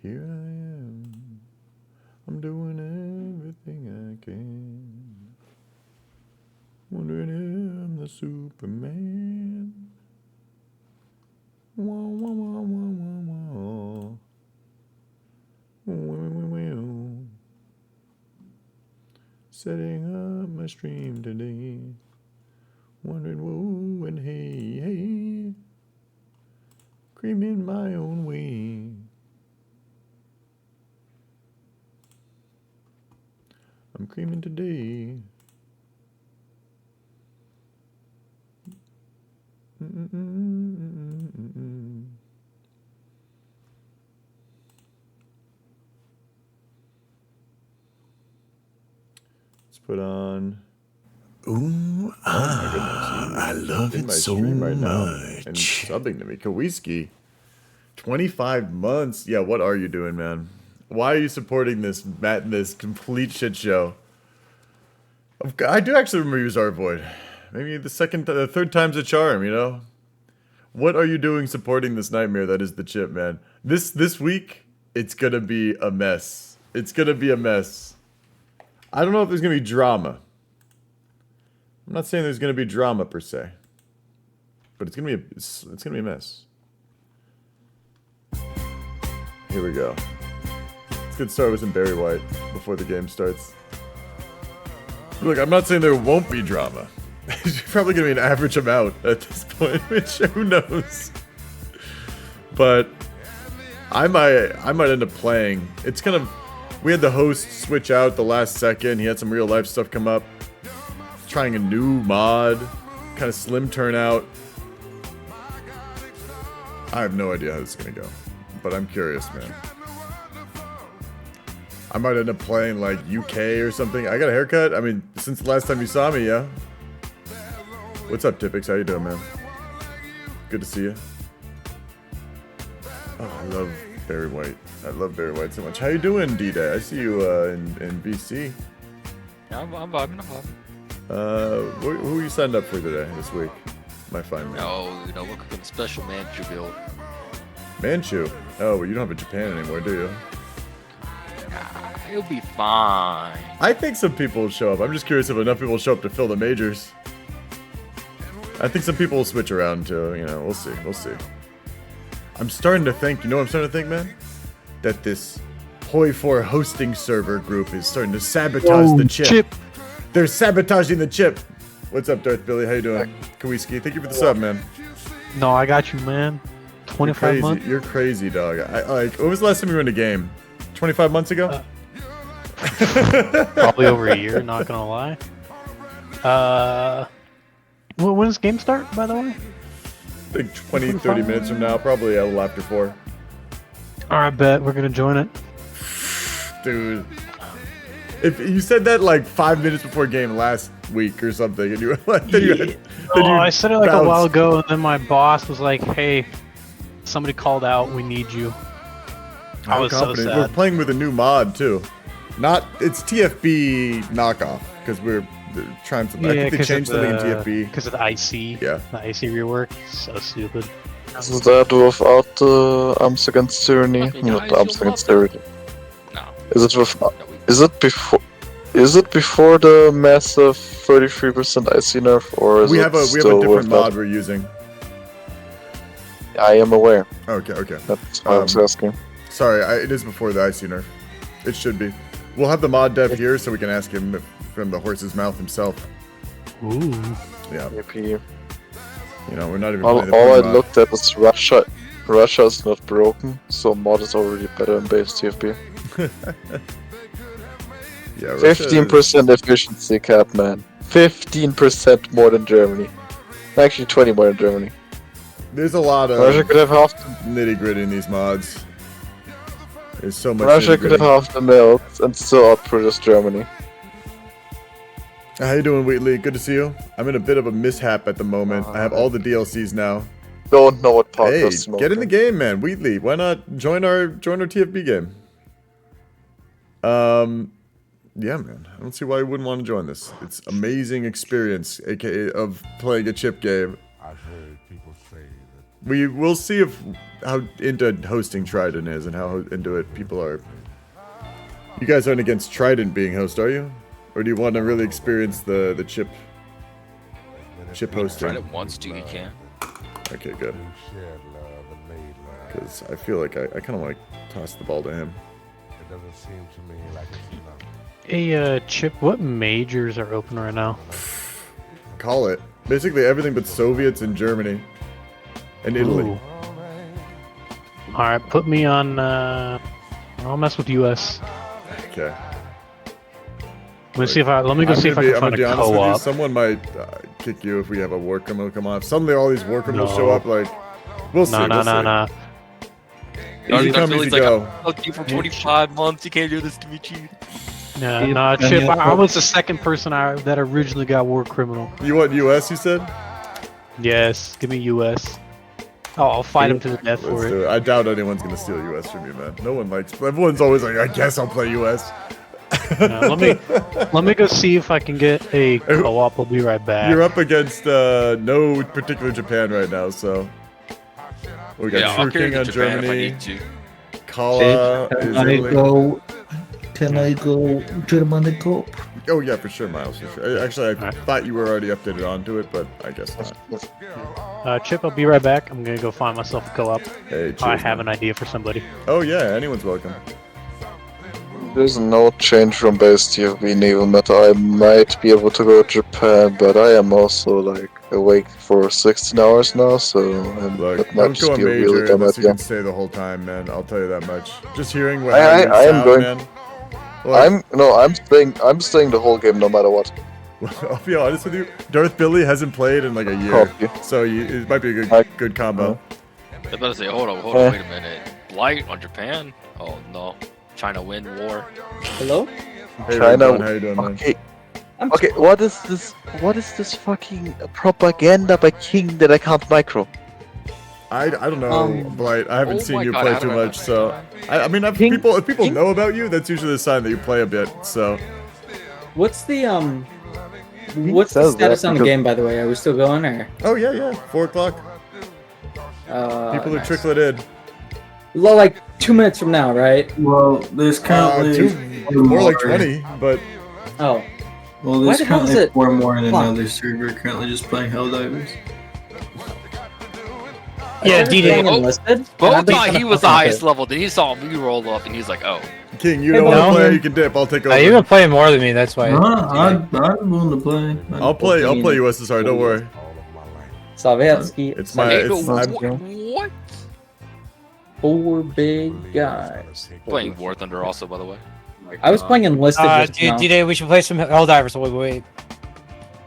Here I am, I'm doing everything I can. Wondering if I'm the Superman. Wah, wah, wah, wah, wah, wah. Wah, wah, wah, wah. Setting up my stream today. Wondering, whoa, and hey, hey. Creaming my own way. I'm creaming today. Let's put on. Ooh, I love it so right now much. and subbing to me. Kawiski, 25 months. Yeah, what are you doing, man? Why are you supporting this complete shit show? I do actually remember you as Void. Maybe the third time's a charm, you know? What are you doing supporting this nightmare that is the chip, man? This week, it's gonna be a mess. It's gonna be a mess. I don't know if there's gonna be drama. I'm not saying there's gonna be drama per se. But it's gonna be a mess. Here we go. Let's get started with some Barry White before the game starts. Look, I'm not saying there won't be drama. It's probably going to be an average amount at this point, which who knows. But I might end up playing. It's kind of, we had the host switch out the last second. He had some real life stuff come up. Trying a new mod, kind of slim turnout. I have no idea how this is going to go, but I'm curious, man. I might end up playing like UK or something. I got a haircut. I mean, since the last time you saw me, yeah. What's up, Tipix? How you doing, man? Good to see you. Oh, I love Barry White. I love Barry White so much. How you doing, D-Day? I see you in VC. Yeah, I'm vibing. Who you signed up for today, this week? My fine man. Oh, you know, we're cooking a special Manchu build. Manchu? Oh, well, you don't have a Japan anymore, do you? He'll be fine. I think some people will show up. I'm just curious if enough people show up to fill the majors. I think some people will switch around too. You know, we'll see. We'll see. I'm starting to think, you know what I'm starting to think, man? That this Hoi4 hosting server group is starting to sabotage the chip. They're sabotaging the chip. What's up, Darth Billy? How you doing? Kawiski, thank you for the sub, man. No, I got you, man. 25 months? You're crazy, dog. When was the last time you were in a game? 25 months ago? Probably over a year, not gonna lie. When does game start, by the way? I think 20, 30 minutes from now, probably a little after 4. Alright, bet. We're gonna join it. Dude. If you said that like 5 minutes before game last week or something, and you were like, I said it like a while ago, and then my boss was like, "Hey, somebody called out. We need you." I was so sad. We're playing with a new mod too. It's TFB knockoff because we're trying to. I think they changed something in TFB because of the IC. Yeah, the IC rework. So stupid. Is that without Arms Against Tyranny? Not Arms Against Tyranny. No. Is it before the massive 33% IC nerf, or is we have a different mod we're using? I am aware. Okay. That's why I was asking. Sorry, it is before the IC nerf. It should be. We'll have the mod dev here so we can ask him from the horse's mouth himself. Ooh. Yeah. Maybe. You know, we're not even. All I looked at was Russia. Russia is not broken, so mod is already better in base TFB. Yeah, Russia 15% efficiency cap, man. 15% more than Germany. Actually, 20 more than Germany. There's a lot of Russia could have half. nitty gritty in these mods. There's so much. Russia could have half the melts and still outproduce Germany. How you doing, Wheatley? Good to see you. I'm in a bit of a mishap at the moment. I have all the DLCs now. Don't know what Hey, podcast get in the game, man. Wheatley, why not join our TFB game? Yeah, man. I don't see why you wouldn't want to join this. It's amazing experience, aka of playing a chip game. I've heard people say that We will see if how into hosting Trident is and how into it people are. You guys aren't against Trident being host, are you? Or do you want to really experience the chip hosting? Tried it once, do you can. Okay, good. who shared love and made love. Because I feel like I kind of want to toss the ball to him. It doesn't seem to me like it's enough. Hey, Chip, what majors are open right now? Call it. Basically everything but Soviets and Germany. And Italy. Ooh. Alright, put me on, I'll mess with US. Okay. Let me see if I can find a co-op. Someone might kick you if we have a war criminal come on. If suddenly all these war criminals show up, like, we'll see. Nah. Easy come, easy go. I've known you for 25 months. You can't do this to me, cheat. Nah, Chip, I was the second person that originally got war criminal. You want US, you said? Yes, give me US. Oh, I'll fight him to the death Let's for do it. it. I doubt anyone's going to steal US from you, man. No one likes... Everyone's always like, I guess I'll play US. Let me go see if I can get a co-op. I'll be right back. You're up against no particular Japan right now, so... We got I'll True carry King on Japan if I Germany. need to. Kala is Italy. Can I go Germany Cup? Oh yeah, for sure, Miles. For sure. Actually, I thought you were already updated onto it, but I guess not. Chip, I'll be right back. I'm gonna go find myself a co-op. Hey, cheers, I have man. an idea for somebody. Oh yeah, anyone's welcome. There's no change from base TFB naval meta. I might be able to go to Japan, but I am also like awake for 16 hours now, so Look, that might don't just go a be a really major dumb unless you idea. can stay the whole time, man. I'll tell you that much. Just hearing what I how you am sound, going- man. Like, I'm staying the whole game no matter what. I'll be honest with you. Darth Billy hasn't played in like a year, Copy. so it might be a good combo. I was about to say, hold on, wait a minute. Blight on Japan? Oh no. China win war. Hello? Hey, China. Red, how you doing, man? Okay. I'm Okay, what is this? What is this fucking propaganda by King that I can't micro? I don't know, Blight. I haven't Oh seen my you God, play how too did I much, not so know I mean, if King- people King- know about you, that's usually a sign that you play a bit. So What's the what's the says status that on the because- game, by the way? Are we still going or? oh yeah, 4 o'clock. People are Nice. trickling in. Well, like 2 minutes from now, right? Well, there's currently More like 20, but Oh, Well, Why there's the hell is currently it 4 more in clock? another server currently just playing Helldivers. Yeah, I've been D-Day. playing Oh, enlisted. and Both I've been thought kinda he was the fucking highest with level, then he saw me roll up and he's like, oh. King, you Hey, don't want to Bob. play, you can dip. I'll take over. You've been playing more than me, that's why. I'm willing to play. I'll play USSR. Don't worry. All of my life. it. Sovietsky. It's my. Hey, It's, but I'm, what? 4 big guys. Playing War Thunder also, by the way. I was playing enlisted just now. D-Day, we should play some Helldivers while we wait.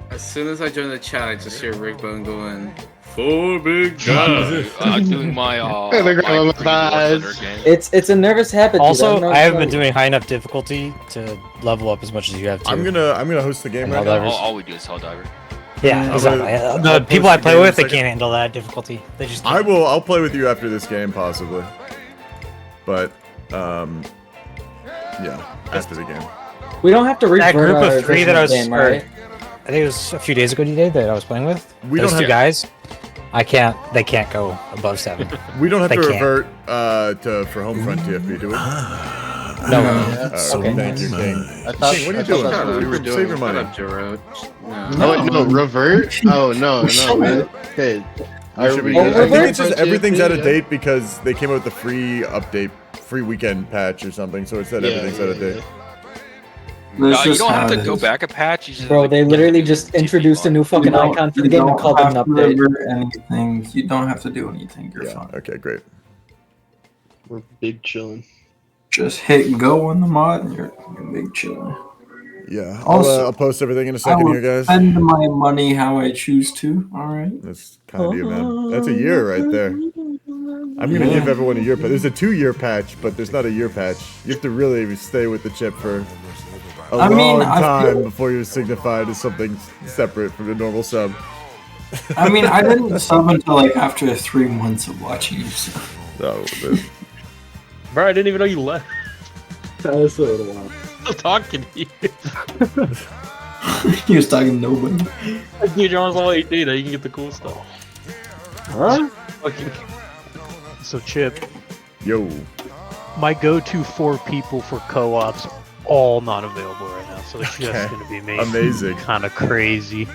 As soon as I join the chat, I just hear Rick Bone going, 4 big guys. Doing my They're going on my the thighs. War Thunder game. It's a nervous habit. dude. Also, know I haven't if been doing high enough difficulty to level up as much as you have to. I'm gonna host the game And right Helldivers. now. All we do is Helldiver. Yeah, I'm exactly. gonna- I'll The post people I the play game in with, a they second. can't handle that difficulty. They just I will. I'll play with you after this game, possibly. But yeah, after the game. we don't have to revert That group our of 3 that I was, game, or, right? I think it was a few days ago today that I was playing with. We Those don't two have. guys, they can't go above 7. We don't have They to can't. revert for Homefront TFB, do we? No. Okay. Thank you, King. I thought, King, what are you I thought doing? that's what we were Save doing. your money. Oh, no, revert? Oh, no, man. Okay. I think it's just everything's out of date because they came out with the free update, free weekend patch or something. So it said everything's out of date. That's You just don't how have to it go is. back a patch. You just Bro, like, they literally just introduced a new fucking You don't- icon for you the game and don't called it an have to update. revert anything. You don't have to do anything. You're Yeah. fine. Okay. Great. We're big chilling. Just hit go on the mod and you're big chilling. Yeah, Also, I'll post everything in a I second will here, guys. spend my money how I choose to. All right. That's kind of you, man. That's a year right there. I'm gonna give everyone a year patch. There's a 2-year patch, but there's not a year patch. You have to really stay with the chip for a long time before you're signified as something separate from the normal sub. I mean, I didn't sub until like after 3 months of watching you. So. Oh, Bro, I didn't even know you left. That was a little while. Still talking to you. He was talking to nobody. Dude, you're on level 18, now you can get the cool stuff. Huh? Okay. So, Chip. Yo. My go-to 4 people for co-ops all not available right now, so it's just gonna be amazing. Amazing. Kind of crazy.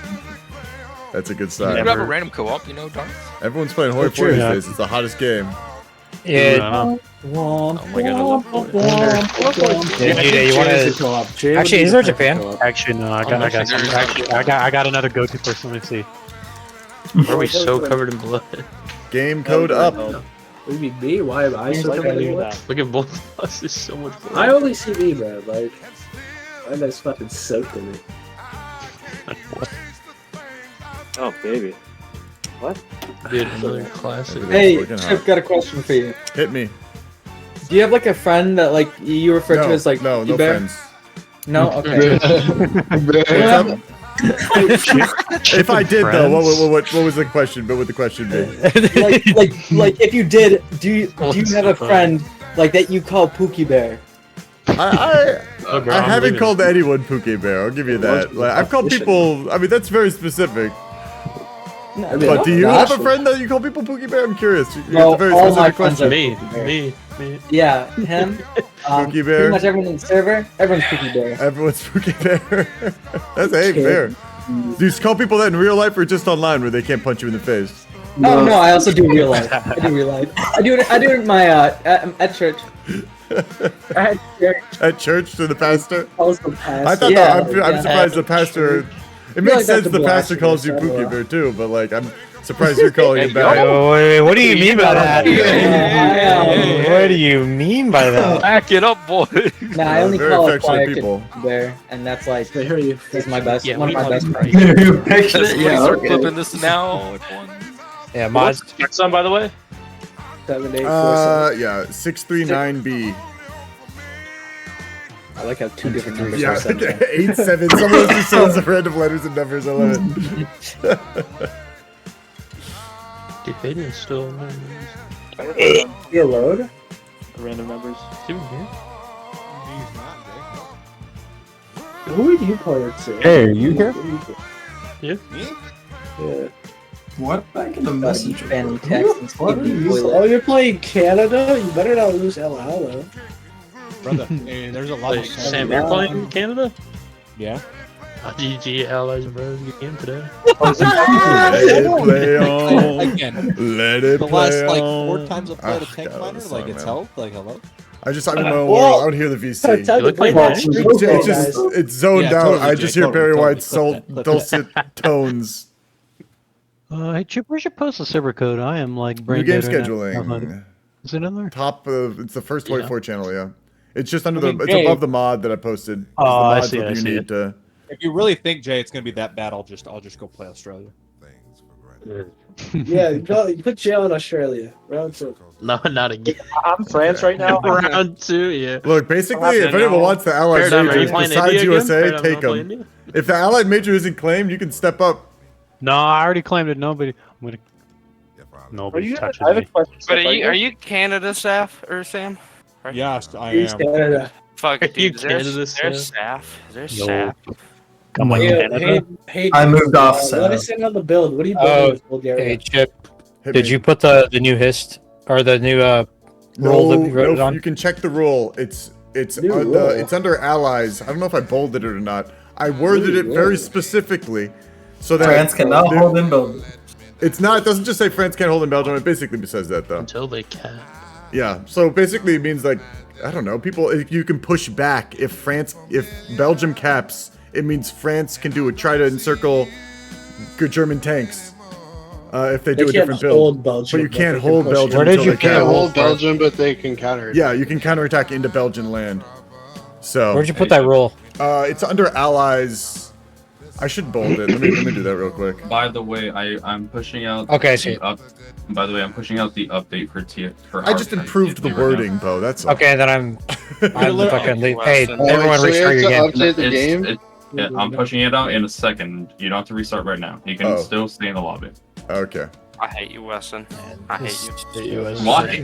That's a good You sign. never have a random co-op, you know, Don? Everyone's playing Horde 4 these days. It's the hottest game. Yeah. Oh my god, I love Yeah, you want to? Actually, is there Japan? Actually, no. I got another go-to person. Let me see. Are we so covered in blood? Game code up. What do you mean me? Why am I so covered in blood? Look at both of us. There's so much blood. I only see me, man. Like, my guy's fucking soaked in it. Oh, baby. What? Dude, another classic. Hey, Chip, got a question for you. Hit me. Do you have like a friend that like you refer to as like no Pookie Bear? friends. No, okay. If I did though, what was the question? But would the question be? like if you did, do you have a friend like that you call Pookie Bear? I haven't called anyone Pookie Bear. I'll give you that. Like, I've called people. I mean, that's very specific. No, but do you have a friend that you call people Pookie Bear? I'm curious. No, it's a very all my specific friends question. are Me. Yeah, him. Pookie Bear. Pretty much everyone in the server. Everyone's Pookie Bear. Everyone's Pookie Bear. That's fair. Do you call people that in real life or just online where they can't punch you in the face? Oh no, I also do real life. I do real life. I do it in my at church. At church to the pastor? I thought I'm surprised the pastor. It makes sense the pastor calls you Pookie Bear too, but like I'm surprised you're calling it back. Wait, what do you mean by that? What do you mean by that? Back it up, boy. Nah, I only Very call it affectionate quiet people. Bear, and that's like that's my best. Yeah, one of my best friends. Start clipping this now. Yeah, mods. Next one, by the way. 7, 8, 4, 7. Yeah, 639B. I like how 2 different numbers Yeah, are set. 8, 7. Someone just sounds of random letters and numbers. I love it. Dude, they didn't still. You load? Random numbers. Who are you playing to? Hey, are you here? Yeah. Yeah. What? Back in the message. Spam text and What are you? toilet. Oh, you're playing Canada? You better not lose El Halo. Brother, there's a lot Wait, Sam, you're playing Canada? Yeah. GG Allies and Bros get game today. Let it play on. Again, Let it the play last like on. 4 times I've played a tank God, miner, this like song, it's man. helped. Like hello. I'm in my own world. I don't hear the VC. Tell You look like that. It's zoned Yeah, out. totally, I Jay, just hear totally, Barry totally. White's Clip that. dulcet tones. Hey, Chip, where's your postal server code? I am like New brain game dead right now. scheduling. Is it in there? Top of it's the first 24 channel. Yeah, it's just under mean, it's Jay- above the mod that I posted. It's Oh, the I mods see, that I you see need it. to. If you really think Jay, it's gonna be that bad, I'll just go play Australia. Yeah, you put jail in Australia. Round 2. No, not again. I'm France right now. Round 2, yeah. Look, basically, if anyone wants the Allied Paradigm, are you majors playing besides India again? USA, Paradigm, take you wanna play them. India? If the Allied major isn't claimed, you can step up. No, I already claimed it. Nobody. I'm gonna. Nobody's touching me. But are you Canada staff or Sam? Right? Yes, I He's am. Canada. Fuck, Are you dude. There's Canada staff. There's No. staff. Come on, Hey, Canada. hey, I moved off, Let us in on the build. What are you building with Bulgaria? Hey, Chip, Hit did me. you put the new hist or the new rule that we wrote it on? You can check the rule. It's New on rule. it's under allies. I don't know if I bolded it or not. I worded it very specifically so that France cannot hold in Belgium. It's not. It doesn't just say France can't hold in Belgium. It basically says that though. Until they can. Yeah. So basically, it means like I don't know. People, you can push back if Belgium caps. It means France can try to encircle good German tanks. If they do a different build. Belgium, but you can't hold Belgium. Where did until you they Can't cap. hold Belgium, but they can counter it. Yeah, you can counterattack into Belgian land. So Where'd you put that rule? It's under allies. I should bold it. Let me do that real quick. By the way, I'm pushing out. Okay, so by the way, I'm pushing out the update for I just improved the wording, Bo. That's all. okay. Then I'm fucking leave. Hey, everyone, so we restart have your to game. update the game? Yeah, I'm pushing it out in a second. You don't have to restart right now. You can still stay in the lobby. Okay. I hate you, Weston. I hate you. Why?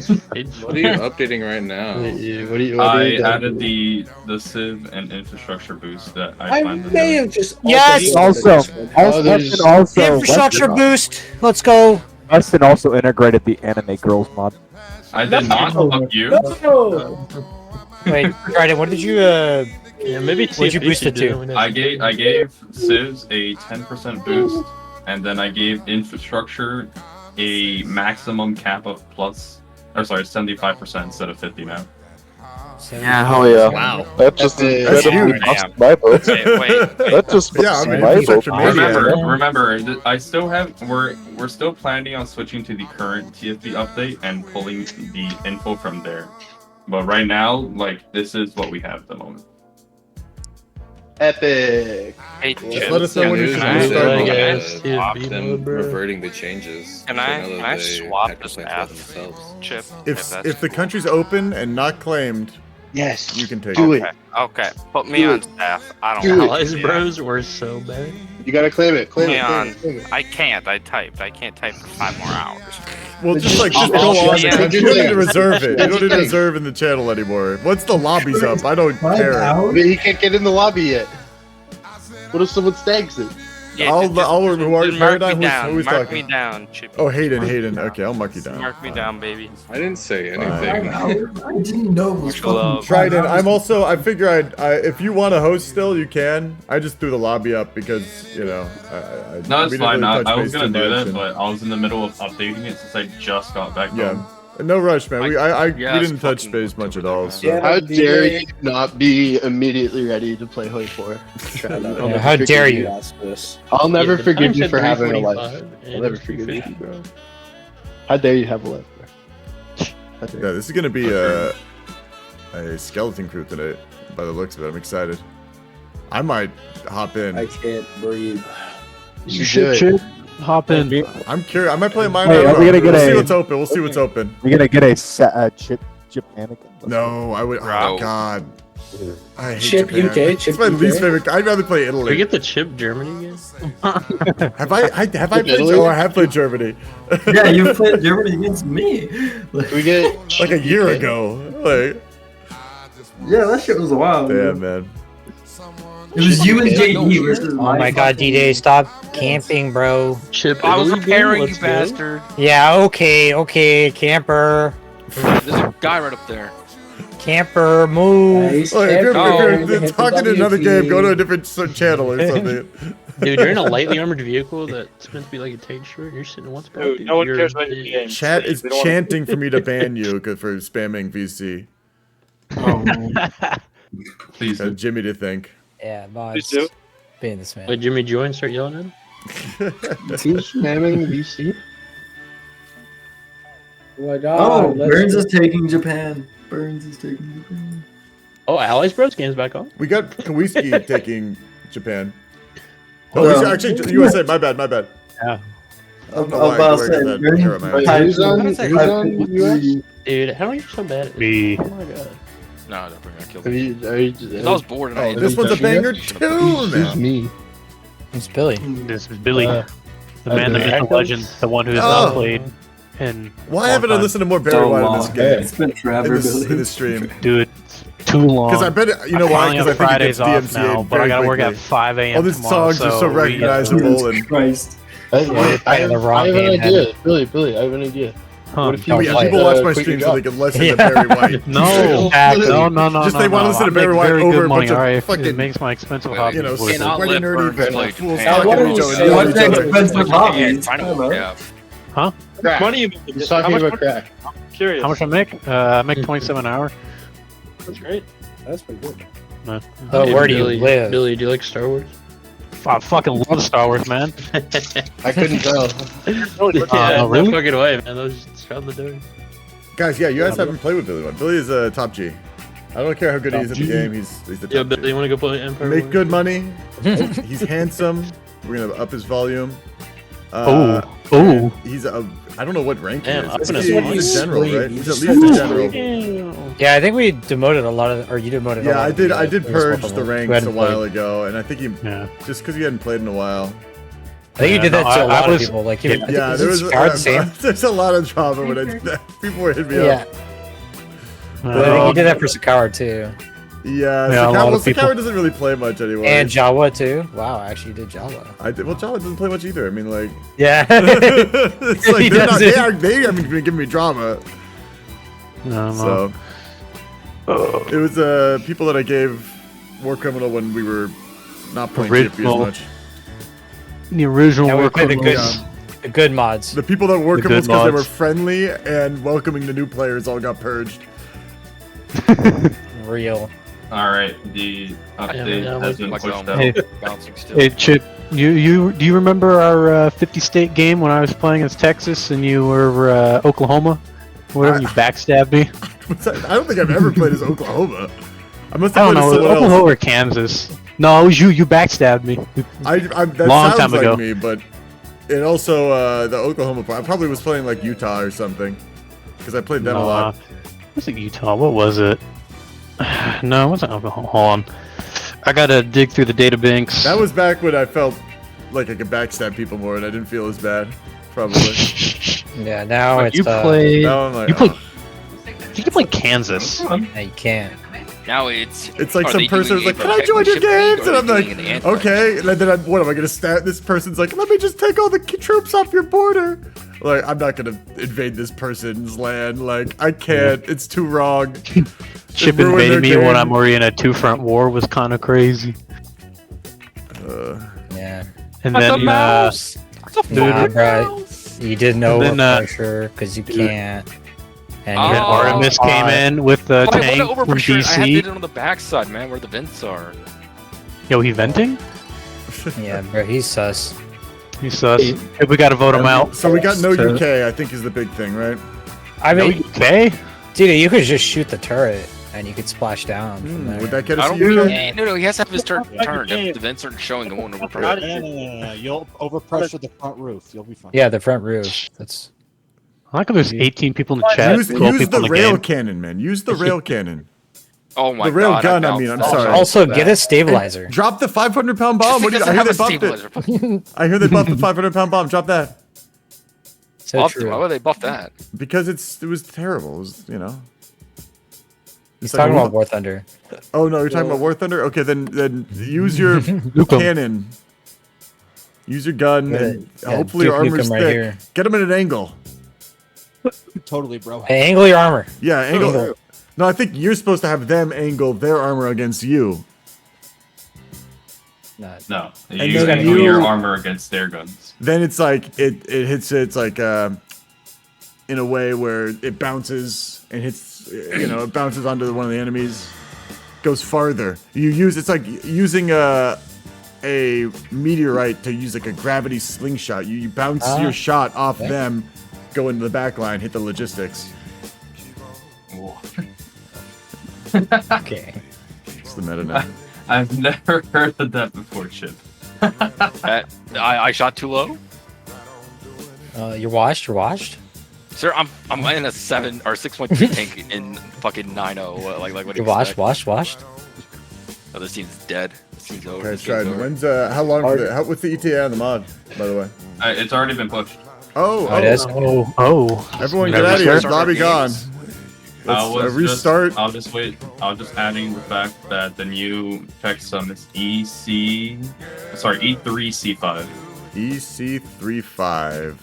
What are you updating right now? I added the civ and infrastructure boost that I find. may have just. Yes. Also, Infrastructure boost. Let's go. Weston also integrated the anime girls mod. I did not. Fuck you. No. Wait, Trident, what did you Yeah, maybe what'd you boost it to? I gave civs a 10% boost, and then I gave infrastructure a maximum cap of 75% instead of 50 now. Yeah, oh yeah. Wow. That just That's incredibly huge. busts my vote. Wait. That just Yeah, I busts mean, my vote. infrastructure mania. Remember, I still have. We're still planning on switching to the current TFB update and pulling the info from there. But right now, like, this is what we have at the moment. Epic. Hey, Just let us know when you should restart. Them reverting the changes. Can I swap this path, Chip? If the country's open and not claimed, Yes. you can take Do it. it. Okay, put me on staff. I don't Do know. it. Allies bros were so bad. You gotta claim it. Claim Put me it. Claim on. it. Claim it. I can't. I typed. I can't type for 5 more hours. Well, just go Oh, on. yeah. You don't need to reserve it. You don't need to reserve in the channel anymore. Once the lobby's up, I don't care. But he can't get in the lobby yet. What if someone stags it? Yeah, I'll just reward mark me Paradigm. down. Who's Mark talking? me down, Chip. Oh, Hayden. Okay, I'll mark you down. Mark me down, baby. I didn't say Fine. anything. I didn't know it was Much love. Trident, I figure if you want to host still, you can. I just threw the lobby up because, you know, No, it's we didn't fine. really touch I was base gonna too do much that, and- but I was in the middle of updating it since I just got back Yeah. home. No rush, man. We Yeah, didn't it's touch fucking base much at all. So. Yeah. How dare you not be immediately ready to play Hoi 4? Yeah, how dare you? I'll never the forgive time you said for having a life. 3:45, I'll and never it's forgive you. 3:50, bro. How dare you have a life, bro? How dare Yeah, this is gonna be a skeleton crew tonight. By the looks of it, I'm excited. I might hop in. I can't breathe. You should. Hop in. I'm curious. I might play mine. Hey, are we gonna get we'll see a- what's open. We'll see what's open. We're gonna get a chip Japan again. No, I would. Oh Bro. God. I hate Chip Japan. UK, Chip It's my UK. least favorite. I'd rather play Can we Italy. get the Chip Germany again? Have I played? Italy? Oh, I have played Germany. Yeah, you played Germany against me. We get Like a year ago. Like, Yeah, that shit was wild. damn, man. It was you and JD versus Oh my god, D-Day, stop camping, bro. Chip. I was Italy, repairing you, let's go. bastard. Yeah, okay, camper. There's a guy right up there. Camper, move. Nice. Oh, if Camper. you're talking in another game, go to a different channel or something. Dude, you're in a lightly armored vehicle that's meant to be like a tank short, and you're sitting in one spot. Dude, no one you're cares a about your bitch. game. Chat is We don't want- chanting for me to ban you for spamming VC. Oh, Please. Got Jimmy to think. Yeah, Please do. being this man. Wait, Jimmy join, start yelling at him? Who's spamming VC? Oh my god. oh let's- Burns is taking Japan. Burns is taking Japan. Oh, Allies Bros game's back on. We got Kawiski taking Japan. Oh, he's actually USA. My bad. I don't know was why I about to say, that Burns arrow, man. Wait, typed- who's on typed- US? Dude, how are you so bad at this? Me. Oh my god. No, don't bring that kill. Are you, I was bored. And Oh, I this one's a banger too, Who's man. me? It's Billy. This is Billy, the man, the okay. myth, the legend, the one who has Oh. not played. And Why haven't I listened to more Barry So White in long. this game? It's been forever, In this, Billy. in this stream. Dude, it's too long. Because I bet you know I why? finally Because I have think it Fridays gets off DMCA'd now, but I very gotta work quickly. at 5 a.m. All these tomorrow, songs are so we- recognizable Jesus and. Christ. I have the wrong an game, idea. Billy, I have an idea. Huh. What if you Oh yeah, play people it. watch my quit your stream so job? they can listen Yeah. to Barry White. No, Exactly. no. Just they want to listen to I make Barry White very over good a money, bunch of alright? fucking, It makes my expensive Wait, hobby. you know, worth it. cannot sweaty let nerdy Burns play fools Japan. talking What to do each you other. say? yelling What at each other. expensive hobbies? Find Hello. one, yeah. Huh? Crack. Money you He's talking about crack. I'm curious. How much I make? I make 27 an hour. That's great. That's pretty good. No. Oh, where do you Billy, live? Billy, do you like Star Wars? I fucking love Star Wars, man. I couldn't tell. Yeah, really? no fucking way, man. Those shut the door. Guys, yeah, you guys haven't played with Billy one. Billy is a top G. I don't care how good he is at the game. He's the Yeah, top but tier. they want to go play Empire. Make good money. He's handsome. We're gonna up his volume. Oh. He's a. I don't know what rank Damn, he I'm is. gonna He's a general, right? He's at Ooh. least a general. Yeah, I think we demoted a lot of, or you demoted. a Yeah, lot I of did. the, I did players purge welcome the who ranks a hadn't while played. ago, and I think he just because he hadn't played in a while. I think you did that to a lot of was- people. Like, even, Yeah, there was there's a lot of drama when I did that. People were hitting me Yeah. up. But I think you did that for Sakara too. Yeah, Yeah, a lot of people- Sakara doesn't really play much anymore. And Jawa too. Wow, actually, you did Jawa. I did. Well, Jawa doesn't play much either. I mean, like. Yeah. It's like He they're not, doesn't. they haven't been giving me drama. So it was people that I gave War Criminal when we were not playing GP as Original. much. The original Yeah, we War played the good, Criminals. the good mods. The people that were The criminals good because they were mods. friendly and welcoming the new players all got purged. Real. All right, the update yeah, has been like, pushed um, out. bouncing still. Hey Chip, do you remember our 50-state game when I was playing as Texas and you were Oklahoma? Whatever, you backstabbed me. I don't think I've ever played as Oklahoma. I must I have don't played as know, someone Oklahoma else. or Kansas. No, it was you. You backstabbed me. That Long sounds time like ago. me, but it also the Oklahoma part. I probably was playing like Utah or something because I played them a lot. Was it Utah? What was it? No, it wasn't Oklahoma. Hold on. I gotta dig through the data banks. That was back when I felt like I could backstab people more, and I didn't feel as bad. Probably. Yeah, now it's you played. Now I'm like, you played. You can play Kansas. No, you can't. Now it's like are some they person doing was like, a "Can I join your championship league, games?" or And are I'm they like, doing an anthem? "Okay." And then what am I gonna stab? This person's like, "Let me just take all the troops off your border." Like, I'm not gonna invade this person's land. Like, I can't. It's too wrong. Chip Ruin their invaded me when game. I'm already in a two-front war was kind of crazy. Yeah. And then Nah, dude, bro, you did no And then, pressure because you can't. And Oh, you then Artemis came in with the Why tank would from overpressure? I had DC. it on the backside, man, where the vents are. Yo, he venting? Yeah, bro, he's sus. He's sus. Hey, we gotta vote him out. So we got no So- UK. I think is the big thing, right? I No mean, UK? dude, you could just shoot the turret and you could splash down from there. Would that get I us don't UK? think. No, he has to have his turn turned. If the vents aren't showing, it won't overpressure. No. You'll overpressure the front roof. You'll be fine. Yeah, the front roof. That's. I like how there's 18 people in the chat. Use 12 the people in the rail game. cannon, man. Use the rail cannon. Oh my The rail god! gun. I doubt mean, I'm that. sorry. Also, get a stabilizer. Drop the 500-pound bomb. What do you, I hear they buffed it. I hear they buffed the 500-pound bomb. Drop that. So Buffed it. true. Why would they buff that? Because it was terrible. It was, you know. He's It's like talking a- about War Thunder. Oh no, you're talking about War Thunder. Okay, then use your cannon. Use your gun, and Yeah, hopefully your Duke armor's Nukem right thick. here. Get him at an angle. Totally, bro. Hey, angle your armor. Yeah, angle. Angle. No, I think you're supposed to have them angle their armor against you. No, And you then angle you- your armor against their guns. Then it's like it hits it. It's like in a way where it bounces and hits. You know, it bounces onto one of the enemies. Goes farther. You use it's like using a meteorite to use like a gravity slingshot. You bounce your shot off them, go into the back line, hit the logistics. Okay. It's the meta now. I've never heard of that before, Chip. I shot too low. You're washed. You're washed. Sir, I'm in a 7 or 6.3 tank in fucking 9.0. Like what? do You're you washed. expect? Washed. Oh, this team's dead. This team's over. Okay, This game's Trident. over. When's how long? What's the ETA on the mod, by the way? It's already been pushed. Oh, it is? Everyone get out of here. Lobby gone. Let's restart. I'll just wait. I'll just adding the fact that the new checksum is E3C5. EC35.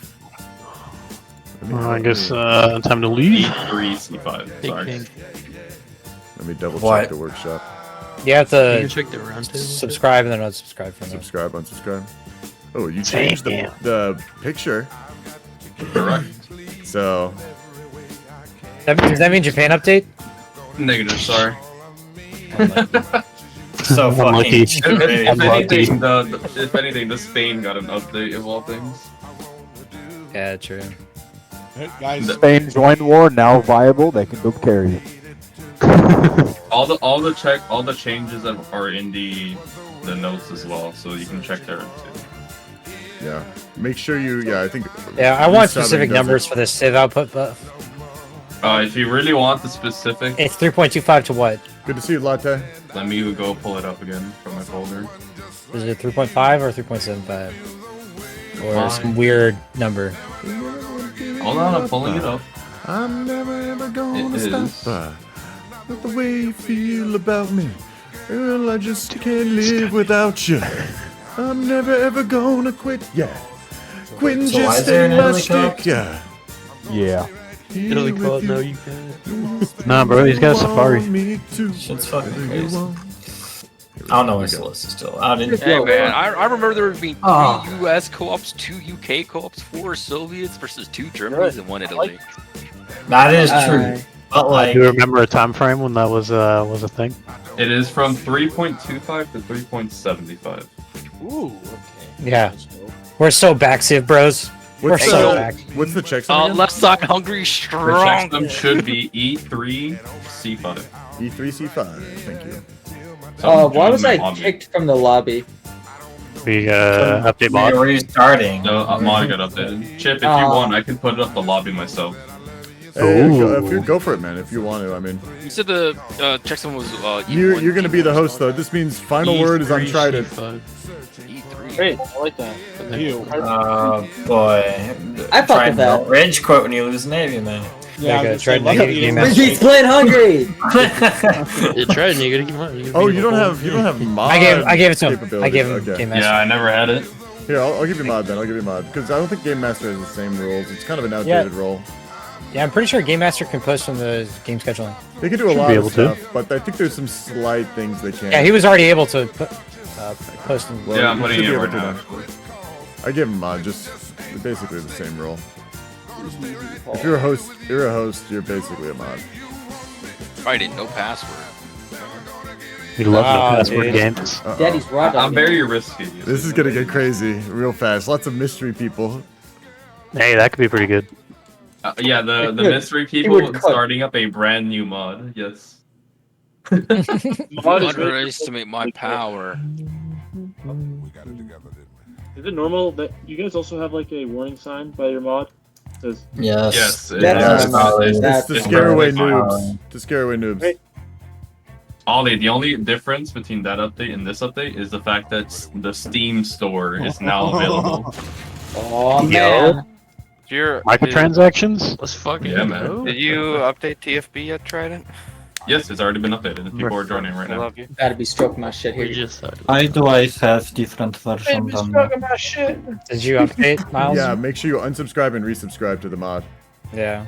I guess time to leave. E3C5. Sorry. Let me double What? check the workshop. You have You to can check the round table. subscribe and then unsubscribe from there. Subscribe, unsubscribe. Oh, you changed the picture. Correct. So Does that mean Japan update? Negative. Sorry. So Unlucky. If anything, the Spain got an update of all things. Yeah, true. Hey, guys, Spain joined war, now viable, they can build carriers. All the changes are in the notes as well, so you can check there too. Yeah. Make sure you. Yeah, I think. Yeah, I want resubbing specific does numbers it. for this save output buff. If you really want the specific, It's 3.25 to what? Good to see you, Latte. let me go pull it up again from my folder. Is it 3.5 or 3.75? Or some weird number? Hold on, I'm pulling it up. I'm never ever gonna It stop. is. Not the way you feel about me. Girl, I just can't live without you. I'm never ever gonna quit. Yeah. Quitting So why just is there ain't an my Italy Cup? stick. Yeah. Yeah. Italy Club, no, you can't. Nah, bro, he's got a Safari. Shit's fucking crazy. I don't know where Celeste is still. I didn't. Hey man, I remember there being 3 Ah. U.S. co-ops, 2 UK co-ops, 4 Soviets versus 2 Germans and 1 Italy. That is true. But I like, do remember a time frame when that was a thing. It is from 3.25 to 3.75. Ooh, okay. Yeah. We're so backseat, bros. We're What's so the, back. what's the checksum again? Left side hungry The strong. checksum should be E3 C5. E3C5. Thank you. Why was I kicked from the lobby? We update mod. you're restarting. No, mod got updated. Chip, if you want, I can put it up the lobby myself. Hey, Ooh. go for it, man. If you want to, I mean, You said the checksum was you're gonna be the host though. This means final word is on Trident. E3. Great, I like that. You. Boy. I fuck with that. Rage quit when you lose Navy, man. Yeah, Okay, I was try gonna to say, make it game lucky He's playing hungry. You're trying, you gotta keep on. Oh, you don't have mod. I gave it to him. I capabilities. gave him Okay. Game Master. Yeah, I never had it. Here, I'll give you mod then. I'll give you mod because I don't think Game Master has the same rules. It's kind of an outdated role. Yeah, I'm pretty sure Game Master can post from the game scheduling. They can do a Should lot be of able to. stuff, but I think there's some slight things they can't. Yeah, he was already able to post in. Well, Yeah, I'm you putting should it be in able right to now. now. Actually. I give him mod, just basically the same role. If you're a host, you're basically a mod. Trident, no password. We love no Ah, password dude. games. Daddy's raw dog. I'm very risky. This is gonna get crazy real fast. Lots of mystery people. Hey, that could be pretty good. Yeah, the It would- mystery it people would cut. starting up a brand new mod. Yes. You underestimate my power. We got it together, didn't we? Is it normal that you guys also have like a warning sign by your mod? Says Yes. Yes. That's It's to it's scare away perfectly noobs. fine. To scare away noobs. Right. Ollie, the only difference between that update and this update is the fact that the Steam store is now available. Oh Yo. man. Microtransactions? let's fucking Yeah, man. Did you update TFB yet, Trident? Yes, it's already been updated. People are joining right I now. love you. Gotta be stroking my shit We here. just started. Why do I have different versions than Did you update, Miles? Yeah, make sure you unsubscribe and resubscribe to the mod. Yeah.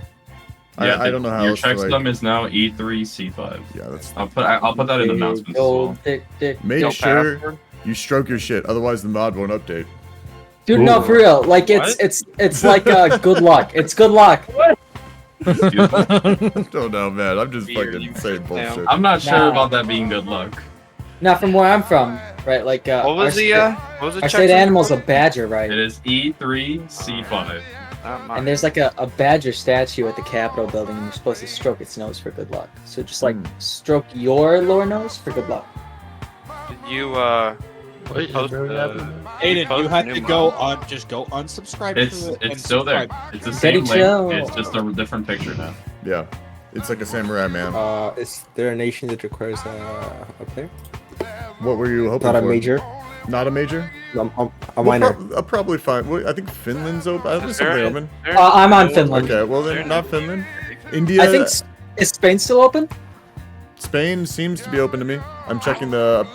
I don't know how your else to, checksum is now E3 C5. Yeah, that's. I'll put that in the announcements as well. Old dick, dick. Make No sure password? you stroke your shit, otherwise the mod won't update. Dude, no, for real. Like it's like good luck. It's good luck. Excuse me. I don't know, man. I'm just Weird. fucking saying bullshit. I'm not sure Nah. about that being good luck. Not from where I'm from, right? Like What was the what was the our state checksum? animal's a badger, right? It is E3 C5. Not mine. And there's like a badger statue at the Capitol building, and you're supposed to stroke its nose for good luck. So just like stroke your lower nose for good luck. Did you Wait, post bro, what the happened? Aiden, post you the have new to mod? go on. Just go unsubscribe It's to it. and still there. subscribe. It's the Betty same Joe. link. It's just a different picture now. Yeah, it's like a samurai man. Is there a nation that requires a player? What were you hoping Not a for? major. Not a major? A minor. Probably fine. Well, I think Finland's open. I think Is there something a- open. I'm on Finland. Okay, well then not Finland. India. I think is Spain still open? Spain seems to be open to me. I'm checking the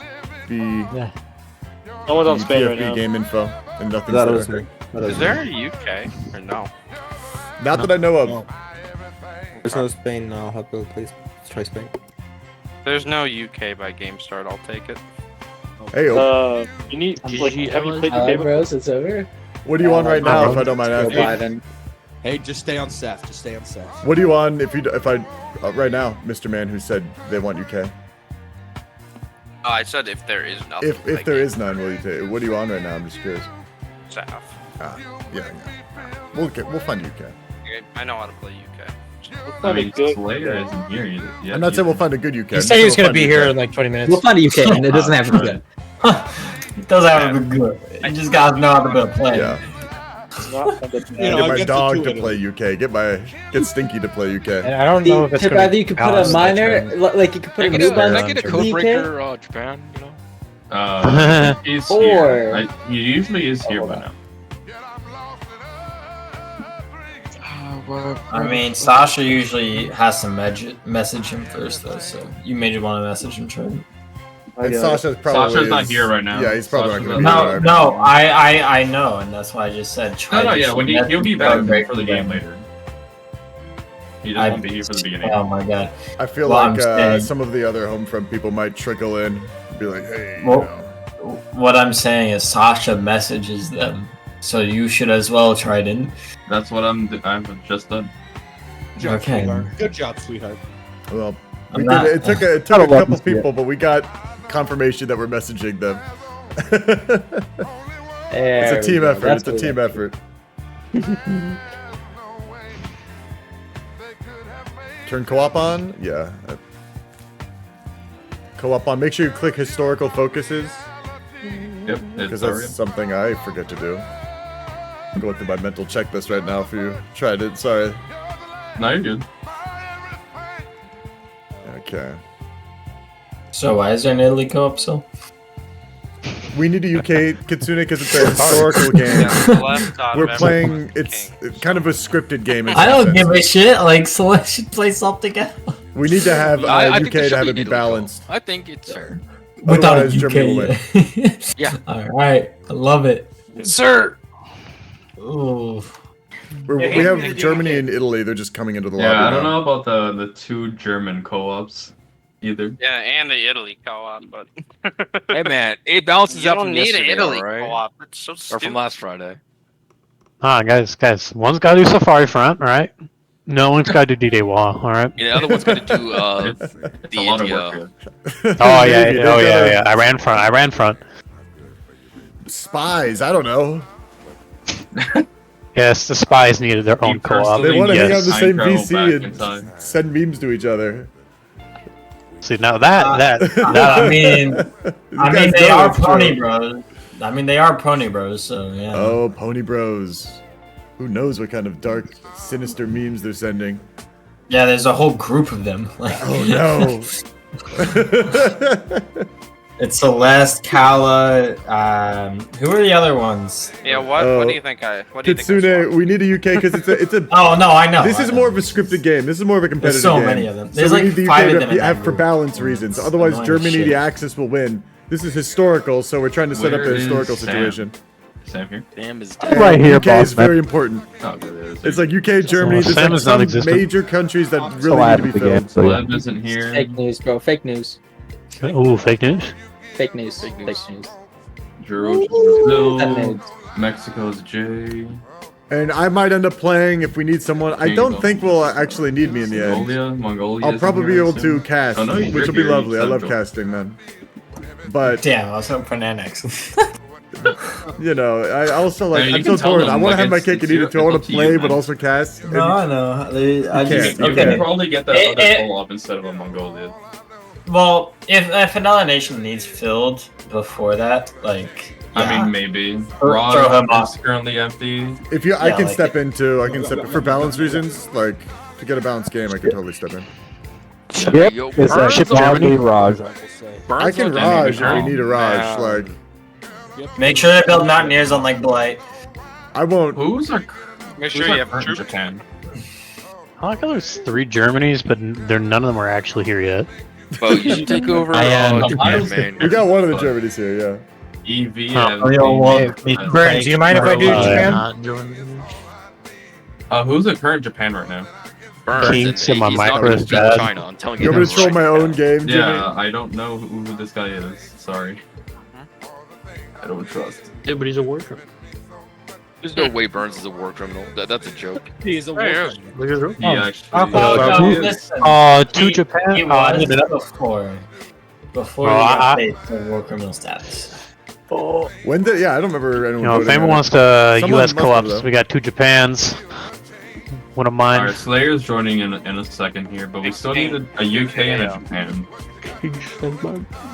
No one's on Spain TFB right now. game info and nothing's That there. was me. Is there a UK or no? Not that I know of. There's no Spain. I'll help you, please. Let's try Spain. There's no UK by Game Start. I'll take it. Hey, You need. Like, have you played the Alright, game? bros, it's over. what do you on right now? If I don't mind Joe asking. Biden. Hey, just stay on Seth. Just stay on Seth. What do you on if I right now, Mr. Man who said they want UK? I said if there is nothing. If there is none, will you take? What are you on right now? I'm just curious. Staff. Yeah. We'll find UK. I know how to play UK. I mean, Slayer isn't here either. Yeah, I'm not saying we'll find a good UK. He said he was going to be here in like 20 minutes. We'll find a UK, and it doesn't have to be good. It does have to be good. I just gotta know how to play. Yeah. Get my dog to play UK. Get Stinky to play UK. And I don't know if it's Tip, going either you could put a minor, like you could put a noob on Can I get a code the UK, breaker, Japan? You know. He's Or- here. He usually is here by now. I mean, Sasha usually has to message him first, though, so you may just want to message him, Trident. And Sasha's probably Sasha's not here right now. Yeah, he's probably Sasha's not not going to be here. here. No, I know, and that's why I just said Trident. Yeah. When he'll be back for the game later. He just I- won't be here for the beginning. Oh my god. I feel Well, like I'm saying- some of the other Homefront people might trickle in and be like, hey, you Well, know. what I'm saying is Sasha messages them, so you should as well, Trident. That's what I've just done. Good job, Okay. sweetheart. Good job, sweetheart. Well, I'm we not- did, it took a Gotta love couple this kid. people, but we got confirmation that we're messaging them. It's a team effort. It's a team effort. Turn co-op on? Yeah. Co-op on. Make sure you click historical focuses. Yep, Because it's that's already. something I forget to do. I'm going through my mental checklist right now if you tried it. Sorry. No, you're good. Okay. So why is there an Italy co-op still? We need a UK Kitsune because it's a historical game. We're playing. It's kind of a scripted game. in I some don't sense. give a shit. Like, so let's should play something else. We need to have I UK think there to should have be it be an Italy balanced. I think it's fair. Without a Otherwise, Germany will UK. win. Yeah. All right, I love it, Sir. Ooh. We have Germany and Italy. They're just coming into the lobby. Yeah, I don't now. know about the two German co-ops either. Yeah, and the Italy co-op, but Hey man, it balances you out don't from need yesterday, an Italy alright? co-op. It's so Or stupid. from last Friday. Guys, one's got to do Safari Front, all right? No one's got to do D-Day Wall, all right? Yeah, the other one's gonna do It's a lot of work India. here. Oh yeah, Maybe. oh They've yeah, got yeah. I ran front. Spies. I don't know. Yes, the spies needed their own You co-op. They want to hang out in the Time same travel VC back in and time. send memes to each other. See now that I mean, guys they know are it's true. Pony Bros. I mean, they are Pony Bros. So yeah. Oh, Pony Bros. Who knows what kind of dark, sinister memes they're sending? Yeah, there's a whole group of them. Like, Oh no. it's Celeste, Kala. Who are the other ones? Yeah, what do you think what do you think? Kitsune, we need a UK because it's a. Oh no, I know. This I is know. more of a scripted game. This is more of a competitive so game. many of them. So There's we like need the 5 UK of them in that have for group. balance reasons. Otherwise, annoying Germany, shit. the Axis will win. This is historical, so we're trying to set up a Where is historical Sam? situation. Sam here. Damn is And Right here, UK boss is man. very important. Oh, good, it is. It's like UK, Germany. There's Sam like is some non-existent. major countries that So really I need to be have the filled. game, so yeah. Lev isn't here. Fake news, bro. Fake news. Ooh, fake news. Fake news. Fake news. George is Brazil. Fake news. Mexico's J. And I might end up playing if we need someone. I There you don't go. think we'll actually need me in the end. Mongolia. I'll isn't probably be here, I able to assume. cast, Oh, no, which you're will be here, lovely. I you love said casting, man. But Damn, I was hoping for Nanex. you know, I also like. I mean, you I'm so can tell torn. them, I want like, to have my it's- cake and it's eat your- it too. I want it's to up to you, play, but man. also cast. No, I know. I just You okay. can probably get that It- other it- co-op instead of a Mongolia. Well, if another nation needs filled before that, like I yeah. mean, maybe. Throw him Rod off. is currently empty. If you, I Yeah, can like step into. I can step for balance reasons. Like to get a balanced game, I can totally step in. Chip Yo, is a Burns quality Raj, I will say. I can Burns Raj if we now. need a Raj. Now. Like Make sure they build Mountaineers on like Blight. I won't. Who's our? Make who's sure our you have current troops. Japan? I like how there's 3 Germanys, but none of them are actually here yet. But you should take over am- Japan, man. We got one of the Germany's here. Yeah. EV Oh, and Burns, do you mind if I do yeah. Japan? who's the current Japan right now? Burns, Kinks and in my he's not micro gonna is beat bad. China. I'm telling You you. want me to that troll right my now. own game, Jimmy? Yeah, I don't know who this guy is. Sorry. I don't trust. Yeah, but he's a worker. There's no way Burns is a war criminal. That's a joke. He's a Hey, wolf. Look at him. He actually. Oh, no, listen. To He Japan. was I did it. before Oh, he got I- paid for war criminal status. When did? Yeah, I don't remember anyone. You know, if voting anyone on it. wants to Someone U.S. must have, co-ops, though. we got 2 Japans. Wouldn't mind. Alright, Slayer's joining in a second here, but we still need a UK and a Japan.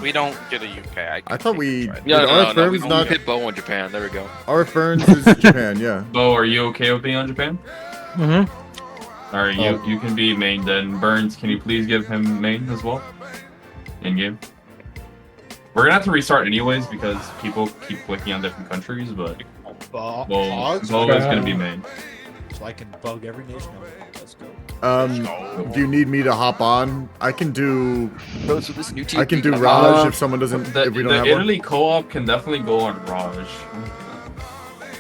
We don't get a UK. I thought we. Yeah, our no, firm's we not. hit Bo in Japan. There we go. Our Ferns is Japan, yeah. Bo, are you okay with being on Japan? Mm-hmm. Alright, you can be main then. Burns, can you please give him main as well? In game. We're gonna have to restart anyways because people keep clicking on different countries, but Bo is gonna be main. So I can bug every nation. Let's go. Do you need me to hop on? I can do. I can do Raj Raj if someone doesn't. If we don't have Italy one. co-op can definitely go on Raj.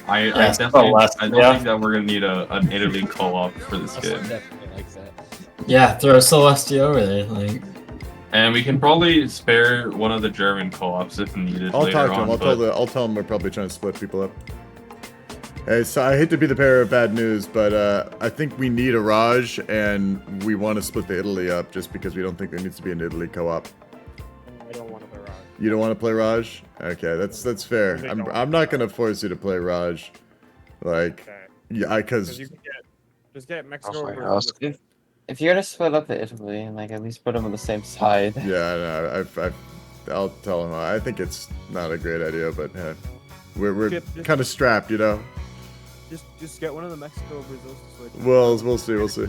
I Yeah, definitely. less, I don't yeah. think that we're gonna need an Italy co-op for this game. Definitely like that. Yeah, throw Celestia over there. Like, And we can probably spare one of the German co-ops if needed. I'll later talk to him. on, I'll tell him we're probably trying to split people up. Hey, so I hate to be the bearer of bad news, but I think we need a Raj, and we want to split the Italy up just because we don't think there needs to be an Italy co-op. I don't want to play Raj. You don't want to play Raj? Okay, that's fair. I'm not gonna force you to play Raj, like, yeah, because You can just get Mexico. If you're gonna split up the Italy, like at least put them on the same side. yeah, no, I'll tell him. I think it's not a great idea, but we're Just- kind of strapped, you know. Just get one of the Mexico Brazils to switch. We'll see.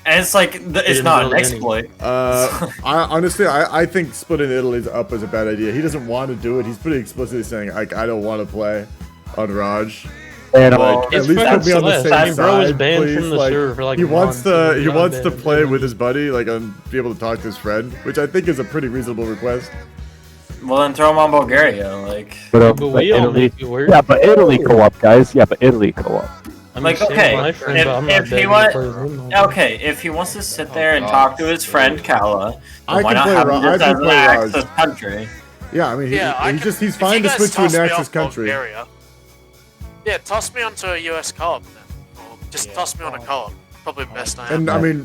and it's like it's not an exploit. I think splitting Italy up is a bad idea. He doesn't want to do it. He's pretty explicitly saying, like, I don't want to play on Raj. And like, at least put me on the same Bro was side, banned please. from the Like, server for like he a wants month. to play with his buddy, like, and be able to talk to his friend, which I think is a pretty reasonable request. Well, then throw him on Bulgaria. Like, But we all Italy, make it work. yeah, but Italy co-op, guys. Yeah, but Italy co-op. I'm like saying okay, my friend, but I'm not if he begging want, for his room. okay, if he wants to sit there and talk to his friend Kala, I why can not play have Ra- him I just can as an play Raj. access country? Yeah, I mean, he's fine to you guys switch to toss an me access off country. Bulgaria- Yeah, toss me onto a US co-op then. Or just toss me on a co-op. Probably the best I am. And I mean,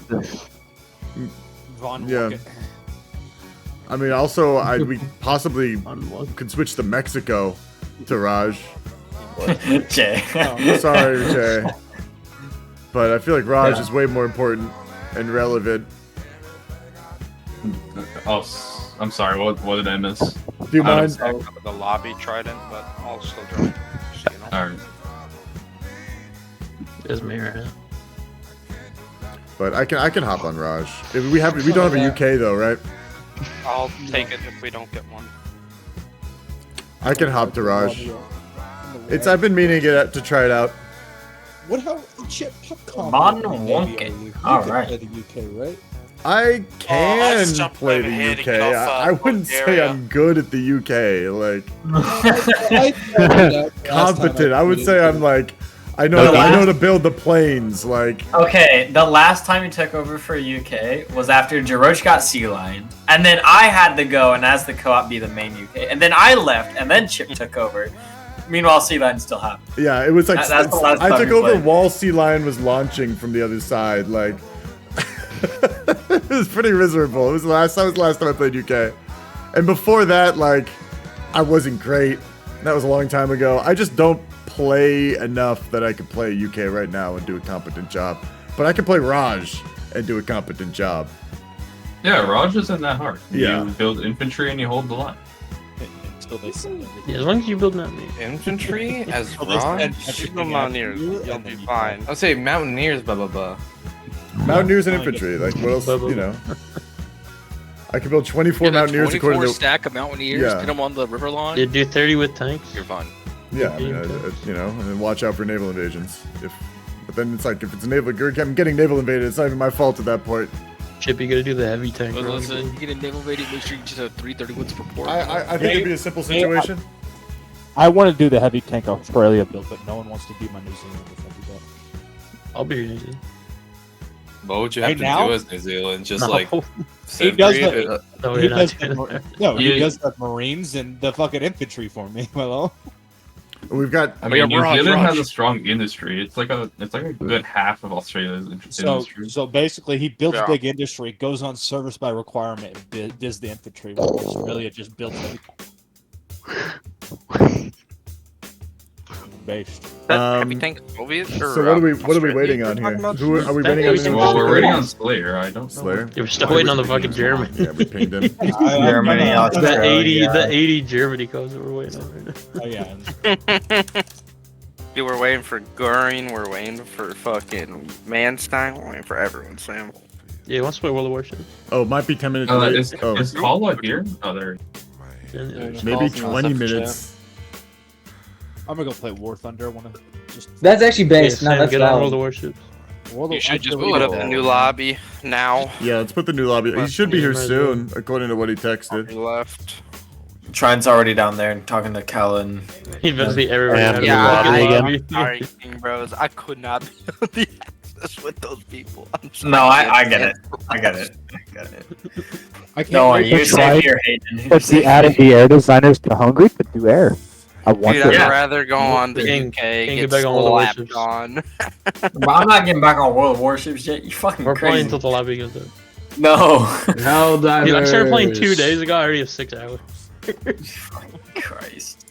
Von yeah. Walken. I mean, also, we possibly could switch to Mexico to Raj. Jay. Sorry, Jay. But I feel like Raj is way more important and relevant. Oh, I'm sorry. What did I miss? Do you mind? The lobby Trident, but I'll still join. So, you know. All right. There's me right now. But I can hop on Raj. We don't have a UK though, right? I'll take it if we don't get one. I can hop to Raj. I've been meaning to try it out. What how Chip? How Von confident maybe Walken. are you? You All can right. play the UK, right? I can just jumped play over the here to UK. get off, I wouldn't say Bulgaria. I'm good at the UK. Like I found out last time competent. I would played say it. I'm like I know to build the planes. Like Okay, the last time he took over for UK was after Jaroch got sea lined, and then I had to go and as the co-op be the main UK, and then I left, and then Chip took over. Meanwhile, sea line still happened. yeah, it was like That's the last I time took we over played. while Sea Lion was launching from the other side. Like it was pretty miserable. It was the last time I played UK, and before that, like I wasn't great. That was a long time ago. I just don't play enough that I could play UK right now and do a competent job. But I can play Raj and do a competent job. Yeah, Raj isn't that hard. Yeah. You build infantry and you hold the line. Until they send everything. Yeah, as long as you build that me. Infantry as Well, Raj? there's Shoot the everything Mountaineers. after you, You'll and be then you fine. I'll say Mountaineers, blah blah blah. Mountaineers and infantry. Like what else? You know. I can build 24 Get a Mountaineers 24 according to. stack of Mountaineers, Yeah. put them on the river line. You do 30 with tanks. You're fine. Yeah, I mean, you know, and then watch out for naval invasions. But then it's like if it's a naval, I'm getting naval invaded. It's not even my fault at that point. Chip, you gotta do the heavy tank. But run. listen, you get a naval invaded, make sure you just have 331s per port. I think it'd be a simple situation. I want to do the heavy tank Australia build, but no one wants to be my New Zealand if I do that. I'll be your New Zealand. What would you have Right to now? do as New Zealand? Just No. like He send does three the, of it? No, he you're not does doing the, that. no, he Yeah. does the Marines and the fucking infantry for me. Hello. We've got. I mean, New Raj, Zealand Raj. has a strong industry. It's like a good half of Australia's industry. So basically, he builds Yeah. big industry, goes on service by requirement, and does the infantry. While Australia just builds everything. based. Everything Soviet or So what are we waiting on here? Who are we waiting on? Well, we're waiting on Slayer. I don't know. Slayer. Yeah, we're still waiting on the fucking German. Yeah, we pinged him. Germany, Australia. The 80 Germany codes that we're waiting on right now. Oh yeah. Dude, we're waiting for Goring, we're waiting for fucking Manstein, we're waiting for everyone, Sam. Yeah, let's play World of Warships. Oh, it might be 10 minutes late. Is Call here? Oh, there. Maybe 20 minutes. I'm gonna go play War Thunder. I wanna just. That's actually based. Yeah, No, Sam, that's get on valid. World of Warships. You should just put up a new lobby now. Yeah, let's put the new lobby. He should be here soon, according to what he texted. Left. Trent's already down there and talking to Kellen. He must be everywhere. Sorry, King Bros. I could not be on the access with those people. No, I get it. I get it. I can't No, wait you to save try- your Hayden. Let's see, adding the air designers to Hungary, but do air. I want Dude, I'd to. rather go on the King, UK, King, get get back on World of slapped Warships. on. But I'm not getting back on World of Warships yet. You fucking We're playing crazy. until the lobby goes up. No. Hell Dude, I started playing 2 divers. days ago. I already have 6 hours. Christ.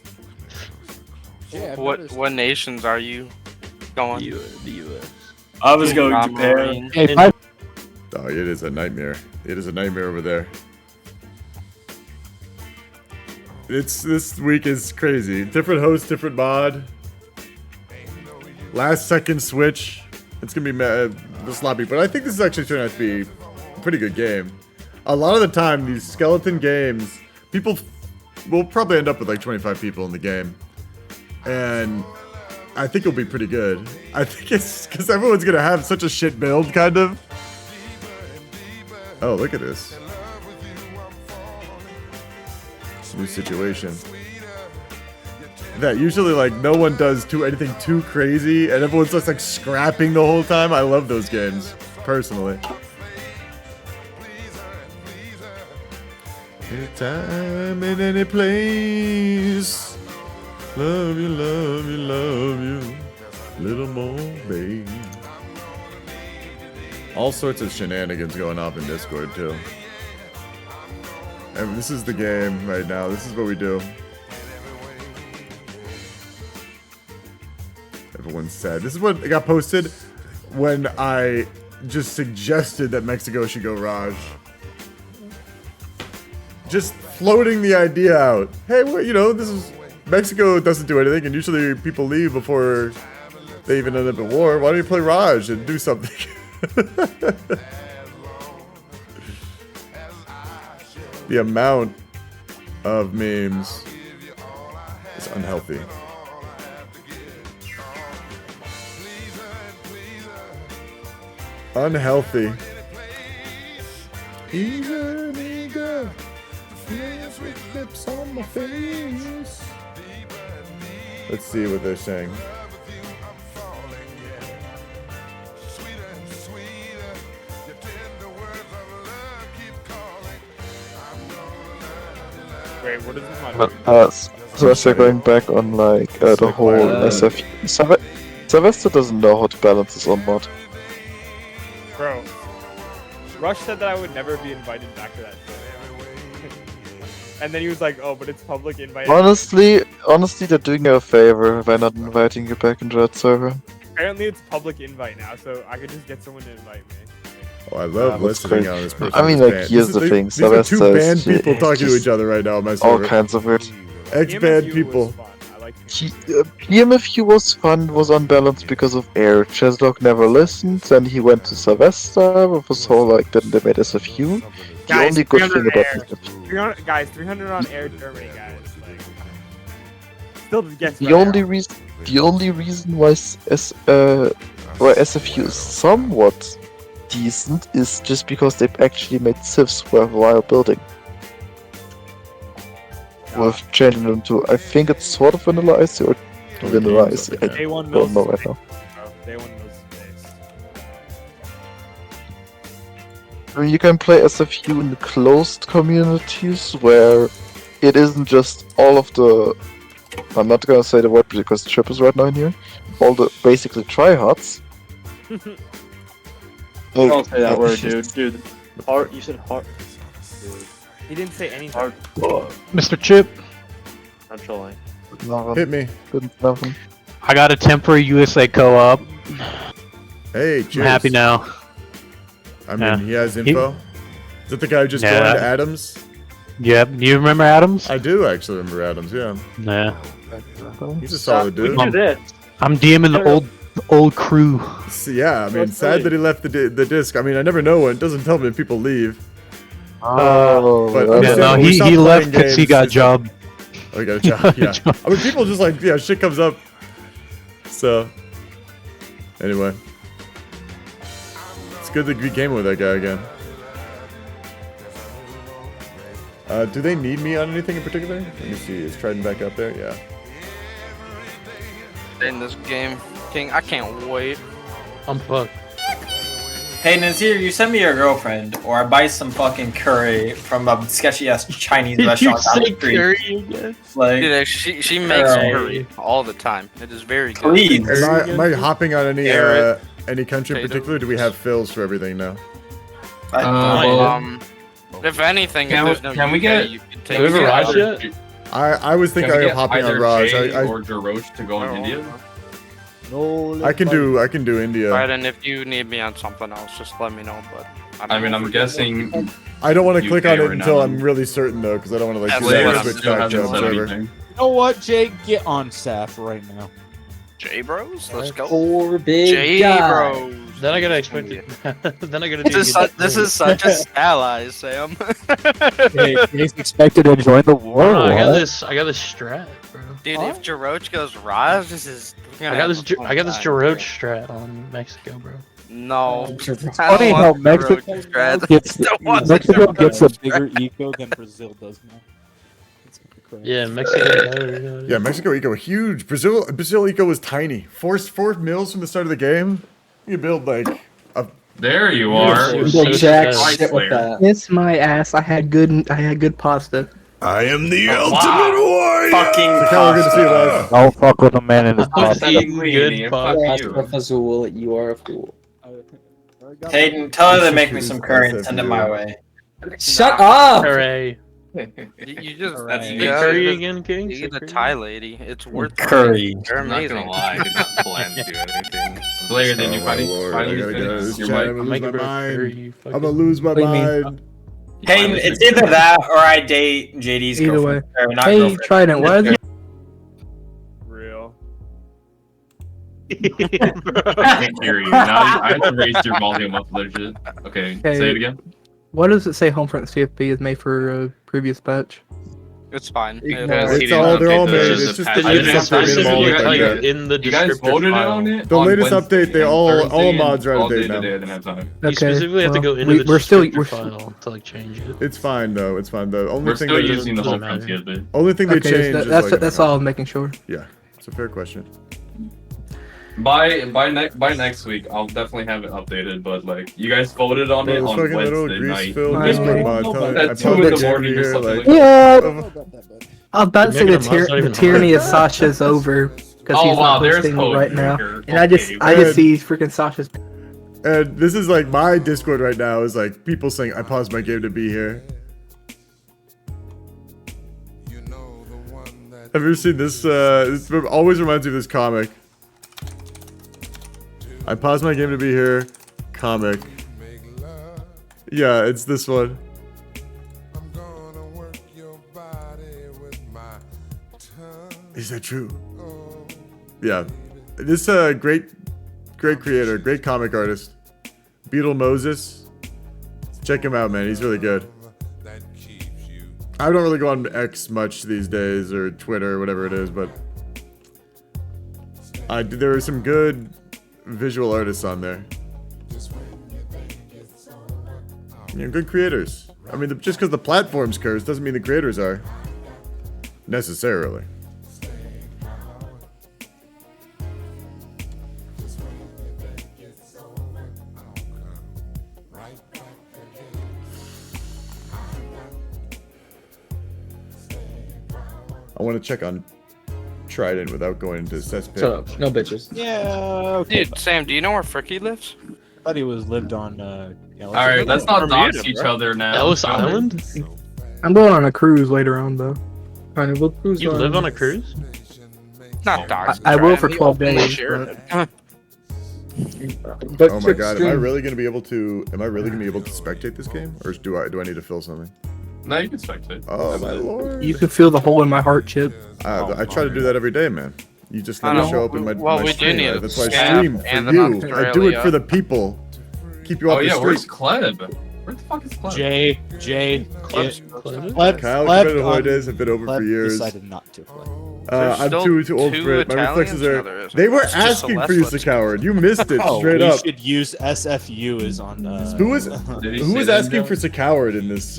Yeah, I've What noticed- what nations are you going? The US. I was going to Japan. Marine. Hey, if I- Oh, it is a nightmare. It is a nightmare over there. This week is crazy. Different host, different mod. Last second switch. It's gonna be sloppy, but I think this is actually turning out to be a pretty good game. A lot of the time, these skeleton games, people will probably end up with like 25 people in the game, and I think it'll be pretty good. I think it's because everyone's gonna have such a shit build, kind of. Oh, look at this. New situation. That usually like no one does anything too crazy and everyone's just like scrapping the whole time. I love those games, personally. Anytime in any place. Love you, love you, love you. Little more, babe. All sorts of shenanigans going off in Discord too. And this is the game right now. This is what we do. Everyone's sad. This is what got posted when I just suggested that Mexico should go Raj. Just floating the idea out. Hey, well, you know, this is Mexico doesn't do anything, and usually people leave before they even end up at war. Why don't you play Raj and do something? The amount of memes is unhealthy. Unhealthy. Even eager, with lips on my face. Let's see what they're saying. Wait, what is this But, so as they're going back on like the whole SF. Sylvester doesn't know how to balance his own mod. Bro, Rush said that I would never be invited back to that server. And then he was like, oh, but it's public invite. Honestly, they're doing you a favor by not inviting you back into that server. Apparently it's public invite now, so I could just get someone to invite me. Oh, I love That's listening crazy. on this person. I mean, who's like, banned. here's the thing. These are two Sylvester banned is people talking to just each other right now on my all server. kinds of weird. Ex-banned people. PMFU was fun, was unbalanced because of air. Cheslok never listened, then he went to Sylvester with his whole like, then they made SFU. The Guys, only good thing 300 about air. this 300, guys, 300 on air Germany, guys. Like, still gets The better. only reason why SFU is somewhat decent is just because they've actually made civs while building. With changing them to, I think it's sort of vanilla ice or vanilla ice. I Day one don't know mills right now. Day one mills space. I mean, you can play SFU in closed communities where it isn't just all of the. I'm not gonna say the word because Chip is right now in here. All the basically tryhards. Don't say that word, dude. Dude, heart. You said heart. Dude. He didn't say anything. Mr. Chip. I'm trolling. Nothing. Hit me. Couldn't nothing. I got a temporary USA co-op. Hey, I'm cheers. happy now. I mean, he has info. Is that the guy who just joined Adams? Yep. Do you remember Adams? I do actually remember Adams. Yeah. Nah. He's a solid dude. I'm DMing the old crew. Yeah, I mean, sad that he left the disc. I mean, I never know when. It doesn't tell me if people leave. Oh, but yeah, no, he left because he got a job. Oh, he got a job. Yeah. I mean, people just like shit comes up. So, anyway, it's good to be gaming with that guy again. Do they need me on anything in particular? Let me see. Is Trident back up there? Yeah. In this game, King, I can't wait. I'm fucked. Hey, Nazir, you send me your girlfriend, or I buy some fucking curry from a sketchy ass Chinese restaurant down the street. Again? Like, Dude, she makes curry all the time. It is very good. Please. Am I hopping on any country in particular? Do we have fills for everything now? If anything, can we get? you can Do take we have a it Raj out. yet? I was thinking of hopping on Raj. Or Jarosh to go in India. I can do India. Right, and if you need me on something else, just let me know. But I mean, I'm guessing. I don't want to click on it right until now. I'm really certain though, because I don't want to like That's do that what and I'm switch still back to haven't said observer. anything. You know what, Jake? Get on Saf right now. J Bros, let's go. Four big J guys. Bros. Then I gotta expect it. Then I gotta. This is such a ally, Sam. Hey, he's expected to join the war. Oh, I got what? this. I got this strat, bro. Dude, if Jaroch goes Raj, this is. I got this. I got this Jaroch strat on Mexico, bro. No. It's funny how Mexico gets a bigger eco than Brazil does now. Yeah, Mexico. Yeah, Mexico Eco huge. Brazil Eco was tiny. Four mils from the start of the game. You can build like a. There you are. Jack shit with that. It's my ass. I had good pasta. I am the ultimate warrior. Fucking Good to see you, guys. Don't fuck with a man in his pasta. Good Azul, you are a fool. Hayden, tell her to make me some curry and send it my way. Shut up! Hooray. You just That's Big curry again, King? You get a Thai lady. It's worth Curry. it. They're I'm not amazing. gonna lie, I did not plan to do anything. Blair, then you finally finish your mic. I'm Make gonna it lose my curry, mind. you I'm gonna lose my What do you mean? mind. Hayden, it's either that or I date JD's Either girlfriend. Or not Hey, girlfriend. Trident, why is it? Real. I can't hear you. Now I have to raise your volume up legit. Okay, Okay. say it again. What does it say Homefront CFP is made for a previous patch? It's fine. It's all they're all made. It's just I the didn't latest update. specifically All like like it. that. In the You guys descriptor voted file. on it. The on latest Wednesday update, they and all Thursday and mods are out all of day date now. today. I didn't have time. You specifically have to go into the we're still descriptor file to like change it. It's fine though. It's fine though. Only We're thing still they using the doesn't whole front matter. bit. only thing they Okay, changed is like that's all I'm making sure. Yeah, it's a fair question. By next week, I'll definitely have it updated. But like, you guys voted on it Those on fucking little Wednesday night. grease-filled I Discord know. mod. I At 2 in the morning or something like that. Yeah. I was about to say Making a mod's not the even tyranny of hard. Sasha's over because Oh, he's wow, not there's hosting code right now, breaker. and I just And- see freaking Sasha's. And this is like my Discord right now is like people saying I paused my game to be here. Have you ever seen this? This always reminds me of this comic. I paused my game to be here. Comic. Yeah, it's this one. Is that true? Yeah. This great creator, great comic artist. Beetle Moses. Check him out, man. He's really good. I don't really go on X much these days, or Twitter, or whatever it is, but there are some good visual artists on there. You know, good creators. I mean, just because the platform's cursed doesn't mean the creators are. Necessarily. I want to check on Trident without going into cesspit. Shut up. No bitches. Yeah. Okay. Dude, Sam, do you know where Fricky lives? I thought he lived on. All right, let's not dox each other now. Ellis Island? I'm going on a cruise later on though. Alright, we'll cruise. You live on a cruise? Not dogs. I will for Trident, 12 he openly days. shared But... it. But Oh my god, am I really gonna be able to spectate this game? Or do I need to fill something? No, you can spectate. Oh my lord. You can feel the hole in my heart, Chip. I try to do that every day, man. You just I gotta know. show up in my, Well, my we do stream. need That's why I Scab stream for and you. an I do it Australia. for the people. Keep you off Oh the yeah, street. where's Kleb? Where the fuck is Kleb? Jay, Kyle, Competitive holidays have been over for years. decided not to play. I'm too old for it. My reflexes No, are. there isn't. They were It's just asking for you, Celeste. Coward. You missed it Oh, straight we up. should use SFU as on. Who was Did he who say was that, asking Joe? for Coward in this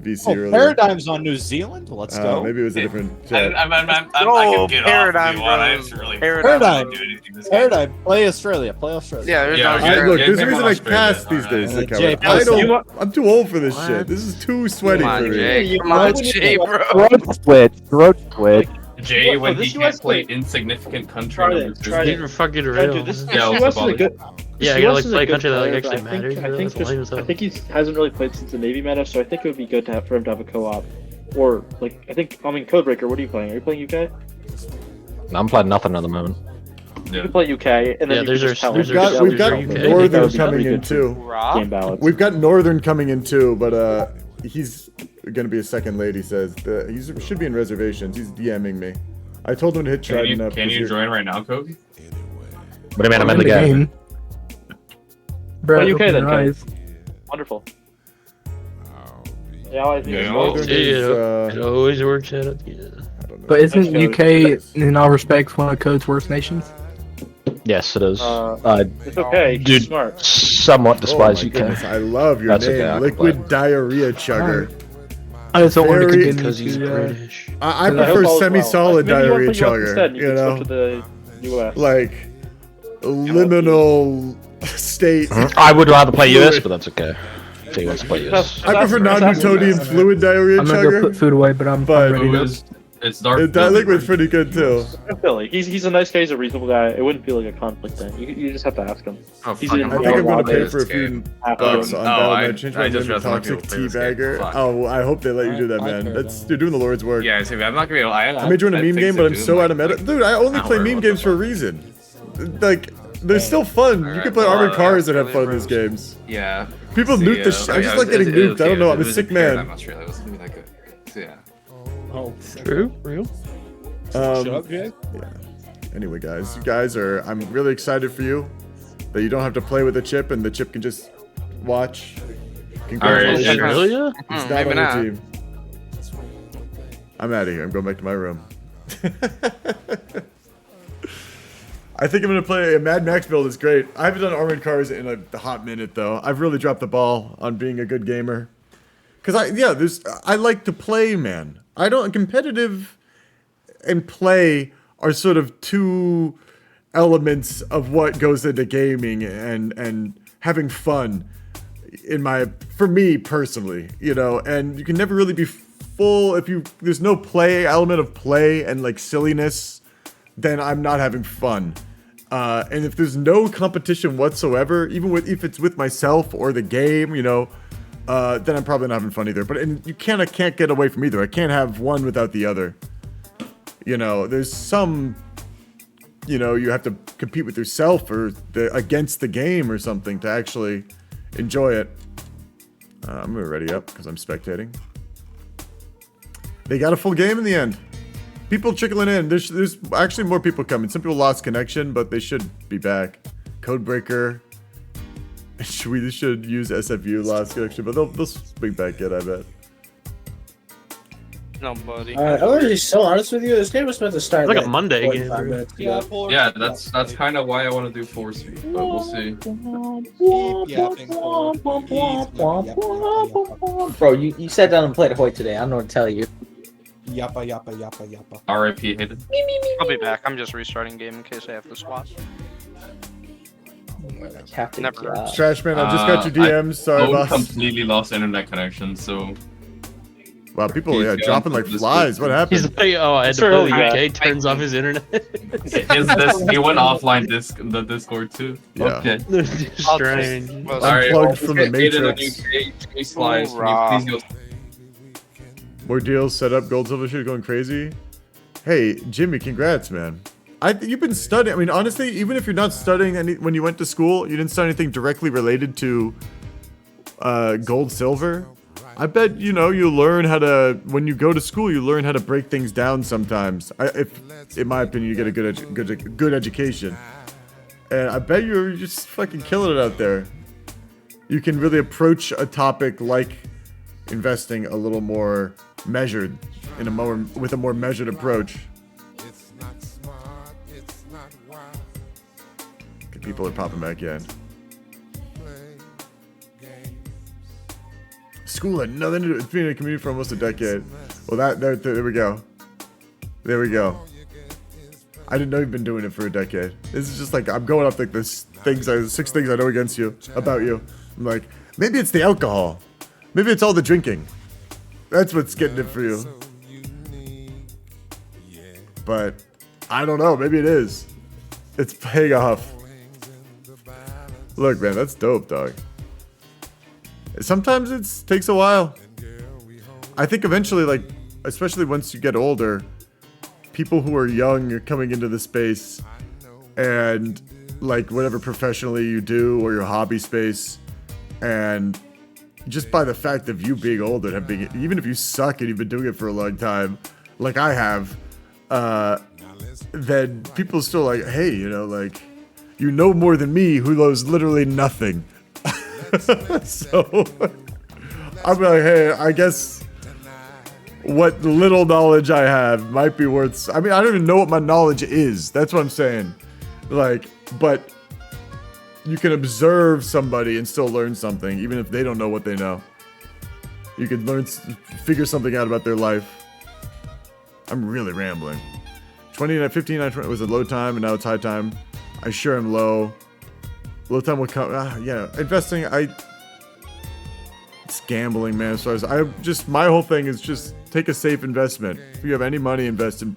VC Oh, earlier? Paradigm's on New Zealand. Let's go. Maybe it was a different I chat. Oh, can get Paradigm off if you want. I Bros. have to really Paradigm. do anything this game. Paradigm. Play Australia. Play Australia. Yeah, there's Yeah, no okay. Look, Yeah, there's a game reason on I Australia. cast these days. Alright. Coward. Jay, I play don't. I'm too old for this shit. This is too sweaty Come on, for me. Jay. Come on, Jay, bro. Throat split. Jay, when this he can't US play play- insignificant country Try numbers. it, try it. You're fucking Dude, real. this Yeah, US what's is the a good. Yeah, this you gotta, US like, is a play a good country that, like, player, actually but matters, I bro. think, That's lame as hell. I think he hasn't really played since the Navy meta, so I think it would be good to have, for him to have a co-op. Or like, Codebreaker. What are you playing? Are you playing UK? I'm playing nothing at the moment. You can play UK, and then Yeah, you there's can our- just tell there's him. our- We've got UK. Northern That would be coming in good for too. Game ballots. We've got Northern coming in too, but he's gonna be a second late. He says he should be in reservations. He's DMing me. I told him to hit Trident up. Can you join right now, Kobe? What do you mean? I'm in the game. Bro, Play UK open then, your Kate. eyes. Wonderful. Yeah, I think Yeah. it's Northern is, It always works out. Yeah. I don't know. But isn't Thanks, UK, in all respects, one of Code's worst nations? Yes, it is. it's okay. He's Dude, smart. somewhat Oh despise my UK. goodness, I love your That's name, okay, I can Liquid play. Diarrhea Chugger. I just don't want to Very- continue Because he's to, British. I And I hope prefer all is well. semi-solid Maybe you Diarrhea want to put you up Chugger. instead, You can know, switch to the US. like liminal state. I would rather play US, but that's okay. If he wants to play US. I prefer non-Newtonian fluid Diarrhea I'm gonna go put Chugger. food away, but I'm But- ready to. It's dark. That liquid's pretty good too. Billy, he's a nice guy. He's a reasonable guy. It wouldn't feel like a conflict thing. You just have to ask him. Oh, He's fuck, in I'm I think I'm gonna Colorado. pay for a few After bucks him. on Oh, Battle.net. Change my I just name realized to I'm not Toxic gonna play this game. Teabagger. Fuck. Oh, I hope they let you do that, man. You're doing the Lord's work. Yeah, so I'm not gonna be able. I may join a meme game, but I'm so out of meta. Dude, I only play meme games for a reason. Like, they're still fun. You can play armored cars and have fun in these games. Yeah. People So, nuke the yeah, I just like getting nuked. I don't know. I'm a sick man. I'm Australia. It wasn't gonna be that good. So, yeah. Oh, True? Real? shut up, Jay. Yeah. Anyway, guys, you guys are. I'm really excited for you that you don't have to play with the chip and the chip can just watch. Congratulations. Australia? He's not maybe on not. your team. I'm out of here. I'm going back to my room. I think I'm gonna play a Mad Max build. Is great. I haven't done armored cars in a hot minute though. I've really dropped the ball on being a good gamer. Cause I like to play, man. I don't competitive and play are sort of two elements of what goes into gaming and having fun for me personally, you know, and you can never really be full if there's no play element of play and like silliness, then I'm not having fun. And if there's no competition whatsoever, even if it's with myself or the game, you know, then I'm probably not having fun either. But you can't get away from either. I can't have one without the other. You know, there's some, you know, you have to compete with yourself or against the game or something to actually enjoy it. I'm gonna ready up because I'm spectating. They got a full game in the end. People trickling in. There's actually more people coming. Some people lost connection, but they should be back. Codebreaker. We should use SFU lost connection, but they'll swing back in, I bet. Nobody. I'm gonna be so honest with you. This game was meant to start It's like a Monday game, 45 bro. minutes ago. Yeah, that's kind of why I want to do force speed, but we'll see. Bro, you sat down and played Hoyt today. I don't know what to tell you. Yappa yappa yappa yappa. R.I.P. Hayden. I'll be back. I'm just restarting game in case I have to swap. Captain Never. Trashman, I just got your DMs. Sorry, Owen boss. completely lost internet connection, so. Wow, people He's dropping gone like from flies. What happened? He's like, oh, I had to Sure, play yeah. the UK, turns off his internet. He went offline the Discord too. Yeah. Okay. Strange. Unplugged from the Hayden, on Matrix. UK slides. Can you please go? More deals set up. Gold silver shit going crazy. Hey, Jimmy, congrats, man. You've been studying. I mean, honestly, even if you're not studying when you went to school, you didn't study anything directly related to gold, silver. I bet you learn how to. When you go to school, you learn how to break things down. Sometimes, if in my opinion, you get a good education, and I bet you're just fucking killing it out there. You can really approach a topic like investing a little more measured, with a more measured approach. Okay, people are popping back in. School had nothing to do with being in a community for almost a decade. Well, there we go. There we go. I didn't know you've been doing it for a decade. This is just like, I'm going up like this 6 things I know about you. I'm like, maybe it's the alcohol. Maybe it's all the drinking. That's what's getting it for you. But I don't know. Maybe it is. It's paying off. Look, man, that's dope, dog. Sometimes it takes a while. I think eventually, like, especially once you get older, people who are young are coming into the space and, like, whatever professionally you do or your hobby space, and just by the fact of you being older, even if you suck and you've been doing it for a long time, like I have, then people still like, hey, like, more than me, who knows literally nothing. So I'm like, hey, I guess what little knowledge I have might be worth. I mean, I don't even know what my knowledge is. That's what I'm saying. Like, but you can observe somebody and still learn something, even if they don't know what they know. You can figure something out about their life. I'm really rambling. 15 was a low time, and now it's high time. I sure am low. Low time will come. Yeah, investing. It's gambling, man. As far as my whole thing is just take a safe investment. If you have any money, invest in,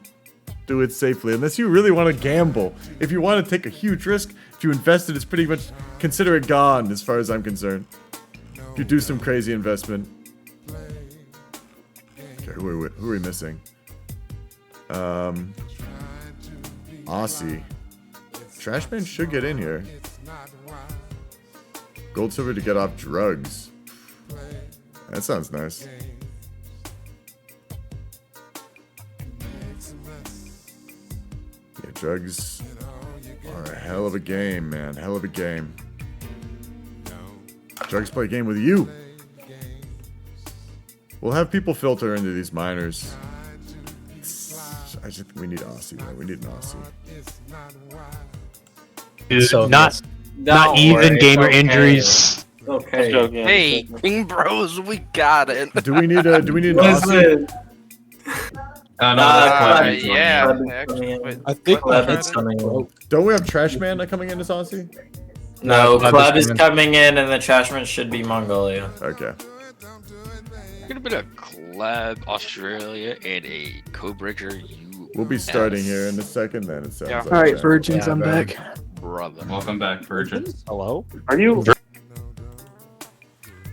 do it safely. Unless you really want to gamble. If you want to take a huge risk, if you invest it, it's pretty much consider it gone, as far as I'm concerned. If you do some crazy investment. Okay, who are we missing? Aussie. Trashman should get in here. Gold, silver to get off drugs. That sounds nice. Yeah, drugs are a hell of a game, man. Hell of a game. Drugs play a game with you. We'll have people filter into these minors. I just think we need Aussie, man. We need an Aussie. Dude, so not even gamer injuries. Okay. Hey, King Bros, we got it. Do we need an Aussie? Yeah. I think Club is coming in. Don't we have Trashman coming in as Aussie? No, Club is coming in, and the Trashman should be Mongolia. Okay. Could have been a collab Australia and a Co-Bridger. We'll be starting here in a second. Then it sounds like. All right, virgins, I'm back. Brother. Welcome back, virgins. Hello? Are you?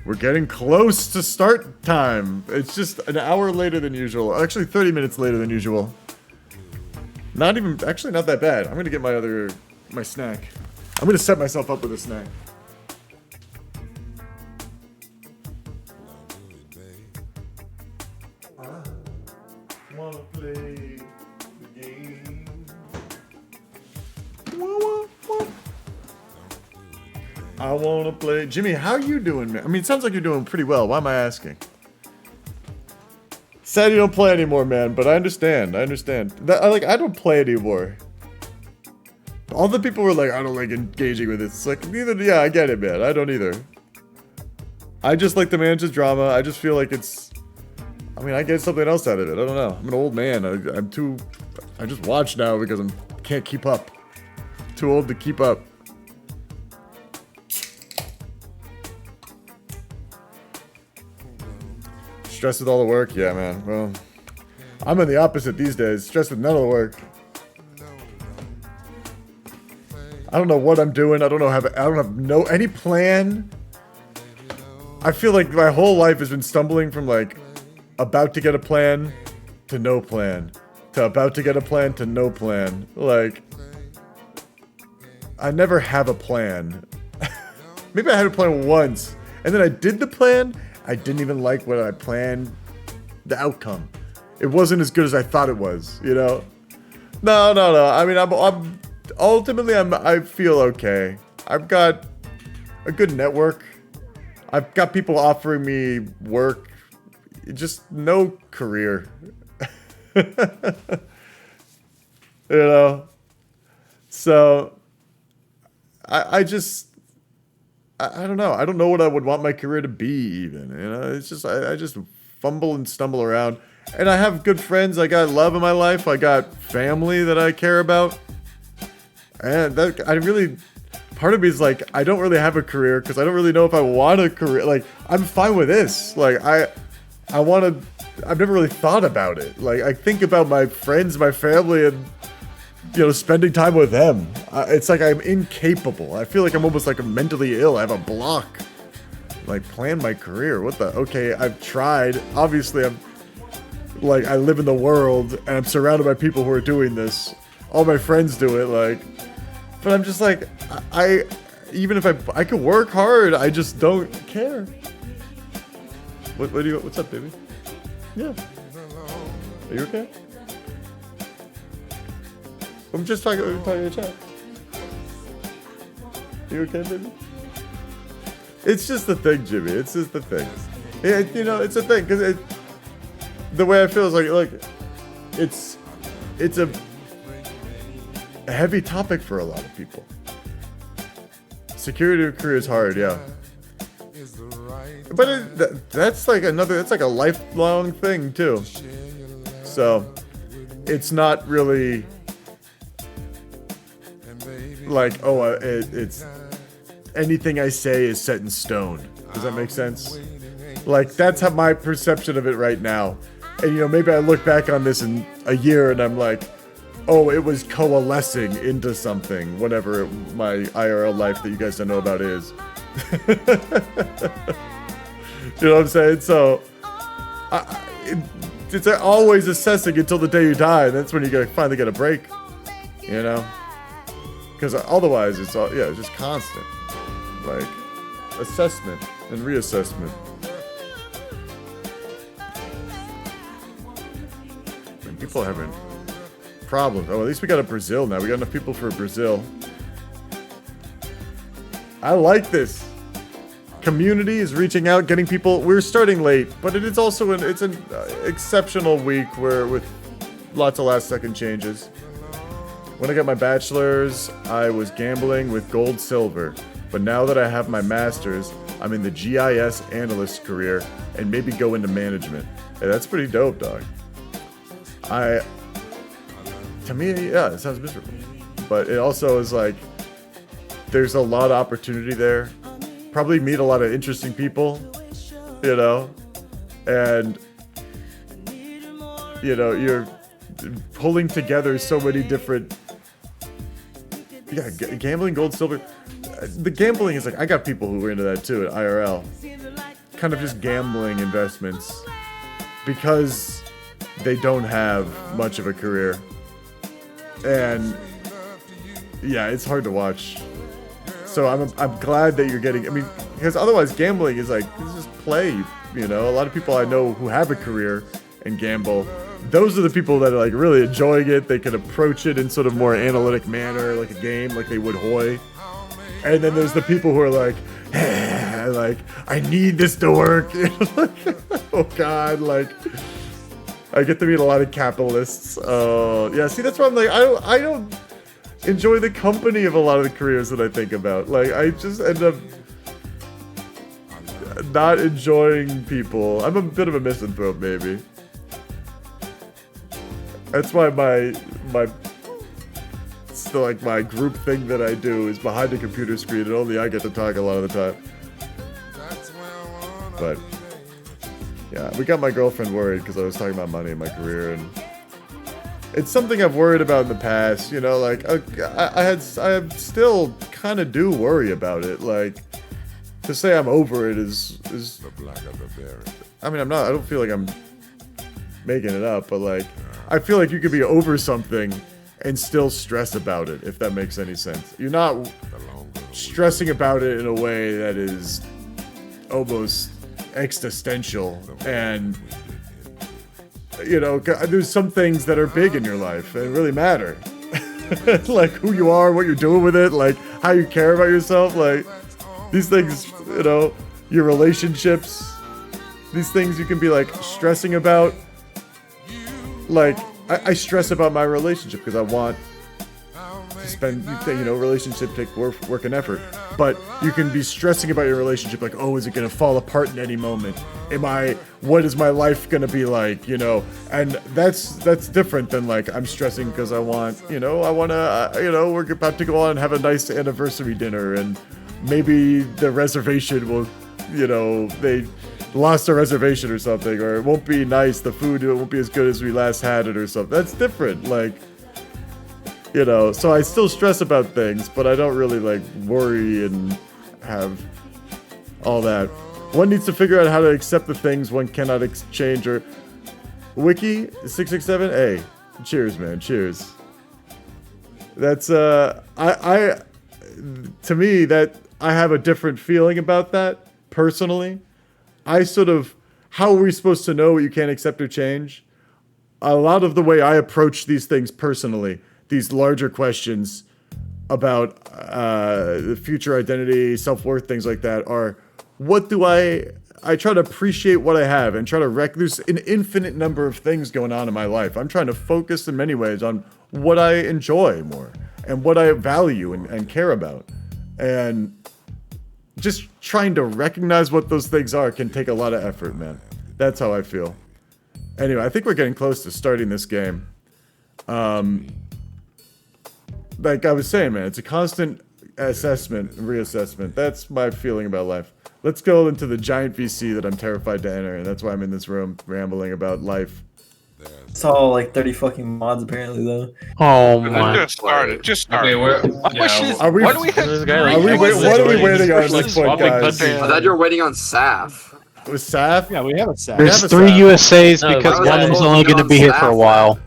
We're getting close to start time. It's just an hour later than usual. Actually, 30 minutes later than usual. Not that bad. I'm gonna get my snack. I'm gonna set myself up with a snack. Wanna play the game? I wanna play. Jimmy, how you doing, man? I mean, it sounds like you're doing pretty well. Why am I asking? Sad you don't play anymore, man, but I understand. I don't play anymore. All the people were like, I don't like engaging with it. It's like, yeah, I get it, man. I don't either. I just like to manage the drama. I just feel like I get something else out of it. I don't know. I'm an old man. I just watch now because can't keep up. Too old to keep up. Stressed with all the work? Yeah, man. Well, I'm in the opposite these days. Stressed with none of the work. I don't know what I'm doing. I don't have any plan. I feel like my whole life has been stumbling from like about to get a plan to no plan. to about to get a plan to no plan. Like, I never have a plan. Maybe I had a plan once, and then I did the plan. I didn't even like what I planned, the outcome. It wasn't as good as I thought it was, you know? No. I mean, I'm ultimately, I feel okay. I've got a good network. I've got people offering me work. Just no career. You know? So, I don't know. I don't know what I would want my career to be even. You know, it's just, I just fumble and stumble around. And I have good friends. I got love in my life. I got family that I care about. And that, I really, part of me is like, I don't really have a career because I don't really know if I want a career. Like, I'm fine with this. Like, I want to, I've never really thought about it. Like, I think about my friends, my family, and, you know, spending time with them. It's like I'm incapable. I feel like I'm almost like I'm mentally ill. I have a block. Like, plan my career. What the? Okay, I've tried. Obviously, like, I live in the world, and I'm surrounded by people who are doing this. All my friends do it, like, but I'm just like, even if I could work hard, I just don't care. What's up, baby? Yeah. Are you okay? I'm just talking to chat. You okay, baby? It's just the thing, Jimmy. It's just the thing. You know, it's a thing because the way I feel is like, look, it's a heavy topic for a lot of people. Security of career is hard, yeah. But that's like that's like a lifelong thing too. So it's not really like, oh, it's anything I say is set in stone. Does that make sense? Like, that's how my perception of it right now. And, you know, maybe I look back on this in a year and I'm like, oh, it was coalescing into something, whatever my IRL life that you guys don't know about is. You know what I'm saying? So, it's always assessing until the day you die, and that's when you finally get a break, you know? Because otherwise, it's all, yeah, it's just constant. Like, assessment and reassessment. And people are having problems. Oh, at least we got a Brazil now. We got enough people for Brazil. I like this. Community is reaching out, getting people. We're starting late, but it is also an exceptional week where with lots of last second changes. When I got my bachelor's, I was gambling with gold, silver, but now that I have my master's, I'm in the GIS analyst career and maybe go into management. Hey, that's pretty dope, dog. To me, yeah, it sounds miserable, but it also is like there's a lot of opportunity there. Probably meet a lot of interesting people, you know, and, you know, you're pulling together so many different, yeah, gambling, gold, silver. The gambling is like, I got people who are into that too at IRL. Kind of just gambling investments because they don't have much of a career. And, yeah, it's hard to watch. So I'm glad that you're getting, I mean, because otherwise gambling is like, it's just play, you know? A lot of people I know who have a career and gamble, those are the people that are like really enjoying it. They can approach it in sort of more analytic manner, like a game, like they would Hoy. And then there's the people who are like, like, I need this to work. Oh God, like, I get to meet a lot of capitalists. Yeah, see, that's why I'm like, I don't enjoy the company of a lot of the careers that I think about. Like, I just end up not enjoying people. I'm a bit of a misanthrope, maybe. That's why my still like my group thing that I do is behind a computer screen, and only I get to talk a lot of the time. But yeah, we got my girlfriend worried because I was talking about money in my career, and it's something I've worried about in the past, you know, like, I still kind of do worry about it, like, to say I'm over it is, I mean, I don't feel like I'm making it up, but, like, I feel like you could be over something and still stress about it, if that makes any sense. You're not stressing about it in a way that is almost existential, and you know, there's some things that are big in your life and really matter. Like who you are, what you're doing with it, like how you care about yourself, like these things, you know, your relationships, these things you can be like stressing about. Like I stress about my relationship because I want to spend, you know, relationship take work and effort. But you can be stressing about your relationship like, oh, is it gonna fall apart in any moment? What is my life gonna be like, you know? And that's different than like, I'm stressing because I want to, you know, we're about to go on and have a nice anniversary dinner, and maybe the reservation will, you know, they lost a reservation or something, or it won't be nice, the food won't be as good as we last had it or something. That's different, like, you know, so I still stress about things, but I don't really like worry and have all that. One needs to figure out how to accept the things one cannot exchange. Or Wiki 667. Hey, cheers, man. Cheers. That's to me, that I have a different feeling about that personally. I sort of, how are we supposed to know what you can't accept or change? A lot of the way I approach these things personally, these larger questions about the future identity, self-worth, things like that, are what do I try to appreciate what I have and try to there's an infinite number of things going on in my life. I'm trying to focus in many ways on what I enjoy more and what I value and care about. And just trying to recognize what those things are can take a lot of effort, man. That's how I feel. Anyway, I think we're getting close to starting this game. Like I was saying, man, it's a constant assessment and reassessment. That's my feeling about life. Let's go into the giant VC that I'm terrified to enter, and that's why I'm in this room rambling about life. It's all like 30 fucking mods apparently though. Oh my. Just started. Okay, What are we waiting on at this point, guys? I thought you were waiting on Saf. With Saf? Yeah, we have a Saf. There's 3 USAs because one of them's only going to be here for a while.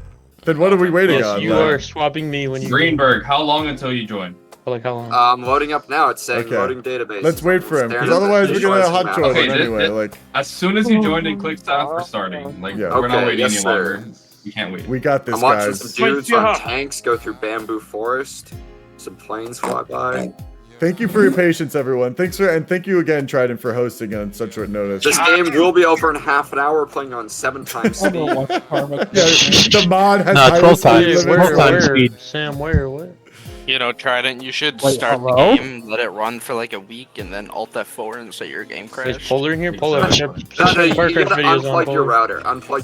Then what are we waiting Yes, on? you are swapping me when you Greenberg, how long until you join? For like how long? I'm loading up now. It's saying Okay. loading database. Let's wait for him, because Staring at otherwise the we're gonna visualizing hot map. join him anyway. Like, As soon as you join and click stop, we're starting. Like, Yeah. we're not Okay, waiting yes, any sir. longer. We can't wait. we got this, I'm watching guys. some dudes on tanks go through bamboo forest. Some planes fly by. Thank you for your patience, everyone. Thank you again, Trident, for hosting on such short notice. This game will be over in half an hour. We're playing on 7 times speed. The mod has No, higher 12 speed times. limits. 12 times speed. Sam, where? What? You know, Trident, you should Wait, start hello? the game, let it run for like a week, and then Alt F4 and say your game Is crashed. Polar in here? Polar. No, you gotta videos on unplug your Polar. router. Unplug.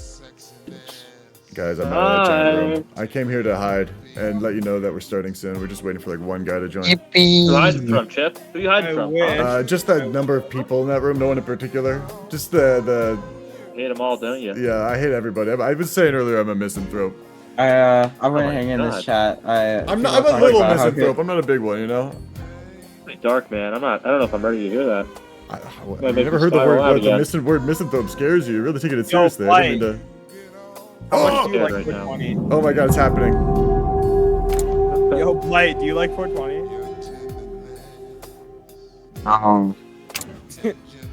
Guys, I'm not in a chat room. I came here to hide and let you know that we're starting soon. We're just waiting for like one guy to join. Who you hiding from, Chip? Who you hiding from? Just that number of people in that room, no one in particular. Just the Hate them all, don't you? yeah, I hate everybody. I was saying earlier I'm a misanthrope. I'm gonna my hang in God. this chat. I'm a little misanthrope. I'm not a big one, you know? Dark, man. I don't know if I'm ready to hear that. I've make never me heard the spiral out again. word misanthrope scares you. You're really taking it Yo, seriously. I didn't mean to. How much do you like right now. 420? Oh my god, it's happening. Yo, Blight, do you like 420?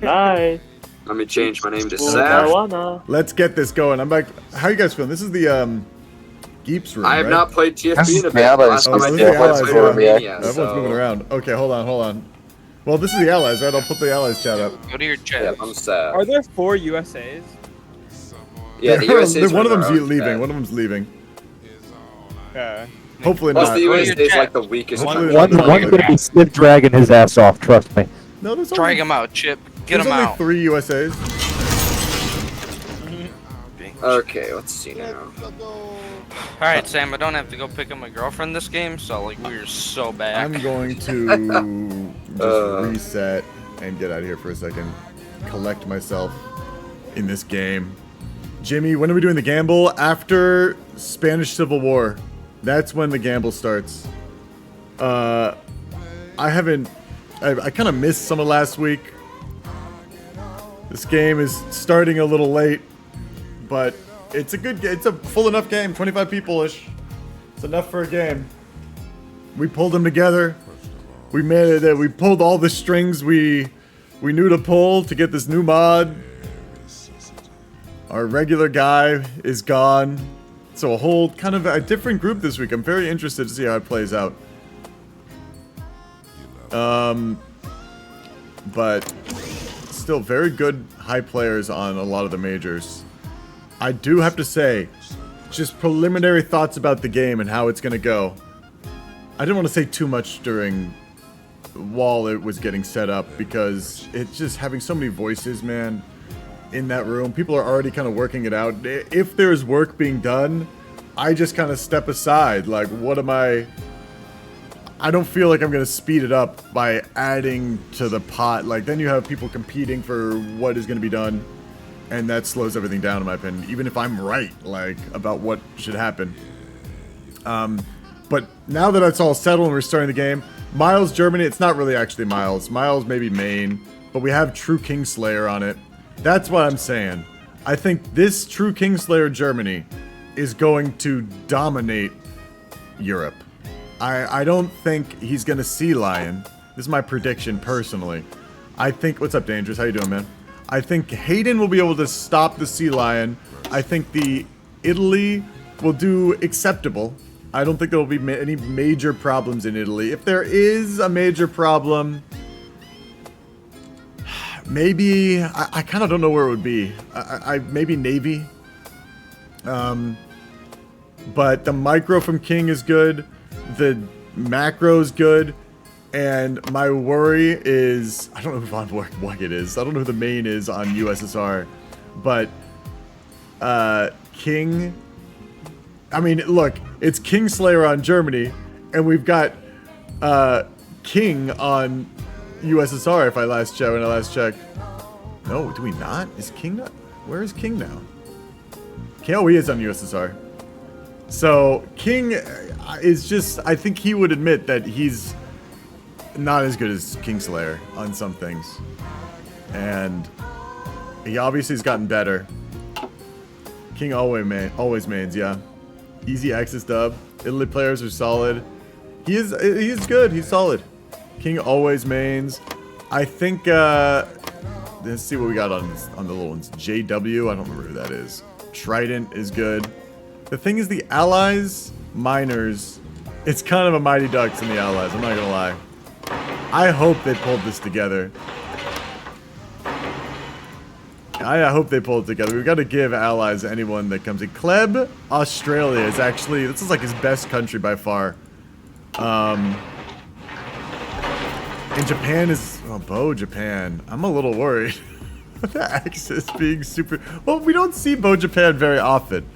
Nice. Let me change my name to Cool Saf. marijuana. Let's get this going. I'm back. How you guys feeling? This is the Geeps room, I have right? not played TFP This in is a the bit. Allies. Last time Oh, I this did is the was Allies, with yeah. Romania. Everyone's moving around. Okay, hold on. Well, this is the Allies, right? I'll put the Allies chat up. Go to your chat. Yeah, I'm Saf. Are there 4 USAs? Yeah, the USA's one of are them's their own leaving. chat. One of them's leaving. Okay. Hopefully Plus, not. the Go to USA your is chat. like the weakest. Hopefully One's gonna be stiff dragging his ass off, trust me. No, there's Drag only, him out, Chip. Get there's him only out. 3 USAs. Okay, let's see now. Alright, Sam, I don't have to go pick up my girlfriend this game, so like we're so back. I'm going to just reset and get out of here for a second. Collect myself in this game. Jimmy, when are we doing the gamble? After Spanish Civil War. That's when the gamble starts. I kind of missed some of last week. This game is starting a little late, but It's a full enough game. 25 people-ish. It's enough for a game. We pulled them together. We made it. We pulled all the strings we knew to pull to get this new mod. Our regular guy is gone. So a whole kind of a different group this week. I'm very interested to see how it plays out. But still very good high players on a lot of the majors. I do have to say, just preliminary thoughts about the game and how it's going to go. I didn't want to say too much while it was getting set up because it's just having so many voices, man, in that room. People are already kind of working it out. If there's work being done, I just kind of step aside. Like, I don't feel like I'm going to speed it up by adding to the pot. Like, then you have people competing for what is going to be done. And that slows everything down, in my opinion. Even if I'm right, like, about what should happen. But now that it's all settled and we're starting the game, Miles, Germany, it's not really actually Miles. Miles maybe Maine, but we have True Kingslayer on it. That's what I'm saying. I think this True Kingslayer Germany is going to dominate Europe. I don't think he's going to Sea Lion. This is my prediction, personally. I think... What's up, Dangerous? How you doing, man? I think Hayden will be able to stop the Sea Lion. I think the Italy will do acceptable. I don't think there will be any major problems in Italy. If there is a major problem, maybe... I kind of don't know where it would be. Maybe Navy. But the micro from King is good. The macro is good. And my worry is... I don't know who Von Wucket is. I don't know who the main is on USSR. But King... I mean, look, it's Kingslayer on Germany, and we've got King on USSR. When I last checked. No, do we not? Is King not? Where is King now? Oh, he is on USSR. So King is just. I think he would admit that he's not as good as Kingslayer on some things, and he obviously has gotten better. King always mains, yeah. Easy access dub. Italy players are solid. He is good. He's solid. King always mains. I think, let's see what we got on the little ones. JW, I don't remember who that is. Trident is good. The thing is, the allies, miners, it's kind of a Mighty Ducks in the allies, I'm not gonna lie. I hope they pulled this together. I hope they pull it together. We've got to give allies anyone that comes in. Kleb, Australia is actually... This is like his best country by far. And Japan is... Oh, Bo Japan. I'm a little worried. The Axis being super... Well, we don't see Bo Japan very often.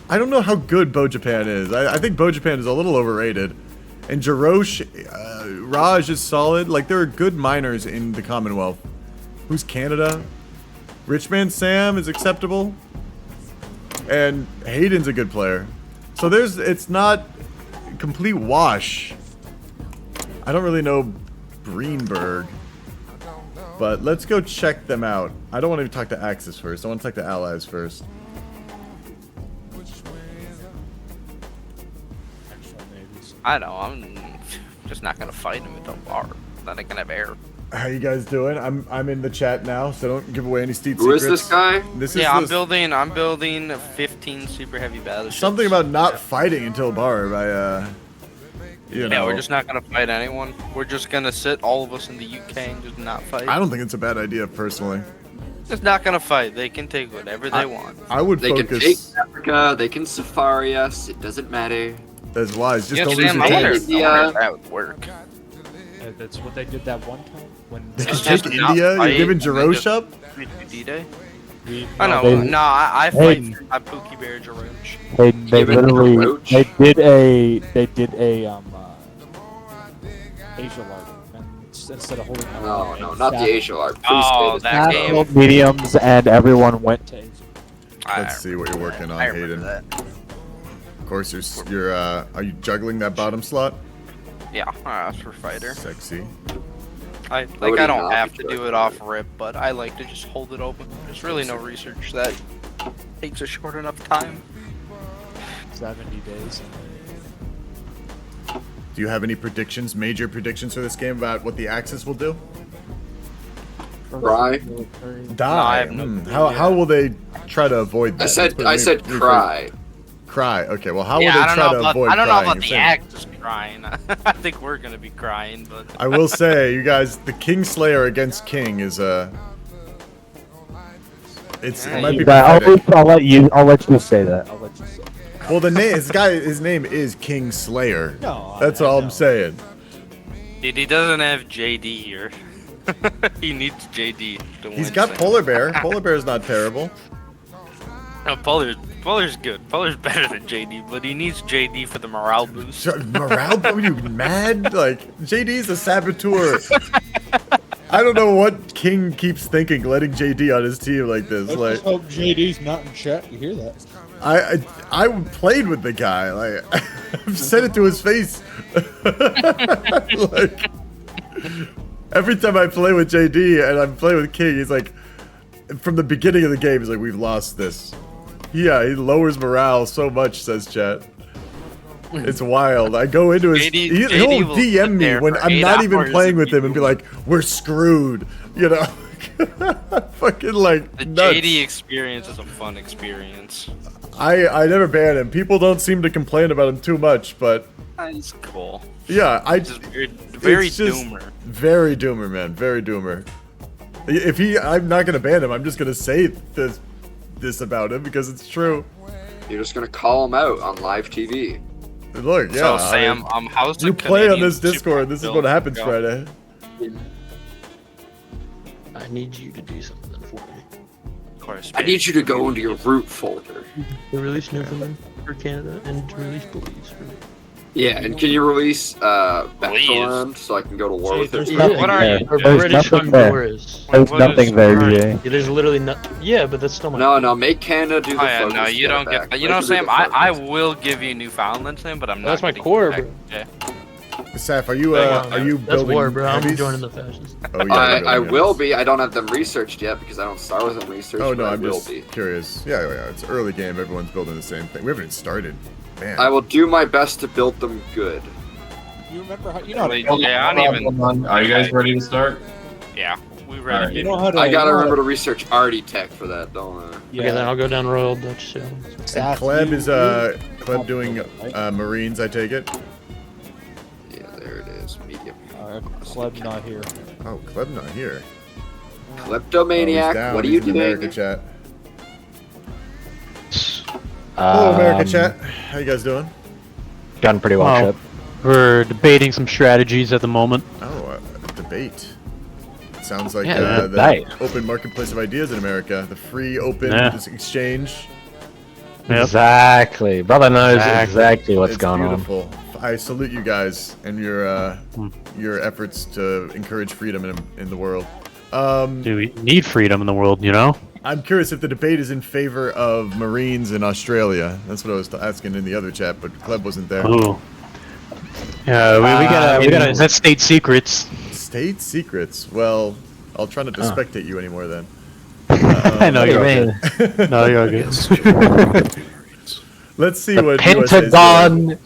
I don't know how good Bo Japan is. I think Bo Japan is a little overrated. And Jarosh, Raj is solid. Like, there are good miners in the Commonwealth. Who's Canada? Richman Sam is acceptable. And Hayden's a good player. So it's not a complete wash. I don't really know Greenberg. But let's go check them out. I don't want to talk to Axis first. I want to talk to allies first. I know, I'm just not gonna fight him at the bar. Not gonna have air. How you guys doing? I'm in the chat now, so don't give away any Steed Who secrets. is this guy? I'm building 15 super heavy battleships. Something about not fighting until bar by you know. Yeah, we're just not gonna fight anyone. We're just gonna sit all of us in the UK and just not fight. I don't think it's a bad idea personally. Just not gonna fight. They can take whatever they want. I would They focus. can take Africa. They can safari us. It doesn't matter. That's wise. Just Yeah, don't Sam, lose I your wonder team. if that would work. That's what they did that one time. When Just take India? You're giving Jarosh up? D-Day? I know. I fight for my Pookie Bear Jarosh. They literally they did a Asia large instead of holding. No, not the Asia large. That game. Mediums and everyone went to Asia. Let's see what you're working on, Hayden. Of course, you're are you juggling that bottom slot? Yeah, that's for fighter. Sexy. I don't have to do it off rip, but I like to just hold it open. There's really no research that takes a short enough time. 70 days. Do you have any predictions, major predictions for this game about what the Axis will do? Cry. Die. How will they try to avoid that? I said cry. Cry. Okay. Well, how will Yeah, they I don't try know to about, avoid I don't know crying? about You're the saying- actors crying. I think we're gonna be crying, but I will say, you guys, the Kingslayer against King is it might be pathetic. I'll let you say that. I'll let you say. Well, his name is Kingslayer. No, That's all I'm saying. dude, he doesn't have JD here. He needs JD to win. He's got things. Polar Bear. Polar Bear's not terrible. No, Polar's good. Polar's better than JD, but he needs JD for the morale boost. Morale? Are you mad? Like, JD's a saboteur. I don't know what King keeps thinking, letting JD on his team like this. Let's Like, just hope JD's not in chat. You hear that? I played with the guy. Like, I've said it to his face. Like, every time I play with JD and I'm playing with King, he's like, from the beginning of the game, he's like, we've lost this. Yeah, he lowers morale so much, says chat. It's wild. I go into his. He'll DM me when I'm not even playing with him and be like, we're screwed. You know? Fucking like. The nuts. JD experience is a fun experience. I never ban him. People don't seem to complain about him too much, but. He's cool. Yeah, Just very it's just doomer. Very doomer, man. Very doomer. I'm not gonna ban him. I'm just gonna say this about him because it's true. You're just gonna call him out on live TV. Look, yeah. So Sam, how's you the play on Canadian this Discord. This is Super what happens Bill Friday. I need you to do something for me. Of course. I need you to go into your root folder. To release Newfoundland for Canada and to release Belize for me. Yeah, and can you release Bethlehem so I can go to war with it? What are you? Or There's British nothing there. Honduras. There's nothing there, Jay. Yeah, there's literally no. Yeah, but that's still my. No, make Canada do the Oh yeah, focus. no, you don't get that. You know, Sam, I will give you Newfoundland, Sam, but I'm not. That's my gonna core, give bro. that- Saf, are you That's building war, bro. I'm heavies? joining the fascists. Oh yeah. I will be. I don't have them researched yet because I don't start with them researched. Oh no, but I'm I will just be. curious. Yeah, it's early game. Everyone's building the same thing. We haven't even started. Man. I will do my best to build them good. You remember how you know? Yeah, I don't even. Are you guys ready to start? Yeah, we ready. Alright. You know how to. I gotta you know remember to research Arty Tech for that, don't I? Yeah. Okay, then I'll go down Royal Dutch Sail. And Kleb is doing Marines. I take it. Yeah, there it is. Medium. Club not here. Oh, Kleb not here. Kleptomaniac, down. what are He's you in doing? America chat. Hello, America chat. How you guys doing? Done pretty well, Chip. We're debating some strategies at the moment. Oh, debate. Sounds like Yeah, the debate. open marketplace of ideas in America. The free open Yeah. exchange. Yep. Exactly. Brother knows exactly what's It's going beautiful. I salute you guys and your efforts to encourage freedom in the world. Do we need freedom in the world, you know? I'm curious if the debate is in favor of Marines in Australia. That's what I was asking in the other chat, but Kleb wasn't there. Ooh. Yeah, we gotta. That's state secrets. State secrets. Well, I'll try not to spectate you anymore then. I know you're good. No, you're good. Let's see The what USA 's doing. Pentagon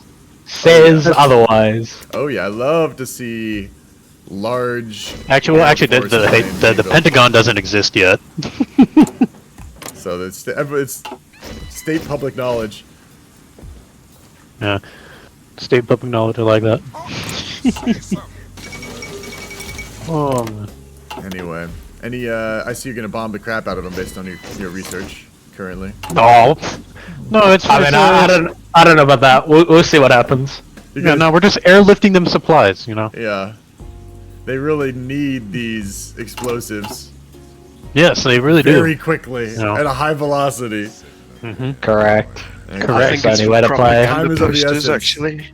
says otherwise. Oh yeah, I love to see large. Actually, the Pentagon doesn't exist yet. So it's state public knowledge. Yeah, state public knowledge. I like that. Oh man. Anyway, I see you're gonna bomb the crap out of them based on your research currently. No, it's. I mean, I don't know about that. We'll see what happens. Yeah, no, we're just airlifting them supplies, you know. Yeah, they really need these explosives. Yes, they really very do. quickly You know. at a high velocity. Correct. And Correct. That's the only way to play. Time is of the essence. actually.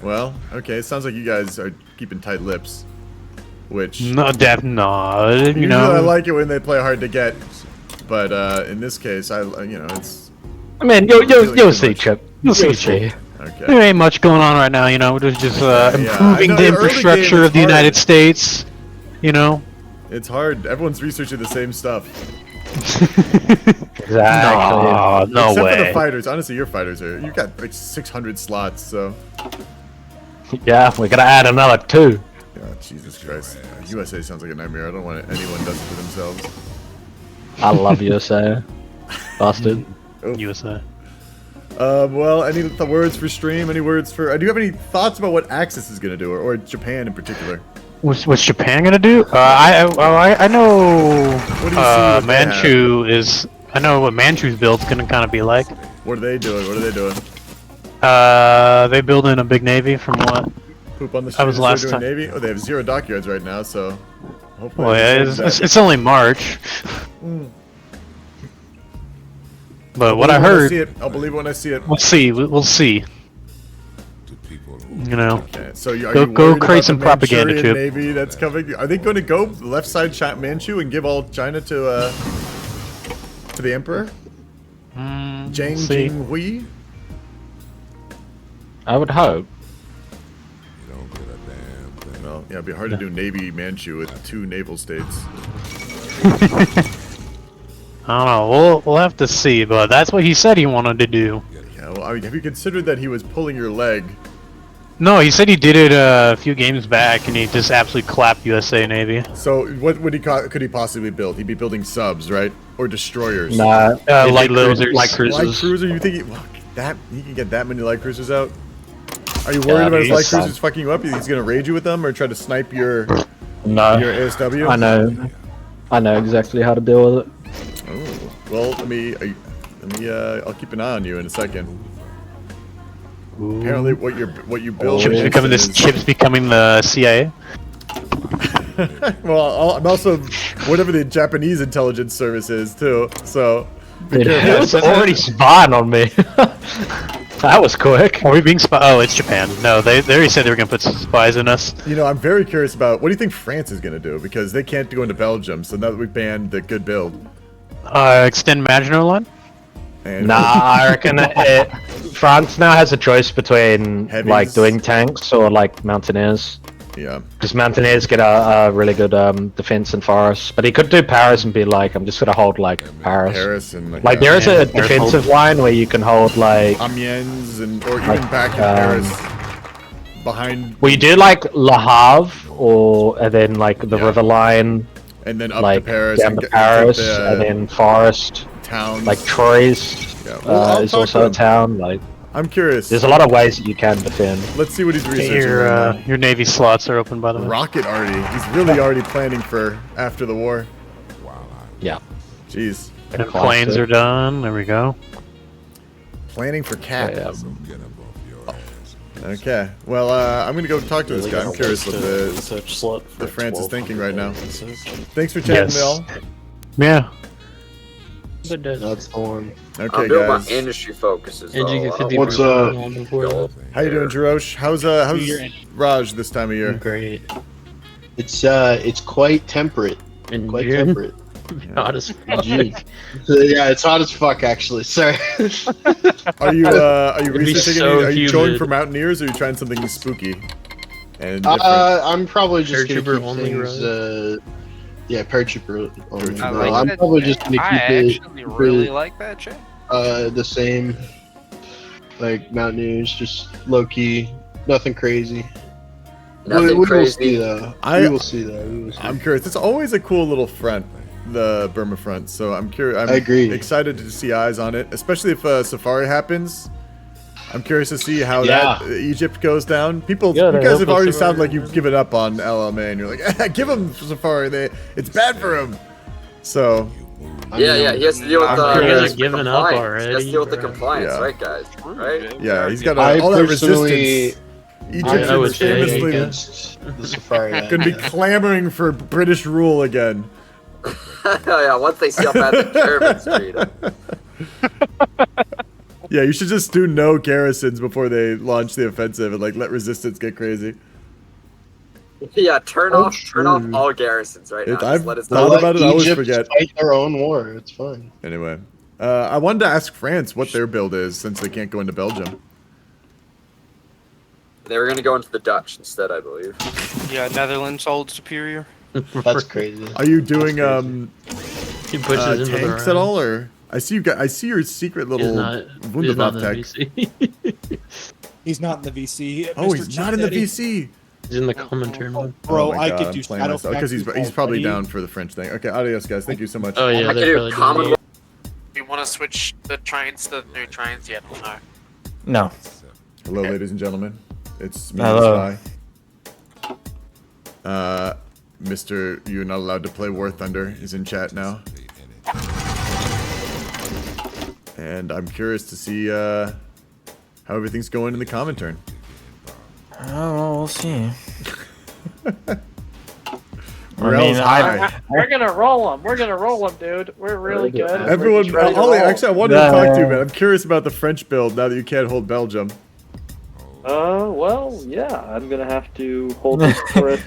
Well, okay, it sounds like you guys are keeping tight lips. Which No, no, you usually know. I like it when they play hard to get, but in this case, it's. I mean, you'll see, Chip. You'll see. Okay. There ain't much going on right now, you know. We're just I improving know the the early infrastructure game is of the hard. United States, you know. It's hard. Everyone's researching the same stuff. Exactly. No Except for the way. fighters. Honestly, your fighters are. You got like 600 slots, so. Yeah, we're gonna add another 2. Yeah, Jesus Christ. USA sounds like a nightmare. I don't want anyone does it to themselves. I love USA. Bastard. USA. Well, any words for stream? Any words for? Do you have any thoughts about what Axis is gonna do, or Japan in particular? What's Japan gonna do? I know. What do you see what they Manchu is. I know what Manchu's build's gonna kind of be like. What are they doing? What are they doing? They build in a big navy from what? Poop on the I street. was Is last doing time. Navy. Oh, they have 0 dockyards right now, so. Hopefully. Well, yeah, it's only March. But what I heard. I'll believe it when I see it. We'll see. We'll see. You know. Okay, so are go you worried create about some the propaganda, Manchurian Chip. Navy that's coming? Are they going to go left side Manchu and give all China to the emperor? Jiang see. Jinghui? I would hope. Well, yeah, it'd be hard to do Navy Manchu with 2 naval states. I don't know. We'll have to see, but that's what he said he wanted to do. Yeah, well, I mean, have you considered that he was pulling your leg? No, he said he did it a few games back, and he just absolutely clapped USA Navy. So, what would could he possibly build? He'd be building subs, right? Or destroyers? Nah, light cruisers. Light cruisers. Light cruiser? You think he can get that many light cruisers out? Are you worried about his light cruisers fucking you up? He's gonna raid you with them, or try to snipe your ASW? I know exactly how to deal with it. Oh, well, I'll keep an eye on you in a second. Ooh. Apparently, what you build. Chip's becoming the CIA. Well, I'm also whatever the Japanese intelligence service is too. So. It was already spying on me. That was quick. Are we being spied? Oh, it's Japan. No, they already said they were gonna put spies in us. You know, I'm very curious about what do you think France is gonna do, because they can't go into Belgium. So now that we've banned the good build. Extend Maginot Line? And Nah, I reckon France now has a choice between like doing tanks or like mountaineers. Yeah. Because mountaineers get a really good defense in forests, but he could do Paris and be like, I'm just gonna hold like Paris. Paris and like there is a defensive line where you can hold like Amiens or even back in Paris behind. Well, you do like Le Havre and then like the river line. And then up like, to Paris. down to Paris, and then forest. Towns. Like Troyes is also a town. Like, I'm curious. There's a lot of ways that you can defend. Let's see what he's researching. Your Navy slots are open, by the way. Rocket already. He's really already planning for after the war. Yeah. Jeez. And planes are done. There we go. Planning for cat. Okay. Well, I'm gonna go talk to this guy. I'm curious what the France is thinking right now. Thanks for chatting, Bill. Yeah. That's the one. Okay, I'm doing my guys. industry focuses. And you though. get 50% What's on before that. How you doing, Jarosh? How's Raj this time of year? Great. It's quite temperate. And quite June? temperate. Hot as fuck. Yeah, it's hot as fuck actually. Sorry. Are you It'd be researching? so Are you going humid. for mountaineers, or are you trying something spooky? And I'm probably just gonna Paratrooper keep only things. Yeah, paratrooper only. I No, like I'm that probably shit. just gonna I keep it. actually really like that shit. The same. Like mountaineers, just low key, nothing crazy. Nothing we will crazy. see though. We will see though. We will see. I'm curious. It's always a cool little front, the Burma front. So I'm curious. I agree. Excited to see eyes on it, especially if Safari happens. I'm curious to see how Yeah. that Egypt goes down. People, Yeah, you I guys hope have it's already Safari. sounded like you've given up on LMA, and you're like, give them Safari. It's bad for him. So. Yeah, he has to deal with I'm the curious. giving up He has already, to deal with the bro. compliance, Yeah. right, guys? Right? Yeah, he's got I all that personally- resistance. I Egyptians would say famously against the Safari. going to be clamoring for British rule again. Yeah, once they see how bad the Germans treat them. Yeah, you should just do no garrisons before they launch the offensive and like let resistance get crazy. Yeah, turn off all garrisons right now. I've Just let us thought know. about it. I always Egypt forget. fight their own war. It's fine. Anyway, I wanted to ask France what their build is since they can't go into Belgium. They were gonna go into the Dutch instead, I believe. Yeah, Netherlands old superior. That's crazy. Are you doing He pushes into the tanks right. at all, or I see you got. I see your secret little Wunderwaffe tech. He's not in the VC. Oh, Mr. he's Chip not in the Daddy. VC. He's in the commentary mode. Bro, Oh my I God, could I'm do playing Shadow myself because he's Factory probably already. down for the French thing. Okay, adios, guys. Thank you so much. Oh yeah, I they're could do probably doing common. You want to switch the trains to the new trains yet? No. No. Hello, ladies and gentlemen. It's me, Hello. Spy. Mr. You're not allowed to play War Thunder is in chat now. And I'm curious to see how everything's going in the comment turn. Oh, well, we'll see. Morale's high. We're gonna roll them. We're gonna roll them, dude. We're really good. Everyone, Ollie, actually, I wanted to talk to you, man. I'm curious about the French build now that you can't hold Belgium. Well, yeah, I'm gonna have to hold this for it.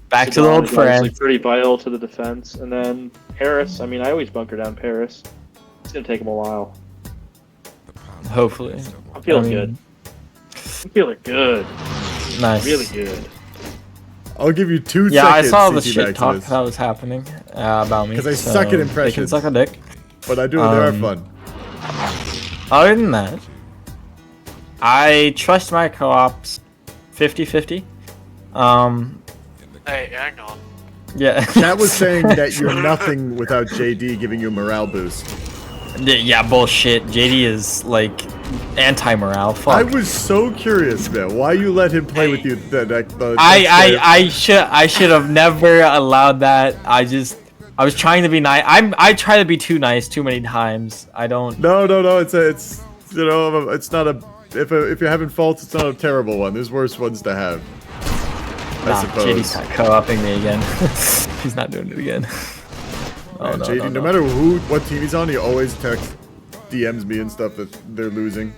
Back to the old Sedan is obviously friend. pretty vital to the defense, and then Paris. I mean, I always bunker down Paris. It's gonna take them a while. Hopefully. I'm feeling good. I'm feeling good. Nice. Really good. I'll give you 2 Yeah, I seconds. saw the CT shit back to talk this. that was happening about me. Because I so suck at They can impressions. suck a dick. But I do, they are fun. Other than that, I trust my co-ops 50-50. Hey, hang on. Yeah. Chat was saying that you're nothing without JD giving you a morale boost. Yeah, bullshit. JD is like anti-morale. Fuck. I was so curious, man. Why you let him play with you? I should have never allowed that. I was trying to be nice. I try to be too nice too many times. I don't. No. It's you know, it's not a. If you're having faults, it's not a terrible one. There's worse ones to have. I suppose. JD's not co-oping me again. He's not doing it again. Man, JD, no matter what team he's on, he always DMs me and stuff that they're losing.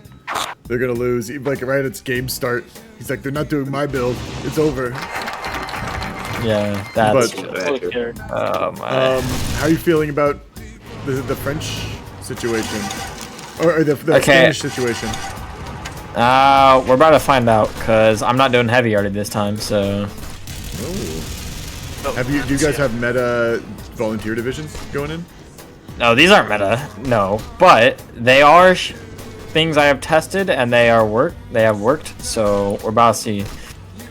They're gonna lose. Even like right at game start, he's like, they're not doing my build. It's over. Yeah, that's. Oh my. How are you feeling about the French situation, or the Spanish situation? We're about to find out because I'm not doing heavy already this time. So. Do you guys have meta volunteer divisions going in? No, these aren't meta. No, but they are things I have tested and they have worked. So we're about to see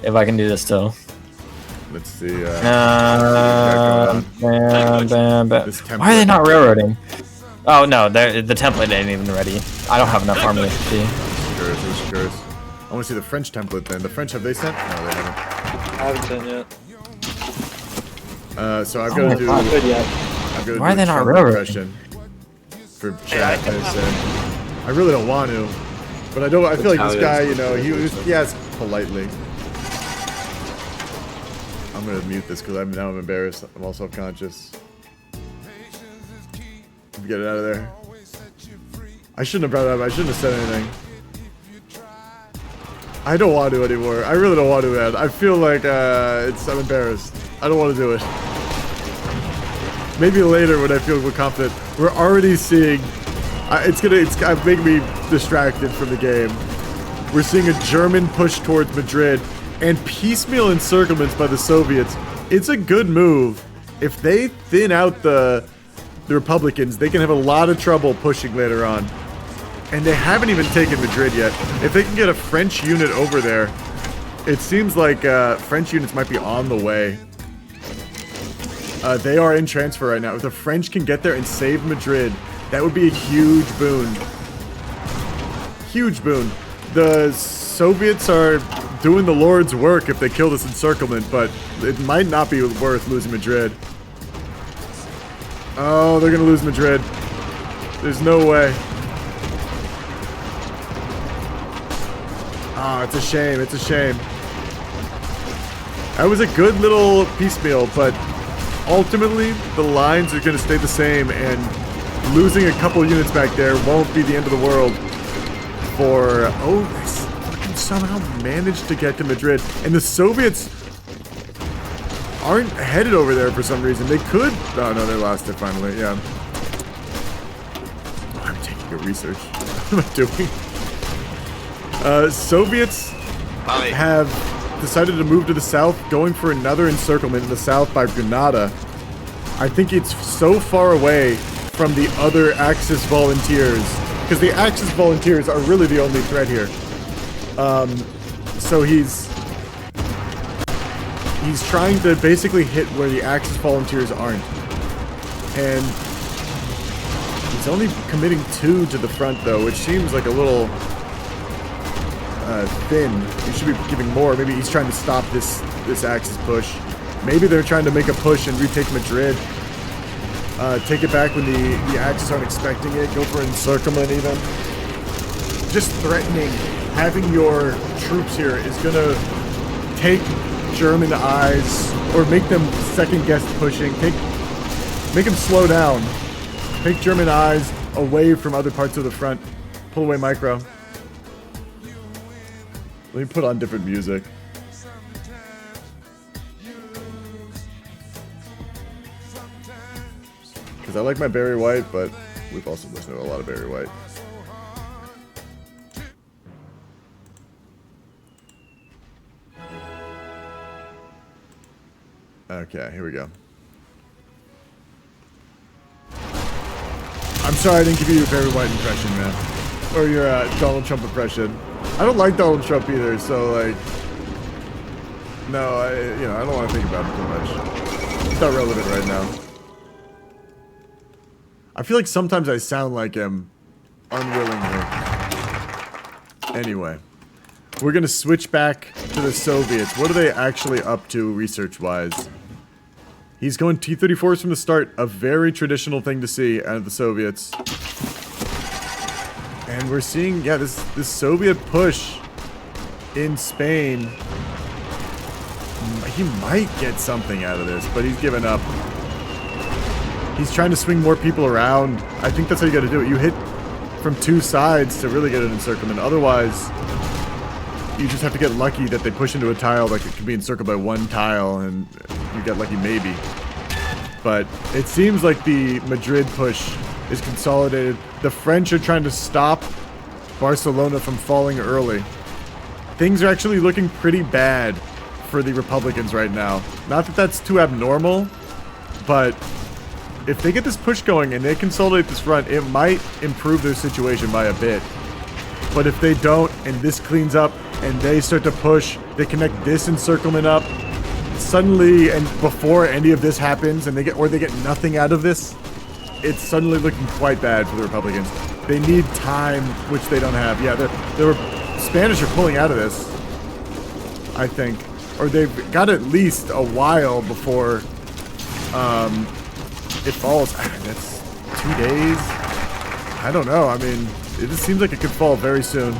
if I can do this still. Let's see. Bam. Why are they not railroading? Oh no, the template ain't even ready. I don't have enough army XP. Curious. I want to see the French template then. The French, have they sent? No, they haven't. I haven't sent yet. So I've got to do. Not good yet. Why are they not railroading? For chat, I really don't want to, but I don't. I feel like this guy, you know, he asked politely. I'm gonna mute this because now I'm embarrassed. I'm all self-conscious. Get it out of there. I shouldn't have brought it up. I shouldn't have said anything. I don't want to anymore. I really don't want to, man. I feel like I'm embarrassed. I don't want to do it. Maybe later when I feel more confident. We're already seeing. It's making me distracted from the game. We're seeing a German push towards Madrid and piecemeal encirclements by the Soviets. It's a good move. If they thin out the Republicans, they can have a lot of trouble pushing later on. And they haven't even taken Madrid yet. If they can get a French unit over there, it seems like French units might be on the way. They are in transfer right now. If the French can get there and save Madrid, that would be a huge boon. Huge boon. The Soviets are doing the Lord's work if they kill this encirclement, but it might not be worth losing Madrid. Oh, they're gonna lose Madrid. There's no way. Ah, it's a shame. It's a shame. That was a good little piecemeal, but ultimately the lines are going to stay the same, and losing a couple units back there won't be the end of the world. For they fucking somehow managed to get to Madrid, and the Soviets aren't headed over there for some reason. They could. Oh no, they lost it finally. Yeah. Oh, I'm taking a research. What am I doing? Soviets have decided to move to the south, going for another encirclement in the south by Granada. I think it's so far away from the other Axis volunteers, because the Axis volunteers are really the only threat here. So he's trying to basically hit where the Axis volunteers aren't. And he's only committing 2 to the front though, which seems like a little thin. He should be giving more. Maybe he's trying to stop this Axis push. Maybe they're trying to make a push and retake Madrid. Take it back when the Axis aren't expecting it. Go for encirclement even. Just threatening having your troops here is gonna take German eyes, or make them second guess pushing. Make them slow down. Take German eyes away from other parts of the front. Pull away micro. Let me put on different music. Because I like my Barry White, but we've also listened to a lot of Barry White. Okay, here we go. I'm sorry I didn't give you your Barry White impression, man. Or your Donald Trump impression. I don't like Donald Trump either, so like... No, I don't want to think about it too much. It's not relevant right now. I feel like sometimes I sound like him unwillingly. Anyway. We're going to switch back to the Soviets. What are they actually up to research-wise? He's going T-34s from the start. A very traditional thing to see out of the Soviets. And we're seeing, yeah, this Soviet push in Spain. He might get something out of this, but he's given up. He's trying to swing more people around. I think that's how you got to do it. You hit from 2 sides to really get an encirclement. Otherwise, you just have to get lucky that they push into a tile, like it could be encircled by 1 tile, and you get lucky maybe. But it seems like the Madrid push is consolidated. The French are trying to stop Barcelona from falling early. Things are actually looking pretty bad for the Republicans right now. Not that that's too abnormal, but if they get this push going and they consolidate this front, it might improve their situation by a bit. But if they don't, and this cleans up, and they start to push, they connect this encirclement up, suddenly, and before any of this happens, and they get nothing out of this, it's suddenly looking quite bad for the Republicans. They need time, which they don't have. Yeah, the Spanish are pulling out of this, I think. Or they've got at least a while before it falls. That's 2 days? I don't know. I mean, it just seems like it could fall very soon.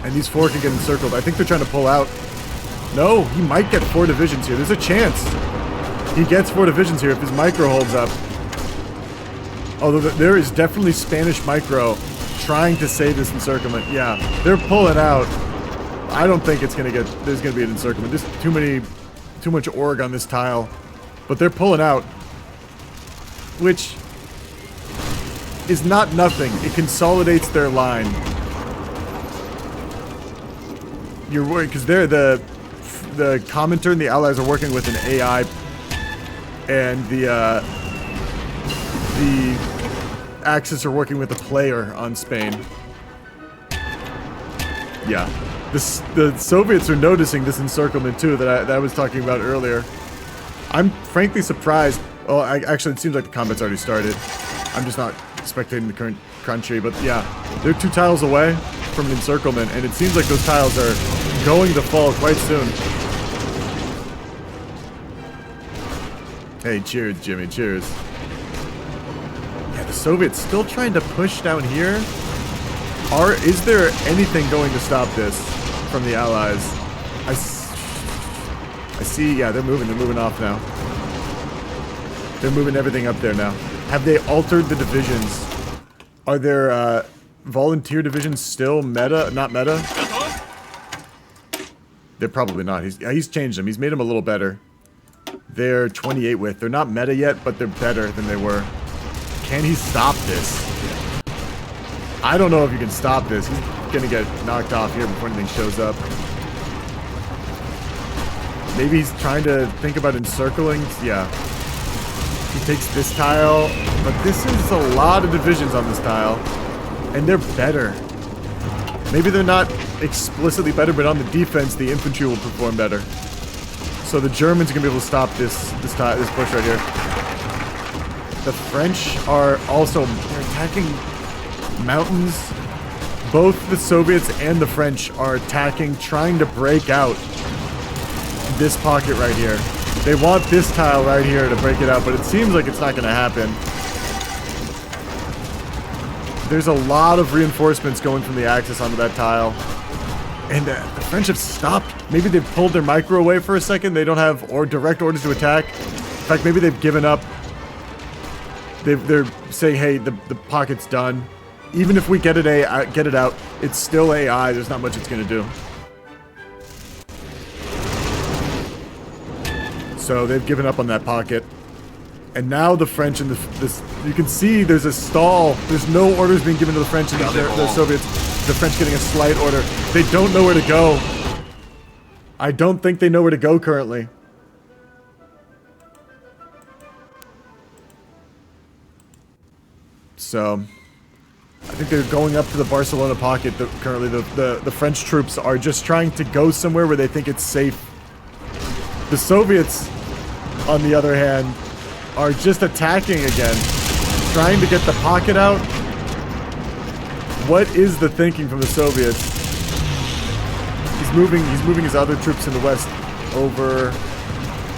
And these 4 can get encircled. I think they're trying to pull out. No, he might get 4 divisions here. There's a chance he gets 4 divisions here if his micro holds up. Although there is definitely Spanish micro trying to save this encirclement. Yeah, they're pulling out. I don't think it's gonna there's gonna be an encirclement. There's too much org on this tile. But they're pulling out. Which is not nothing. It consolidates their line. You're worried because they're the commenter and the allies are working with an AI, and the Axis are working with a player on Spain. Yeah, the Soviets are noticing this encirclement too that I was talking about earlier. I'm frankly surprised. Well, actually, it seems like the combat's already started. I'm just not spectating the current country, but yeah, they're 2 tiles away from an encirclement, and it seems like those tiles are going to fall quite soon. Hey, cheers, Jimmy, cheers. Yeah, the Soviets still trying to push down here. Is there anything going to stop this from the Allies? I see, yeah, they're moving off now. They're moving everything up there now. Have they altered the divisions? Are there volunteer divisions still meta? Not meta? They're probably not. He's changed them. He's made them a little better. They're 28 width. They're not meta yet, but they're better than they were. Can he stop this? I don't know if you can stop this. He's gonna get knocked off here before anything shows up. Maybe he's trying to think about encircling. Yeah. He takes this tile, but this is a lot of divisions on this tile, and they're better. Maybe they're not explicitly better, but on the defense, the infantry will perform better. So the Germans are gonna be able to stop this push right here. The French are also attacking mountains. Both the Soviets and the French are attacking, trying to break out this pocket right here. They want this tile right here to break it out, but it seems like it's not going to happen. There's a lot of reinforcements going from the Axis onto that tile. And the French have stopped. Maybe they've pulled their micro away for a second. They don't have direct orders to attack. In fact, maybe they've given up. They're saying, hey, the pocket's done. Even if we get it out, it's still AI. There's not much it's going to do. So they've given up on that pocket. And now the French and you can see there's a stall. There's no orders being given to the French and the Soviets. The French getting a slight order. They don't know where to go. I don't think they know where to go currently. So I think they're going up to the Barcelona pocket. Currently, the French troops are just trying to go somewhere where they think it's safe. The Soviets, on the other hand, are just attacking again, trying to get the pocket out. What is the thinking from the Soviets? He's moving his other troops in the west over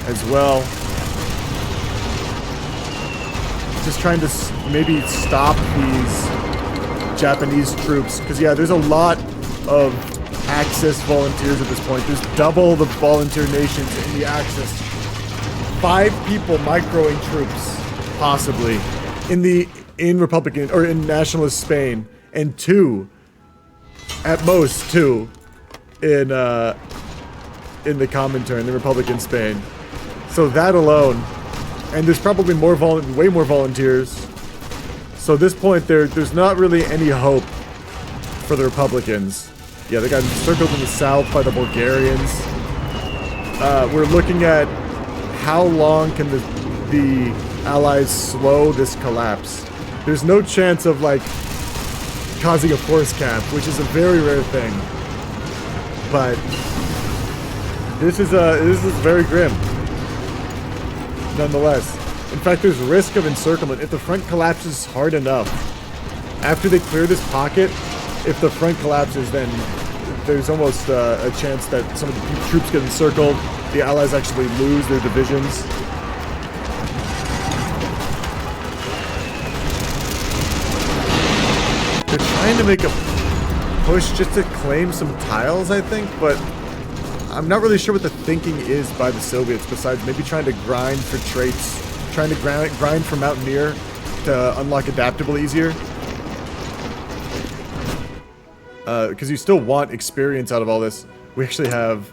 as well. Just trying to maybe stop these Japanese troops, because yeah, there's a lot of Axis volunteers at this point. There's double the volunteer nations in the Axis. 5 people microing troops, possibly, in Republican or in Nationalist Spain, and 2, at most 2, in the Comintern, in Republican Spain. So that alone, and there's probably way more volunteers. So at this point, there's not really any hope for the Republicans. Yeah, they got encircled in the south by the Bulgarians. We're looking at how long can the Allies slow this collapse. There's no chance of, like, causing a force cap, which is a very rare thing. But this is very grim, nonetheless. In fact, there's risk of encirclement. If the front collapses hard enough, after they clear this pocket, if the front collapses, then there's almost a chance that some of the troops get encircled. The Allies actually lose their divisions. They're trying to make a push just to claim some tiles, I think, but I'm not really sure what the thinking is by the Soviets, besides maybe trying to grind for traits, trying to grind for Mountaineer to unlock Adaptable easier. Because you still want experience out of all this. We actually have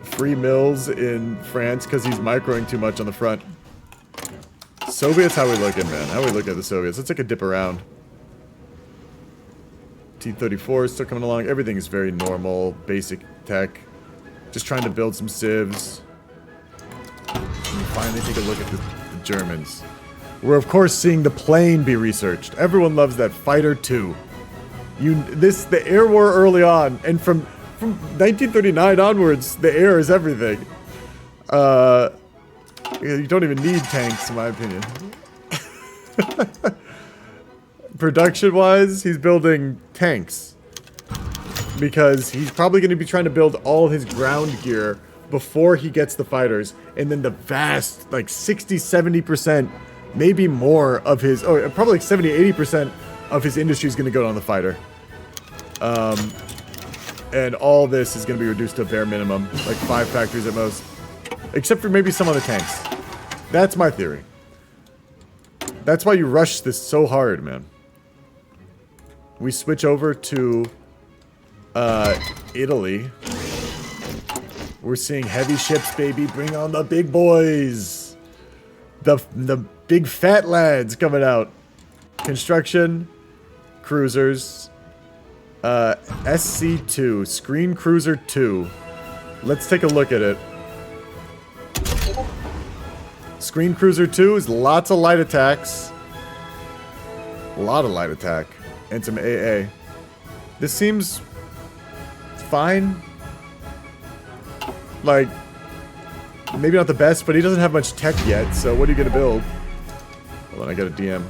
free mills in France because he's microing too much on the front. Soviets, how we looking, man? How we looking at the Soviets? Let's take a dip around. T-34 is still coming along. Everything is very normal, basic tech. Just trying to build some civs. And finally take a look at the Germans. We're of course seeing the plane be researched. Everyone loves that Fighter 2. The air war early on, and from 1939 onwards, the air is everything. You don't even need tanks, in my opinion. Production-wise, he's building tanks. Because he's probably going to be trying to build all his ground gear before he gets the fighters. And then the vast, like 60, 70%, maybe more of his, probably like 70, 80% of his industry is going to go on the fighter. And all this is going to be reduced to a bare minimum, like 5 factories at most. Except for maybe some other tanks. That's my theory. That's why you rush this so hard, man. We switch over to Italy. We're seeing heavy ships, baby. Bring on the big boys. The big fat lads coming out. Construction, cruisers, SC2, Screen Cruiser 2. Let's take a look at it. Screen Cruiser 2 is lots of light attacks. A lot of light attack. And some AA. This seems fine. Like, maybe not the best, but he doesn't have much tech yet, so what are you gonna build? Hold on, I got a DM.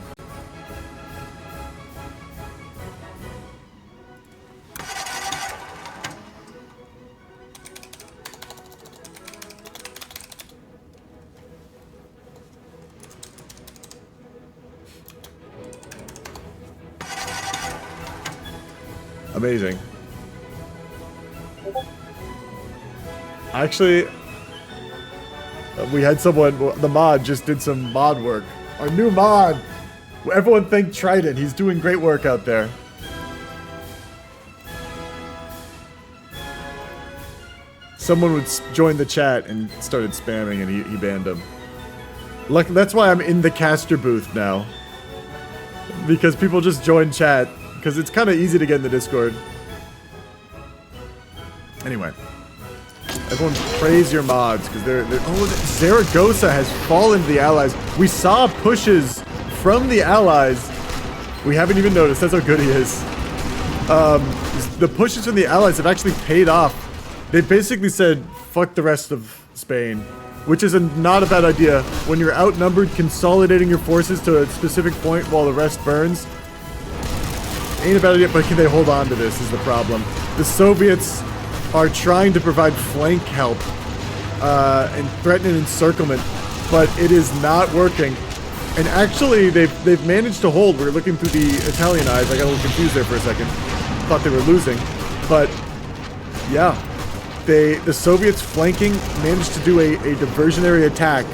Amazing. Actually, we had someone, the mod just did some mod work. Our new mod! Everyone thank Trident, he's doing great work out there. Someone would join the chat and started spamming and he banned him. Look, that's why I'm in the caster booth now. Because people just join chat. Because it's kind of easy to get in the Discord. Anyway. Everyone praise your mods, because they're... Oh, Zaragoza has fallen to the allies. We saw pushes from the allies. We haven't even noticed. That's how good he is. The pushes from the allies have actually paid off. They basically said, fuck the rest of Spain. Which is not a bad idea. When you're outnumbered, consolidating your forces to a specific point while the rest burns. Ain't a bad idea, but can they hold on to this is the problem. The Soviets are trying to provide flank help and threaten an encirclement, but it is not working. And actually, they've managed to hold. We're looking through the Italian eyes. I got a little confused there for a second. Thought they were losing, but yeah, the Soviets flanking managed to do a diversionary attack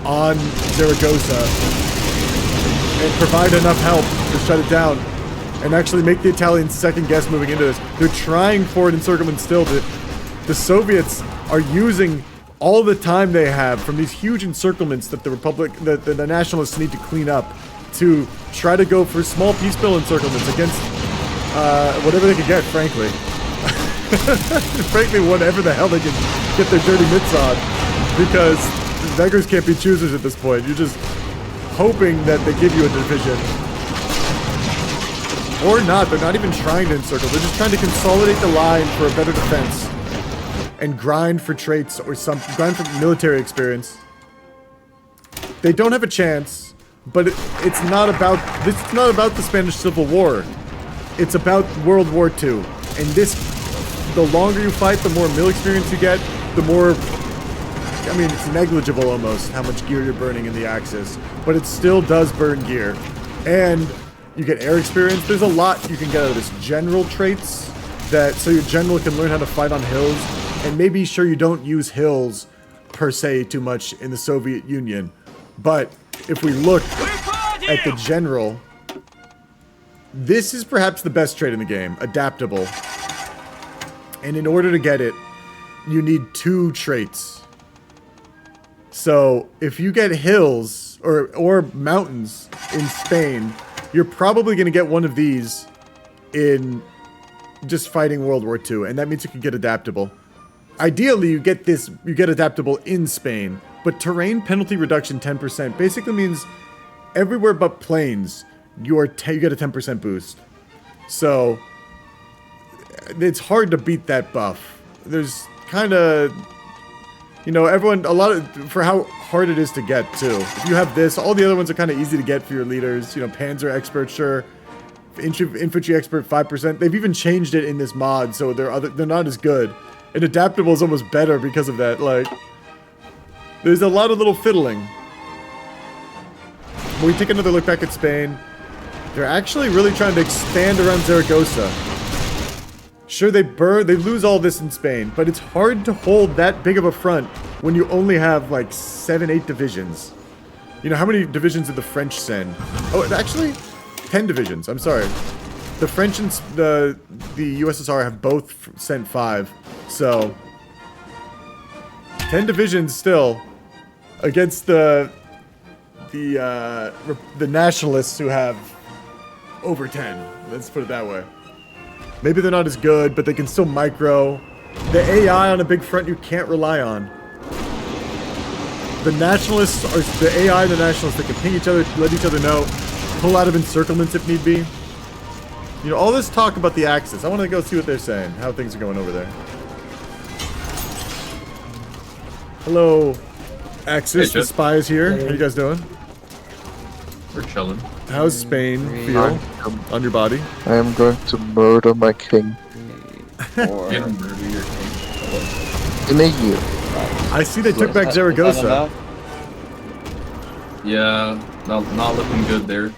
on Zaragoza and provide enough help to shut it down and actually make the Italians second guess moving into this. They're trying for an encirclement still. The Soviets are using all the time they have from these huge encirclements that the nationalists need to clean up to try to go for small peace bill encirclements against whatever they can get, frankly. Frankly, whatever the hell they can get their dirty mitts on. Because beggars can't be choosers at this point. You're just hoping that they give you a division. Or not, they're not even trying to encircle. They're just trying to consolidate the line for a better defense. And grind for traits or grind for military experience. They don't have a chance, but it's not about the Spanish Civil War. It's about World War II. And the longer you fight, the more mill experience you get, the more, I mean, it's negligible almost how much gear you're burning in the Axis, but it still does burn gear. And you get air experience. There's a lot you can get out of this. General traits, so your general can learn how to fight on hills, and maybe sure you don't use hills per se too much in the Soviet Union. But if we look at the general, this is perhaps the best trait in the game, adaptable. And in order to get it, you need 2 traits. So if you get hills or mountains in Spain, you're probably going to get one of these in just fighting World War II, and that means you can get adaptable. Ideally, you get adaptable in Spain, but terrain penalty reduction 10% basically means everywhere but plains, you get a 10% boost. So it's hard to beat that buff. There's kind of, you know, for how hard it is to get too. If you have this, all the other ones are kind of easy to get for your leaders. You know, Panzer Expert, sure. Infantry Expert 5%. They've even changed it in this mod, so they're not as good. And adaptable is almost better because of that. Like, there's a lot of little fiddling. When we take another look back at Spain, they're actually really trying to expand around Zaragoza. Sure, they lose all this in Spain, but it's hard to hold that big of a front when you only have like 7-8 divisions. You know, how many divisions did the French send? Oh, actually, 10 divisions. I'm sorry. The French and the USSR have both sent 5. So 10 divisions still against the nationalists who have over 10. Let's put it that way. Maybe they're not as good, but they can still micro. The AI on a big front you can't rely on. the nationalists are the AI and the nationalists that can ping each other, let each other know, pull out of encirclements if need be. You know, all this talk about the Axis. I want to go see what they're saying, how things are going over there. Hello, Axis. The spy is here. How you guys doing? We're chilling. How's Spain feel on your body? I am going to murder my king. Murder your king. In a year. I see they took back Zaragoza. Yeah, not looking good there.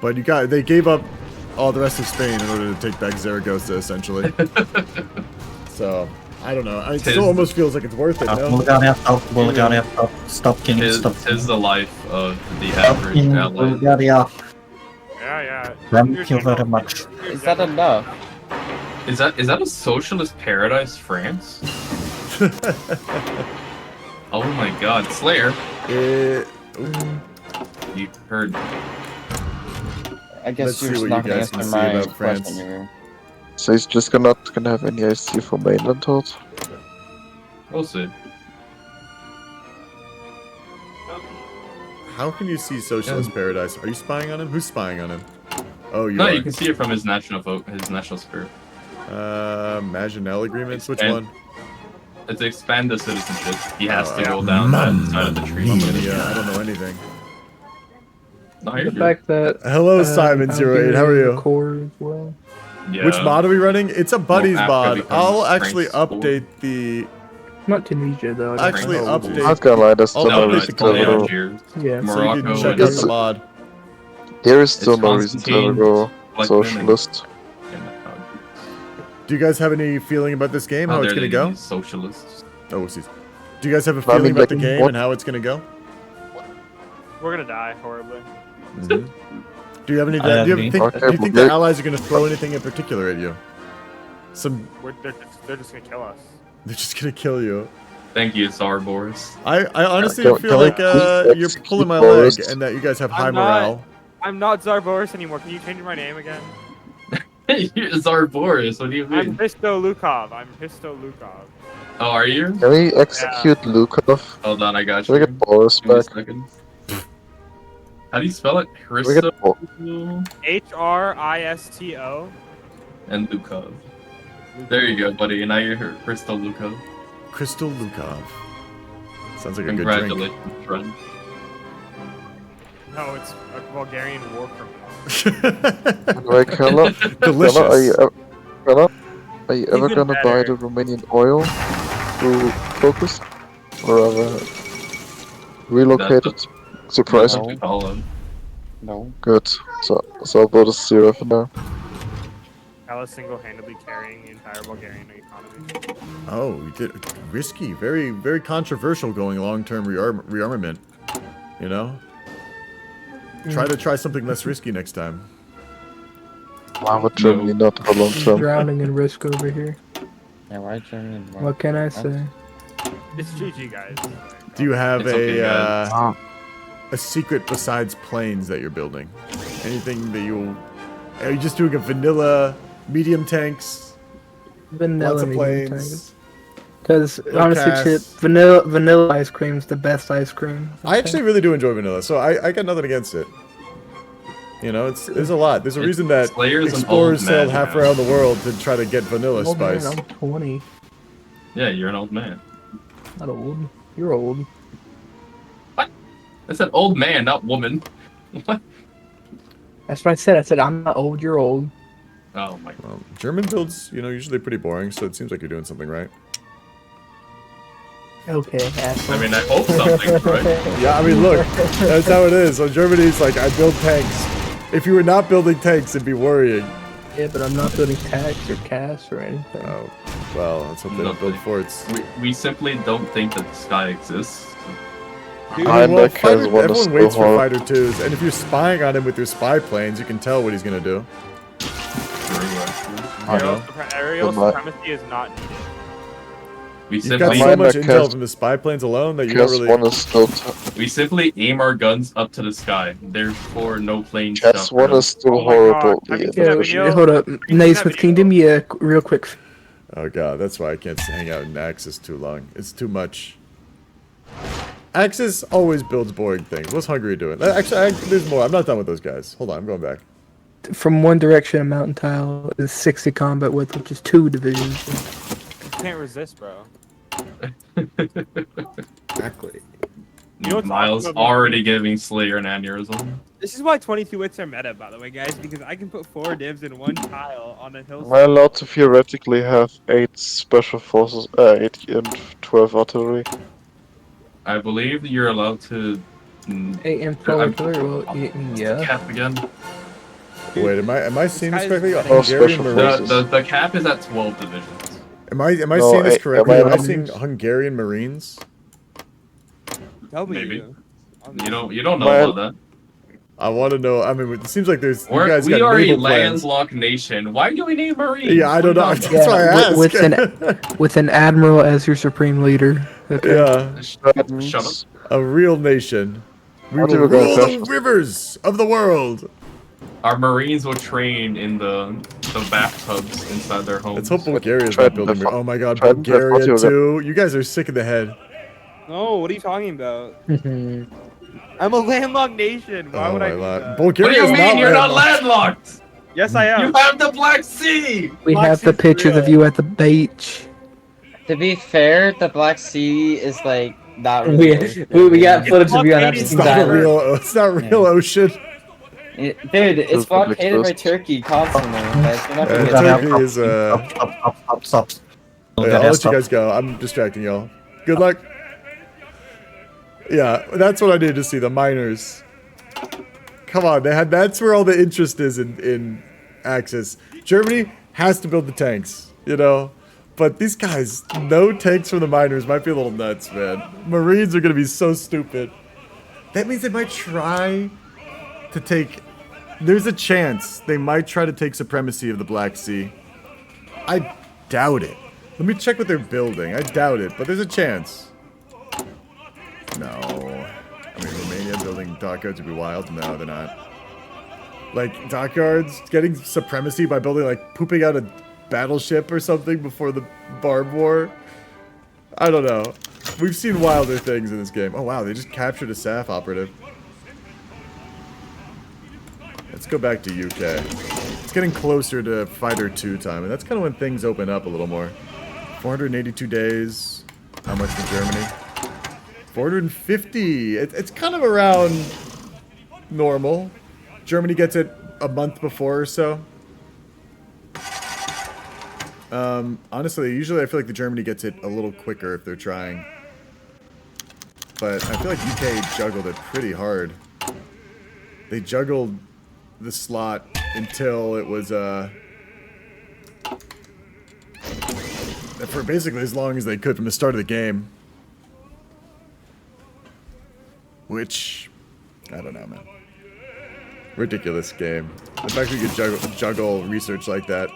But they gave up all the rest of Spain in order to take back Zaragoza, essentially. So, I don't know. It still almost feels like it's worth it, no? Bulgaria, stop killing, stop. Tis the life of the average ally. Bulgaria. Yeah. Thank you very much. Is that enough? Is that a socialist paradise, France? Oh my God, Slayer. You heard. I guess you're just not gonna answer my question. So he's just not gonna have any IC for mainland thought? We'll see. How can you see Socialist Paradise? Are you spying on him? Who's spying on him? Oh, you No, are. you can see it from his national vote, his national spirit. Maginell agreements? Which one? It's expand the citizenship. He has to go down that side of the tree. Yeah, I don't know anything. No, you're The fact that Hello, Simon08. How are you? Core as well. Yeah. Which mod are we running? It's a buddies Well, mod. Africa I'll becomes actually Frank's update the. Not Tunisia though. I Actually, don't update. know. Not gonna lie, there's still I'll no update reason the to ever command. go. Yeah. So you can Morocco check out is- the mod. There is still It's no reason to ever Constantine, go like socialist. Do you guys have any feeling about this game? How it's gonna go? Socialists. Oh, whoopsies. Do you guys have a I feeling mean, about like, the game what- and how it's gonna go? We're gonna die horribly. Do you have any? I have Do you any. think? Do you think the allies are gonna throw anything in particular at you? They're just gonna kill us. They're just gonna kill you. Thank you, Tsar Boris. I honestly Can- feel can we like please you're execute pulling my Boris? leg and that you guys have high I'm morale. I'm not Tsar Boris anymore. Can you change my name again? You're Tsar Boris. What do you I'm mean? Histo Lukov. I'm Histo Lukov. Oh, are you? Can we execute Lukov? Hold on, I got Can we you. get Boris Give me a back? second. How do you spell it? Can we get Bo- Hristo and Lukov. There you go, buddy. Now you're Crystal Lukov. Crystal Lukov. Sounds like a good drink. Congratulations, friend. No, it's a Bulgarian war criminal. Like, Kella, Delicious. Kella, are you ever Even gonna buy better. the Romanian oil through Focus? Or relocate it? Surprisingly. No. Good. So I'll build a zero for now. Ella single-handedly carrying the entire Bulgarian economy. Oh, you did risky, very very controversial going long-term rearmament. You know. Try something less risky next time. Why would Germany not have a long term? Drowning in risk over here. Yeah, why Germany? What can I say? It's GG, guys. Do you have It's okay, guys. a secret besides planes that you're building? Anything that you? Are you just doing a vanilla medium tanks? Vanilla Lots of medium planes. tanks. Because No honestly, cast. shit, vanilla ice cream's the best ice cream. I actually really do enjoy vanilla, so I got nothing against it. You know, there's a lot. There's a reason that Slayer's an explorers old sailed man, half man. around the world to try to get vanilla Old man, spice. I'm 20. Yeah, you're an old man. Not old. You're old. I said old man, not woman. What? That's what I said. I said I'm not old. You're old. Oh my. Well, German builds, usually pretty boring, so it seems like you're doing something right. Okay, asshole. I mean, I hope something's right. Yeah, I mean, look, that's how it is. So Germany's like, I build tanks. If you were not building tanks, it'd be worrying. Yeah, but I'm not building tanks or casts or anything. Oh, well, let's hope they don't build forts. We simply don't think that the sky exists. Dude, Kinda, well, 'cause fighter, one is everyone still waits for hard. fighter twos, and if you're spying on him with your spy planes, you can tell what he's gonna do. I know. Aerial But my- supremacy is not needed. We You've got simply, so Mine much that intel cast- from the spy planes alone that you don't Just really. one is still we simply aim our guns up to the sky. Therefore, no plane Chess stuff. one is still Oh my God, horrible. have you Yeah, seen that Yo, video? hold up. Have you Nace seen with that Kingdom, yeah, real quick. Oh god, that's why I can't hang out in Axis too long. It's too much. Axis always builds boring things. What's Hungary doing? Actually, there's more. I'm not done with those guys. Hold on, I'm going back. From one direction, a mountain tile is 60 combat width, which is 2 divisions. Can't resist, bro. Exactly. You know what's Miles awesome already giving Slayer an aneurysm. This is why 22 wits are meta, by the way, guys, because I can put 4 divs in one tile on a Am I hillside. allowed to theoretically have 8 special forces, 8 and 12 artillery? I believe you're allowed to. 8 and 12 artillery, well, yeah. Cap again. Wait, am I seeing this correctly? Oh, Hungarian special Marines. The cap is at 12 divisions. Am I No, seeing this correctly? Am I seeing seeing Hungarian Marines? Maybe. You don't know about that. I want to know. I mean, it seems like there's. You We guys got are a naval plans. landlocked nation. Why do we need Marines? Yeah, I don't know. What are you That's why I asked. With an admiral as your supreme leader. Okay. Yeah. Shut up. A real nation. We I'll will do a rule good the rivers of the world. Our Marines will train in the bathtubs inside their homes. Let's hope Bulgaria's not Trident building. Host. Oh my God, Trident Host, Bulgaria what's your- too. You guys are sick in the head. No, what are you talking about? I'm a landlocked nation. Why would I do that? What do Bulgaria you is mean you're not landlocked. landlocked? Yes, I am. You have the Black Sea. We Black have the Sea's pictures of real. you at the beach. To be fair, the Black Sea is like not really. We got footage of you on blockaded. It's Epstein's not a Island. real. It's not real ocean. Dude, it's blockaded by Turkey constantly. Guys. You're not gonna get Turkey is. Stop. I'll let you guys go. I'm distracting y'all. Good luck. Yeah, that's what I needed to see. The miners. Come on, that's where all the interest is in Axis. Germany has to build the tanks, you know? But these guys, no tanks from the miners might be a little nuts, man. Marines are going to be so stupid. That means they might try to take... There's a chance they might try to take supremacy of the Black Sea. I doubt it. Let me check what they're building. I doubt it, but there's a chance. No. I mean, Romania building dockyards would be wild. No, they're not. Like, dockyards, getting supremacy by building, like, pooping out a battleship or something before the Barb War? I don't know. We've seen wilder things in this game. Oh, wow, they just captured a SAF operative. Let's go back to UK. It's getting closer to Fighter 2 time, and that's kind of when things open up a little more. 482 days. How much for Germany? 450. It's kind of around normal. Germany gets it a month before or so. Honestly, usually I feel like the Germany gets it a little quicker if they're trying. But I feel like UK juggled it pretty hard. They juggled the slot until it was for basically as long as they could from the start of the game. Which, I don't know, man. Ridiculous game. The fact we could juggle research like that.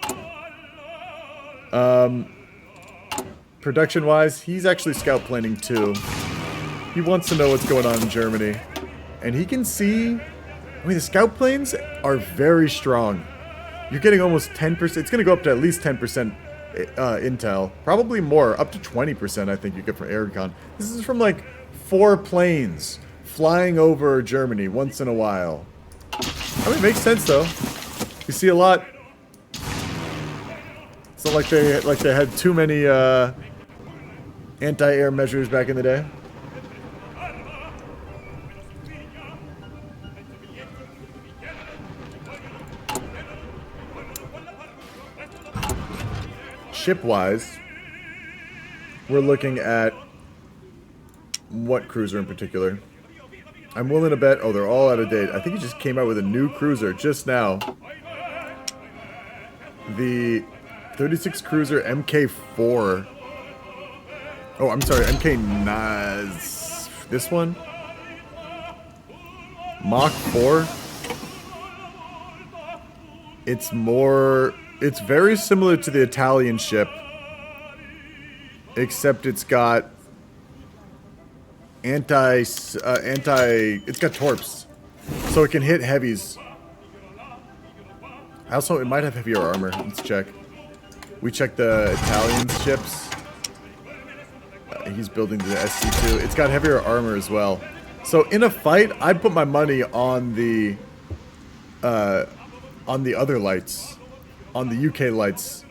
Production-wise, he's actually scout planning too. He wants to know what's going on in Germany. And he can see... I mean, the scout planes are very strong. You're getting almost 10%. It's going to go up to at least 10% intel. Probably more. Up to 20%, I think, you get from Aircon. This is from, like, 4 planes flying over Germany once in a while. I mean, it makes sense, though. You see a lot. It's not like they had too many anti-air measures back in the day. Ship-wise, we're looking at what cruiser in particular? I'm willing to bet... Oh, they're all out of date. I think he just came out with a new cruiser just now. The 36 cruiser MK4. Oh, I'm sorry, MK9. This one? Mach 4. It's more... It's very similar to the Italian ship, except it's got it's got torps, so it can hit heavies. Also, it might have heavier armor. Let's check. We checked the Italian ships. He's building the SC2. It's got heavier armor as well. So in a fight, I'd put my money on the other lights, on the UK lights.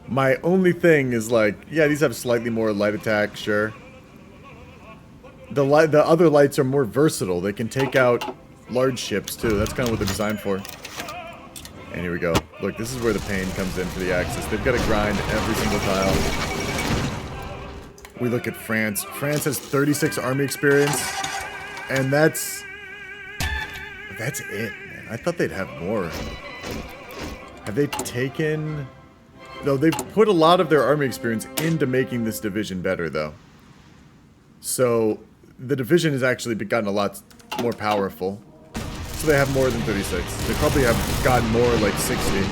My only thing is like, yeah, these have slightly more light attack, sure. The other lights are more versatile. They can take out large ships too. That's kind of what they're designed for. And here we go. Look, this is where the pain comes in for the Axis. They've got to grind every single tile. We look at France. France has 36 army experience, and that's it, man. I thought they'd have more. Have they taken... No, they've put a lot of their army experience into making this division better, though. So, the division has actually gotten a lot more powerful. So they have more than 36. They probably have gotten more, like 60.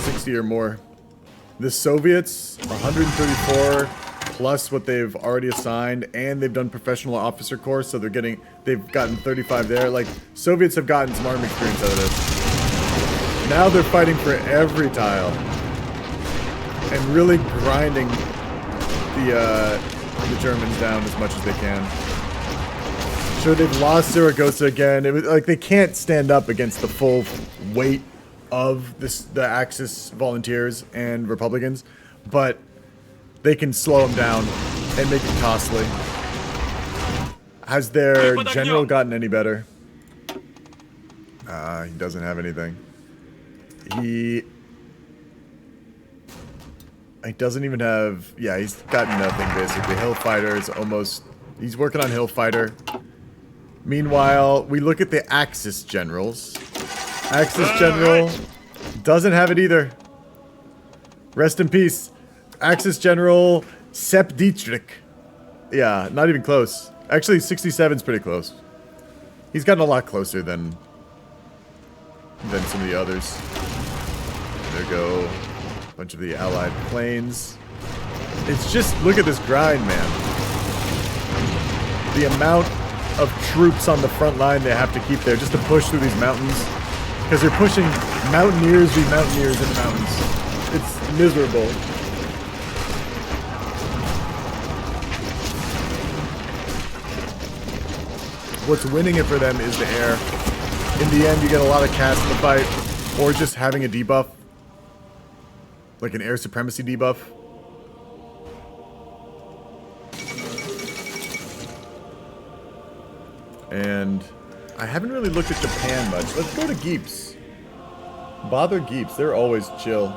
60 or more. The Soviets, 134 plus what they've already assigned, and they've done professional officer course, so they've gotten 35 there. Like, Soviets have gotten some army experience out of this. Now they're fighting for every tile. And really grinding the Germans down as much as they can. Sure, they've lost Zaragoza again. It was like they can't stand up against the full weight of the Axis volunteers and Republicans, but they can slow them down and make it costly. Has their general gotten any better? He doesn't have anything. He doesn't even have... Yeah, he's got nothing, basically. Hillfighter is almost... He's working on Hillfighter. Meanwhile, we look at the Axis generals. Axis general doesn't have it either. Rest in peace. Axis general Sepp Dietrich. Yeah, not even close. Actually, 67's pretty close. He's gotten a lot closer than some of the others. There go a bunch of the Allied planes. It's just, look at this grind, man. The amount of troops on the front line they have to keep there just to push through these mountains. Because they're pushing mountaineers v mountaineers in the mountains. It's miserable. What's winning it for them is the air. In the end, you get a lot of cast in the fight, or just having a debuff. Like an air supremacy debuff. And I haven't really looked at Japan much. Let's go to Geeps. Bother Geeps. They're always chill.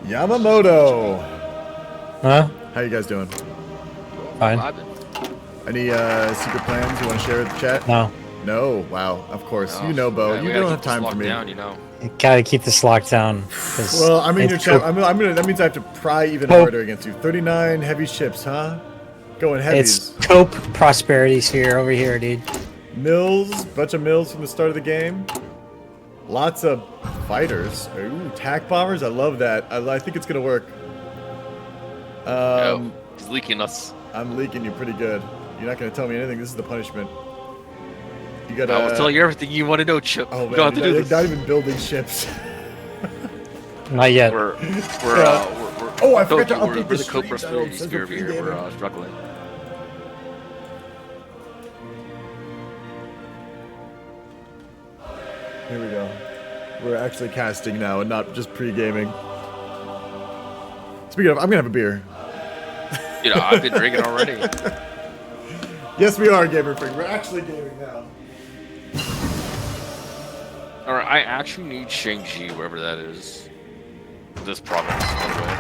Yamamoto. Huh? How you guys doing? Fine. Any secret plans you want to share with the chat? No. No? Wow. Of course. No. You know, Bo. Yeah, you don't have time for me. Down, you know. You gotta keep this locked down. Well, I'm in your chat. That means I have to pry even harder against you. 39 heavy ships, huh? Going heavies. It's Cope Prosperity's here, over here, dude. Mills, bunch of mills from the start of the game. Lots of fighters. Ooh, tack bombers. I love that. I think it's gonna work. He's leaking us. I'm leaking you pretty good. You're not gonna tell me anything. This is the punishment. You gotta. I will tell you everything you want to know, Chip. Oh You man, don't have to do you're this. not even building ships. Not yet. We're oh, I forgot to we're update the the Cope stream Prosperity title. Spear over here. We're struggling. Here we go. We're actually casting now and not just pre-gaming. Speaking of, I'm gonna have a beer. You know, I've been drinking already. Yes, we are Gamer Freak. We're actually gaming now. Alright, I actually need Shang-Chi, wherever that is. This province, by the way.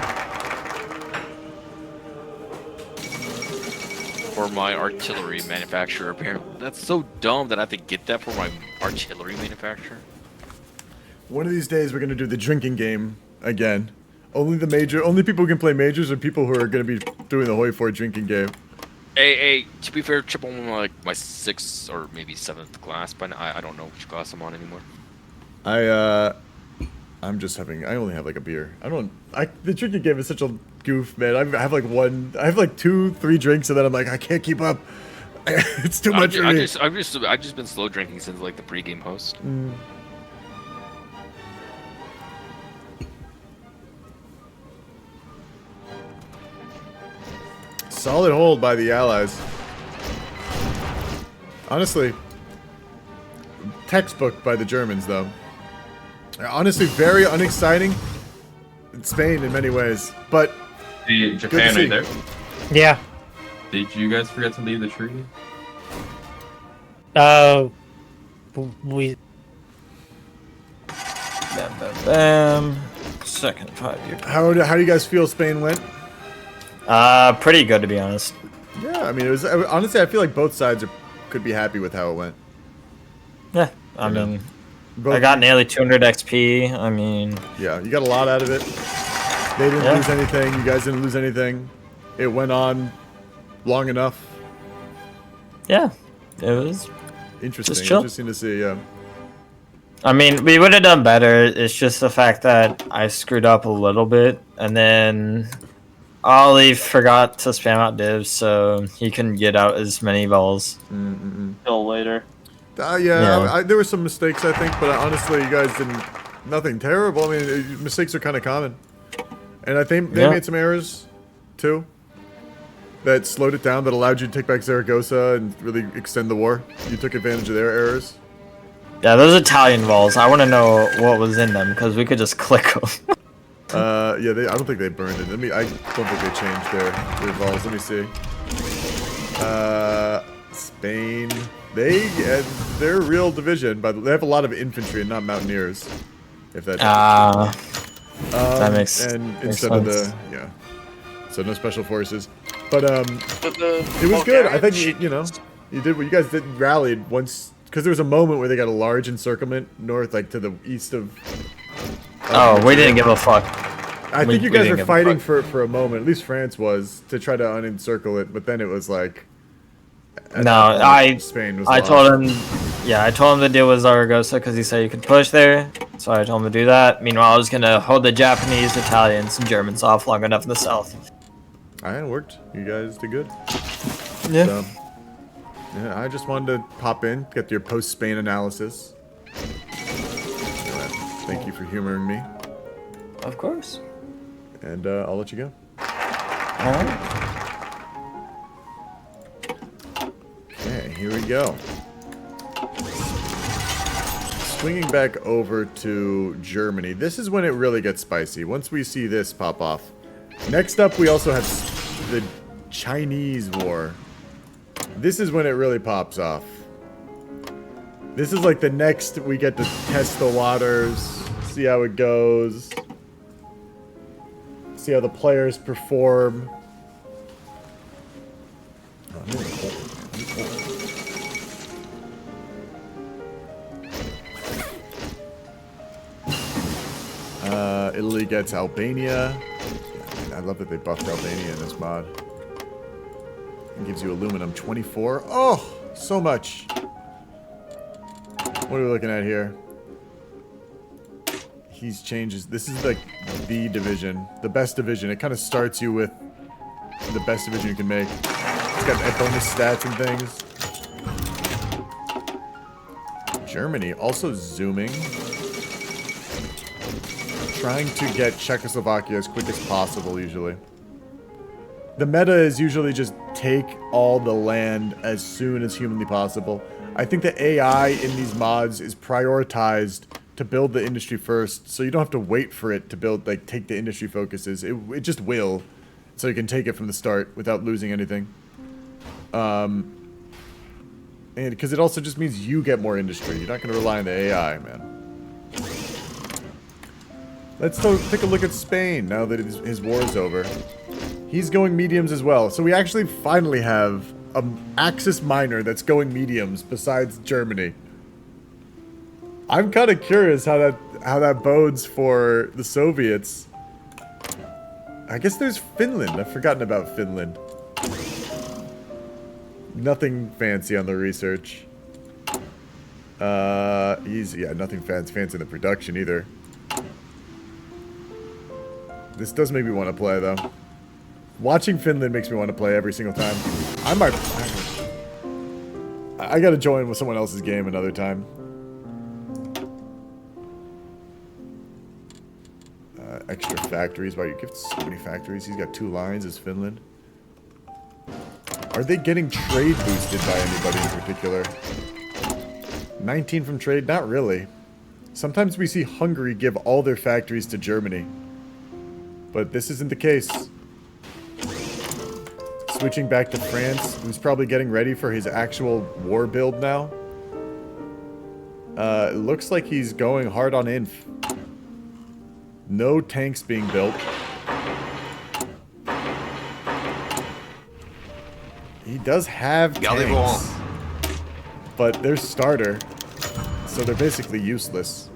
For my artillery manufacturer, apparently. That's so dumb that I have to get that for my artillery manufacturer. One of these days, we're gonna do the drinking game again. Only people who can play majors are people who are gonna be doing the Hoi 4 drinking game. Hey, to be fair, Chip, I'm like my 6th or maybe 7th class, but I don't know which class I'm on anymore. I'm just having. I only have like a beer. The drinking game is such a goof, man. I have like 2-3 drinks, and then I'm like, I can't keep up. It's too much for me. I've just been slow drinking since like the pregame host. solid hold by the Allies. Honestly, textbook by the Germans, though. Honestly, very unexciting. Spain in many ways, but The Japan, are you there? Yeah. Did you guys forget to leave the treaty? We. Bam, bam, bam. Second 5-year. How do you guys feel Spain went? Pretty good to be honest. Yeah, I mean, it was honestly. I feel like both sides could be happy with how it went. Yeah, I mean, I got nearly 200 XP. I mean, yeah, you got a lot out of it. They didn't lose anything. You guys didn't lose anything. It went on long enough. Yeah, it was interesting. just chill. Interesting to see. Yeah. I mean, we would have done better. It's just the fact that I screwed up a little bit, and then Ollie forgot to spam out divs, so he couldn't get out as many balls. Till later. Yeah. There were some mistakes, I think, but honestly, you guys didn't. Nothing terrible. I mean, mistakes are kind of common, and I think they made some errors, too. That slowed it down. That allowed you to take back Zaragoza and really extend the war. You took advantage of their errors. Yeah, those Italian balls. I want to know what was in them because we could just click them. Yeah, I don't think they burned it. I don't think they changed their balls. Let me see. Spain. They're real division, but they have a lot of infantry and not mountaineers. If that. That makes. And makes instead sense. of so no special forces, but But it was good. I think you did what you guys did. Rallied once because there was a moment where they got a large encirclement north, like to the east of. Oh, we didn't give a fuck. I think you guys were fighting for a moment. At least France was to try to unencircle it, but then it was like. No, Spain was. I told him. Yeah, I told him to deal with Zaragoza because he said you could push there. So I told him to do that. Meanwhile, I was gonna hold the Japanese, Italians, and Germans off long enough in the south. It worked. You guys did good. Yeah. So, yeah, I just wanted to pop in, get your post-Spain analysis. Thank you for humoring me. Of course. And I'll let you go. Alright. Okay, here we go. Swinging back over to Germany. This is when it really gets spicy. Once we see this pop off. Next up, we also have the Chinese War. This is when it really pops off. This is like the next we get to test the waters, see how it goes, see how the players perform. Italy gets Albania. I love that they buffed Albania in this mod. It gives you aluminum 24. Oh, so much. What are we looking at here? He's changes. This is like the division, the best division. It kind of starts you with the best division you can make. It's got bonus stats and things. Germany also zooming. Trying to get Czechoslovakia as quick as possible, usually. The meta is usually just take all the land as soon as humanly possible. I think the AI in these mods is prioritized to build the industry first, so you don't have to wait for it to build, like, take the industry focuses. It just will, so you can take it from the start without losing anything. And because it also just means you get more industry. You're not going to rely on the AI, man. Let's take a look at Spain now that his war is over. He's going mediums as well. So we actually finally have an Axis minor that's going mediums besides Germany. I'm kind of curious how that bodes for the Soviets. I guess there's Finland. I've forgotten about Finland. Nothing fancy on the research. Nothing fancy in the production either. This does make me want to play, though. Watching Finland makes me want to play every single time. I gotta join with someone else's game another time. Extra factories. Wow, you give so many factories. He's got 2 lines as Finland. Are they getting trade boosted by anybody in particular? 19 from trade? Not really. Sometimes we see Hungary give all their factories to Germany. But this isn't the case. Switching back to France, who's probably getting ready for his actual war build now. It looks like he's going hard on inf. No tanks being built. He does have tanks, but they're starter, so they're basically useless.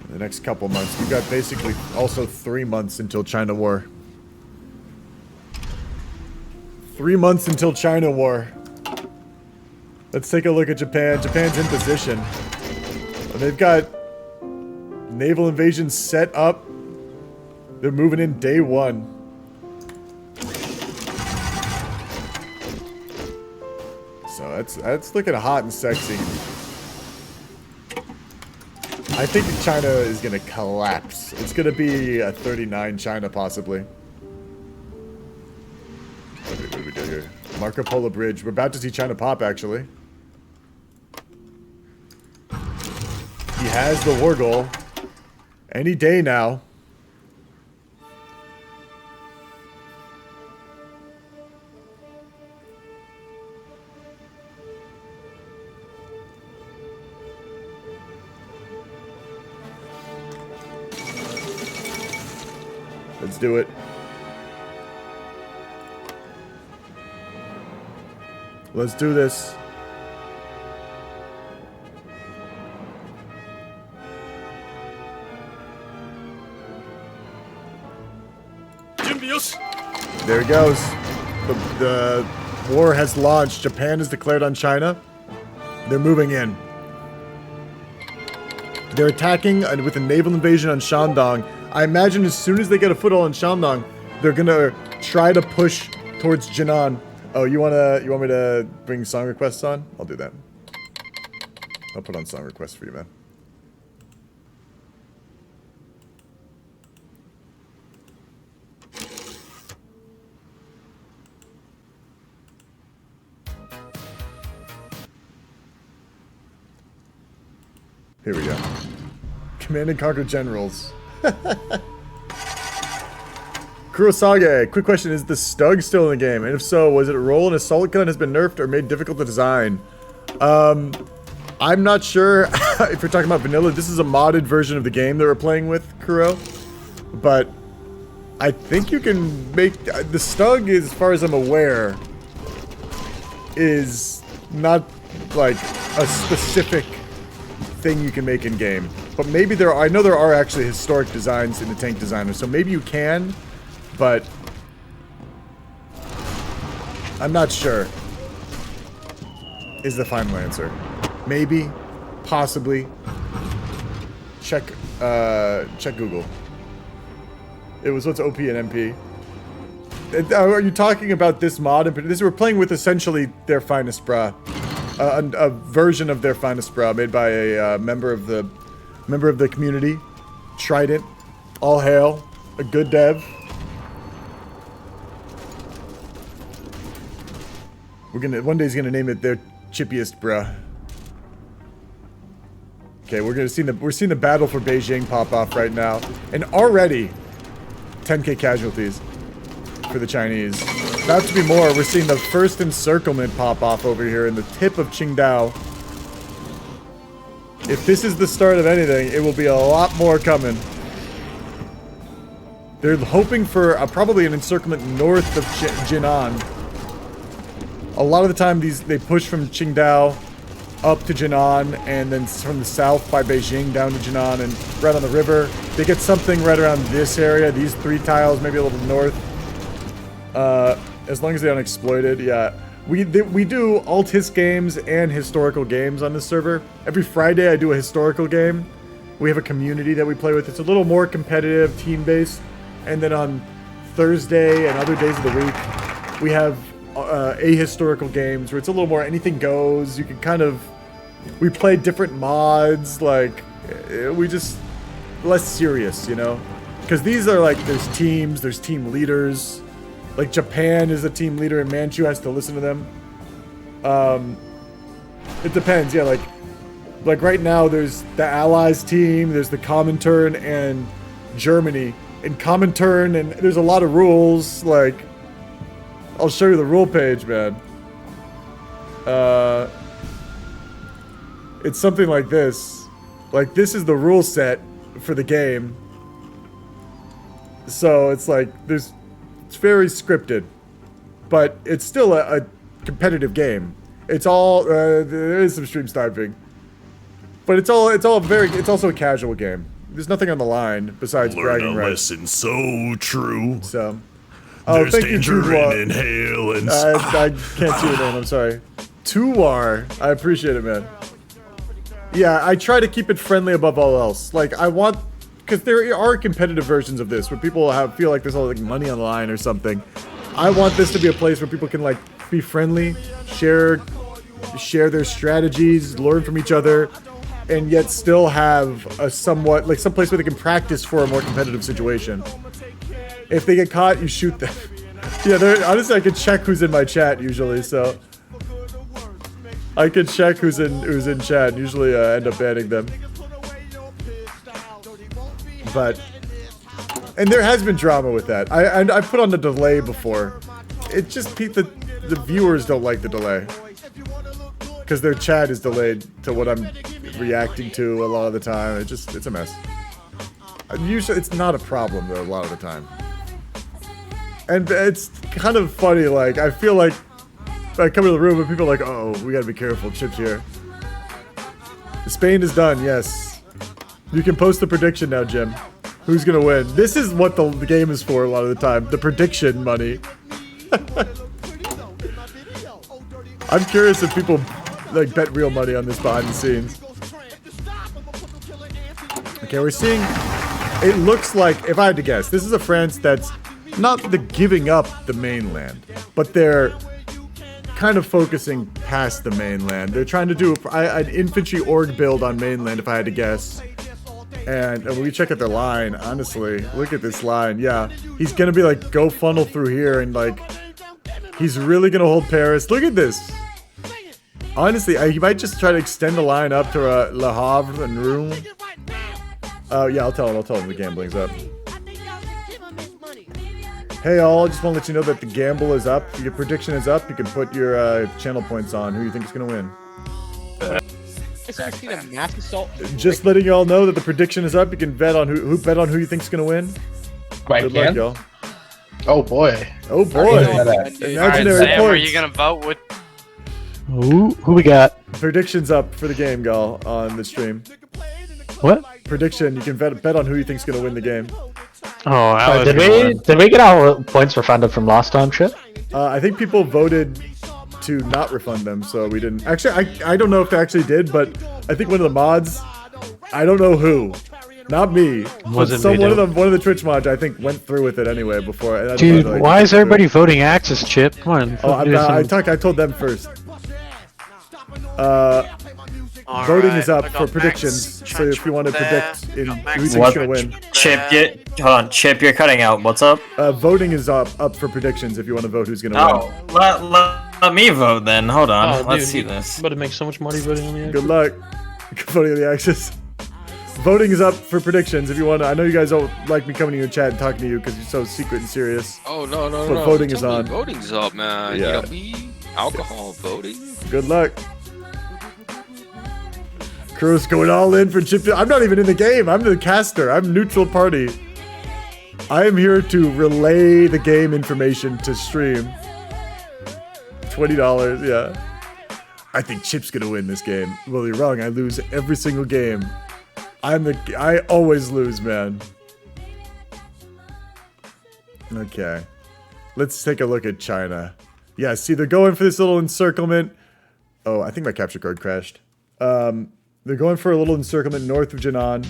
In the next couple months, we've got basically also 3 months until China War. 3 months until China War. Let's take a look at Japan. Japan's in position. They've got naval invasion set up. They're moving in day one. So that's looking hot and sexy. I think China is going to collapse. It's going to be a 39 China possibly. What do we do here? Marco Polo Bridge. We're about to see China pop actually. He has the war goal. Any day now. Let's do it. Let's do this. There he goes. The war has launched. Japan has declared on China. They're moving in. They're attacking with a naval invasion on Shandong. I imagine as soon as they get a foothold in Shandong, they're gonna try to push towards Jinan. Oh, you want me to bring song requests on? I'll do that. I'll put on song requests for you, man. Here we go. Command and Conquer Generals. Kurosage, quick question, is the Stug still in the game? And if so, was it a role an assault gun has been nerfed or made difficult to design? I'm not sure if you're talking about vanilla. This is a modded version of the game that we're playing with, Kuro. But I think you can make... The Stug, as far as I'm aware, is not like a specific thing you can make in game, but maybe there are, I know there are actually historic designs in the tank designer, so maybe you can, but I'm not sure is the final answer. Maybe, possibly. Check Google. It was what's OP and MP. Are you talking about this mod? This we're playing with essentially their finest bra. A version of their finest bra made by a member of the community, Trident. All hail, a good dev. One day he's gonna name it their chippiest bra. Okay, we're seeing the battle for Beijing pop off right now, and already 10k casualties for the Chinese. About to be more, we're seeing the first encirclement pop off over here in the tip of Qingdao. If this is the start of anything, it will be a lot more coming. They're hoping for probably an encirclement north of Jinan. A lot of the time they push from Qingdao up to Jinan, and then from the south by Beijing down to Jinan, and right on the river. They get something right around this area, these 3 tiles, maybe a little north. As long as they're unexploited, yeah. We do alt-his games and historical games on this server. Every Friday I do a historical game. We have a community that we play with. It's a little more competitive, team-based. And then on Thursday and other days of the week, we have ahistorical games where it's a little more anything goes. You can kind of... We play different mods, like... We just... Less serious, you know? Because these are like, there's teams, there's team leaders. Like Japan is a team leader and Manchu has to listen to them. It depends, yeah, like right now there's the Allies team, there's the Comintern and Germany. In Comintern, and there's a lot of rules, like, I'll show you the rule page, man. It's something like this. Like, this is the rule set for the game. So it's like, it's very scripted. But it's still a competitive game. It's all, there is some stream sniping. But it's also a casual game. There's nothing on the line besides bragging rights. Lesson so true. So, there's thank you, danger Tuwar. in inhale and I can't see your name. I'm sorry. Tuwar, I appreciate it, man. Yeah, I try to keep it friendly above all else. Like I want, because there are competitive versions of this where people feel like there's all like money on the line or something. I want this to be a place where people can like be friendly, share their strategies, learn from each other. And yet still have a somewhat, like some place where they can practice for a more competitive situation. If they get caught, you shoot them. Yeah, honestly, I can check who's in my chat usually, so. I can check who's in chat, usually end up banning them. But, and there has been drama with that. I put on the delay before. It just, the viewers don't like the delay. Because their chat is delayed to what I'm reacting to a lot of the time. It's a mess. Usually, it's not a problem though a lot of the time. And it's kind of funny, like, I feel like I come into the room and people are like, oh, we gotta be careful, Chip's here. Spain is done, yes. You can post the prediction now, Jim. Who's gonna win? This is what the game is for a lot of the time. The prediction money. I'm curious if people like bet real money on this behind the scenes. Okay, we're seeing, it looks like, if I had to guess, this is a France that's not the giving up the mainland, but they're kind of focusing past the mainland. They're trying to do an infantry org build on mainland, if I had to guess. And when we check out their line, honestly, look at this line. Yeah, he's gonna be like, go funnel through here, and like, he's really gonna hold Paris. Look at this. Honestly, he might just try to extend the line up to Le Havre and Rouen. Yeah, I'll tell him the gambling's up. Hey all, just want to let you know that the gamble is up. Your prediction is up. You can put your channel points on who you think is going to win. Just letting you all know that the prediction is up. You can bet on who bet on who you think is going to win. Good luck, y'all. Oh boy. Oh boy. Imaginary Sam, are you points. gonna vote with? Who we got? Predictions up for the game, gal, on the stream. What? Prediction. You can bet on who you think is going to win the game. Oh, did we get our points refunded from last time, Chip? I think people voted to not refund them, so we didn't. Actually, I don't know if they actually did, but I think one of the mods, I don't know who, not me, but one of the Twitch mods, I think, went through with it anyway before. And Dude, why is everybody voting Axis, Chip? Come on. Oh, I told them first. Voting is up for predictions, so if you want to predict who you think's gonna win. Hold on, Chip, you're cutting out. What's up? Voting is up for predictions if you want to vote who's gonna win. Let me vote then. Hold on, let's see this. I'm about to make so much money voting on the Axis. Good luck. Voting on the Axis. Voting is up for predictions if you want to. I know you guys don't like me coming to your chat and talking to you because you're so secret and serious. Oh no. But voting is on. Voting's up, man. Yeah. You know me, alcohol, voting. Good luck. Crew's going all in for Chip. I'm not even in the game. I'm the caster. I'm neutral party. I am here to relay the game information to stream. $20, yeah. I think Chip's gonna win this game. Well, you're wrong. I lose every single game. I always lose, man. Okay. Let's take a look at China. Yeah, see, they're going for this little encirclement. Oh, I think my capture card crashed. They're going for a little encirclement north of Jinan.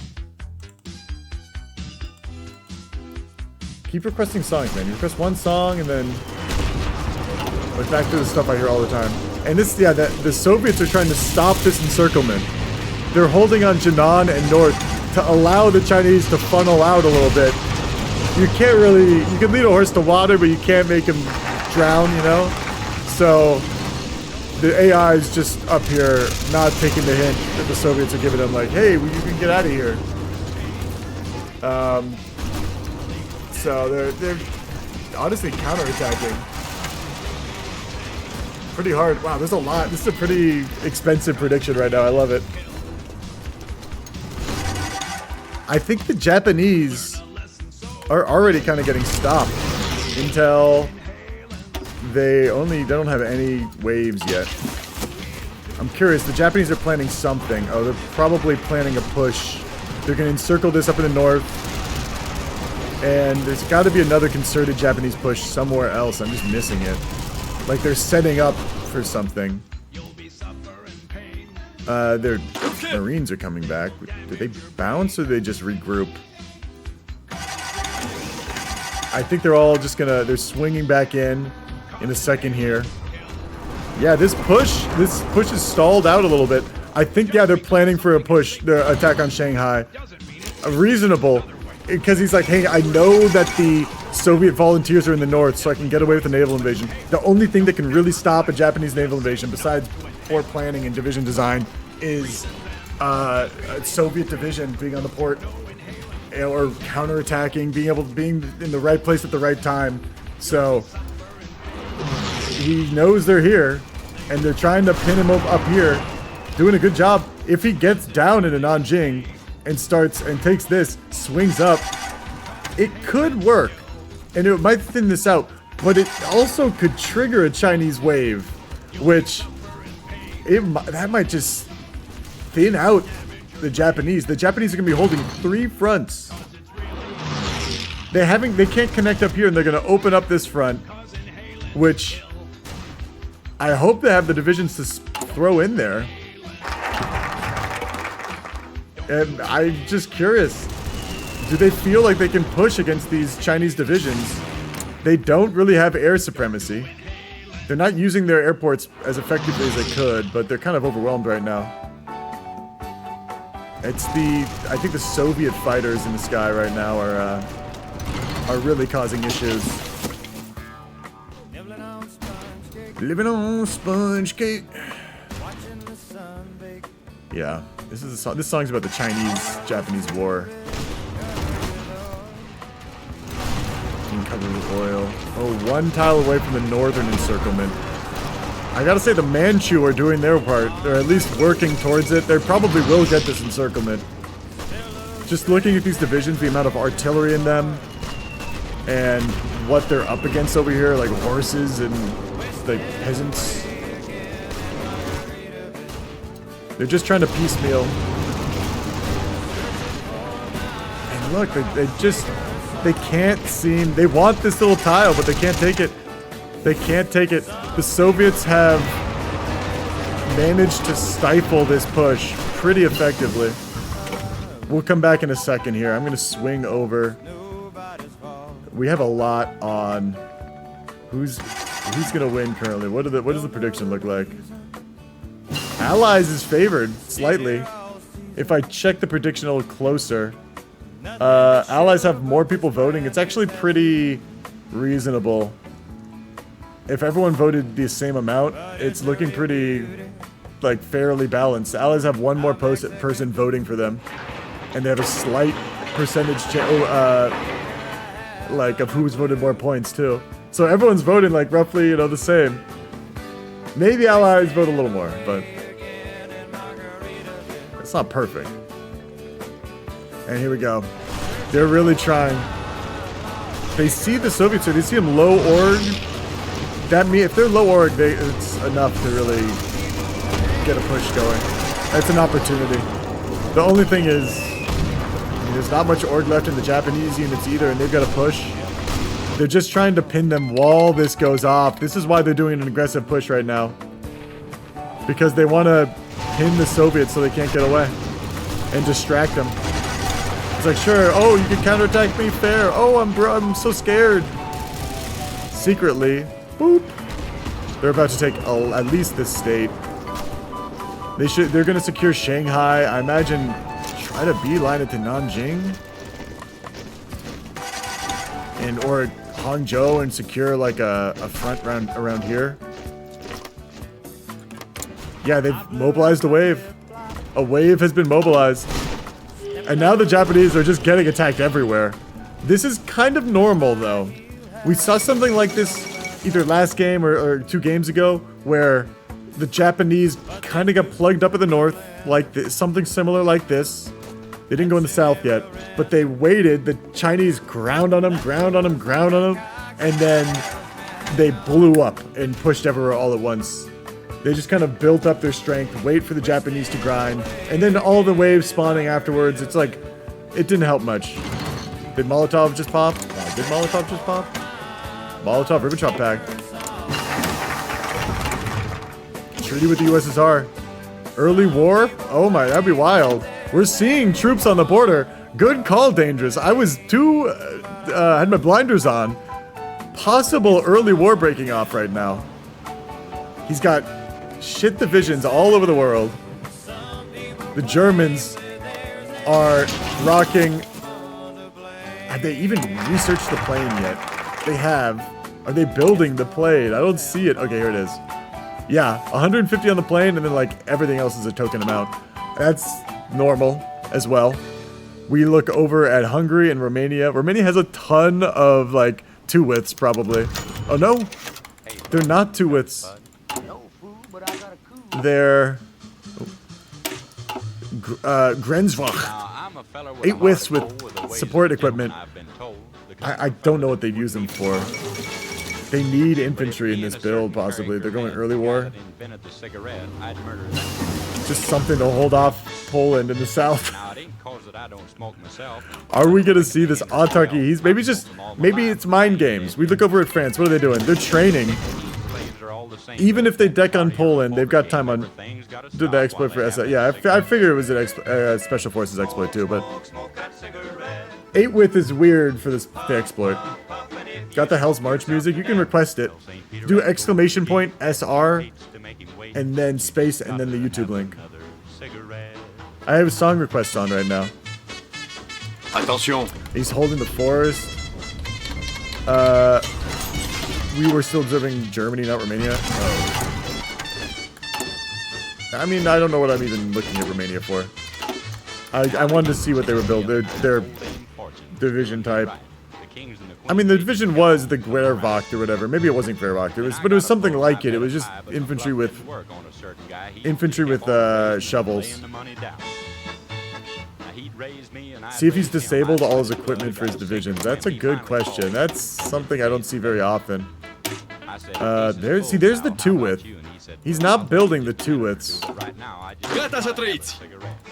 Keep requesting songs, man. You request one song and then like back to the stuff I hear all the time. And this, yeah, the Soviets are trying to stop this encirclement. They're holding on Jinan and north to allow the Chinese to funnel out a little bit you can't really, you can lead a horse to water, but you can't make him drown, you know? So the AI is just up here not taking the hint that the Soviets are giving them, like, hey, well, you can get out of here. So they're honestly counterattacking pretty hard. Wow, there's a lot. This is a pretty expensive prediction right now. I love it. I think the Japanese are already kind of getting stopped until they don't have any waves yet. I'm curious. The Japanese are planning something. Oh, they're probably planning a push. They're going to encircle this up in the north. And there's got to be another concerted Japanese push somewhere else. I'm just missing it. Like they're setting up for something. Their Marines are coming back. Did they bounce or did they just regroup? I think they're all just gonna, they're swinging back in a second here. Yeah, this push is stalled out a little bit. I think, yeah, they're planning for a push, their attack on Shanghai. Reasonable. Because he's like, hey, I know that the Soviet volunteers are in the north, so I can get away with a naval invasion. The only thing that can really stop a Japanese naval invasion, besides port planning and division design, is a Soviet division being on the port or counterattacking, being in the right place at the right time. So he knows they're here, and they're trying to pin him up here, doing a good job. If he gets down into Nanjing and starts and takes this, swings up, it could work, and it might thin this out, but it also could trigger a Chinese wave, which that might just thin out the Japanese. The Japanese are gonna be holding 3 fronts. They can't connect up here, and they're gonna open up this front, which I hope they have the divisions to throw in there. And I'm just curious, do they feel like they can push against these Chinese divisions? They don't really have air supremacy. They're not using their airports as effectively as they could, but they're kind of overwhelmed right now. I think the Soviet fighters in the sky right now are really causing issues. Living on sponge cake. Yeah, this song's about the Chinese-Japanese war. Being covered with oil. Oh, 1 tile away from the northern encirclement. I gotta say the Manchu are doing their part. They're at least working towards it. They probably will get this encirclement. Just looking at these divisions, the amount of artillery in them, and what they're up against over here, like horses and like peasants. They're just trying to piecemeal. And look, they can't seem, they want this little tile, but they can't take it. They can't take it. The Soviets have managed to stifle this push pretty effectively. We'll come back in a second here. I'm going to swing over. We have a lot on who's going to win currently. What does the prediction look like? Allies is favored slightly. If I check the prediction a little closer, Allies have more people voting. It's actually pretty reasonable. If everyone voted the same amount, it's looking pretty, like, fairly balanced. Allies have 1 more person voting for them, and they have a slight percentage, like, of who's voted more points too. So everyone's voting like roughly, the same. Maybe Allies vote a little more, but it's not perfect. And here we go. They're really trying. They see the Soviets here. They see them low org. That means if they're low org, it's enough to really get a push going. That's an opportunity. The only thing is, there's not much org left in the Japanese units either, and they've got to push. They're just trying to pin them while this goes off. This is why they're doing an aggressive push right now. Because they want to pin the Soviets so they can't get away. And distract them. It's like, sure, oh, you can counterattack me, fair. Oh, I'm so scared. Secretly, boop. They're about to take at least this state. They're going to secure Shanghai. I imagine try to beeline it to Nanjing. and or Hangzhou and secure like a front around here. Yeah, they've mobilized a wave. A wave has been mobilized. And now the Japanese are just getting attacked everywhere. This is kind of normal, though. We saw something like this either last game or 2 games ago, where the Japanese kind of got plugged up in the north, like this, something similar like this. They didn't go in the south yet, but they waited. The Chinese ground on them, and then they blew up and pushed everywhere all at once. They just kind of built up their strength, wait for the Japanese to grind, and then all the waves spawning afterwards. It's like, it didn't help much. Did Molotov just pop? Did Molotov just pop? Molotov Ribbentrop pack. Treaty with the USSR. Early war? Oh my, that'd be wild. We're seeing troops on the border. Good call, Dangerous. I was had my blinders on. Possible early war breaking off right now. He's got shit divisions all over the world. The Germans are rocking. Have they even researched the plane yet? They have. Are they building the plane? I don't see it. Okay, here it is. Yeah, 150 on the plane, and then like everything else is a token amount. That's normal as well. We look over at Hungary and Romania. Romania has a ton of like 2-widths probably. Oh no, they're not 2-widths. They're Grenzwach. 8 widths with support equipment. I don't know what they'd use them for. They need infantry in this build, possibly. They're going early war. Just something to hold off Poland in the south. Are we gonna see this autarky? Maybe it's mind games. We look over at France. What are they doing? They're training. Even if they deck on Poland, they've got time on. Did the exploit for SS? Yeah, I figured it was an Special Forces exploit too, but 8 width is weird for the exploit. Got the Hell's March music. You can request it. Do exclamation point SR, and then space, and then the YouTube link. I have a song request on right now. Attention. He's holding the forest. We were still observing Germany, not Romania. Oh. I mean, I don't know what I'm even looking at Romania for. I wanted to see what they were building. Their division type. I mean, the division was the Wehrwacht or whatever. Maybe it wasn't Wehrwacht. But it was something like it. It was just infantry with shovels. See if he's disabled all his equipment for his divisions. That's a good question. That's something I don't see very often. There's the 2-width. He's not building the 2-widths.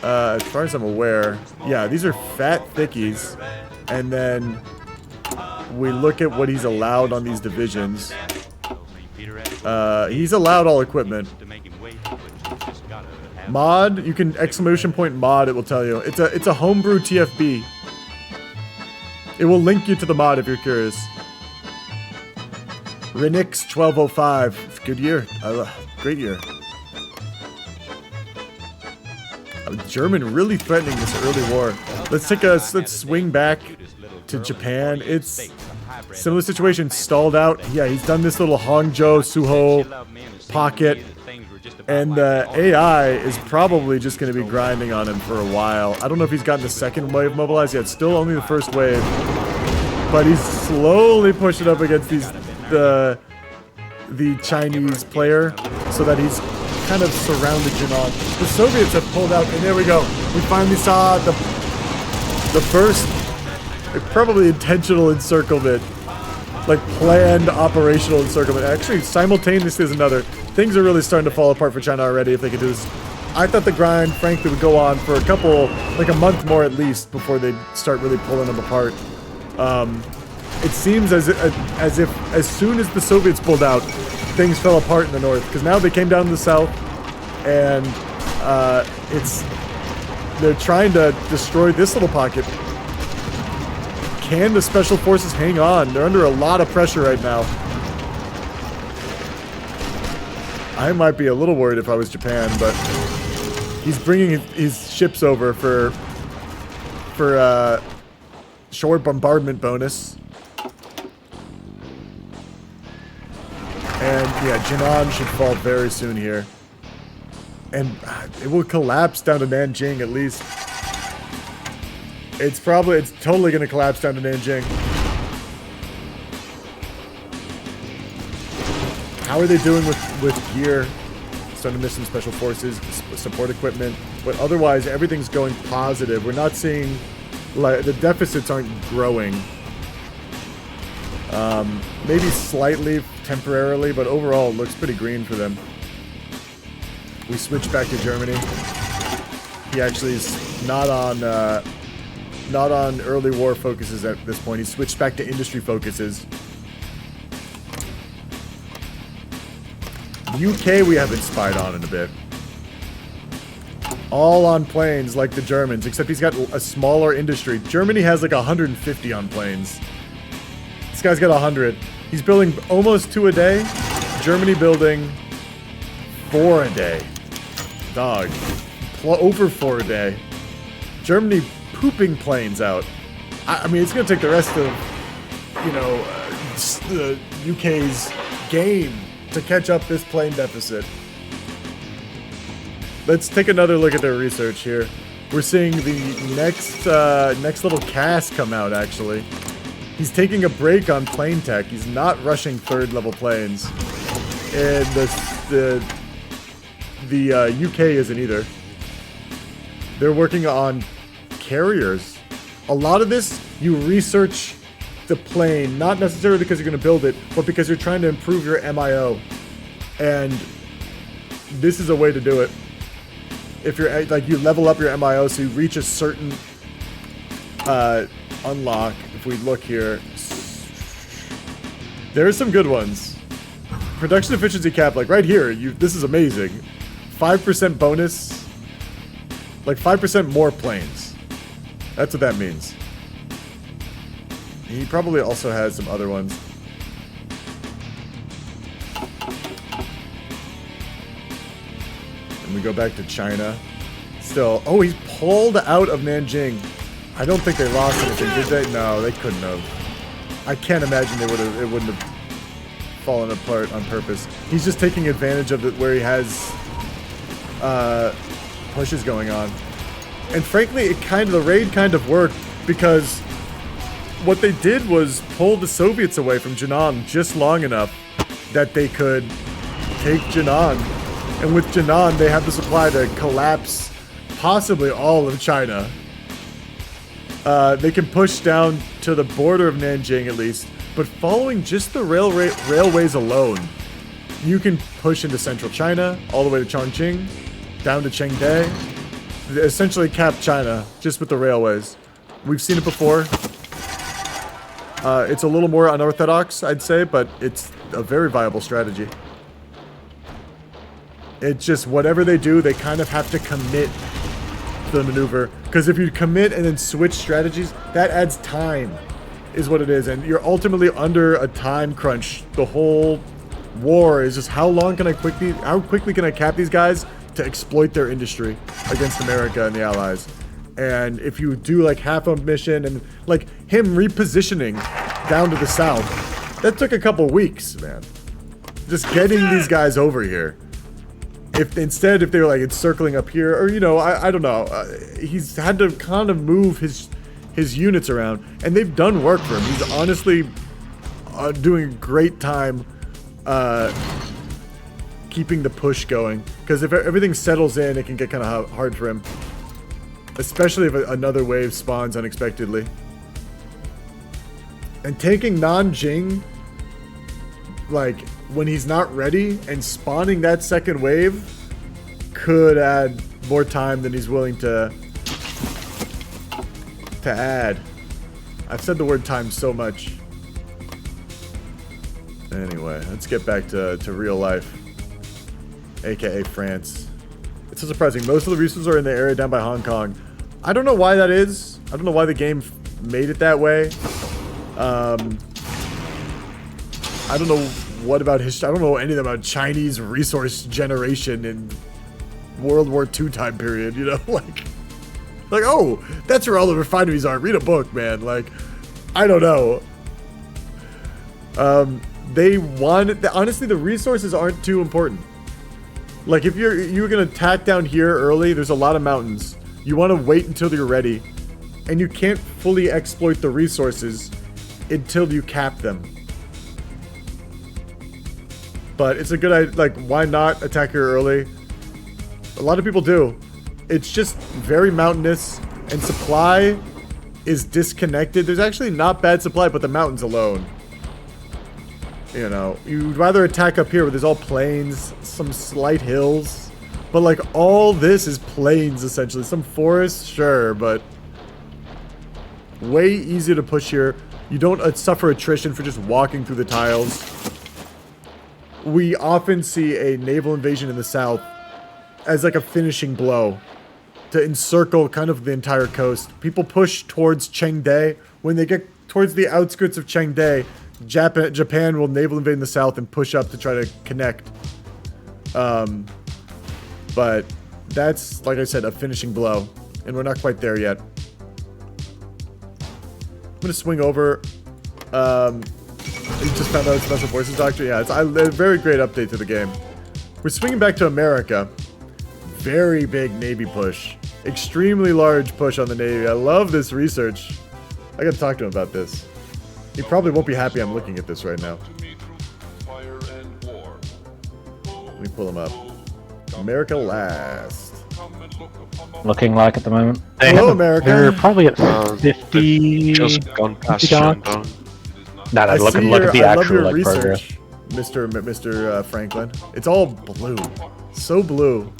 As far as I'm aware, yeah, these are fat thickies. And then we look at what he's allowed on these divisions. He's allowed all equipment. Mod, you can exclamation point mod, it will tell you. It's a homebrew TFB. It will link you to the mod if you're curious. Renix 1205. It's a good year. Great year. German really threatening this early war. Let's swing back to Japan. It's similar situation, stalled out. Yeah, he's done this little Hangzhou, Suho pocket. And the AI is probably just going to be grinding on him for a while. I don't know if he's gotten the second wave mobilized yet. Still only the first wave. But he's slowly pushing up against the Chinese player so that he's kind of surrounded Jinan. The Soviets have pulled out, and there we go. We finally saw the first probably intentional encirclement. Like planned operational encirclement. Actually, simultaneously is another. Things are really starting to fall apart for China already if they could do this. I thought the grind, frankly, would go on for like a month more at least before they start really pulling them apart. It seems as if as soon as the Soviets pulled out, things fell apart in the north. Because now they came down to the south, and they're trying to destroy this little pocket. Can the Special Forces hang on? They're under a lot of pressure right now. I might be a little worried if I was Japan, but he's bringing his ships over for shore bombardment bonus. Yeah, Jinan should fall very soon here. And it will collapse down to Nanjing at least. It's totally going to collapse down to Nanjing. How are they doing with gear? Starting to miss some special forces, support equipment. But otherwise, everything's going positive. We're not seeing, like, the deficits aren't growing. Maybe slightly, temporarily, but overall, it looks pretty green for them. We switch back to Germany. He actually is not on early war focuses at this point. He switched back to industry focuses. UK we haven't spied on in a bit. All on planes like the Germans, except he's got a smaller industry. Germany has like 150 on planes. This guy's got 100. He's building almost 2 a day. Germany building 4 a day. Dog. Over 4 a day. Germany pooping planes out. I mean, it's going to take the rest of, you know, the UK's game to catch up this plane deficit. Let's take another look at their research here. We're seeing the next little cast come out, actually. He's taking a break on plane tech. He's not rushing 3rd level planes. And the UK isn't either. They're working on carriers. A lot of this, you research the plane, not necessarily because you're going to build it, but because you're trying to improve your MIO. And this is a way to do it. If you're like, you level up your MIO so you reach a certain unlock. If we look here, there are some good ones. Production efficiency cap, like right here, this is amazing. 5% bonus, like 5% more planes. That's what that means. He probably also has some other ones. And we go back to China. Still, oh, he's pulled out of Nanjing. I don't think they lost anything, did they? No, they couldn't have. I can't imagine it wouldn't have fallen apart on purpose. He's just taking advantage of it where he has pushes going on. And frankly, the raid kind of worked because what they did was pull the Soviets away from Jinan just long enough that they could take Jinan. And with Jinan, they have the supply to collapse possibly all of China. They can push down to the border of Nanjing at least, but following just the railways alone, you can push into central China, all the way to Chongqing, down to Chengde, essentially cap China just with the railways. We've seen it before. It's a little more unorthodox, I'd say, but it's a very viable strategy. It's just whatever they do, they kind of have to commit to the maneuver. Because if you commit and then switch strategies, that adds time, is what it is. And you're ultimately under a time crunch. The whole war is just how quickly can I cap these guys to exploit their industry against America and the Allies. And if you do like half a mission and like him repositioning down to the south, that took a couple weeks, man. Just getting these guys over here. If they were like encircling up here, or you know, I don't know, he's had to kind of move his units around, and they've done work for him. He's honestly doing a great time keeping the push going, because if everything settles in, it can get kind of hard for him, especially if another wave spawns unexpectedly. And taking Nanjing, like, when he's not ready, and spawning that second wave could add more time than he's willing to add. I've said the word time so much. Anyway, let's get back to real life, aka France. It's so surprising. Most of the resources are in the area down by Hong Kong. I don't know why that is. I don't know why the game made it that way. I don't know what about history. I don't know anything about Chinese resource generation in World War II time period, you know? like, oh, that's where all the refineries are. Read a book, man. Like, I don't know. They want honestly, the resources aren't too important. Like if you're gonna tack down here early, there's a lot of mountains. You want to wait until you're ready, and you can't fully exploit the resources until you cap them. But it's a good idea. Like, why not attack here early? A lot of people do. It's just very mountainous, and supply is disconnected. There's actually not bad supply, but the mountains alone. You know, you'd rather attack up here where there's all plains, some slight hills. But like all this is plains essentially. Some forests, sure, but way easier to push here. You don't suffer attrition for just walking through the tiles. We often see a naval invasion in the south as like a finishing blow to encircle kind of the entire coast. People push towards Chengde. When they get towards the outskirts of Chengde, Japan will naval invade in the south and push up to try to connect. But that's, like I said, a finishing blow. And we're not quite there yet. I'm going to swing over. You just found out Special Forces Doctor? Yeah, it's a very great update to the game. We're swinging back to America. Very big Navy push. Extremely large push on the Navy. I love this research. I gotta talk to him about this. He probably won't be happy I'm looking at this right now. Let me pull him up. America last. Looking like at the moment. Hello, America. They're probably at 50. Just gone past 50 Shandong. No, look at the actual like progress. Mr. Franklin. It's all blue. So blue.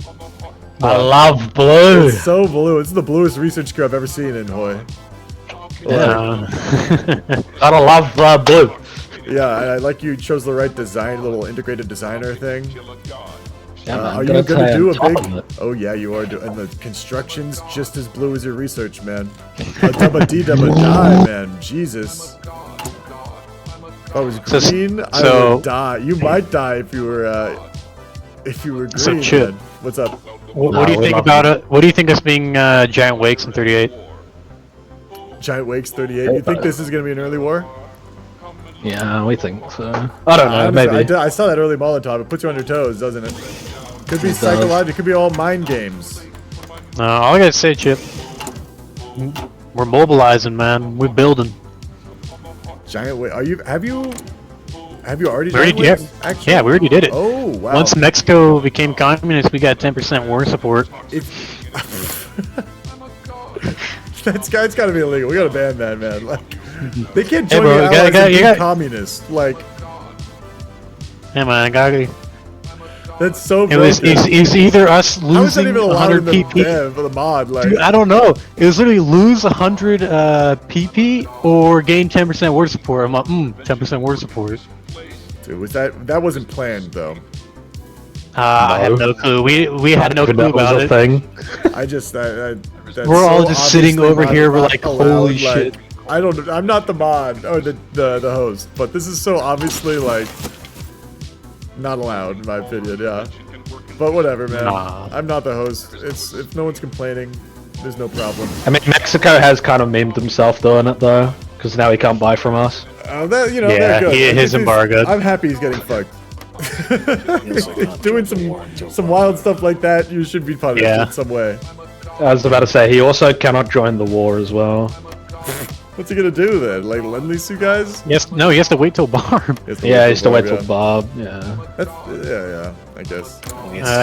I love blue. It's so blue. It's the bluest research crew I've ever seen in Hoi. Yeah. Gotta love blue. Yeah, I like you chose the right design, little integrated designer thing. Yeah, are you gonna do a big? Oh yeah, you are doing. And the construction's just as blue as your research, man. A double D double die, man. Jesus. If I was green, I would die. You might die if you were green. So Chip, man. What's up? What do you think about it? What do you think of being Giant Wakes in 38? Giant Wakes 38. You think this is gonna be an early war? Yeah, we think so. I don't know. Maybe. I saw that early Molotov. It puts you on your toes, doesn't it? Could be psychological. It could be all mind games. No, all I gotta say, Chip. We're mobilizing, man. We're building. Giant Wake. Have you already? Yeah, we already did it. Oh wow! Once Mexico became communist, we got 10% war support. That's gotta be illegal. We gotta ban that, man. Like, they can't join your allies and be communist. Like, hey man, that's so. It's either us losing 100 PP for the mod. Like, dude, I don't know. It was literally lose 100 PP or gain 10% war support. I'm like, 10% war support. Dude, that wasn't planned though? I have no clue. We had no clue about it. I just that's we're all so just sitting over here. We're like, holy shit. I'm not the mod or the host, but this is so obviously like not allowed in my opinion. Yeah, but whatever, man. Nah. I'm not the host. If no one's complaining, there's no problem. I mean, Mexico has kind of memed himself though in it though, because now he can't buy from us. They're yeah, good. His embargoed. I'm happy he's getting fucked. Doing some wild stuff like that, you should be punished in some way. I was about to say, he also cannot join the war as well. What's he gonna do then? Like lend these two guys? Yes, no, he has to wait till Barb. He has to wait till Bob. Yeah. Yeah, I guess.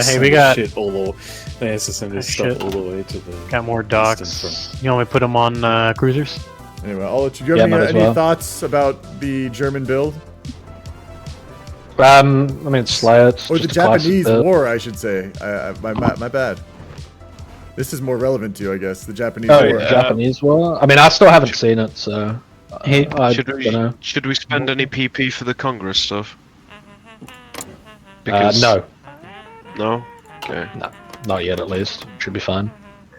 Hey, we got shit all the. He has to send his stuff all the way to the. Got more docks. You want me to put them on cruisers? Anyway, I'll let you. Do you have any thoughts about the German build? I mean, Slayers. Or the Japanese war, I should say. My bad. This is more relevant to you, I guess. The Japanese war. Yeah. Japanese war. I mean, I still haven't seen it, so. Should we spend any PP for the Congress stuff? No. No. Okay. No, not yet. At least should be fine.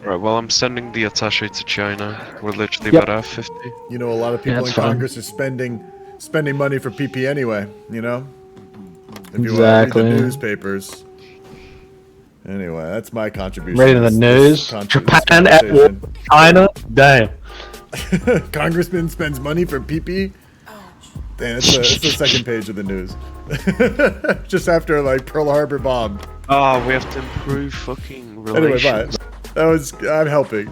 Right. Well, I'm sending the attaché to China. We're literally about at 50. You know, a lot of people in Congress are spending money for PP anyway. You know. If you read the newspapers. Anyway, that's my contribution. Ready to the news? Japan at war, China? Damn. Congressman spends money for PP? Damn, it's the second page of the news. Just after like Pearl Harbor bombed. Oh, we have to improve fucking Anyway, relations. bye. I'm helping.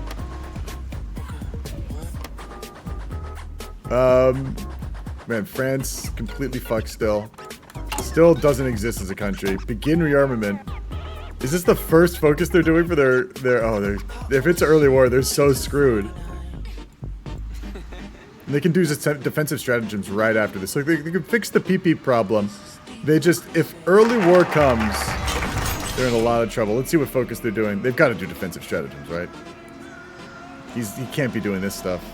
Man, France completely fucked still. Still doesn't exist as a country. Begin rearmament. Is this the first focus they're doing for their if it's early war, they're so screwed. And they can do defensive stratagems right after this. So they can fix the PP problem. They just, if early war comes, they're in a lot of trouble. Let's see what focus they're doing. They've got to do defensive stratagems, right? He can't be doing this stuff.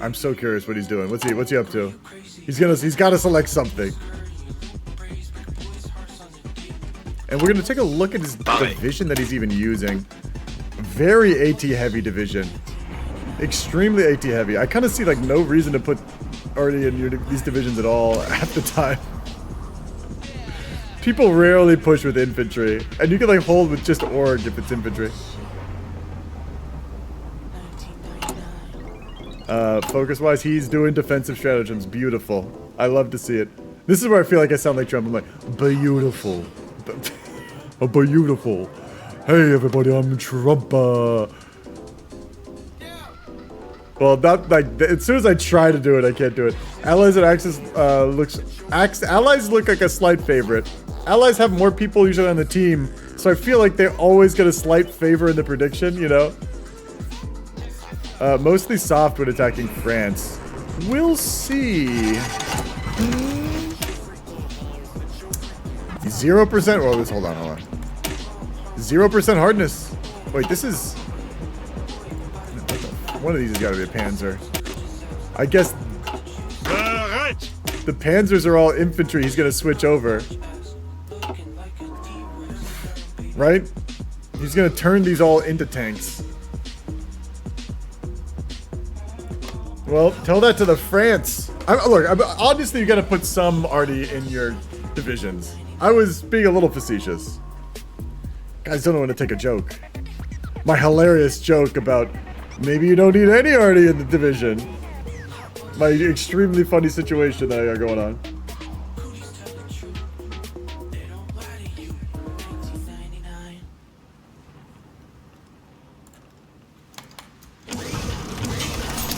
I'm so curious what he's doing. What's he up to? He's got to select something. And we're gonna take a look at his division that he's even using. Very AT heavy division. Extremely AT heavy. I kind of see like no reason to put already in these divisions at all at the time. People rarely push with infantry, and you can like hold with just org if it's infantry. Focus-wise, he's doing defensive stratagems. Beautiful. I love to see it. This is where I feel like I sound like Trump. I'm like, beautiful. Oh, beautiful. Hey, everybody, I'm Trump. Well, not like as soon as I try to do it, I can't do it. Allies and Axis Allies look like a slight favorite. Allies have more people usually on the team, so I feel like they always get a slight favor in the prediction, you know? Mostly soft when attacking France. We'll see. 0%. Well, let's hold on. 0% hardness. Wait, this is. One of these has got to be a Panzer. I guess. The Panzers are all infantry. He's gonna switch over. Right? He's gonna turn these all into tanks. Well, tell that to the France. Look, obviously you gotta put some arty in your divisions. I was being a little facetious. Guys don't know when to take a joke. My hilarious joke about maybe you don't need any arty in the division. My extremely funny situation that I got going on.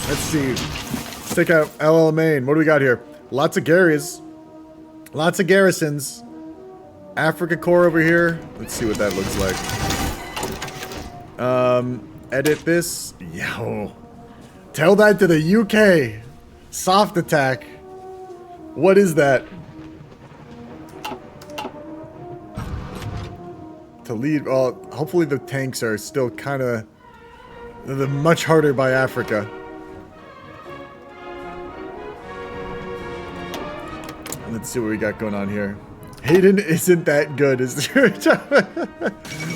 Let's see. Let's take out LL Main. What do we got here? Lots of Garys. Lots of garrisons. Africa Corps over here. Let's see what that looks like. Edit this. Yo. Tell that to the UK. Soft attack. What is that? To lead. Well, hopefully the tanks are still kind of. They're much harder by Africa. Let's see what we got going on here. Hayden isn't that good, is there?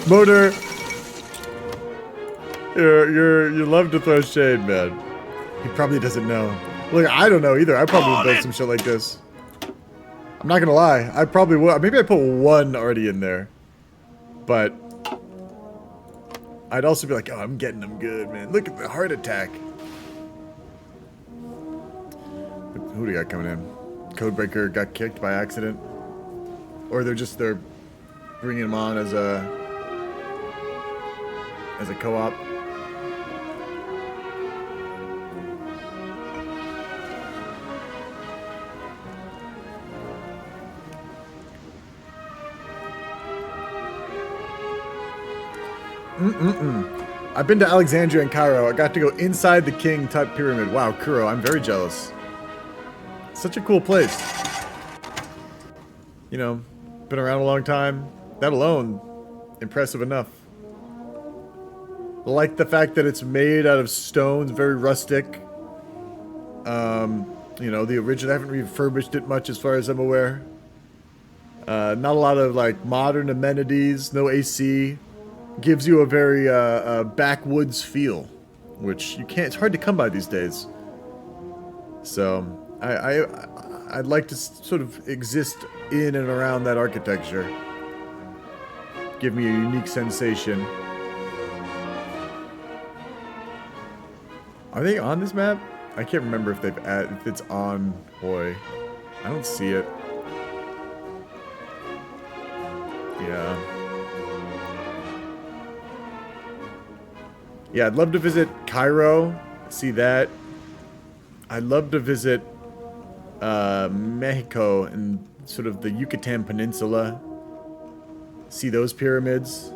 Motor. You love to throw shade, man. He probably doesn't know. Look, I don't know either. I probably would build some shit like this. I'm not gonna lie. I probably would. Maybe I put one already in there. But I'd also be like, oh, I'm getting them good, man. Look at the heart attack. Who do you got coming in? Codebreaker got kicked by accident, or they're bringing him on as a co-op. I've been to Alexandria and Cairo. I got to go inside the King Tut Pyramid. Wow, Kuro, I'm very jealous. Such a cool place. You know, been around a long time. That alone, impressive enough. Like the fact that it's made out of stones, very rustic. You know, the original, I haven't refurbished it much as far as I'm aware. Not a lot of like modern amenities, no AC. Gives you a very backwoods feel, which you can't, it's hard to come by these days. So I'd like to sort of exist in and around that architecture. Give me a unique sensation. Are they on this map? I can't remember if if it's on Hoi. I don't see it. Yeah. Yeah, I'd love to visit Cairo. See that. I'd love to visit Mexico and sort of the Yucatan Peninsula. See those pyramids.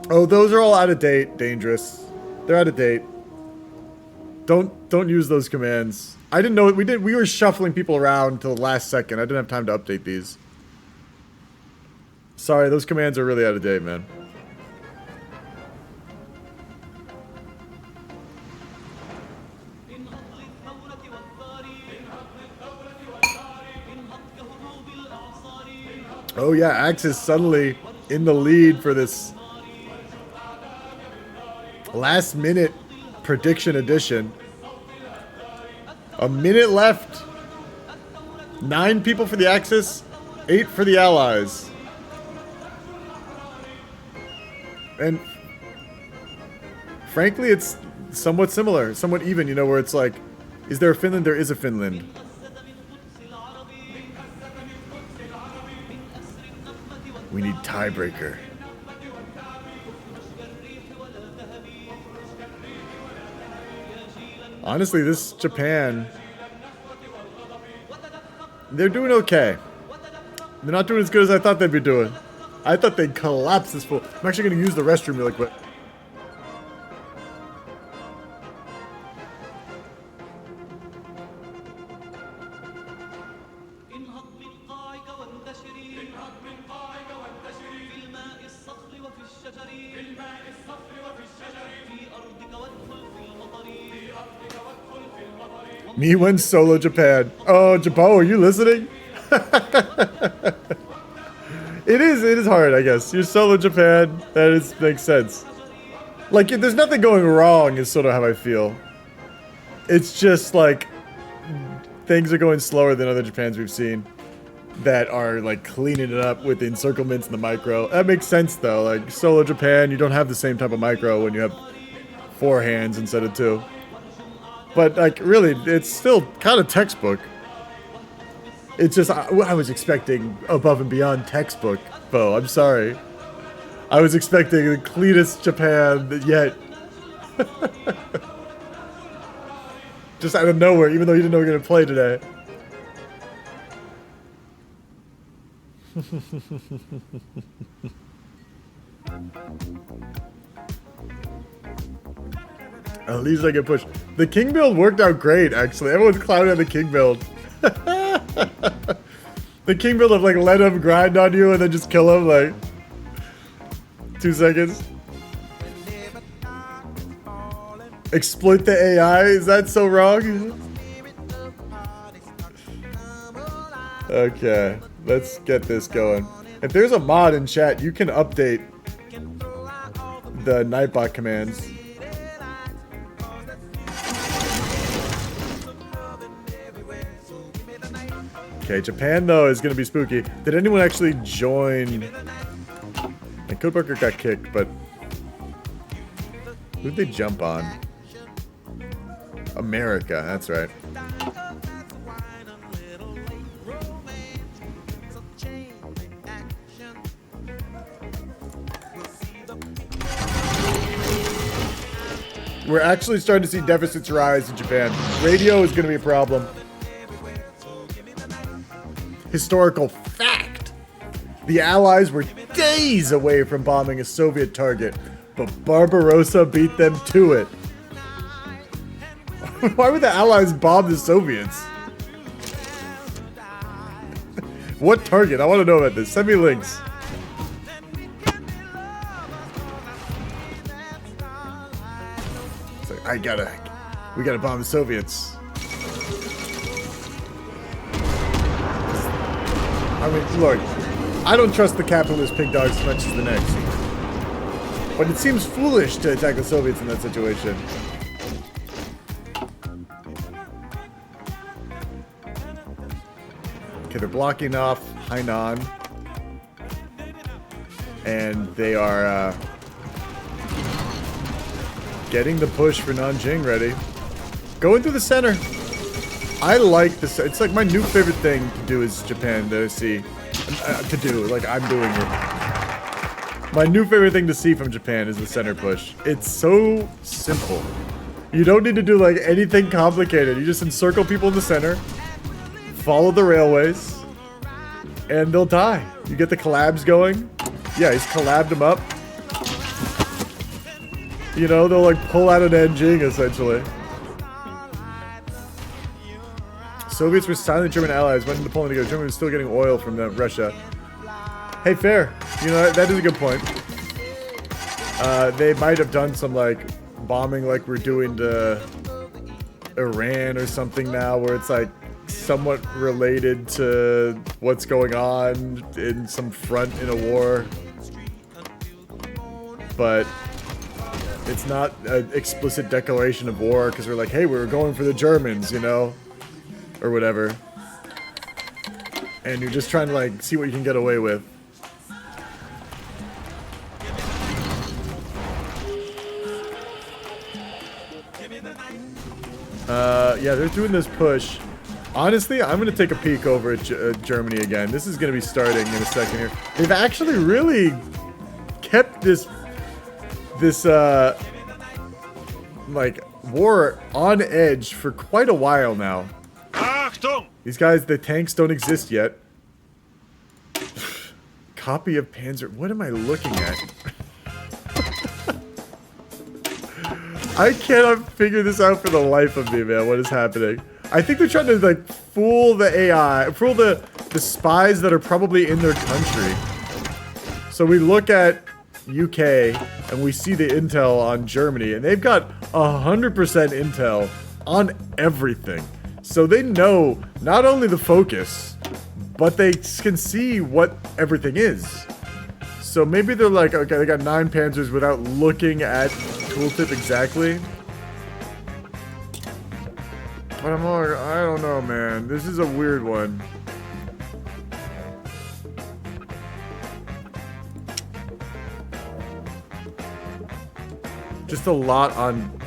Oh, those are all out of date. Dangerous. They're out of date. Don't use those commands. I didn't know it. We were shuffling people around until the last second. I didn't have time to update these. Sorry, those commands are really out of date, man. Oh yeah, Axis suddenly in the lead for this last minute prediction edition. A minute left. 9 people for the Axis, 8 for the Allies. And frankly, it's somewhat similar, somewhat even, you know, where it's like, is there a Finland? There is a Finland. We need tiebreaker. Honestly, this Japan, they're doing okay. They're not doing as good as I thought they'd be doing. I thought they'd collapse this fool. I'm actually going to use the restroom really quick. Me wins solo Japan. Oh, Jabo, are you listening? It is hard, I guess. You're solo Japan. Makes sense. Like, there's nothing going wrong is sort of how I feel. It's just like things are going slower than other Japans we've seen that are like cleaning it up with the encirclements and the micro. That makes sense though. Like solo Japan, you don't have the same type of micro when you have 4 hands instead of 2. But like really, it's still kind of textbook. It's just I was expecting above and beyond textbook, Bo. I'm sorry. I was expecting the cleanest Japan yet. Just out of nowhere, even though you didn't know we were gonna play today. At least I get pushed. The king build worked out great, actually. Everyone's clowning on the king build. The king build of like let him grind on you and then just kill him like 2 seconds. Exploit the AI? Is that so wrong? Okay, let's get this going. If there's a mod in chat, you can update the Nightbot commands. Okay, Japan though is gonna be spooky. Did anyone actually join? And Codeburger got kicked, but who'd they jump on? America, that's right. We're actually starting to see deficits rise in Japan. Radio is going to be a problem. Historical fact. The Allies were days away from bombing a Soviet target, but Barbarossa beat them to it. Why would the Allies bomb the Soviets? What target? I want to know about this. Send me links. It's like, we gotta bomb the Soviets. I mean, look, I don't trust the capitalist pig dogs as much as the next. But it seems foolish to attack the Soviets in that situation. Okay, they're blocking off Hainan. And they are, getting the push for Nanjing ready. Going through the center. I like this. It's like my new favorite thing to do is Japan to see. To do, like I'm doing it. My new favorite thing to see from Japan is the center push. It's so simple. You don't need to do like anything complicated. You just encircle people in the center, follow the railways, and they'll die. You get the collabs going. Yeah, he's collabed them up. You know, they'll like pull out an Nanjing essentially. Soviets were silent German allies, went into Poland to go. Germany was still getting oil from Russia. Hey, fair. You know, that is a good point. They might have done some like bombing like we're doing to Iran or something now, where it's like somewhat related to what's going on in some front in a war. But it's not an explicit declaration of war because we're like, hey, we were going for the Germans, you know? Or whatever. And you're just trying to like see what you can get away with. Yeah, they're doing this push. Honestly, I'm gonna take a peek over at Germany again. This is gonna be starting in a second here. They've actually really kept this like war on edge for quite a while now. These guys, the tanks don't exist yet. Copy of Panzer. What am I looking at? I cannot figure this out for the life of me, man. What is happening? I think they're trying to like fool the AI, fool the spies that are probably in their country. So we look at UK and we see the intel on Germany, and they've got 100% intel on everything. So they know not only the focus, but they can see what everything is. So maybe they're like, okay, they got 9 Panzers without looking at tooltip exactly. But I'm like, I don't know, man. This is a weird one. Just a lot on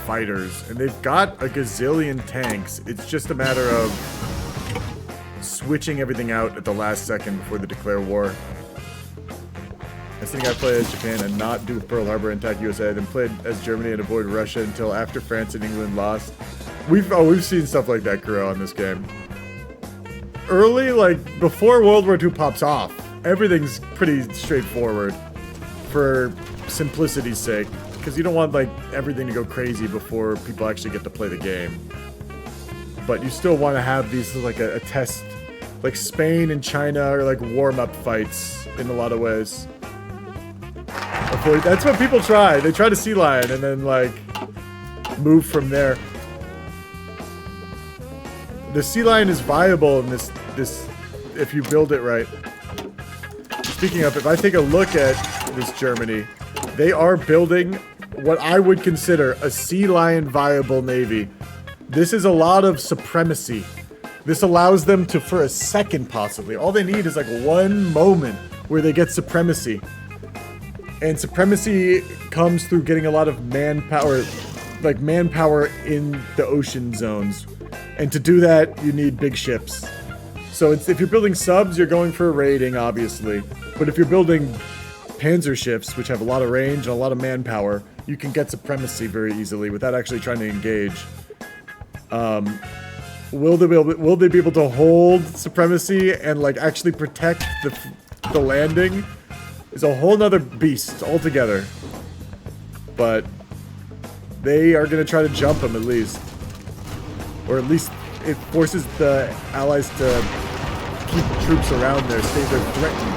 fighters, and they've got a gazillion tanks. It's just a matter of switching everything out at the last second before they declare war. I think I play as Japan and not do Pearl Harbor and attack USA, then played as Germany and avoid Russia until after France and England lost. We've seen stuff like that, Kuro, on this game. Early, like before World War II pops off, everything's pretty straightforward for simplicity's sake. Because you don't want like everything to go crazy before people actually get to play the game. But you still want to have these like a test, like Spain and China are like warm-up fights in a lot of ways. Hopefully, that's what people try. They try to sea lion and then like move from there. The sea lion is viable in this if you build it right. Speaking of, if I take a look at this Germany, they are building what I would consider a sea lion viable navy. This is a lot of supremacy. This allows them to, for a second possibly, all they need is like one moment where they get supremacy. And supremacy comes through getting a lot of manpower, like manpower in the ocean zones. And to do that, you need big ships. So if you're building subs, you're going for raiding, obviously. But if you're building panzer ships, which have a lot of range and a lot of manpower, you can get supremacy very easily without actually trying to engage. Will they be able to hold supremacy and like actually protect the landing? Is a whole nother beast altogether. But they are gonna try to jump them at least, or at least it forces the allies to keep troops around there, stay there threatened.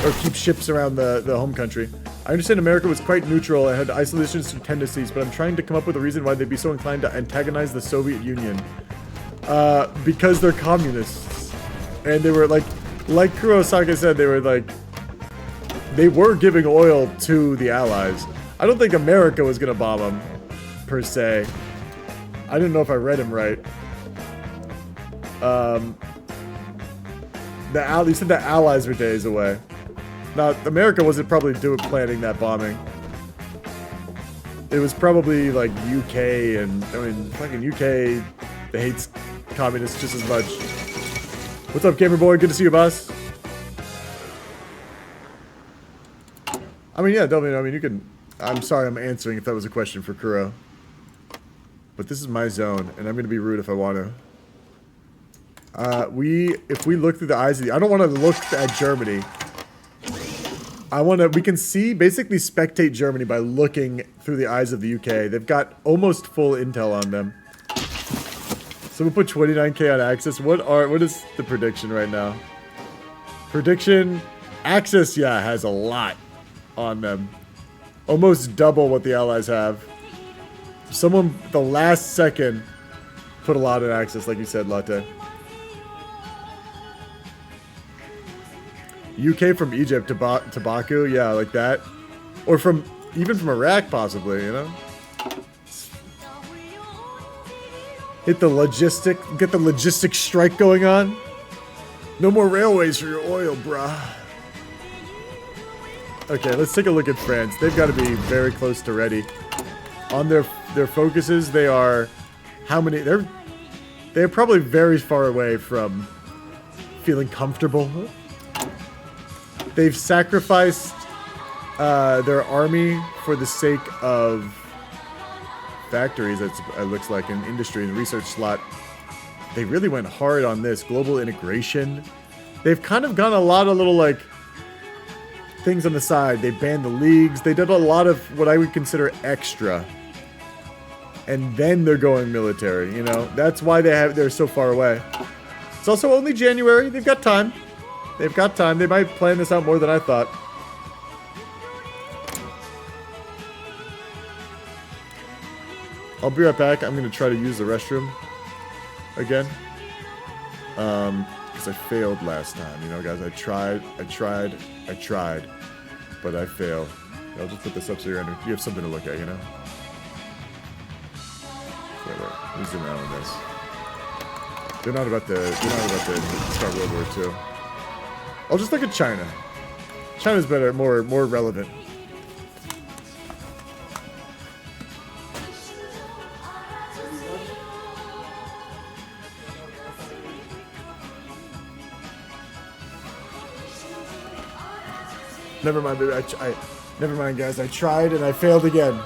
Or keep ships around the home country. I understand America was quite neutral and had isolationist tendencies, but I'm trying to come up with a reason why they'd be so inclined to antagonize the Soviet Union. Because they're communists. And they were like Kurosaki said, they were giving oil to the Allies. I don't think America was gonna bomb them, per se. I didn't know if I read him right. You said the Allies were days away. Now, America wasn't probably planning that bombing. It was probably like UK, and I mean, fucking UK hates communists just as much. What's up, Gamer Boy? Good to see you, boss. I mean, yeah, Delvin, I mean, you can... I'm sorry I'm answering if that was a question for Kuro. But this is my zone, and I'm going to be rude if I want to. If we look through the eyes of the... I don't want to look at Germany. We can see, basically spectate Germany by looking through the eyes of the UK. They've got almost full intel on them. So we'll put 29k on Axis. What is the prediction right now? Prediction, Axis, yeah, has a lot on them. Almost double what the Allies have. Someone, the last second, put a lot in Axis, like you said, Latte. UK from Egypt to Baku, yeah, like that. Or even from Iraq, possibly, you know? Get the logistic strike going on. No more railways for your oil, bruh. Okay, let's take a look at France. They've got to be very close to ready. On their focuses, they are... How many... They're probably very far away from feeling comfortable. They've sacrificed their army for the sake of factories, it looks like, in industry and research slot. They really went hard on this. Global integration. They've kind of gone a lot of little, like, things on the side. They banned the leagues. They did a lot of what I would consider extra. And then they're going military, you know? That's why they're so far away. It's also only January. They've got time. They've got time. They might plan this out more than I thought. I'll be right back. I'm going to try to use the restroom again. Because I failed last time. You know, guys, I tried. But I failed. I'll just put this up so you have something to look at, you know? Wait. Let me zoom out on this. They're not about to start World War II. I'll just look at China. China's better, more relevant. Never mind, baby. Never mind, guys. I tried and I failed again.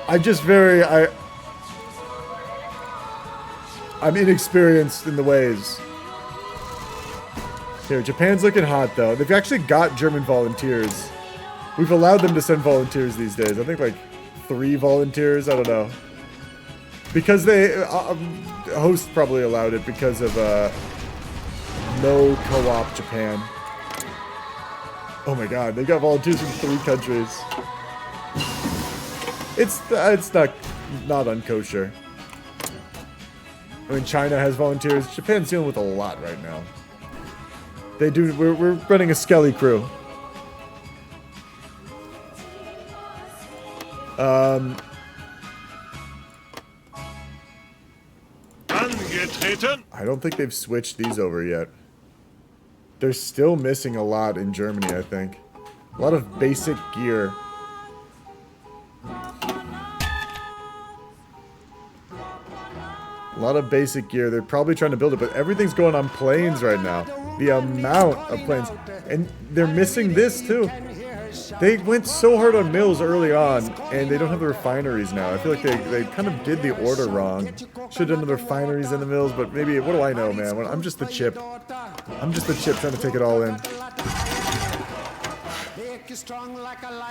I'm inexperienced in the ways. Here, Japan's looking hot, though. They've actually got German volunteers. We've allowed them to send volunteers these days. I think, like, 3 volunteers. I don't know. Because Host probably allowed it because of, no co-op Japan. Oh my god, they've got volunteers from 3 countries. It's not unkosher. I mean, China has volunteers. Japan's dealing with a lot right now. They do. We're running a Skelly crew. I don't think they've switched these over yet. They're still missing a lot in Germany, I think. A lot of basic gear. A lot of basic gear. They're probably trying to build it, but everything's going on planes right now. The amount of planes. And they're missing this, too. They went so hard on mills early on, and they don't have the refineries now. I feel like they kind of did the order wrong. Should have done the refineries in the mills, but maybe, what do I know, man? I'm just the chip. I'm just the chip trying to take it all in.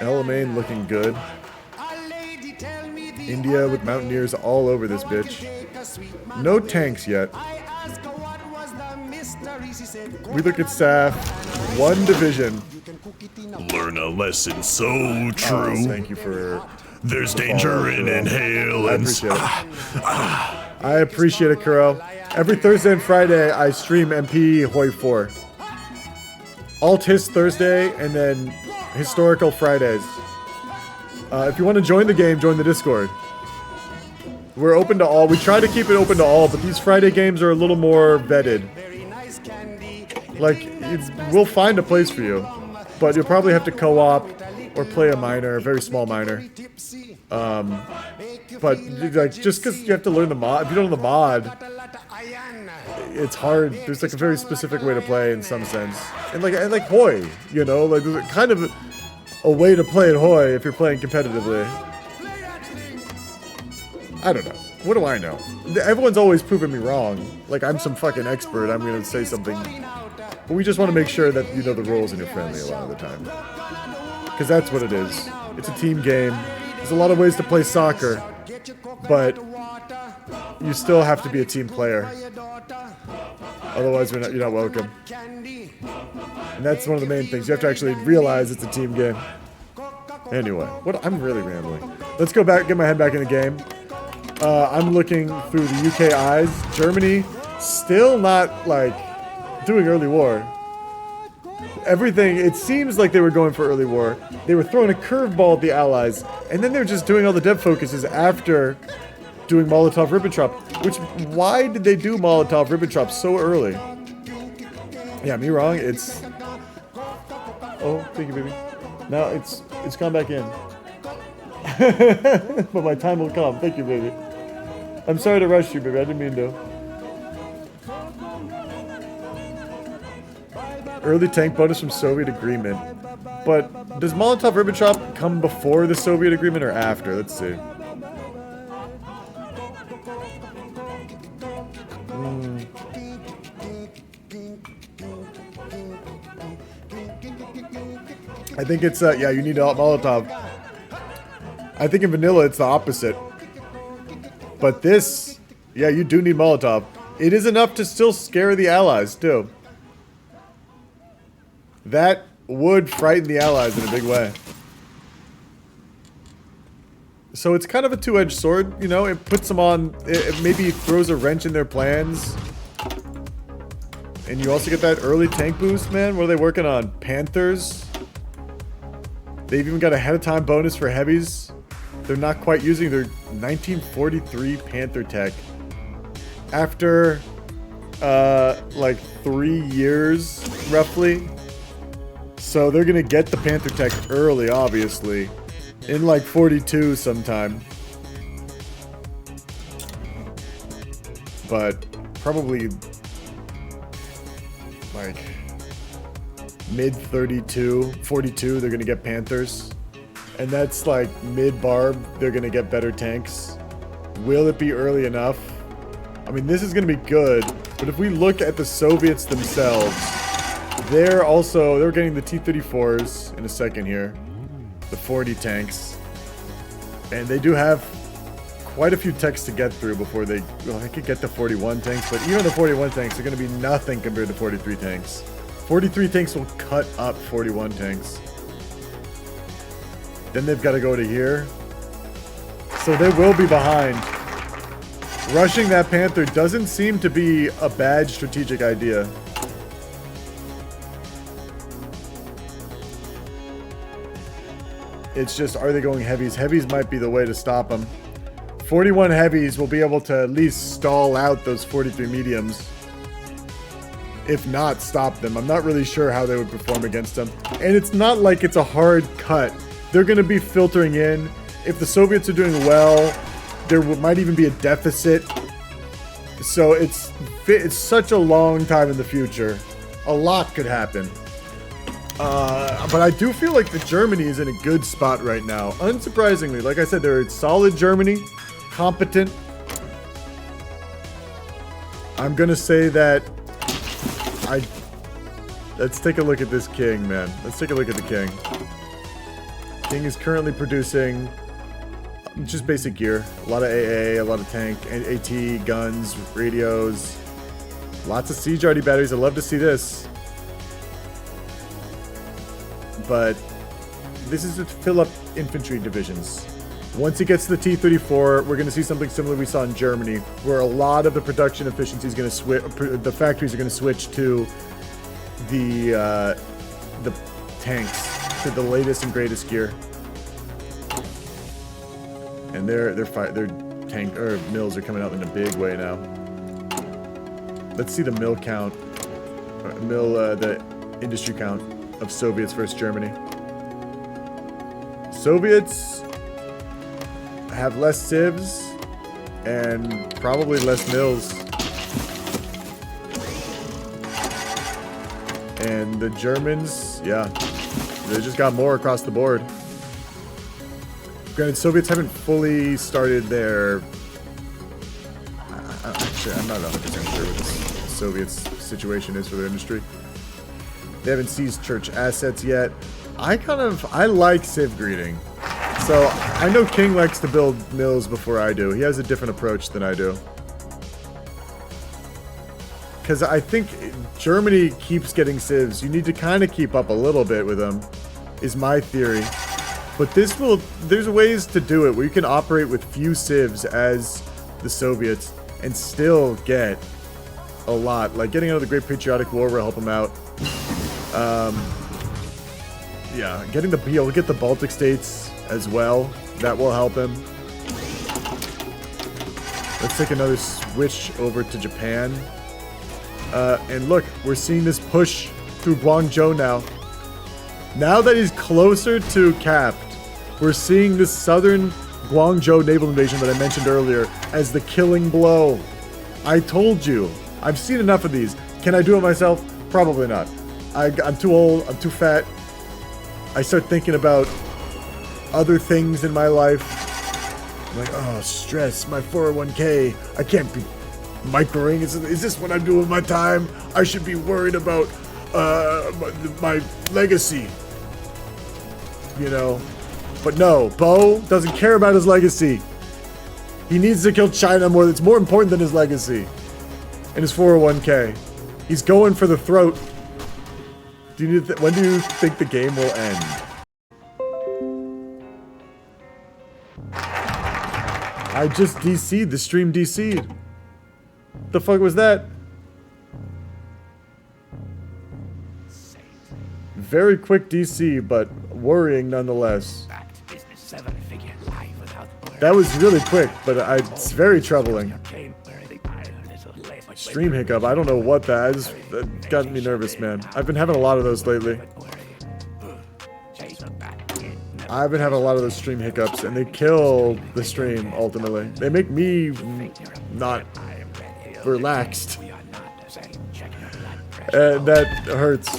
Alamein looking good. India with mountaineers all over this bitch. No tanks yet. We look at staff. 1 division. Learn a lesson so true. Oh, thank you for... There's danger in inhalants. I appreciate it, Kuro. Every Thursday and Friday, I stream MP Hoi 4. Alt His Thursday, and then Historical Fridays. If you want to join the game, join the Discord. We're open to all. We try to keep it open to all, but these Friday games are a little more vetted. Like, we'll find a place for you, but you'll probably have to co-op or play a minor, a very small minor. But like, just because you have to learn the mod, if you don't know the mod, it's hard. There's like a very specific way to play in some sense, and like Hoi, you know, like there's kind of a way to play at Hoi if you're playing competitively. I don't know. What do I know? Everyone's always proving me wrong. Like I'm some fucking expert. I'm gonna say something, but we just want to make sure that you know the rules and you're friendly a lot of the time, because that's what it is. It's a team game. There's a lot of ways to play soccer, but you still have to be a team player. Otherwise, you're not welcome. And that's one of the main things. You have to actually realize it's a team game. Anyway, I'm really rambling. Let's go back, get my head back in the game. I'm looking through the UK eyes. Germany, still not, like, doing early war. Everything, it seems like they were going for early war. They were throwing a curveball at the Allies, and then they're just doing all the dev focuses after doing Molotov-Ribbentrop. Which, why did they do Molotov-Ribbentrop so early? Yeah, me wrong, it's... Oh, thank you, baby. Now it's gone back in. But my time will come. Thank you, baby. I'm sorry to rush you, baby. I didn't mean to. Early tank bonus from Soviet agreement. But does Molotov-Ribbentrop come before the Soviet agreement or after? Let's see. I think it's, yeah, you need Molotov. I think in vanilla it's the opposite. But this, yeah, you do need Molotov. It is enough to still scare the Allies, too. That would frighten the Allies in a big way. So it's kind of a two-edged sword, you know? It puts them on, it maybe throws a wrench in their plans. And you also get that early tank boost, man. What are they working on? Panthers? They've even got a ahead of time bonus for heavies. They're not quite using their 1943 Panther tech. After, like 3 years, roughly. So they're gonna get the Panther tech early, obviously. In like 42 sometime. But probably like mid 42, they're gonna get Panthers. And that's like mid-barb, they're gonna get better tanks. Will it be early enough? I mean, this is gonna be good, but if we look at the Soviets themselves, they're getting the T-34s in a second here. The 40 tanks. And they do have quite a few techs to get through before they could get the 41 tanks, but even the 41 tanks are gonna be nothing compared to 43 tanks. 43 tanks will cut up 41 tanks. Then they've got to go to here. So they will be behind. Rushing that Panther doesn't seem to be a bad strategic idea. It's just, are they going heavies? Heavies might be the way to stop them. 41 heavies will be able to at least stall out those 43 mediums. If not, stop them. I'm not really sure how they would perform against them. And it's not like it's a hard cut. They're going to be filtering in. If the Soviets are doing well, there might even be a deficit. So it's such a long time in the future. A lot could happen. But I do feel like the Germany is in a good spot right now. Unsurprisingly, like I said, they're solid Germany, competent. I'm going to say that let's take a look at this king, man. Let's take a look at the king. King is currently producing just basic gear. A lot of AA, a lot of tank, AT, guns, radios. Lots of siege arty batteries. I love to see this. But this is to fill up infantry divisions. Once it gets to the T-34, we're going to see something similar we saw in Germany, where a lot of the production efficiency is going to switch. The factories are going to switch to the tanks, to the latest and greatest gear. And their tank or mills are coming out in a big way now. Let's see the mill count, the industry count of Soviets versus Germany. Soviets have less civs and probably less mills. And the Germans, yeah, they just got more across the board. Granted, Soviets haven't fully started their... Actually, I'm not 100% sure what the Soviets' situation is for their industry. They haven't seized church assets yet. I like civ greeting. So, I know King likes to build mills before I do. He has a different approach than I do. Because I think Germany keeps getting civs. You need to kind of keep up a little bit with them, is my theory. But there's ways to do it where you can operate with few civs as the Soviets and still get a lot. Like getting out of the Great Patriotic War will help them out. Yeah, getting the able to get the Baltic states as well, that will help him. Let's take another switch over to Japan. And look, we're seeing this push through Guangzhou now. Now that he's closer to capped, we're seeing this southern Guangzhou naval invasion that I mentioned earlier as the killing blow. I told you. I've seen enough of these. Can I do it myself? Probably not. I'm too old. I'm too fat. I start thinking about other things in my life. I'm like, oh, stress, my 401k. I can't be microing. Is this what I'm doing with my time? I should be worried about my legacy. You know? But no, Bo doesn't care about his legacy. He needs to kill China more. It's more important than his legacy and his 401k. He's going for the throat. When do you think the game will end? I just DC'd. The stream DC'd. The fuck was that? Very quick DC, but worrying nonetheless. That was really quick, but it's very troubling. Stream hiccup. I don't know what that got me nervous, man. I've been having a lot of those lately. I've been having a lot of those stream hiccups, and they kill the stream, ultimately. They make me not relaxed. That hurts.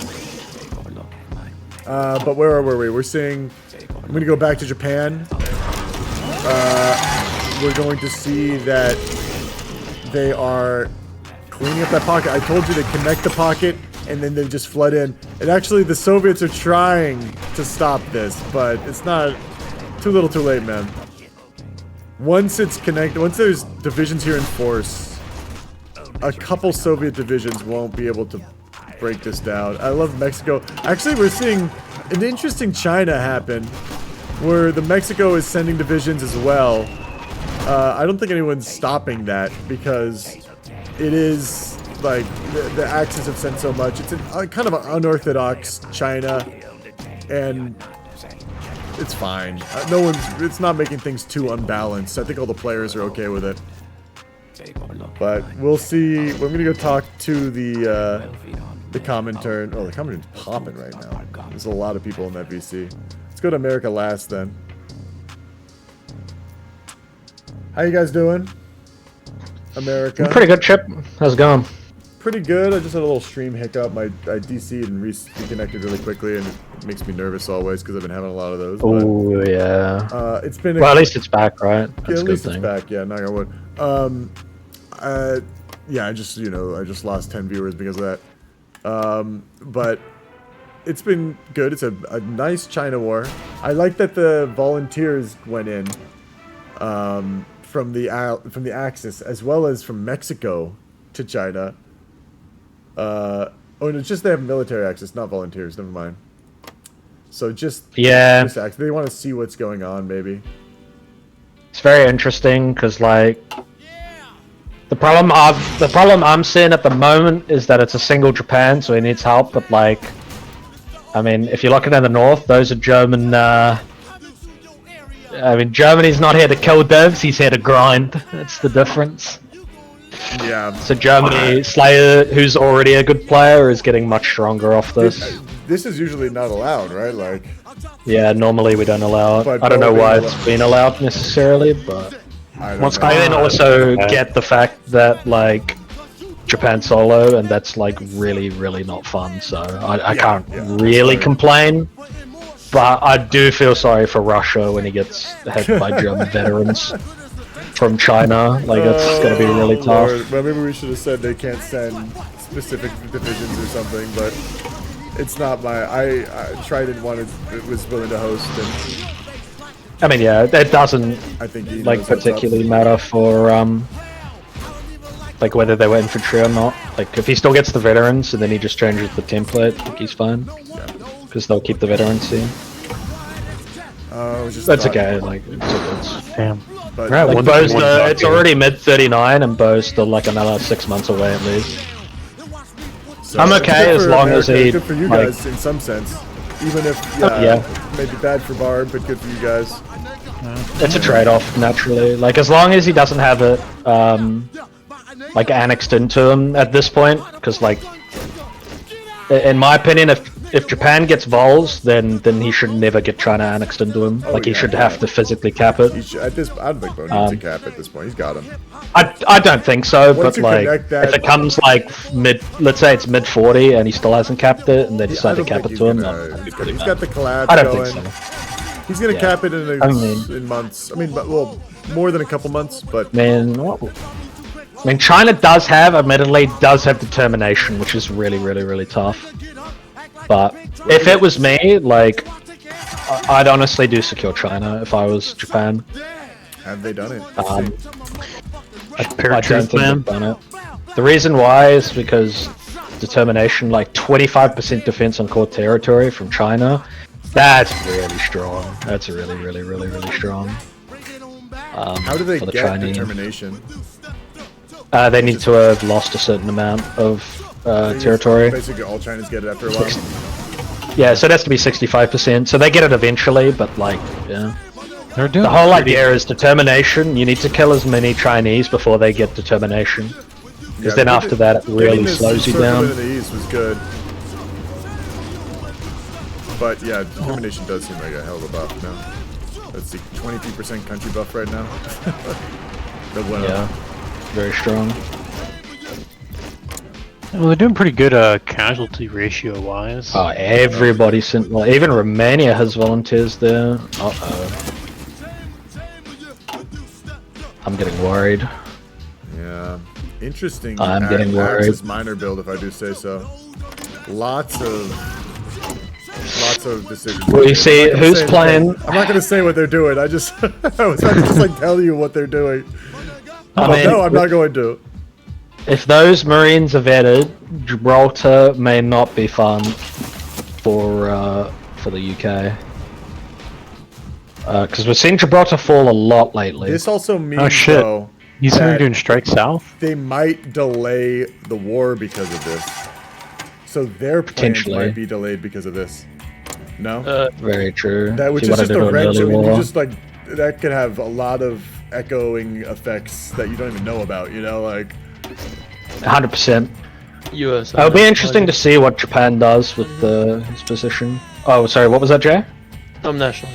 But where were we? We're seeing... I'm going to go back to Japan. We're going to see that they are cleaning up that pocket. I told you to connect the pocket, and then they just flood in. And actually, the Soviets are trying to stop this, but it's not... Too little too late, man. Once it's connected, once there's divisions here in force, a couple Soviet divisions won't be able to break this down. I love Mexico. Actually, we're seeing an interesting China happen, where the Mexico is sending divisions as well. I don't think anyone's stopping that, because it is, like, the Axis have sent so much. It's a kind of an unorthodox China, and it's fine. It's not making things too unbalanced. I think all the players are okay with it. But we'll see. We're gonna go talk to the Comintern. Oh, the Comintern's popping right now. There's a lot of people in that VC. Let's go to America last, then. How you guys doing? America. Pretty good, Chip. How's it going? Pretty good. I just had a little stream hiccup. I DC'd and reconnected really quickly, and it makes me nervous always because I've been having a lot of those. Oh yeah. It's been. Well, at least it's back, right? That's yeah, at least thing. It's back. Yeah, knock on wood. Yeah, I just lost 10 viewers because of that. But it's been good. It's a nice China war. I like that the volunteers went in from the Axis as well as from Mexico to China. Oh, no, it's just they have military access, not volunteers. Never mind. So just they want to see what's going on, maybe. It's very interesting because, like, the problem I'm seeing at the moment is that it's a single Japan, so he needs help. But, like, I mean, if you're looking at the north, those are German. I mean, Germany's not here to kill devs; he's here to grind. That's the difference. Yeah. So Germany, Slayer, who's already a good player, is getting much stronger off this. this is usually not allowed, right? Like, Yeah, normally we don't allow it. But I don't know being why allowed- it's been allowed necessarily, but I I then also get the fact that like Japan solo, and that's like really, really not fun. So I can't really complain. But I do feel sorry for Russia when he gets hit by German veterans from China. Like it's gonna be really tough. Lord. Well, maybe we should have said they can't send specific divisions or something, but it's not my. I Trident was willing to host, and I mean, yeah, it doesn't I think he like knows what's particularly up. matter for like whether they were infantry or not. Like if he still gets the veterans and then he just changes the template, I think he's fine. Because they'll keep the veterans here. That's okay. Like it's damn. But Like Bo's it's already mid 39 and Bo's still like another 6 months away at least. So I'm it's okay good as for long as America, he good for you like, guys in some sense, even if Yeah. maybe bad for Barb, but good for you guys. It's a trade-off naturally. Like as long as he doesn't have it like annexed into him at this point, because like in my opinion, if Japan gets vols, then he should never get China annexed into him. Like he should have to physically cap it. At this, I don't think Bo needs to cap at this point. He's got him. I don't think so, Once but you like connect that- if it comes like let's say it's mid 40 and he still hasn't capped it, and they decide to cap it to him, He's got the collab I don't going. think so. He's gonna Yeah. cap it in I mean- in months. I mean, but well, more than a couple months, but I mean, China does have, admittedly, determination, which is really, really, really tough. But if it was me, like, I'd honestly do secure China if I was Japan. have they done it? I don't think they've done it. The reason why is because determination, like 25% defense on core territory from China, that's really strong. That's really, really, really, really strong. How do they for the get Chinese. determination? They need to have lost a certain amount of territory. Basically, all China's get it after a while. Yeah, so it has to be 65%. So they get it eventually, but like, yeah. They're doing The whole idea is determination. You need to kill as many Chinese before they get determination. Because then after that, it really slows you down. In the east was good. But yeah, determination does seem like a hell of a buff now. Let's see, 23% country buff right now. Yeah, very strong. Well, they're doing pretty good casualty ratio wise. Oh, everybody sent. Well, even Romania has volunteers there. I'm getting worried. Yeah, interesting. I'm getting worried. Axis minor build, if I do say so. Lots of decisions. Well, you see, I'm not gonna who's say playing- anything. I'm not gonna say what they're doing. I was about to just like tell you what they're doing. I mean, no, I'm not going to. If those Marines are vetted, Gibraltar may not be fun for the UK. Because we've seen Gibraltar fall a lot lately. This also means Oh shit! though, You said that you're doing strike south? they might delay the war because of this. So their plans Potentially. might be delayed because of this. No? Very true. That which If you is wanted just to a do an wrench. I early mean, you war. just like that could have a lot of echoing effects that you don't even know about. You know, like 100%. US. It'll be interesting to see what Japan does with his position. Oh, sorry, what was that, Jay? I'm national.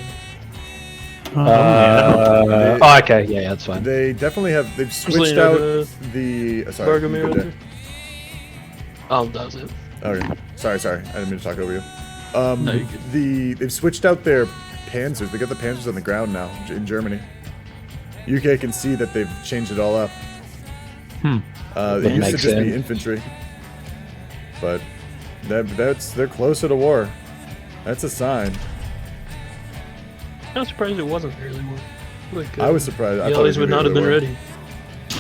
Oh, okay, yeah, that's fine. they definitely have. They've switched Lena out to the. Sorry, Bergamir. you go, Jay. Does it. Okay, sorry. I didn't mean to talk over you. No, you're good. They've switched out their panzers. They got the panzers on the ground now in Germany. UK can see that they've changed it all up. It That used to makes just be sense. infantry, but they're closer to war. That's a sign. I'm surprised it wasn't really war. Like, I was surprised. I The thought it was Allies would gonna not be have been early ready.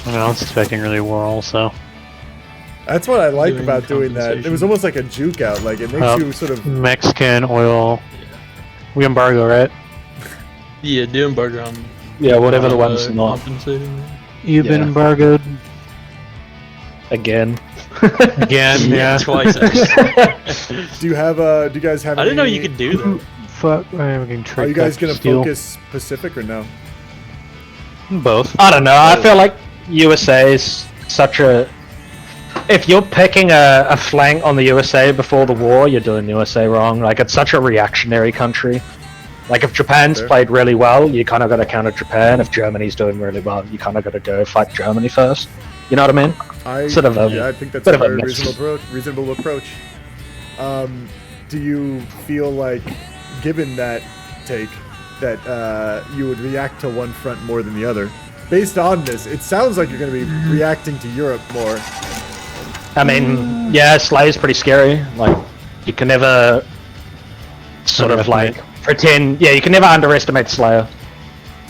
I mean, I was expecting early war also. That's what I like Doing about doing that. It was compensation. almost like a juke out. Like it makes you sort of. Mexican oil. We embargo, right? Yeah, do embargo on. Yeah, whatever the one's not. Compensating. You've been Yeah. embargoed Again. again. Yeah. Twice, actually. Do you have? Do you guys have? I didn't know any- you could do that. Fuck. I'm getting Are you guys gonna steel. focus Pacific or no? Both. I don't know. I feel like USA is such a if you're picking a flank on the USA before the war, you're doing the USA wrong. Like, it's such a reactionary country. Like, if Japan's Fair. played really well, you kind of got to counter Japan. If Germany's doing really well, you kind of got to go fight Germany first. You know what I mean? Yeah, I think that's bit a of a very mix. reasonable approach. Do you feel like, given that take, that you would react to one front more than the other? Based on this, it sounds like you're going to be reacting to Europe more. I mean, yeah, Slay's pretty scary. Like, you can never sort of like pretend. Yeah, you can never underestimate Slayer.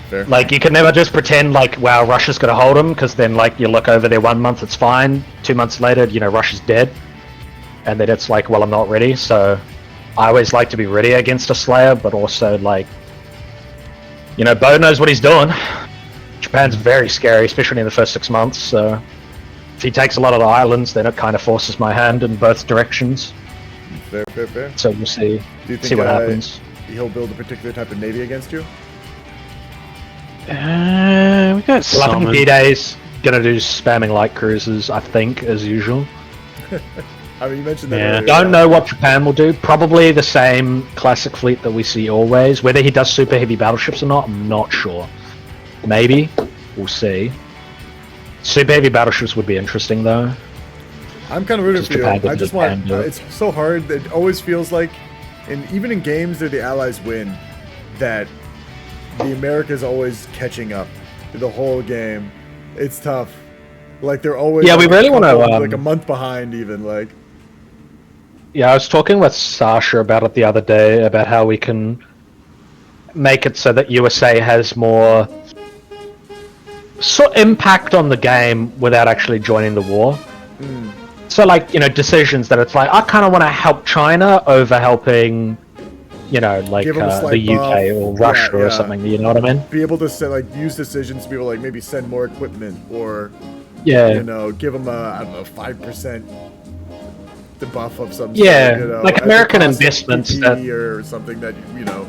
Fair. Like, you can never just pretend like, wow, Russia's gonna hold him, because then like you look over there 1 month, it's fine. 2 months later, you know, Russia's dead, and then it's like, well, I'm not ready. So I always like to be ready against a Slayer, but also like, you know, Bo knows what he's doing. Japan's very scary, especially in the first 6 months. So if he takes a lot of the islands, then it kind of forces my hand in both directions. Fair. So we'll see. Do you think See what happens. he'll build a particular type of navy against you? We got Well, I some. think D-Day's gonna do spamming light cruisers, I think, as usual. I mean, you mentioned that Yeah. earlier. Don't know what Japan will do. Probably the same classic fleet that we see always. Whether he does super heavy battleships or not, I'm not sure. Maybe. We'll see. Super heavy battleships would be interesting, though. I'm kind of rooting for you. Japan I doesn't just want. do it. It's so hard. It always feels like, and even in games that the Allies win, that the Americas always catching up the whole game. It's tough. Like they're always. Yeah, we like, really a wanna, couple- like a month behind, even like. Yeah, I was talking with Sasha about it the other day, about how we can make it so that USA has more impact on the game without actually joining the war. So, like, you know, decisions that it's like, I kind of want to help China over helping, you know, like Give 'em a the slight UK or buff. Russia Yeah, or yeah. something. You know what I mean? Be able to like use decisions to be able to like maybe send more equipment or. Yeah. You know, give them a I don't know 5%. The buff of some Yeah, sort, you know, like at the American cost of investments PP that- or something that you know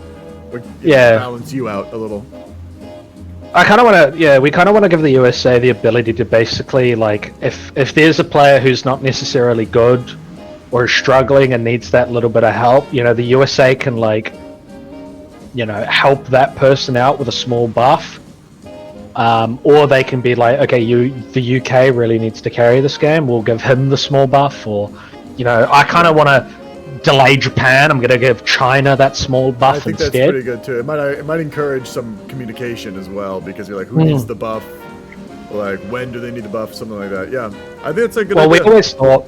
would Yeah. balance you out a little. I kind of want to, yeah, we kind of want to give the USA the ability to basically, like, if there's a player who's not necessarily good or is struggling and needs that little bit of help, you know, the USA can, like, you know, help that person out with a small buff. Or they can be like, okay, the UK really needs to carry this game, we'll give him the small buff, or, you know, I kind of want to delay Japan, I'm going to give China that small buff I think instead. that's pretty good too. It might encourage some communication as well because you're like, who needs the buff? Like, when do they need the buff? Something like that. Yeah, I think it's a good Well, idea. we always thought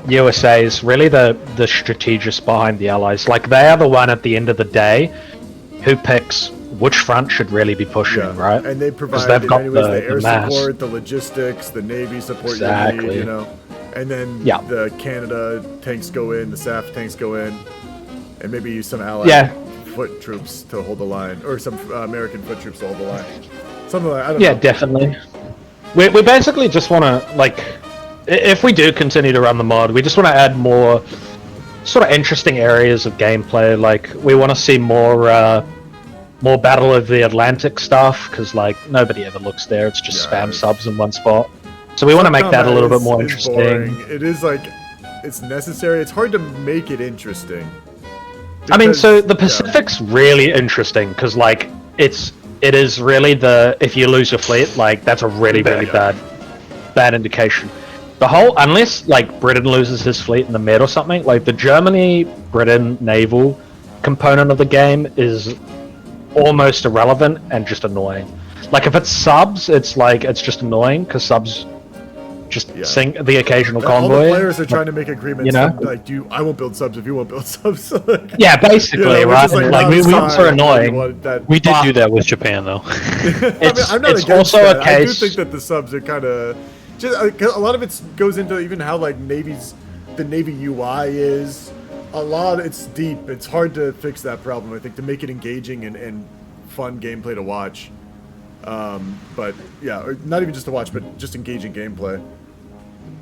USA is really the strategist behind the Allies. Like, they are the one at the end of the day who picks which front should really be pushing, right? And they 'Cause provide they've in got many ways the air mass. support, the logistics, the navy support you Exactly. need, you know. And then Yeah. the Canada tanks go in, the SAF tanks go in, and maybe some allied Yeah. foot troops to hold the line, or some American foot troops to hold the line. Something like I don't Yeah, know. definitely. We basically just want to, like, if we do continue to run the mod, we just want to add more sort of interesting areas of gameplay. Like, we want to see more Battle of the Atlantic stuff, because, like, nobody ever looks there. It's just spam subs in one spot. So we want to make that a little bit more interesting. Boring. It is like, it's necessary. It's hard to make it interesting. I mean, so the Because- Pacific's really interesting, because, like, it is really if you lose your fleet, like, that's a really bad indication. The whole, unless like Britain loses his fleet in the Med or something, like the Germany-Britain naval component of the game is almost irrelevant and just annoying. Like, if it's subs, it's like, it's just annoying because subs just sink the occasional All convoy. the players are trying to make agreements. you know? Like, I won't build subs if you won't build subs. Like, Yeah, basically, you know, right? it's just Like, we outside, subs are annoying. you want that- We did do that with Japan, though. I'm not it's against also a that. I do case- think that the subs are kind of just a lot of it goes into even how like the Navy UI is. A lot, it's deep. It's hard to fix that problem. I think to make it engaging and fun gameplay to watch. But yeah, or not even just to watch, but just engaging gameplay.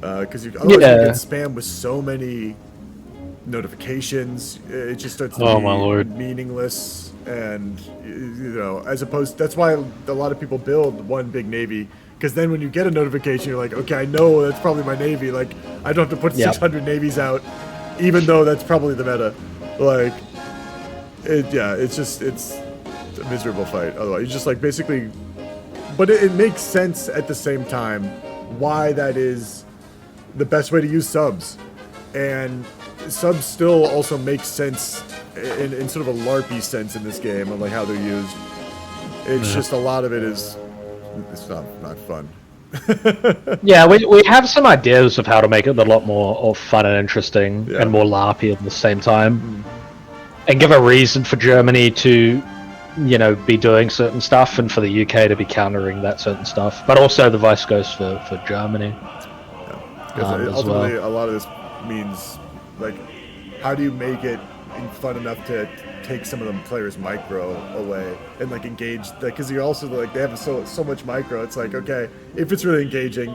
Because otherwise you get spammed with so many notifications. It just starts to Oh, be my lord. meaningless. And you know, as opposed, that's why a lot of people build one big navy, Because then when you get a notification, you're like, okay, I know that's probably my navy. Like, I don't have to put 600 navies out, even though that's probably the meta. Like, it's a miserable fight. Otherwise, you just like basically, but it makes sense at the same time why that is the best way to use subs, and subs still also make sense in sort of a LARPy sense in this game of like how they're used. It's just a lot of it is it's not fun. Yeah, we have some ideas of how to make it a lot more fun and interesting and more LARPy at the same time, and give a reason for Germany to, you know, be doing certain stuff and for the UK to be countering that certain stuff, but also the vice goes for Germany. Because as ultimately, well. a lot of this means like, how do you make it fun enough to take some of the players' micro away and like engage? Because you're also like they have so much micro. It's like, okay, if it's really engaging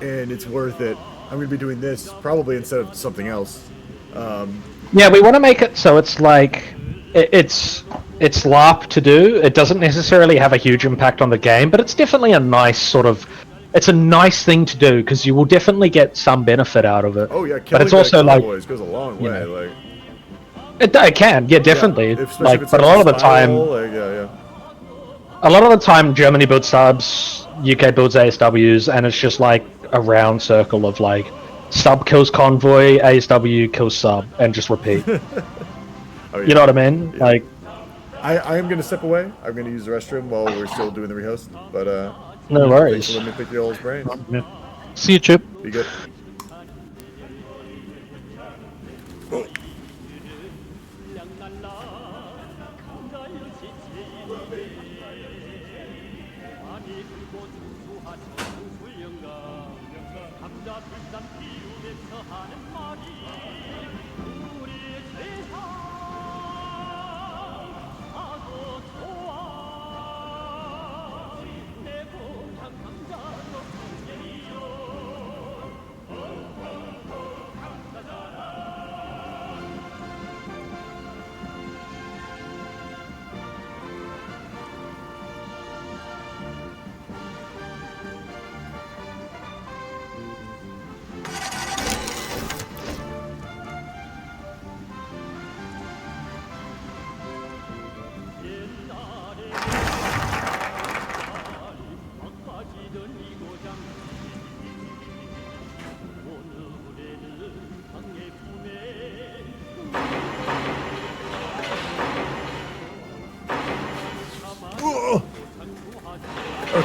and it's worth it, I'm gonna be doing this probably instead of something else. Yeah, we want to make it so it's like it's LARP to do. It doesn't necessarily have a huge impact on the game, but it's definitely a nice sort of. It's a nice thing to do because you will definitely get some benefit out of it. Oh yeah, but it's also like goes a long way. Like it can, yeah, definitely. Like, but a lot of the time, like, a lot of the time, Germany builds subs, UK builds ASWs, and it's just like a round circle of like sub kills convoy, ASW kills sub, and just repeat. Oh, yeah. You know what I mean? Yeah. Like, I am gonna step away. I'm gonna use the restroom while we're still doing the rehost. But no worries. thanks for letting me pick your old brains. See you, Chip. Be good.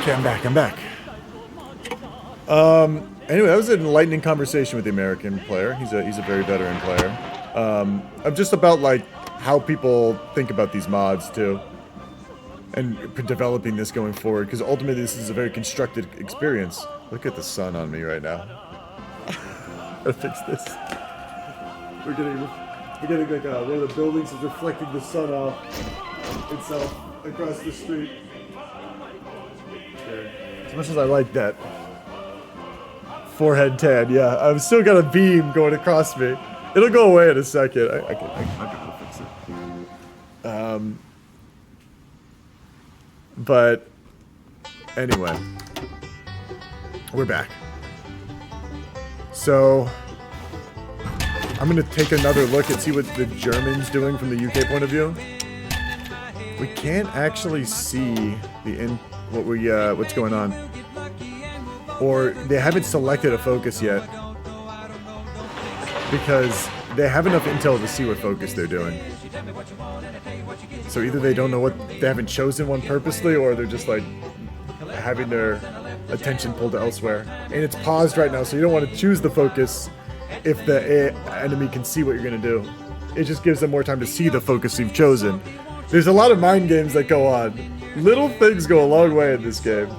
Okay, I'm back. Anyway, that was an enlightening conversation with the American player. He's a very veteran player. I'm just about like how people think about these mods too, and developing this going forward. Because ultimately, this is a very constructed experience. Look at the sun on me right now. Gotta fix this. We're getting like one of the buildings is reflecting the sun off itself across the street. As much as I like that forehead tan, yeah, I've still got a beam going across me. It'll go away in a second. I can fix it. But anyway, we're back. So I'm gonna take another look and see what the Germans doing from the UK point of view. We can't actually see what's going on, or they haven't selected a focus yet because they have enough intel to see what focus they're doing. So either they don't know they haven't chosen one purposely, or they're just like having their attention pulled elsewhere. And it's paused right now, so you don't want to choose the focus if the enemy can see what you're gonna do. It just gives them more time to see the focus you've chosen. There's a lot of mind games that go on. Little things go a long way in this game.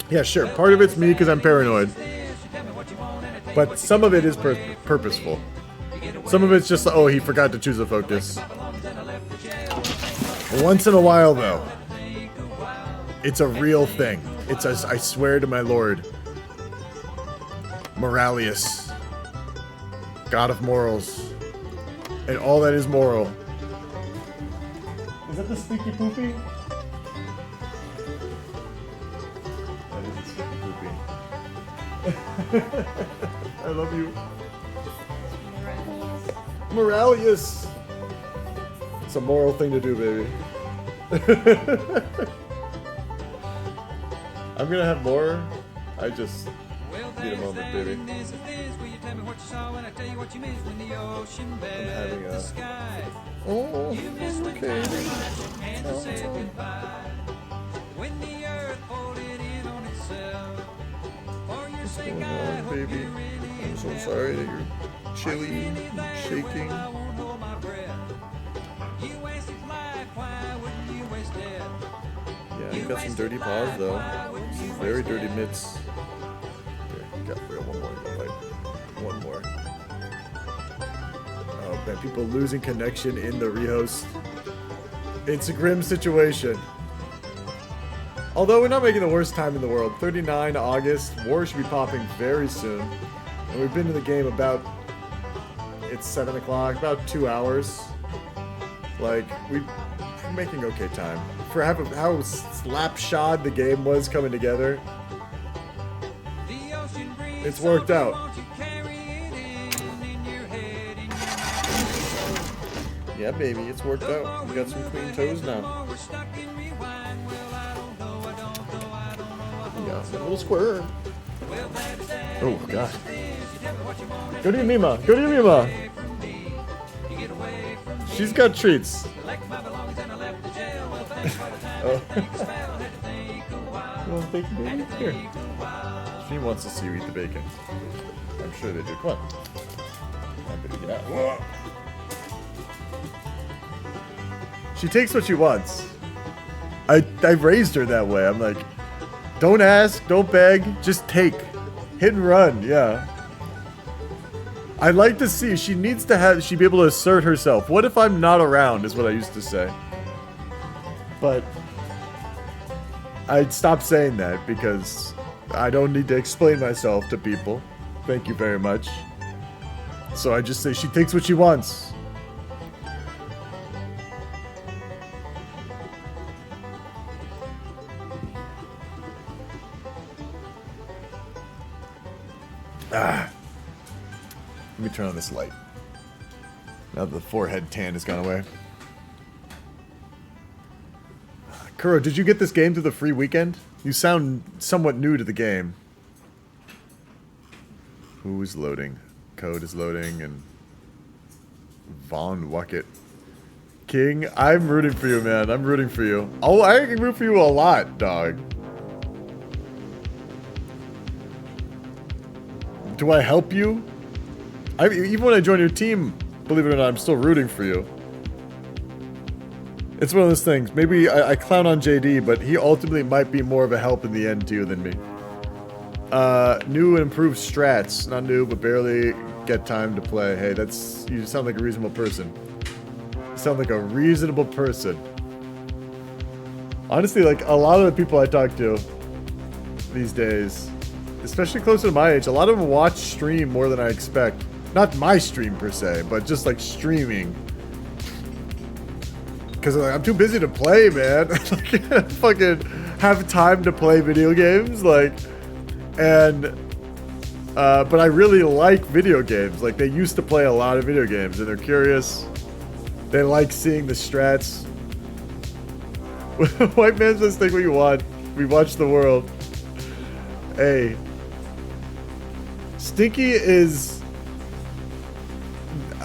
Yeah, sure. Part of it's me because I'm paranoid. But some of it is purposeful. Some of it's just, oh, he forgot to choose a focus. Once in a while, though, it's a real thing. It's as I swear to my lord, Moralius, God of Morals, And all that is moral. Is that the stinky poopy? That is the stinky poopy. I love you. Moralius! It's a moral thing to do, baby. I'm gonna have more. I just need a moment, baby. I'm having a... Oh, okay. What's going on, baby? I'm so sorry that you're chilly, shaking. Yeah, you got some dirty paws though. Some very dirty mitts. Here, got one more. One more. Oh man, people losing connection in the rehost. It's a grim situation. Although we're not making the worst time in the world. 39 August. War should be popping very soon. And we've been in the game about... It's 7 o'clock. About 2 hours. Like, we're making okay time. For how slapshod the game was coming together. It's worked out. Yeah, baby, it's worked out. We got some clean toes now. Yeah, a little squirrel. Oh, God. Go to your Mima. Go to your Mima. She's got treats. Oh. You want bacon, baby? Here. She wants to see you eat the bacon. I'm sure they do. Come on. I'm gonna get out. Whoa. She takes what she wants. I raised her that way. I'm like, don't ask, don't beg, just take. Hit and run, yeah. I'd like to see, she needs to she be able to assert herself. What if I'm not around, is what I used to say. But I stopped saying that because I don't need to explain myself to people. Thank you very much. So I just say she takes what she wants. Ah. Let me turn on this light. Now that the forehead tan has gone away. Kuro, did you get this game through the free weekend? You sound somewhat new to the game. Who's loading? Code is loading and... Von Wucket. King, I'm rooting for you, man. I'm rooting for you. Oh, I can root for you a lot, dog. Do I help you? Even when I join your team, believe it or not, I'm still rooting for you. It's one of those things. Maybe I clown on JD, but he ultimately might be more of a help in the end to you than me. New and improved strats. Not new, but barely get time to play. Hey, you sound like a reasonable person. You sound like a reasonable person. Honestly, like a lot of the people I talk to these days, especially closer to my age, a lot of them watch stream more than I expect. Not my stream per se, but just like streaming. Because I'm too busy to play, man. I can't fucking have time to play video games. Like, and, but I really like video games. Like, they used to play a lot of video games, and they're curious. They like seeing the strats. White man says, think what you want. We watch the world. Hey. Stinky is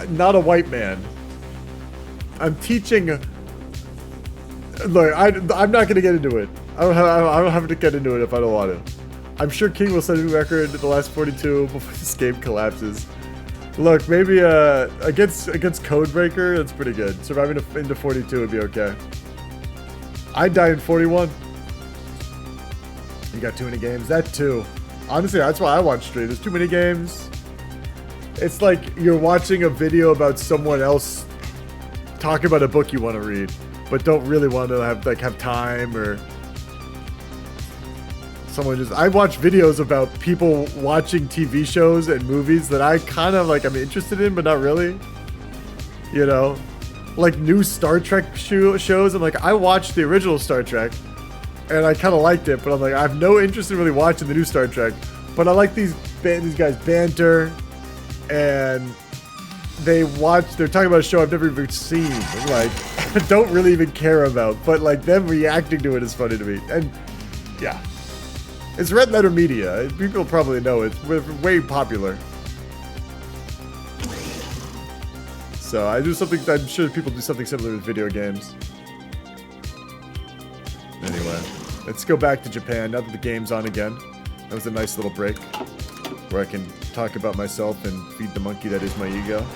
not a white man. I'm teaching. Look, I'm not gonna get into it. I don't have to get into it if I don't want to. I'm sure King will set a new record in the last 42 before this game collapses. Look, maybe against Codebreaker, that's pretty good. Surviving into 42 would be okay. I'd die in 41. You got too many games. That too. Honestly, that's why I watch stream. There's too many games. It's like you're watching a video about someone else talking about a book you want to read, but don't really want to have time, or someone just... I watch videos about people watching TV shows and movies that I kind of I'm interested in, but not really. You know? Like new Star Trek shows. I'm like, I watched the original Star Trek, and I kind of liked it, but I'm like, I have no interest in really watching the new Star Trek. But I like these guys banter, and they're talking about a show I've never even seen. Like, I don't really even care about, but like them reacting to it is funny to me. And yeah, it's Red Letter Media. People probably know it. It's way popular. So I do something, I'm sure people do something similar with video games. Anyway, let's go back to Japan now that the game's on again. That was a nice little break where I can talk about myself and feed the monkey that is my ego.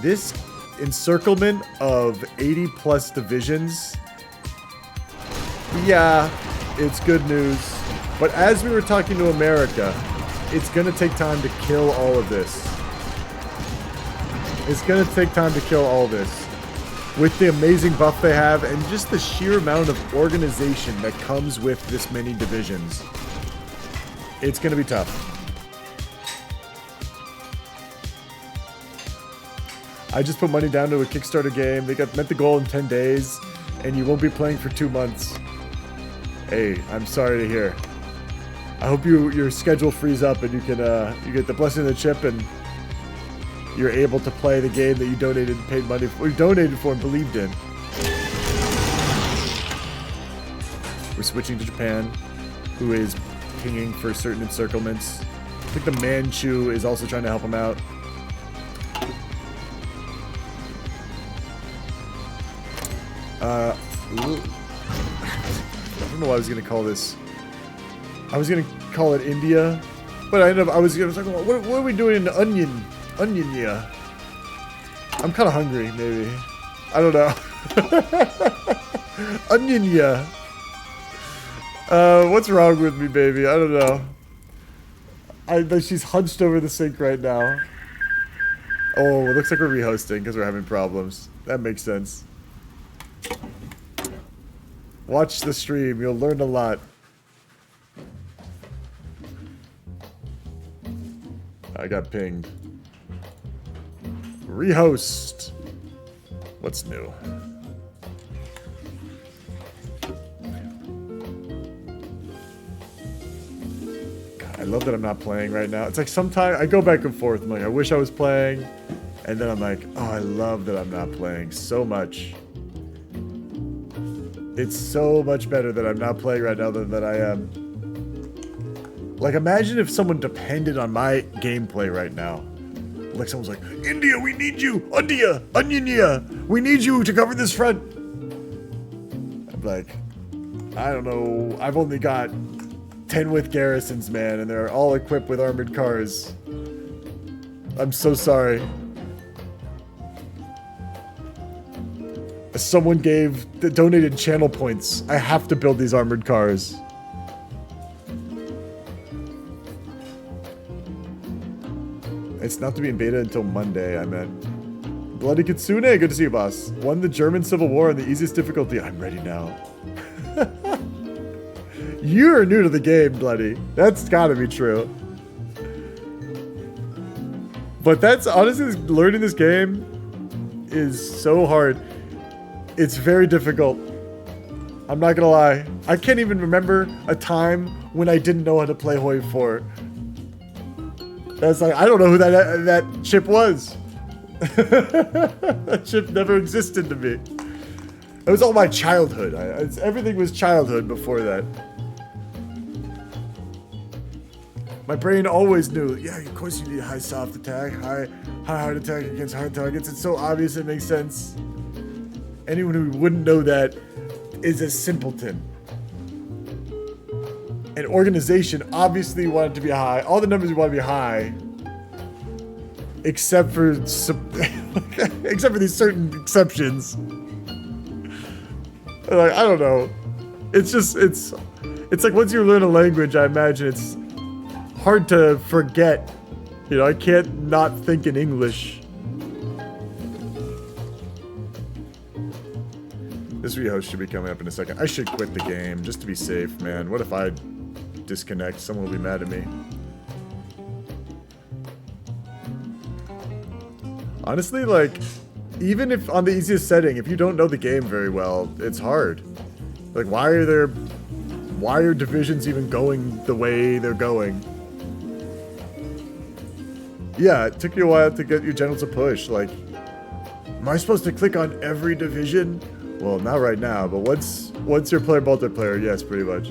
This encirclement of 80 plus divisions, yeah, it's good news. But as we were talking to America, it's gonna take time to kill all of this. It's gonna take time to kill all this. With the amazing buff they have and just the sheer amount of organization that comes with this many divisions. It's gonna be tough. I just put money down to a Kickstarter game. They met the goal in 10 days, and you won't be playing for 2 months. Hey, I'm sorry to hear. I hope your schedule frees up and you can you get the blessing of the chip and you're able to play the game that you donated and paid money for, and believed in. We're switching to Japan, who is pinging for certain encirclements. I think the Manchu is also trying to help him out. I don't know what I was gonna call this. I was gonna call it India, but I was like, what are we doing in Onion? Yeah. I'm kind of hungry, maybe. I don't know. Onion, yeah. What's wrong with me, baby? I don't know. She's hunched over the sink right now. Oh, it looks like we're rehosting because we're having problems. That makes sense. Watch the stream. You'll learn a lot. I got pinged. Rehost. What's new? God, I love that I'm not playing right now. It's like sometimes I go back and forth. I'm like, I wish I was playing. And then I'm like, oh, I love that I'm not playing so much. It's so much better that I'm not playing right now than that I am. Like, imagine if someone depended on my gameplay right now. Like someone's like, India, we need you! India! Onion, we need you to cover this front! I'm like, I don't know. I've only got 10 with garrisons, man, and they're all equipped with armored cars. I'm so sorry. Someone donated channel points. I have to build these armored cars. It's not to be in beta until Monday, I meant. Bloody Kitsune, good to see you, boss. Won the German Civil War on the easiest difficulty. I'm ready now. You're new to the game, Bloody. That's gotta be true. But that's, honestly, learning this game is so hard. It's very difficult. I'm not gonna lie. I can't even remember a time when I didn't know how to play Hoi 4. That's like, I don't know who that ship was. That ship never existed to me. It was all my childhood. Everything was childhood before that. My brain always knew, yeah, of course you need high soft attack, high hard attack against hard targets. It's so obvious it makes sense. Anyone who wouldn't know that is a simpleton. And organization obviously wanted to be high. All the numbers want to be high, except for these certain exceptions. Like, I don't know. It's just it's like once you learn a language, I imagine it's hard to forget. You know, I can't not think in English. This rehost should be coming up in a second. I should quit the game just to be safe, man. What if I disconnect? Someone will be mad at me. Honestly, like, even if on the easiest setting, if you don't know the game very well, it's hard. Like, why are divisions even going the way they're going? Yeah, it took you a while to get your generals to push. Like, am I supposed to click on every division? Well, not right now, but once you're playing multiplayer, yes, pretty much.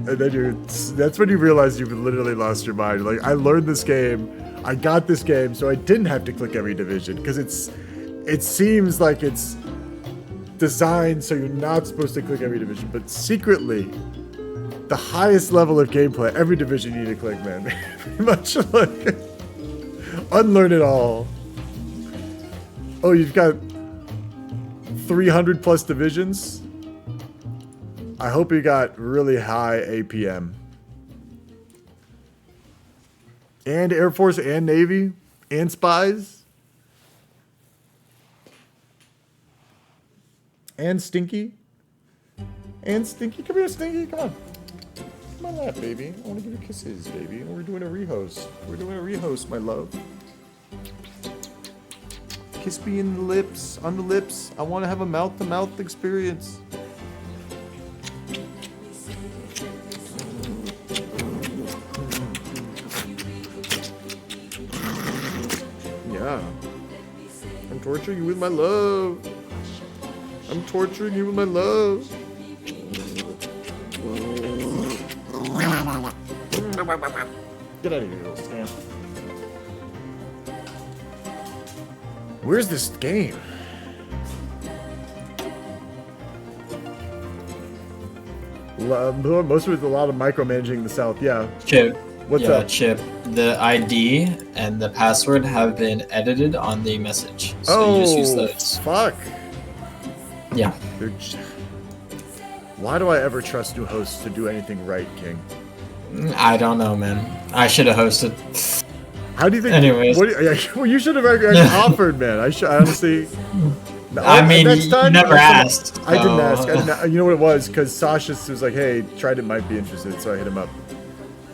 And then that's when you realize you've literally lost your mind. Like, I learned this game, I got this game, so I didn't have to click every division, because it seems like it's designed so you're not supposed to click every division, but secretly, the highest level of gameplay, every division you need to click, man. Pretty much like, unlearn it all. Oh, you've got 300 plus divisions? I hope you got really high APM. And Air Force and Navy and spies. And Stinky. And Stinky. Come here, Stinky. Come on. Come on, lap, baby. I want to give you kisses, baby. We're doing a rehost. We're doing a rehost, my love. Kiss me in the lips, on the lips. I want to have a mouth-to-mouth experience. Yeah. I'm torturing you with my love. I'm torturing you with my love. Get out of here, little scamp. Where's this game? Most of it's a lot of micromanaging the South, yeah. Chip. What's up? Chip. The ID and the password have been edited on the message. So you just use those. Fuck. Yeah. Why do I ever trust new hosts to do anything right, King? I don't know, man. I should have hosted. How do you think? Anyways. Well, you should have offered, man. I honestly. I mean, you never asked. I didn't ask. You know what it was? Because Sasha was like, "Hey, Trident might be interested," so I hit him up.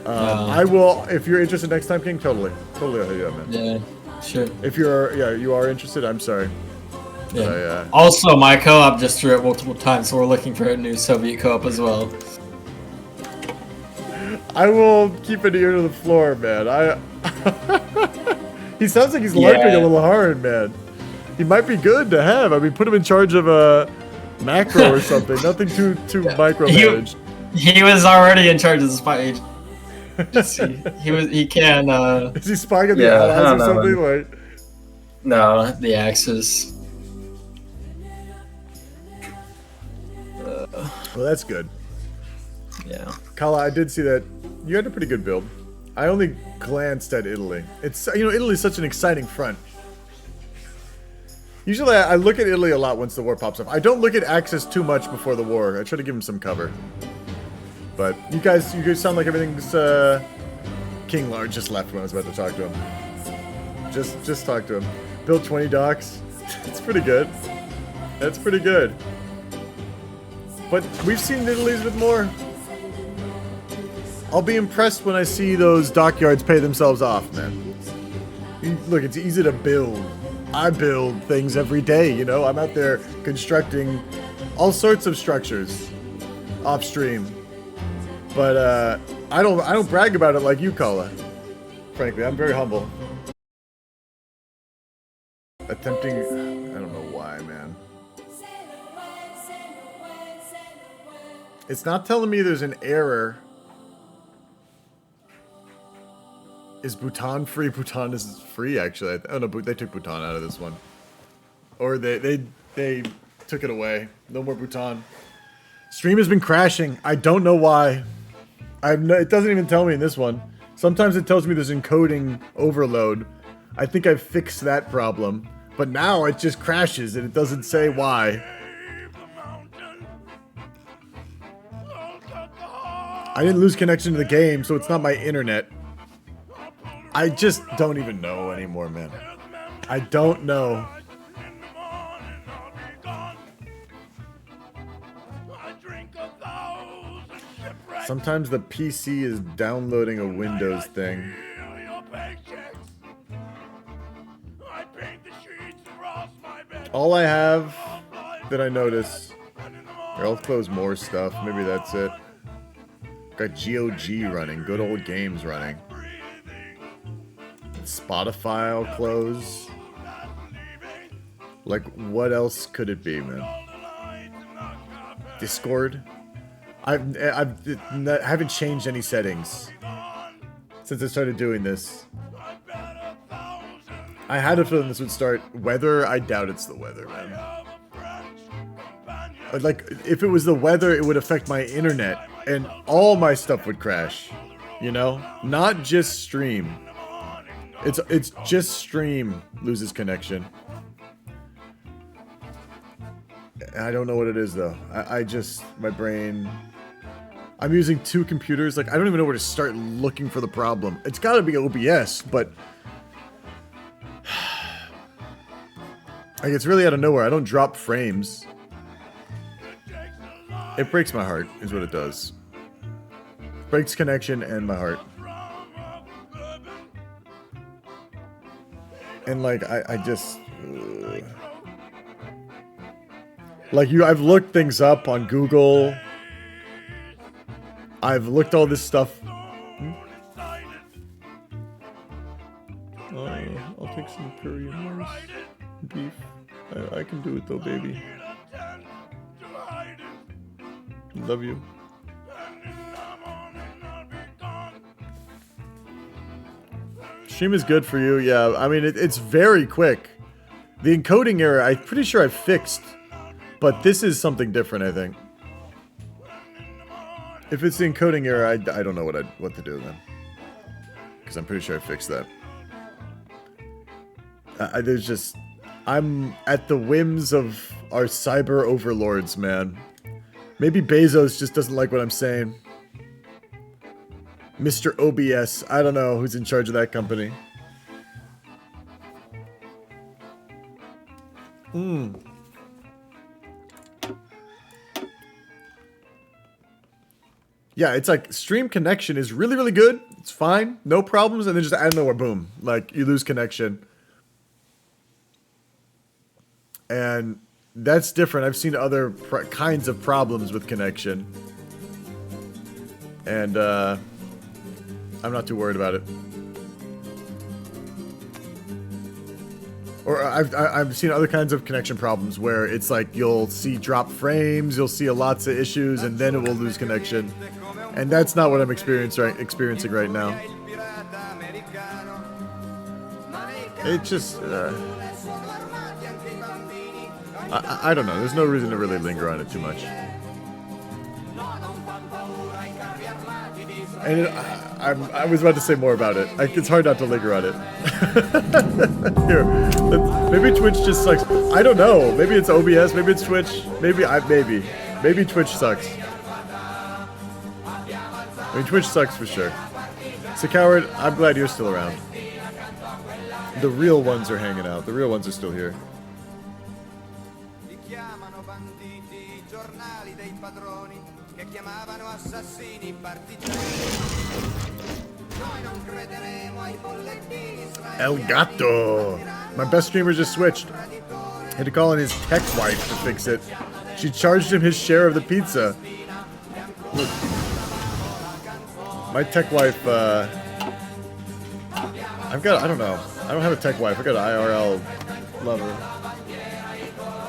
I will, if you're interested next time, King. Totally, I'll hit you up, man. Yeah, sure. If you are interested. I'm sorry. Yeah. Also, my co-op just threw it multiple times, so we're looking for a new Soviet co-op as well. I will keep an ear to the floor, man. He sounds like he's LARPing a little hard, man. He might be good to have. I mean, put him in charge of a macro or something. Nothing too micromanaged. He was already in charge of the spy agent. He can. Is he spying on the allies or something? Like, no, the Axis. Well, that's good. Yeah. Kala, I did see that you had a pretty good build. I only glanced at Italy. It's Italy's such an exciting front. Usually I look at Italy a lot once the war pops up. I don't look at Axis too much before the war. I try to give him some cover. But you guys sound like everything's King Lard just left when I was about to talk to him. Just talk to him. Build 20 docks. It's pretty good. That's pretty good. But we've seen Italy's with more. I'll be impressed when I see those dockyards pay themselves off, man. Look, it's easy to build. I build things every day, you know? I'm out there constructing all sorts of structures off stream. But I don't brag about it like you, Kala. Frankly, I'm very humble. Attempting, I don't know why, man. It's not telling me there's an error. Is Bhutan free? Bhutan is free, actually. Oh no, they took Bhutan out of this one, or they took it away. No more Bhutan. Stream has been crashing. I don't know why. It doesn't even tell me in this one. Sometimes it tells me there's encoding overload. I think I've fixed that problem, but now it just crashes and it doesn't say why. I didn't lose connection to the game, so it's not my internet. I just don't even know anymore, man. I don't know. Sometimes the PC is downloading a Windows thing. All I have that I notice. Here, I'll close more stuff. Maybe that's it. Got GOG running. Good old games running. Spotify I'll close. Like, what else could it be, man? Discord? I haven't changed any settings since I started doing this. I had a feeling this would start. Weather? I doubt it's the weather, man. Like, if it was the weather, it would affect my internet, and all my stuff would crash. You know? Not just stream. It's just stream loses connection. I don't know what it is, though. I just... My brain... I'm using 2 computers. Like, I don't even know where to start looking for the problem. It's gotta be OBS, but... Like, it's really out of nowhere. I don't drop frames. It breaks my heart, is what it does. Breaks connection and my heart. And, like, I just... Like, I've looked things up on Google. I've looked all this stuff. I'll take some curry and rice. Beef. I can do it though, baby. Love you. Stream is good for you, yeah. I mean, it's very quick. The encoding error, I'm pretty sure I fixed. But this is something different, I think. If it's the encoding error, I don't know what to do then. Because I'm pretty sure I fixed that. There's just... I'm at the whims of our cyber overlords, man. Maybe Bezos just doesn't like what I'm saying. Mr. OBS. I don't know who's in charge of that company. Yeah, it's like stream connection is really, really good. It's fine. No problems. And then just out of nowhere, boom. Like, you lose connection. And that's different. I've seen other kinds of problems with connection. And I'm not too worried about it. Or I've seen other kinds of connection problems where it's like you'll see drop frames, you'll see lots of issues, and then it will lose connection. And that's not what I'm experiencing right now. It just... I don't know. There's no reason to really linger on it too much. And I was about to say more about it. It's hard not to linger on it. Here, maybe Twitch just sucks. I don't know. Maybe it's OBS. Maybe it's Twitch. Maybe Twitch sucks. I mean, Twitch sucks for sure. So, Coward, I'm glad you're still around. The real ones are hanging out. The real ones are still here. El Gato! My best streamer just switched. Had to call in his tech wife to fix it. She charged him his share of the pizza. Look. My tech wife, I don't know. I don't have a tech wife. I got an IRL lover.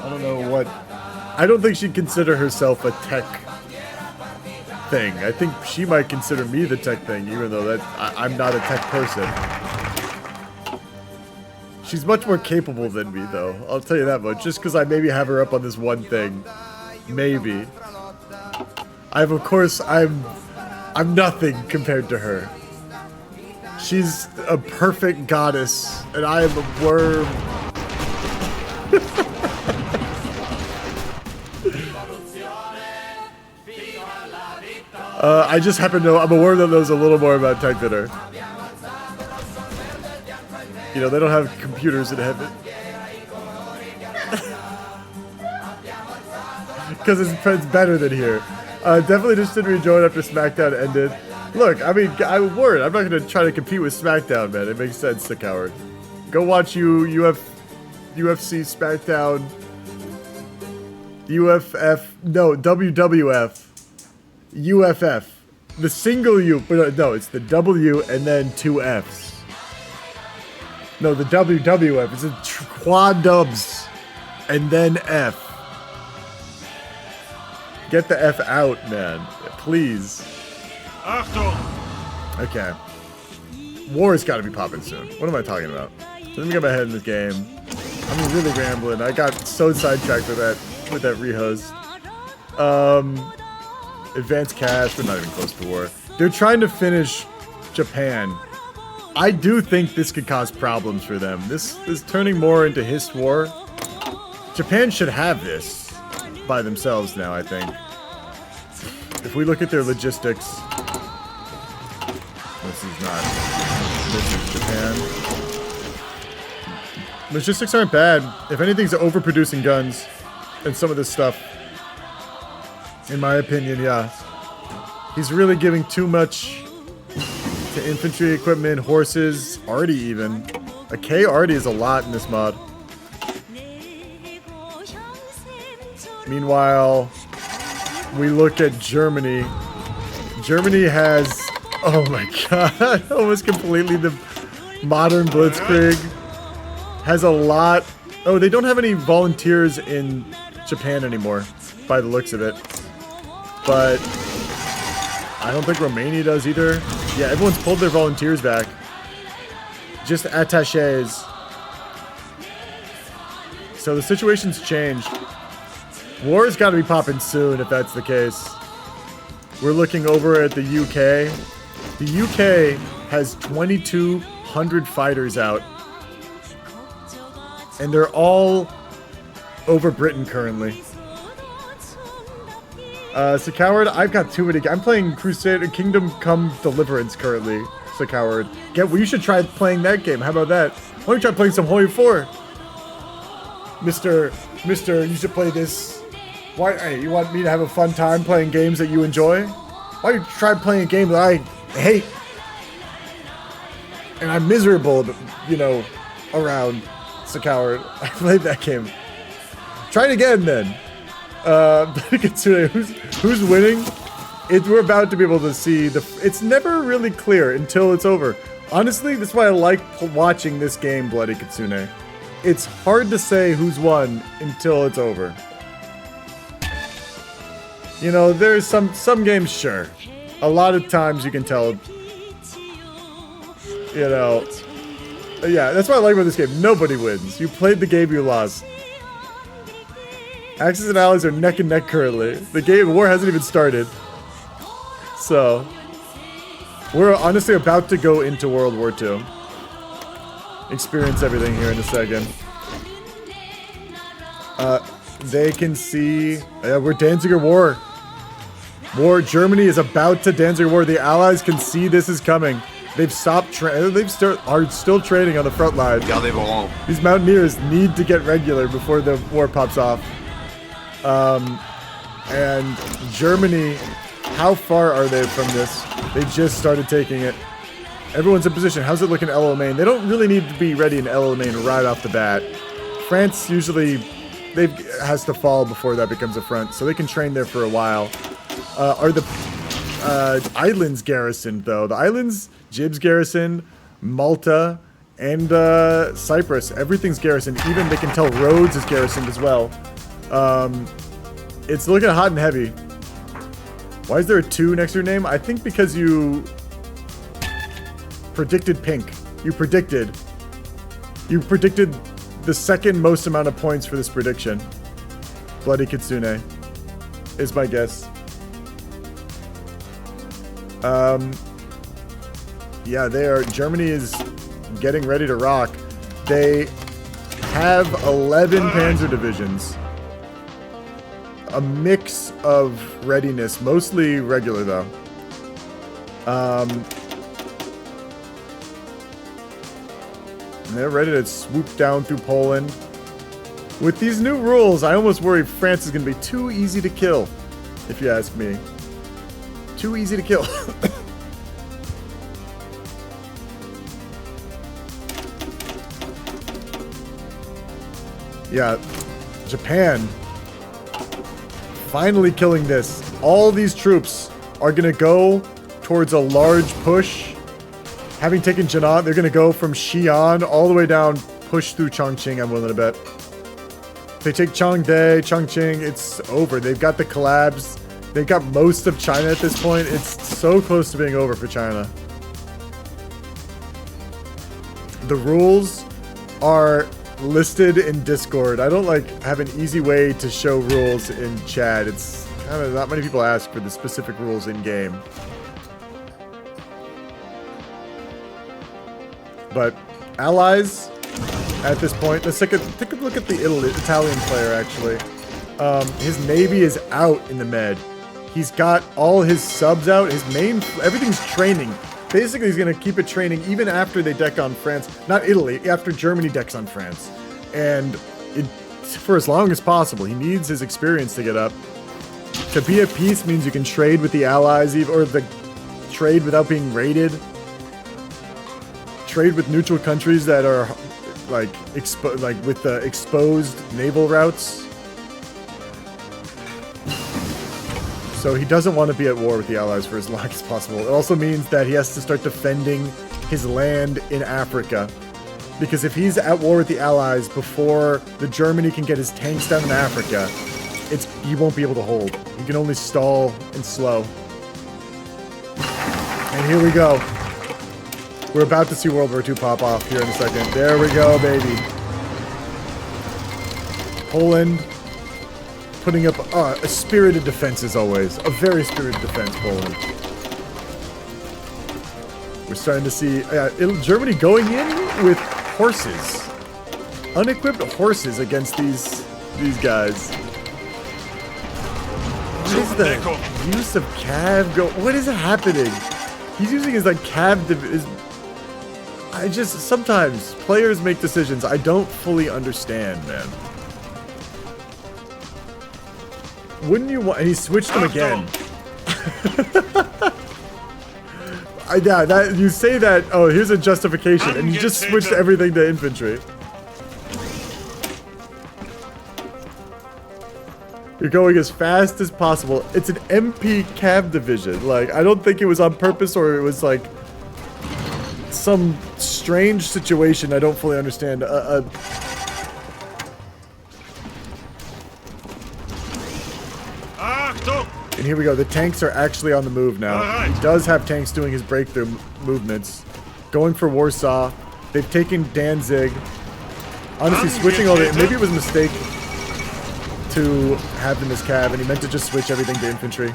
I don't know what... I don't think she'd consider herself a tech thing. I think she might consider me the tech thing, even though I'm not a tech person. She's much more capable than me, though. I'll tell you that much. Just because I maybe have her up on this one thing. Maybe. Of course, I'm nothing compared to her. She's a perfect goddess, and I am a worm. I just happen to know, I'm a worm that knows a little more about tech than her. You know, they don't have computers in heaven. Because it's better than here. Definitely just didn't rejoin after SmackDown ended. Look, I mean, I'm worried. I'm not going to try to compete with SmackDown, man. It makes sense, the coward. Go watch UFC SmackDown, WWF, UFF. The single U, but no, it's the W and then 2 Fs. No, the WWF is a quad dubs and then F. Get the F out, man. Please. Okay. War's got to be popping soon. What am I talking about? Let me get my head in this game. I'm really rambling. I got so sidetracked with that rehost. Advanced cash. We're not even close to war. They're trying to finish Japan. I do think this could cause problems for them. This is turning more into hist war. Japan should have this by themselves now, I think. If we look at their logistics, this is Japan. Logistics aren't bad. If anything's overproducing guns and some of this stuff, in my opinion, yeah. He's really giving too much to infantry equipment, horses, arty even. A K arty is a lot in this mod. Meanwhile, we look at Germany. Germany has, oh my god, almost completely the modern blitzkrieg. Has a lot. Oh, they don't have any volunteers in Japan anymore, by the looks of it. But I don't think Romania does either. Yeah, everyone's pulled their volunteers back. Just attachés. So the situation's changed. War's got to be popping soon if that's the case. We're looking over at the UK. The UK has 2,200 fighters out. And they're all over Britain currently. So Coward, I've got too many. I'm playing Crusader Kingdom Come Deliverance currently. So Coward, you should try playing that game. How about that? Why don't you try playing some Holy 4? Mister, you should play this. Why? Hey, you want me to have a fun time playing games that you enjoy? Why don't you try playing a game that I hate and I'm miserable, you know, around? So Coward, I played that game. Try it again then. Who's winning? We're about to be able to see it's never really clear until it's over. Honestly, that's why I like watching this game, Bloody Kitsune. It's hard to say who's won until it's over. You know, there's some games, sure. A lot of times you can tell. You know. Yeah, that's what I like about this game. Nobody wins. You played the game, you lost. Axis and Allies are neck and neck currently. The war hasn't even started. So, we're honestly about to go into World War II. Experience everything here in a second. They can see... we're Danziger War. Germany is about to Danziger War. The Allies can see this is coming. They've stopped are still trading on the front line. These mountaineers need to get regular before the war pops off. And Germany, how far are they from this? They just started taking it. Everyone's in position. How's it looking at El Alamein? They don't really need to be ready in El Alamein right off the bat. France usually has to fall before that becomes a front, so they can train there for a while. Are the islands garrisoned, though? The islands, Jib's garrisoned, Malta, and Cyprus. Everything's garrisoned. Even they can tell Rhodes is garrisoned as well. It's looking hot and heavy. Why is there a 2 next to your name? I think because you predicted pink. You predicted the second most amount of points for this prediction. Bloody Kitsune is my guess. Yeah, Germany is getting ready to rock. They have 11 panzer divisions. A mix of readiness, mostly regular though. And they're ready to swoop down through Poland. With these new rules, I almost worry France is going to be too easy to kill, if you ask me. Too easy to kill. Yeah, Japan finally killing this. All these troops are gonna go towards a large push. Having taken Jinan, they're gonna go from Xi'an all the way down, push through Chongqing, I'm willing to bet. If they take Changde, Chongqing, it's over. They've got the collabs. They've got most of China at this point. It's so close to being over for China. The rules are listed in Discord. I don't like have an easy way to show rules in chat. It's kind of not many people ask for the specific rules in game. But allies at this point. Let's take a look at the Italian player actually. His navy is out in the med. He's got all his subs out. His main everything's training. Basically, he's going to keep it training even after they deck on France. Not Italy, after Germany decks on France. And for as long as possible. He needs his experience to get up. To be at peace means you can trade with the allies, or the trade without being raided. Trade with neutral countries that are like with the exposed naval routes. So he doesn't want to be at war with the allies for as long as possible. It also means that he has to start defending his land in Africa. Because if he's at war with the allies before the Germany can get his tanks down in Africa, he won't be able to hold. He can only stall and slow. And here we go. We're about to see World War II pop off here in a second. There we go, baby. Poland putting up a spirited defense as always. A very spirited defense, Poland. We're starting to see Germany going in with horses. Unequipped horses against these guys. What is the use of cav what is happening? He's using his like cav sometimes players make decisions I don't fully understand, man. Wouldn't you want? And he switched them again. Yeah, that you say that. Oh, here's a justification, and you just switched everything to infantry. You're going as fast as possible. It's an MP Cav division. Like, I don't think it was on purpose or it was like some strange situation I don't fully understand. And here we go. The tanks are actually on the move now. He does have tanks doing his breakthrough movements. Going for Warsaw. They've taken Danzig. Honestly, switching all the... Maybe it was a mistake to have them as cav, and he meant to just switch everything to infantry.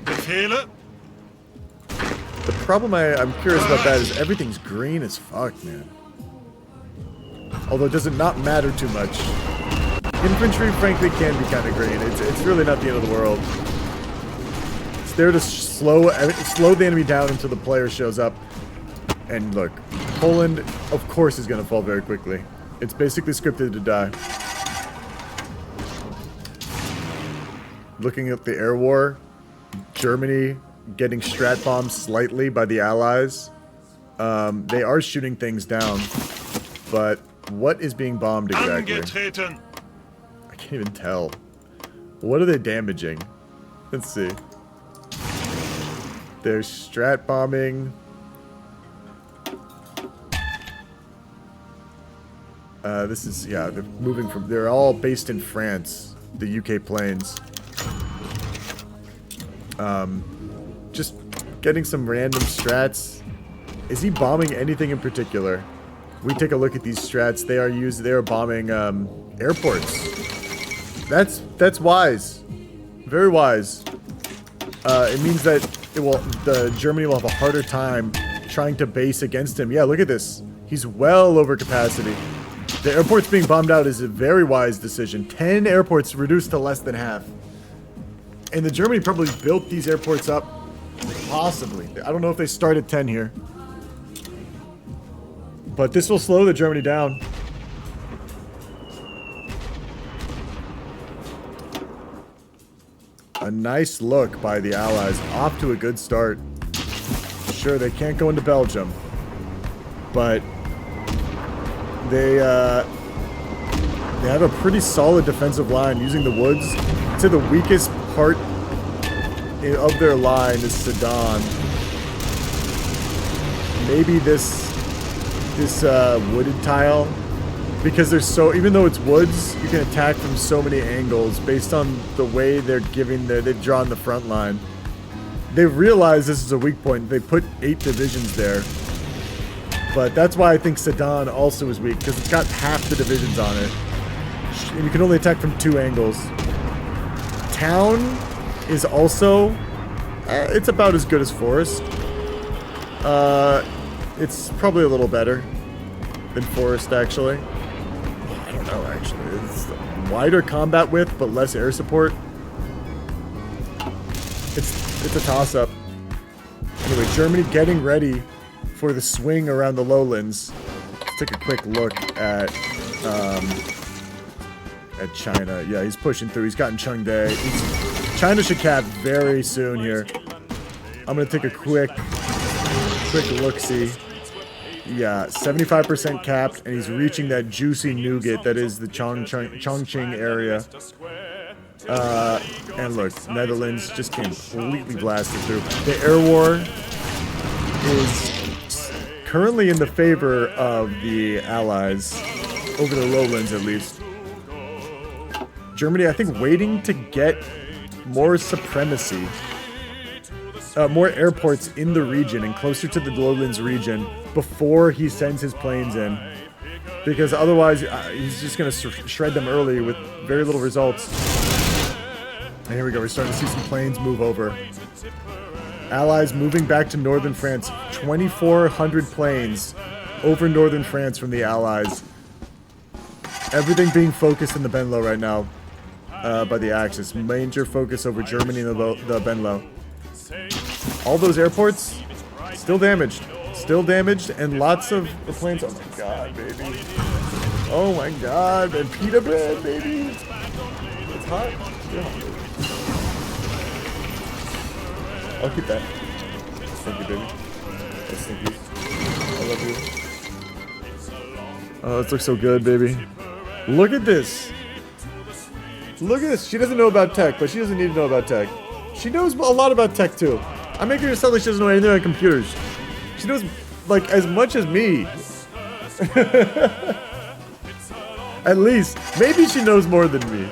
The problem I'm curious about that is everything's green as fuck, man. Although it does not matter too much. Infantry, frankly, can be kind of green. It's really not the end of the world. It's there to slow the enemy down until the player shows up. And look, Poland, of course, is going to fall very quickly. It's basically scripted to die. Looking at the air war, Germany getting strat bombed slightly by the allies. They are shooting things down, but what is being bombed exactly? I can't even tell. What are they damaging? Let's see. They're strat bombing. This is, yeah, they're moving from, they're all based in France, the UK planes. Just getting some random strats. Is he bombing anything in particular? We take a look at these strats. They are bombing airports. That's wise. Very wise. It means that Germany will have a harder time trying to base against him. Yeah, look at this. He's well over capacity. The airports being bombed out is a very wise decision. 10 airports reduced to less than half. And the Germany probably built these airports up. Possibly. I don't know if they started 10 here. But this will slow the Germany down. A nice look by the Allies. Off to a good start. Sure, they can't go into Belgium. But They have a pretty solid defensive line using the woods. To the weakest part of their line is Sedan. Maybe this wooded tile, because there's so, even though it's woods, you can attack from so many angles based on the way they've drawn the front line. They've realized this is a weak point. They put 8 divisions there. But that's why I think Sedan also is weak, because it's got half the divisions on it. And you can only attack from 2 angles. Town is also, it's about as good as Forest. It's probably a little better than Forest, actually. I don't know, actually. It's wider combat width, but less air support. It's a toss-up. Anyway, Germany getting ready for the swing around the lowlands. Let's take a quick look at China. Yeah, he's pushing through. He's gotten Chengde. China should cap very soon here. I'm gonna take a quick look-see. Yeah, 75% capped, and he's reaching that juicy nougat that is the Chongqing area. And look, Netherlands just completely blasted through. The air war is currently in the favor of the Allies, over the lowlands at least. Germany, I think, waiting to get more supremacy. More airports in the region and closer to the lowlands region before he sends his planes in. Because otherwise, he's just going to shred them early with very little results. And here we go, we're starting to see some planes move over. Allies moving back to northern France. 2,400 planes over northern France from the Allies. Everything being focused in the Benlo right now by the Axis. Major focus over Germany and the Benlo. All those airports still damaged. Still damaged, and lots of the planes. Oh my god, baby. Oh my god, and pita bread, baby. It's hot. Yeah. I'll keep that. Thank you, baby. Yes, thank you. I love you. Oh, this looks so good, baby. Look at this. Look at this. She doesn't know about tech, but she doesn't need to know about tech. She knows a lot about tech, too. I'm making her sound like she doesn't know anything about computers. She knows, like, as much as me. At least. Maybe she knows more than me.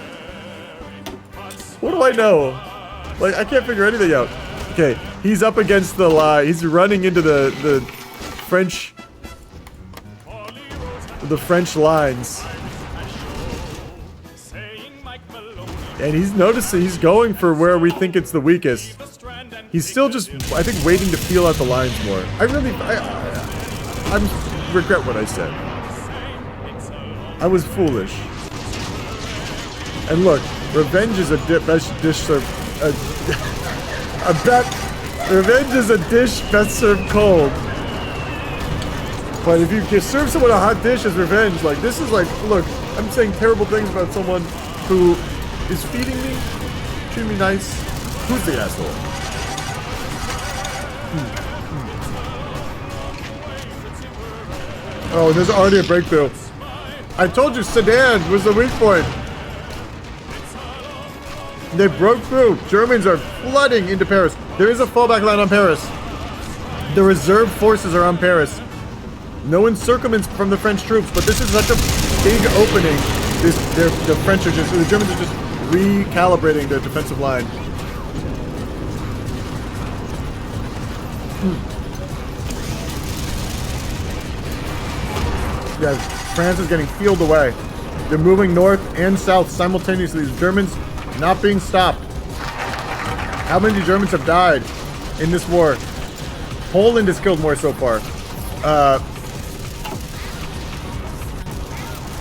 What do I know? Like, I can't figure anything out. Okay, he's up against the line. He's running into the French lines. And he's noticing, he's going for where we think it's the weakest. He's still just, I think, waiting to feel out the lines more. I regret what I said. I was foolish. And look, revenge is a best dish served. Revenge is a dish best served cold. But if you serve someone a hot dish as revenge, like, this is like, look, I'm saying terrible things about someone who is feeding me, treating me nice. Who's the asshole? Oh, there's already a breakthrough. I told you Sedan was the weak point. They broke through. Germans are flooding into Paris. There is a fallback line on Paris. The reserve forces are on Paris. No encirclements from the French troops, but this is such a big opening. The Germans are just recalibrating their defensive line. Yeah, France is getting peeled away. They're moving north and south simultaneously. The Germans not being stopped. How many Germans have died in this war? Poland has killed more so far.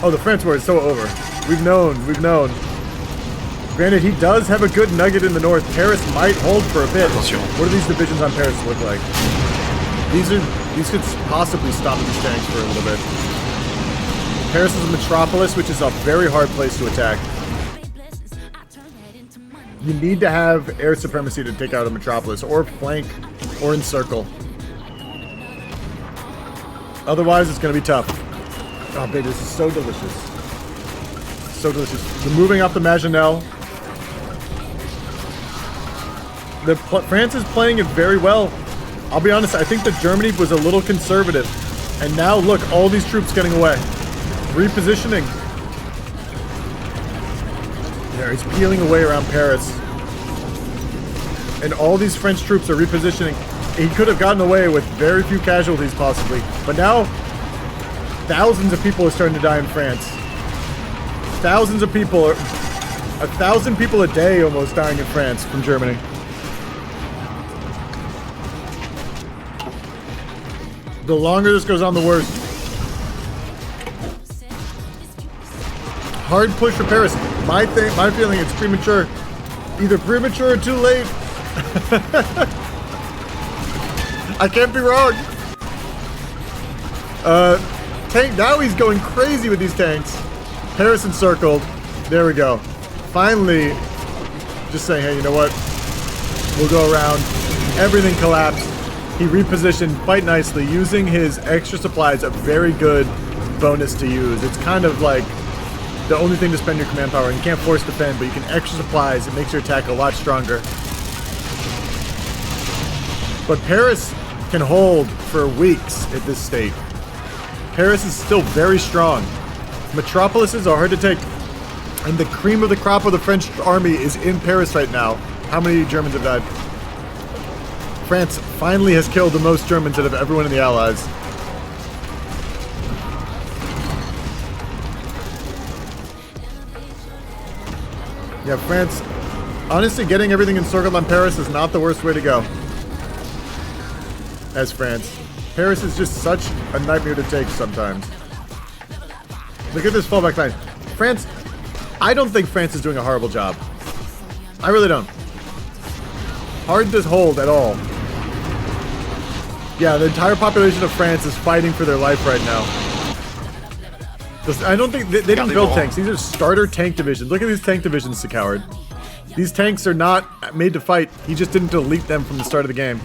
Oh, the French war is so over. We've known. Granted, he does have a good nugget in the north. Paris might hold for a bit. What do these divisions on Paris look like? These could possibly stop these tanks for a little bit. Paris is a metropolis, which is a very hard place to attack. You need to have air supremacy to take out a metropolis, or flank, or encircle. Otherwise, it's going to be tough. Oh, baby, this is so delicious. So delicious. They're moving up the Maginelle. France is playing it very well. I'll be honest, I think that Germany was a little conservative. And now look, all these troops getting away. Repositioning. There, he's peeling away around Paris. And all these French troops are repositioning. He could have gotten away with very few casualties possibly. But now, thousands of people are starting to die in France. Thousands of people, 1,000 people a day almost dying in France from Germany. The longer this goes on, the worse. Hard push for Paris. My feeling, it's premature. Either premature or too late. I can't be wrong. Tank, now he's going crazy with these tanks. Paris encircled. There we go. Finally, just saying, hey, you know what? We'll go around. Everything collapsed. He repositioned quite nicely, using his extra supplies, a very good bonus to use. It's kind of like the only thing to spend your command power. You can't force defend, but you can extra supplies. It makes your attack a lot stronger. But Paris can hold for weeks at this state. Paris is still very strong. Metropolises are hard to take. And the cream of the crop of the French army is in Paris right now. How many Germans have died? France finally has killed the most Germans out of everyone in the Allies. Yeah, France, honestly, getting everything encircled on Paris is not the worst way to go. As France. Paris is just such a nightmare to take sometimes. Look at this fallback line. France, I don't think France is doing a horrible job. I really don't. Hard to hold at all. Yeah, the entire population of France is fighting for their life right now. I don't think they didn't build tanks. These are starter tank divisions. Look at these tank divisions, Coward. These tanks are not made to fight. He just didn't delete them from the start of the game.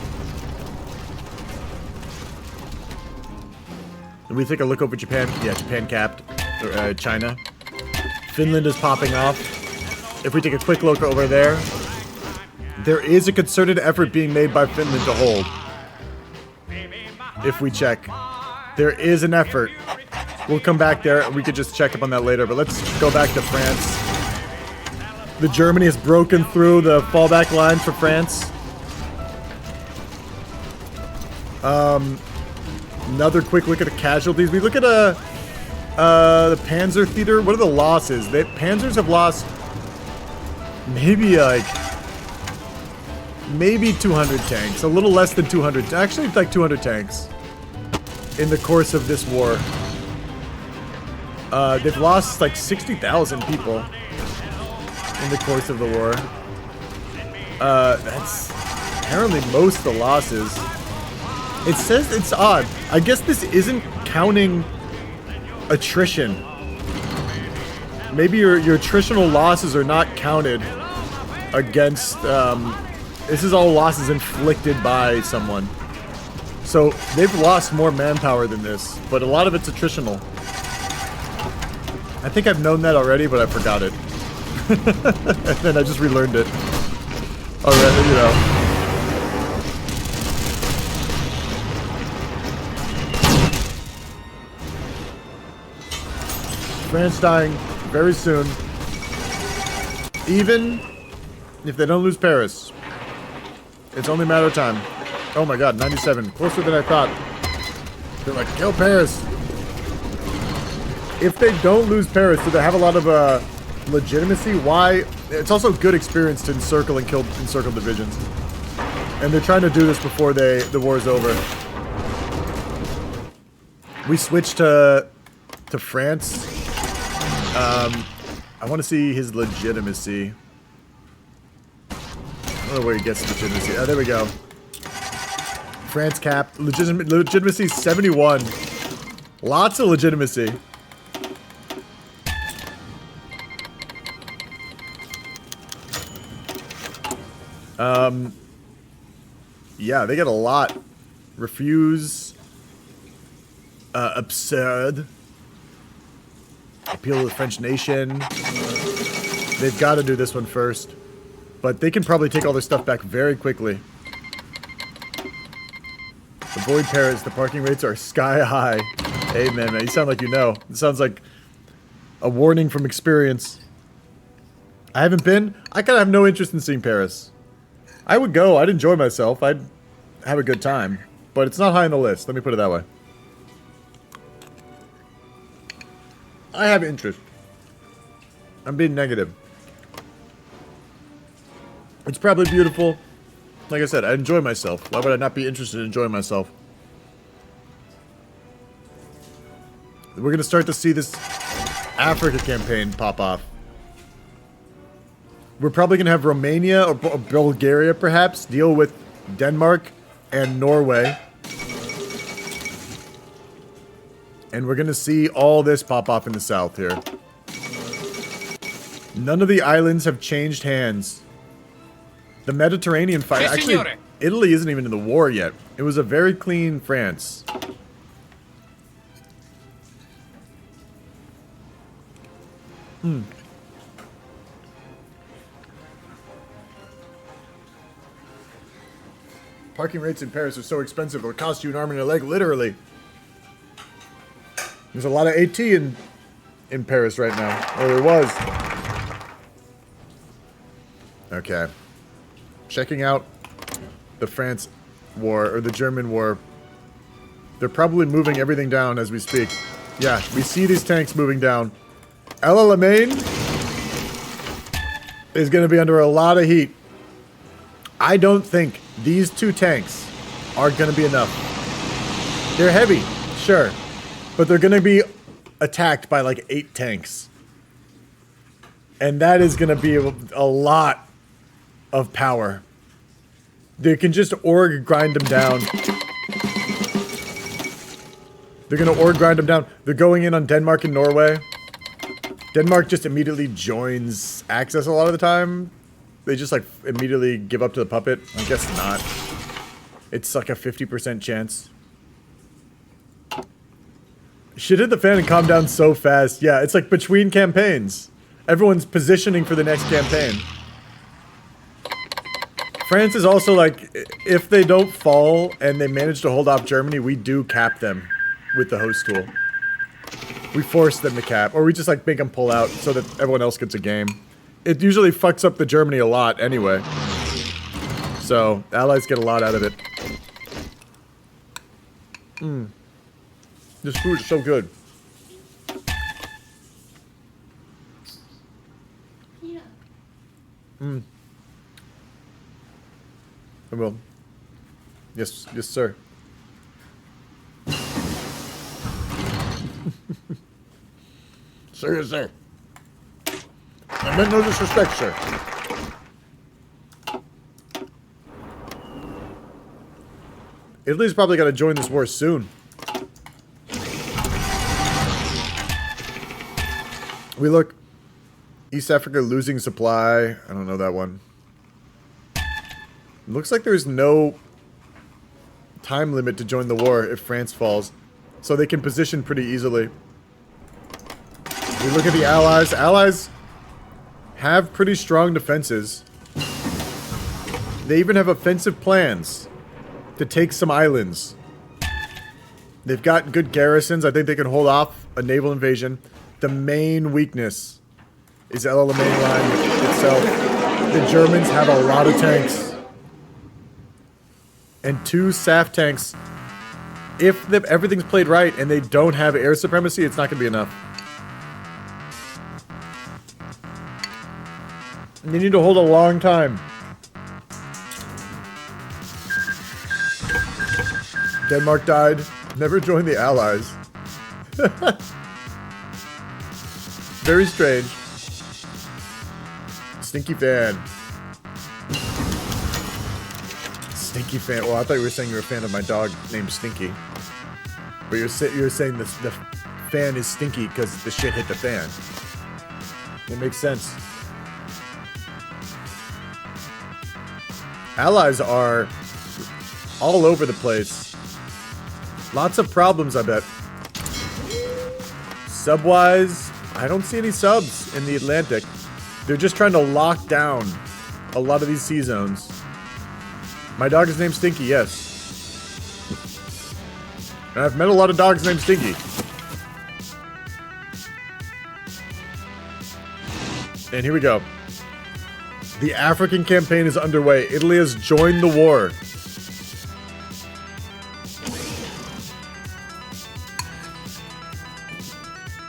And we take a look over Japan. Yeah, Japan capped. China. Finland is popping off. If we take a quick look over there, there is a concerted effort being made by Finland to hold. If we check, there is an effort. We'll come back there. We could just check up on that later, but let's go back to France. The Germany has broken through the fallback line for France. Another quick look at the casualties. We look at the Panzer Theater. What are the losses? The Panzers have lost maybe 200 tanks. A little less than 200. Actually, like 200 tanks in the course of this war. They've lost like 60,000 people in the course of the war. That's apparently most of the losses. It says it's odd. I guess this isn't counting attrition. Maybe your attritional losses are not counted against. This is all losses inflicted by someone. So they've lost more manpower than this, but a lot of it's attritional. I think I've known that already, but I forgot it. And then I just relearned it. Alright, you know. France dying very soon. Even if they don't lose Paris. It's only a matter of time. Oh my god, 97. Closer than I thought. They're like, kill Paris. If they don't lose Paris, do they have a lot of legitimacy? Why? It's also good experience to encircle and kill encircled divisions. And they're trying to do this before the war is over. We switched to France. I want to see his legitimacy. I don't know where he gets legitimacy. Oh, there we go. France capped. Legitimacy 71. Lots of legitimacy. Yeah, they get a lot. Refuse. Absurd. appeal to the French nation. They've got to do this one first. But they can probably take all their stuff back very quickly. Avoid Paris. The parking rates are sky high. Amen, man. You sound like you know. It sounds like a warning from experience. I haven't been. I kind of have no interest in seeing Paris. I would go. I'd enjoy myself. I'd have a good time. But it's not high on the list. Let me put it that way. I have interest. I'm being negative. It's probably beautiful. Like I said, I enjoy myself. Why would I not be interested in enjoying myself? We're going to start to see this Africa campaign pop off. We're probably going to have Romania or Bulgaria, perhaps, deal with Denmark and Norway. And we're going to see all this pop off in the south here. None of the islands have changed hands. The Mediterranean fight... Actually, Italy isn't even in the war yet. It was a very clean France. Parking rates in Paris are so expensive, it'll cost you an arm and a leg, literally. There's a lot of AT in Paris right now. Or there was. Okay. Checking out the France war, or the German war. They're probably moving everything down as we speak. Yeah, we see these tanks moving down. El Alamein is going to be under a lot of heat. I don't think these two tanks are going to be enough. They're heavy, sure. But they're going to be attacked by like 8 tanks. And that is going to be a lot of power. They can just org grind them down. They're going to org grind them down. They're going in on Denmark and Norway. Denmark just immediately joins Axis a lot of the time. They just like immediately give up to the puppet. I guess not. It's like a 50% chance. Shit hit the fan and calm down so fast. Yeah, it's like between campaigns. Everyone's positioning for the next campaign. France is also like, if they don't fall and they manage to hold off Germany, we do cap them with the host tool. We force them to cap, or we just like make them pull out so that everyone else gets a game. It usually fucks up the Germany a lot anyway. So, allies get a lot out of it. This food is so good. I will. Yes, yes, sir. Sir, yes, sir. I meant no disrespect, sir. Italy's probably got to join this war soon. We look. East Africa losing supply. I don't know that one. Looks like there's no time limit to join the war if France falls. So they can position pretty easily. We look at the allies. Allies have pretty strong defenses. They even have offensive plans to take some islands. They've got good garrisons. I think they can hold off a naval invasion. The main weakness is El Alamein line itself. The Germans have a lot of tanks. And 2 SAF tanks. If everything's played right and they don't have air supremacy, it's not going to be enough. They need to hold a long time. Denmark died. Never joined the Allies. Very strange. Stinky fan. Stinky fan. Well, I thought you were saying you were a fan of my dog named Stinky. But you're saying the fan is stinky because the shit hit the fan. It makes sense. Allies are all over the place. Lots of problems, I bet. Subwise, I don't see any subs in the Atlantic. They're just trying to lock down a lot of these sea zones. My dog is named Stinky, yes. And I've met a lot of dogs named Stinky. And here we go. The African campaign is underway. Italy has joined the war.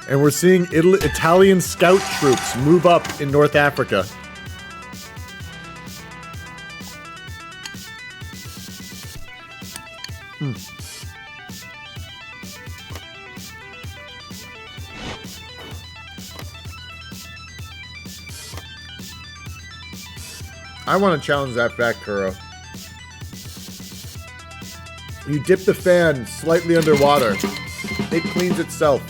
And we're seeing Italian scout troops move up in North Africa. I want to challenge that fact, Kuro. You dip the fan slightly underwater. It cleans itself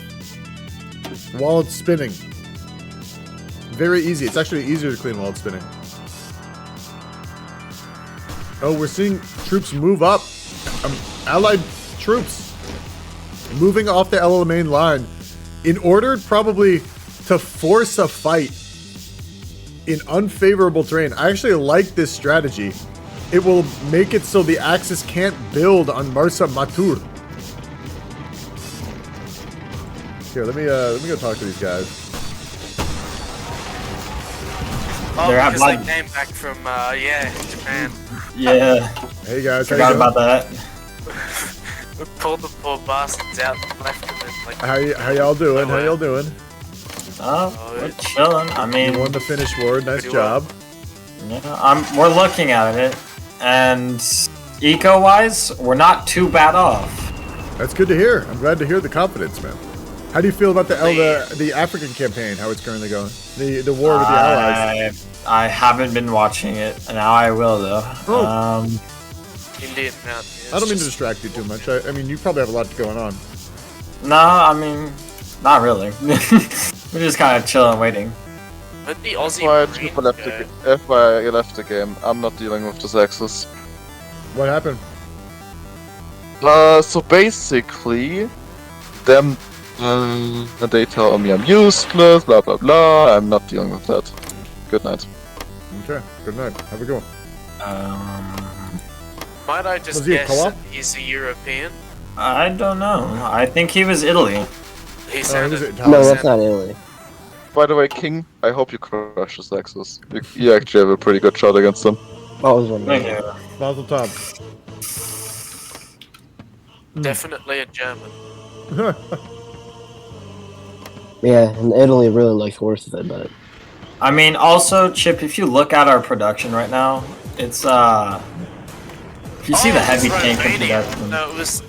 while it's spinning. Very easy. It's actually easier to clean while it's spinning. Oh, we're seeing troops move up. Allied troops moving off the El Alamein line in order probably to force a fight in unfavorable terrain. I actually like this strategy. It will make it so the Axis can't build on Marsa Matur. Here, let me go talk to these guys. Oh, They're because they came back from, Japan. Yeah. Hey guys, Forgot about that. We pulled the poor bastards out and left them in, like... How y'all doing? How y'all doing? Oh, we're chilling. I mean, you won the Finnish war. Nice job. Yeah, we're looking at it, and eco-wise, we're not too bad off. That's good to hear. I'm glad to hear the confidence, man. How do you feel about the African campaign? How it's currently going? The war with the allies. I haven't been watching it. Now I will though. Oh. Indian Mountain. I don't mean to distract you too much. I mean, you probably have a lot going on. No, I mean, not really. We're just kind of chilling, waiting. But the Aussie If I left the game, I'm not dealing with this Axis. What happened? So basically, them they tell me I'm useless, blah blah blah. I'm not dealing with that. Good night. Okay, good night. Have a good one. Might I just Was he a guess co-op? that he's a European? I don't know. I think he was Italy. He sounded... No, that's not Italy. By the way, King, I hope you crush this Axis. You actually have a pretty good shot against them. Oh, it was one. Thank you. Mazel tov. Definitely a German. Yeah, and Italy really likes horses, I bet. I mean, also, Chip, if you look at our production right now, it's if you see the heavy tank in production. No, it was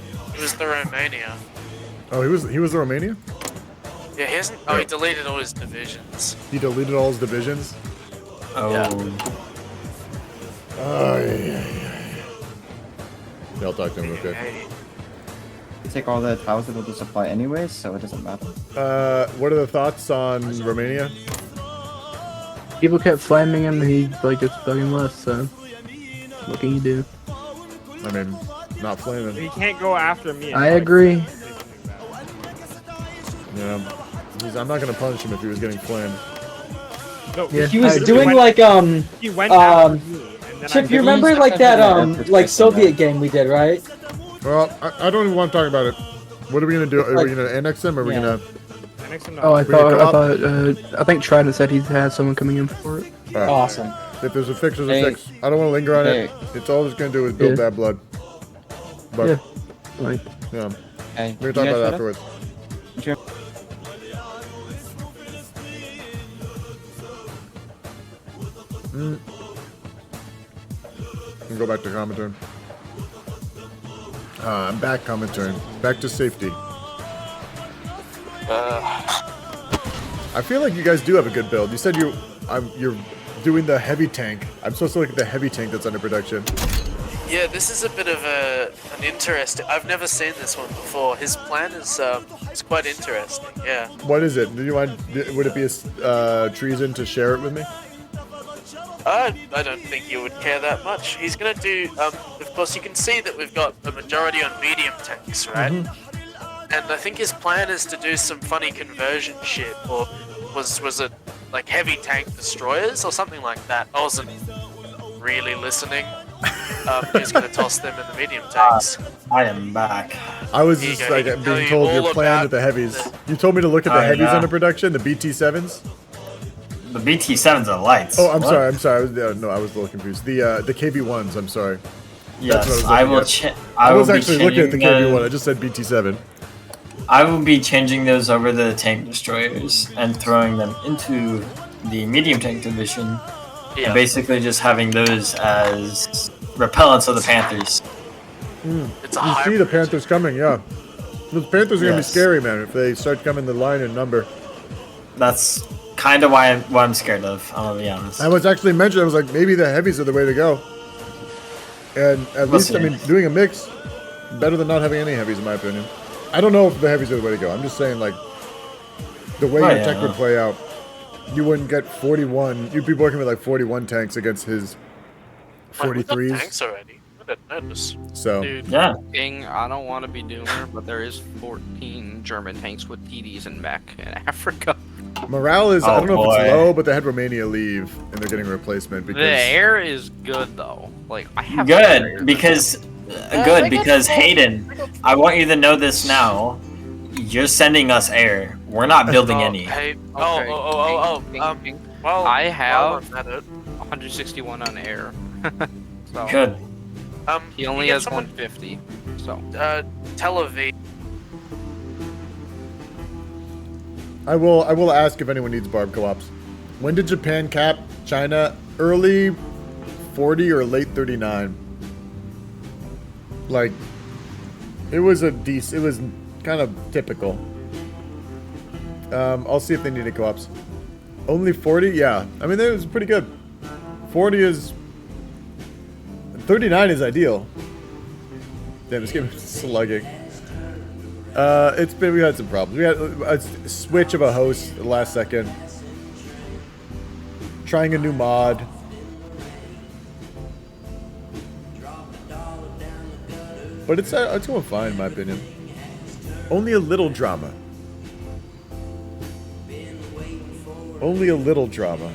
the Romania. Oh, he was the Romania? Yeah, he hasn't. Oh, he deleted all his divisions. He deleted all his divisions? Oh. Oh, yeah. I'll talk to him real quick. You take all the tiles that will just apply anyways, so it doesn't matter. What are the thoughts on Romania? People kept flaming him, and he like just fucking left. So what can you do? I mean, not flaming. He can't go after me. I agree. Yeah, I'm not gonna punish him if he was getting flamed. No, Yeah, He was I doing agree. like He went after me, and then Chip, I you remember like that like Soviet game we did, right? Well, I don't even want to talk about it. What are we gonna do? Are we gonna annex him? Or are we gonna? Oh, I We're gonna thought co-op? I think Trident said he had someone coming in for it. Alright. Awesome. If there's a fix, there's a Hey. fix. I don't want to linger on it. It's all it's gonna do is build Yeah. bad blood. But Yeah. Like, yeah, Hey, we're you gonna talk guys about it shut up? afterwards. Sure. And go back to commentary. I'm back commentary. Back to safety. I feel like you guys do have a good build. You said you're doing the heavy tank. I'm supposed to look at the heavy tank that's under production. Yeah, this is a bit of an interesting. I've never seen this one before. His plan is it's quite interesting. Yeah. What is it? Do you mind? Would it be a treason to share it with me? I don't think you would care that much. He's gonna do. Of course, you can see that we've got a majority on medium tanks, right? and I think his plan is to do some funny conversion shit, or was it like heavy tank destroyers or something like that? I wasn't really listening. He's gonna toss them in the medium tanks. I am back. I was Here you just go, like he can tell being you told all your plan about with the heavies. You told me to look at the Oh, heavies yeah. under production, the BT7s. The BT7s are lights. Oh, I'm What? sorry. I'm sorry. I was a little confused. The KV1s. I'm sorry. That's Yes, what I looking will. at. I I will was be actually looking at the changing KV1. I just said BT7. I will be changing those over to the tank destroyers and throwing them into the medium tank division. Yeah. And basically just having those as repellents of the Panthers. It's a You see the Panthers coming, yeah. The Panthers are gonna be Yes. scary, man, if they start coming the line in number. That's kind of what I'm scared of. I'm gonna be honest. I was actually mentioned. I was like, maybe the heavies are the way to go. And at We'll least, I see. mean, doing a mix, better than not having any heavies, in my opinion. I don't know if the heavies are the way to go. I'm just saying, like, the way Oh, your yeah. tech would play out, you wouldn't get 41. You'd be working with like 41 tanks against his Wait, we got 43s. tanks already. I didn't notice. So Dude, Yeah. King, I don't want to be doomer, but there is 14 German tanks with TDs and mech in Africa. morale is, I Oh, don't know if boy. it's low, but they had Romania leave and they're getting a replacement because The air is good though. Like I have air. Good because I good got because four. Hayden, I want you to know this now. You're sending us air. We're not building any. Hey, Okay. King. Well, I while have I'm at it, 161 on air. So Good. he only you get has someone- 150. So Tel Aviv. I will ask if anyone needs barb co-ops. When did Japan cap China? Early 40 or late 39? Like, it was a decent. It was kind of typical. I'll see if they needed co-ops. Only 40? Yeah. I mean, that was pretty good. 40 is. 39 is ideal. Damn, this game is slugging. We had some problems. We had a switch of a host at the last second. Trying a new mod. But it's going fine in my opinion. Only a little drama. Only a little drama.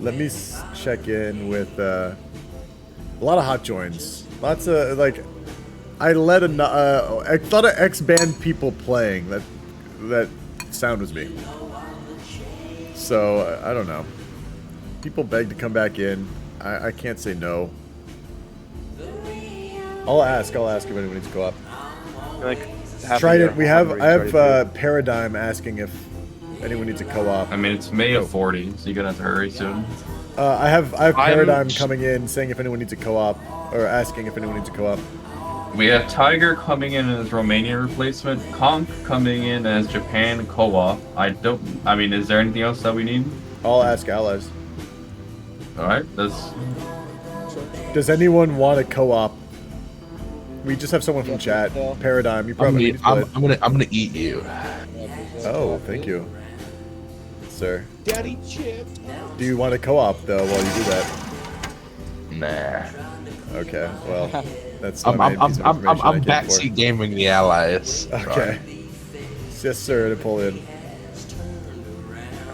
Let me check in with a lot of hot joins. Lots of like. I thought of X-Band people playing. That sound was me. So I don't know. People beg to come back in. I can't say no. I'll ask if anyone needs to go up. Like, half a Trident. year, I hungry, have Paradigm asking if anyone needs a co-op. I mean, it's May of 40, so you're gonna have to hurry soon. I have Paradigm coming in saying if anyone needs a co-op or asking if anyone needs a co-op. We have Tiger coming in as Romania replacement, Conk coming in as Japan co-op. I mean, is there anything else that we need? I'll ask allies. Alright, Does anyone want a co-op? We just have someone from chat. Paradigm, you probably need to play. I'm gonna eat you. Oh, thank you, sir. Daddy Chip. Do you want a co-op though while you do that? Nah. Okay, well, that's I'm my main piece of information I came for. backseat gaming the allies. Okay. Yes, sir, Napoleon.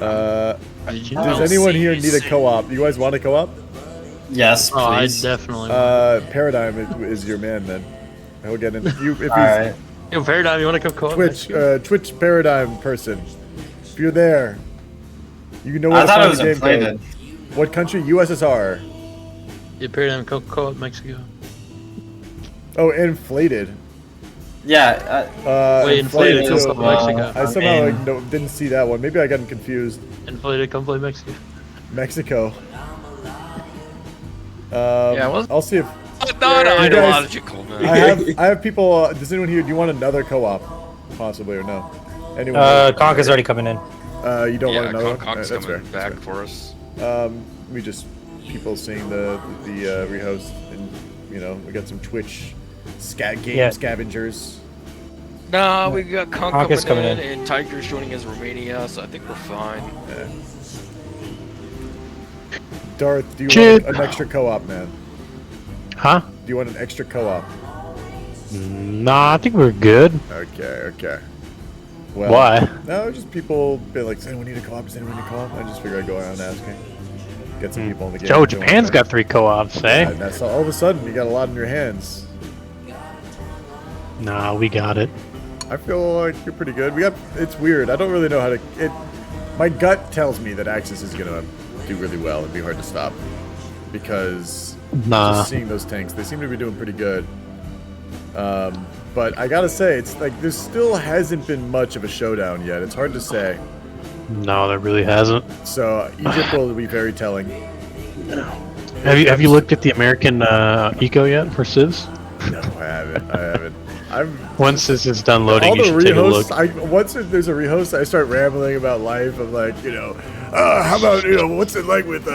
Does anyone here need a co-op? You guys want a co-op? Yes, Oh, I please. definitely. Paradigm is your man then. He'll get in. If he's Alright. Yo, Paradigm, you want to come co-op? Twitch Paradigm person. If you're there, you know I where to thought it find was the game inflated. code. What country? USSR. Yeah, Paradigm co-op Mexico. Oh, inflated. Yeah. Wait, inflated, too. come play Mexico. I somehow didn't see that one. Maybe I got confused. Inflated, come play Mexico. Mexico. Yeah, I'll see if. Not You guys- ideological, man. I have people. Does anyone here? Do you want another co-op, possibly or no? Anyone? Conk is already coming in. You don't want Yeah, another one? Conk's That's coming fair. back for us. We just people seeing the rehost, and we got some Twitch game scavengers. Nah, we got Conk Conk is coming coming in, and Tiger's joining as Romania, so I think we're fine. Yeah. Darth, do you Chip. want an extra co-op, man? Huh? Do you want an extra co-op? Nah, I think we're good. Okay. Well, Why? No, just people been like, does anyone need a co-op? Does anyone need a co-op? I just figured I'd go around asking. Get some people in the game. Joe, Japan's got 3 co-ops, eh? Yeah, and that's all of a sudden, you got a lot in your hands. Nah, we got it. I feel like you're pretty good. It's weird. I don't really know how to... My gut tells me that Axis is going to do really well. It'd be hard to stop. Because just seeing those tanks, they seem to be doing pretty good. But I gotta say, it's like there still hasn't been much of a showdown yet. It's hard to say. No, there really hasn't. So Egypt will be very telling. Have you looked at the American eco yet for Civs? No, I haven't. Once this is done loading, all you the should take a look. once there's a rehost, I start rambling about life. I'm like, how about, what's it like with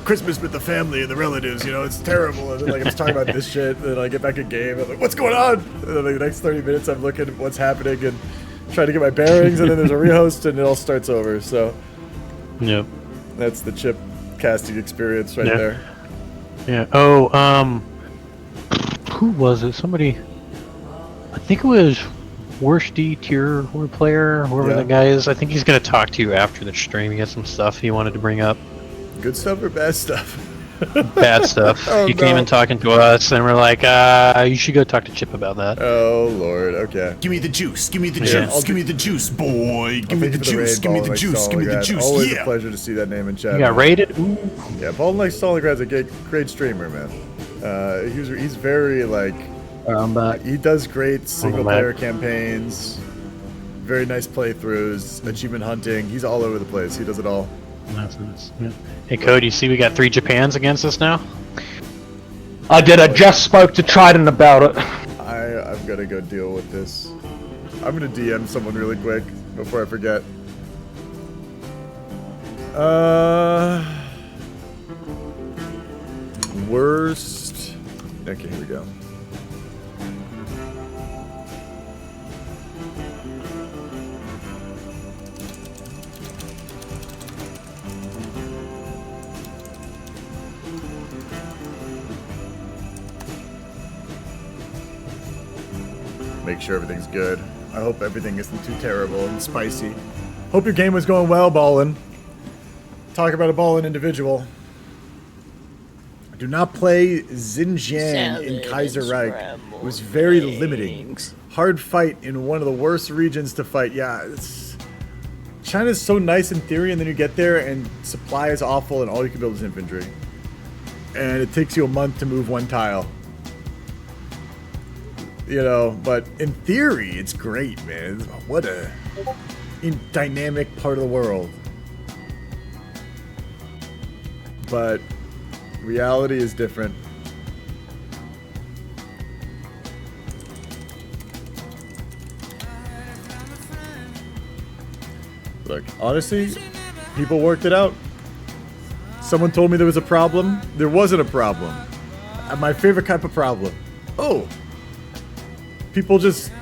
Christmas with the family and the relatives? It's terrible. And then I'm talking about this shit. And then I get back in game. I'm like, what's going on? And then the next 30 minutes, I'm looking at what's happening and trying to get my bearings. And then there's a rehost, and it all starts over. So, yep, that's the chip casting experience right there. Yeah. Oh, who was it? Somebody. I think it was Worst D tier player, whoever that guy is. I think he's gonna talk to you after the stream. He has some stuff he wanted to bring up. Good stuff or bad stuff? Bad stuff. He came in talking to us, and we're like, you should go talk to Chip about that. Oh Lord, okay. Give me the juice, give me the juice, give me the juice, boy. Give me the juice, give me the juice, give me the juice. Always a pleasure to see that name in chat. You got raided? Ooh. Yeah, Ball like Stalingrad's a great streamer, man. He's very like. I'm back. He does great single-player campaigns, very nice playthroughs, achievement hunting. He's all over the place. He does it all. That's nice. Yeah. Hey, Code, you see we got 3 Japans against us now? I did. I just spoke to Trident about it. I've got to go deal with this. I'm going to DM someone really quick before I forget. Worst. Okay, here we go. Make sure everything's good. I hope everything isn't too terrible and spicy. Hope your game was going well, Ballin. Talk about a Ballin individual. Do not play Xinjiang in Kaiser Reich. It was very limiting. Hard fight in one of the worst regions to fight. Yeah, China's so nice in theory, and then you get there and supply is awful and all you can build is infantry. And it takes you a month to move 1 tile. But in theory, it's great, man. What a dynamic part of the world. But reality is different. Look, honestly, people worked it out. Someone told me there was a problem. There wasn't a problem. My favorite type of problem. Oh! People just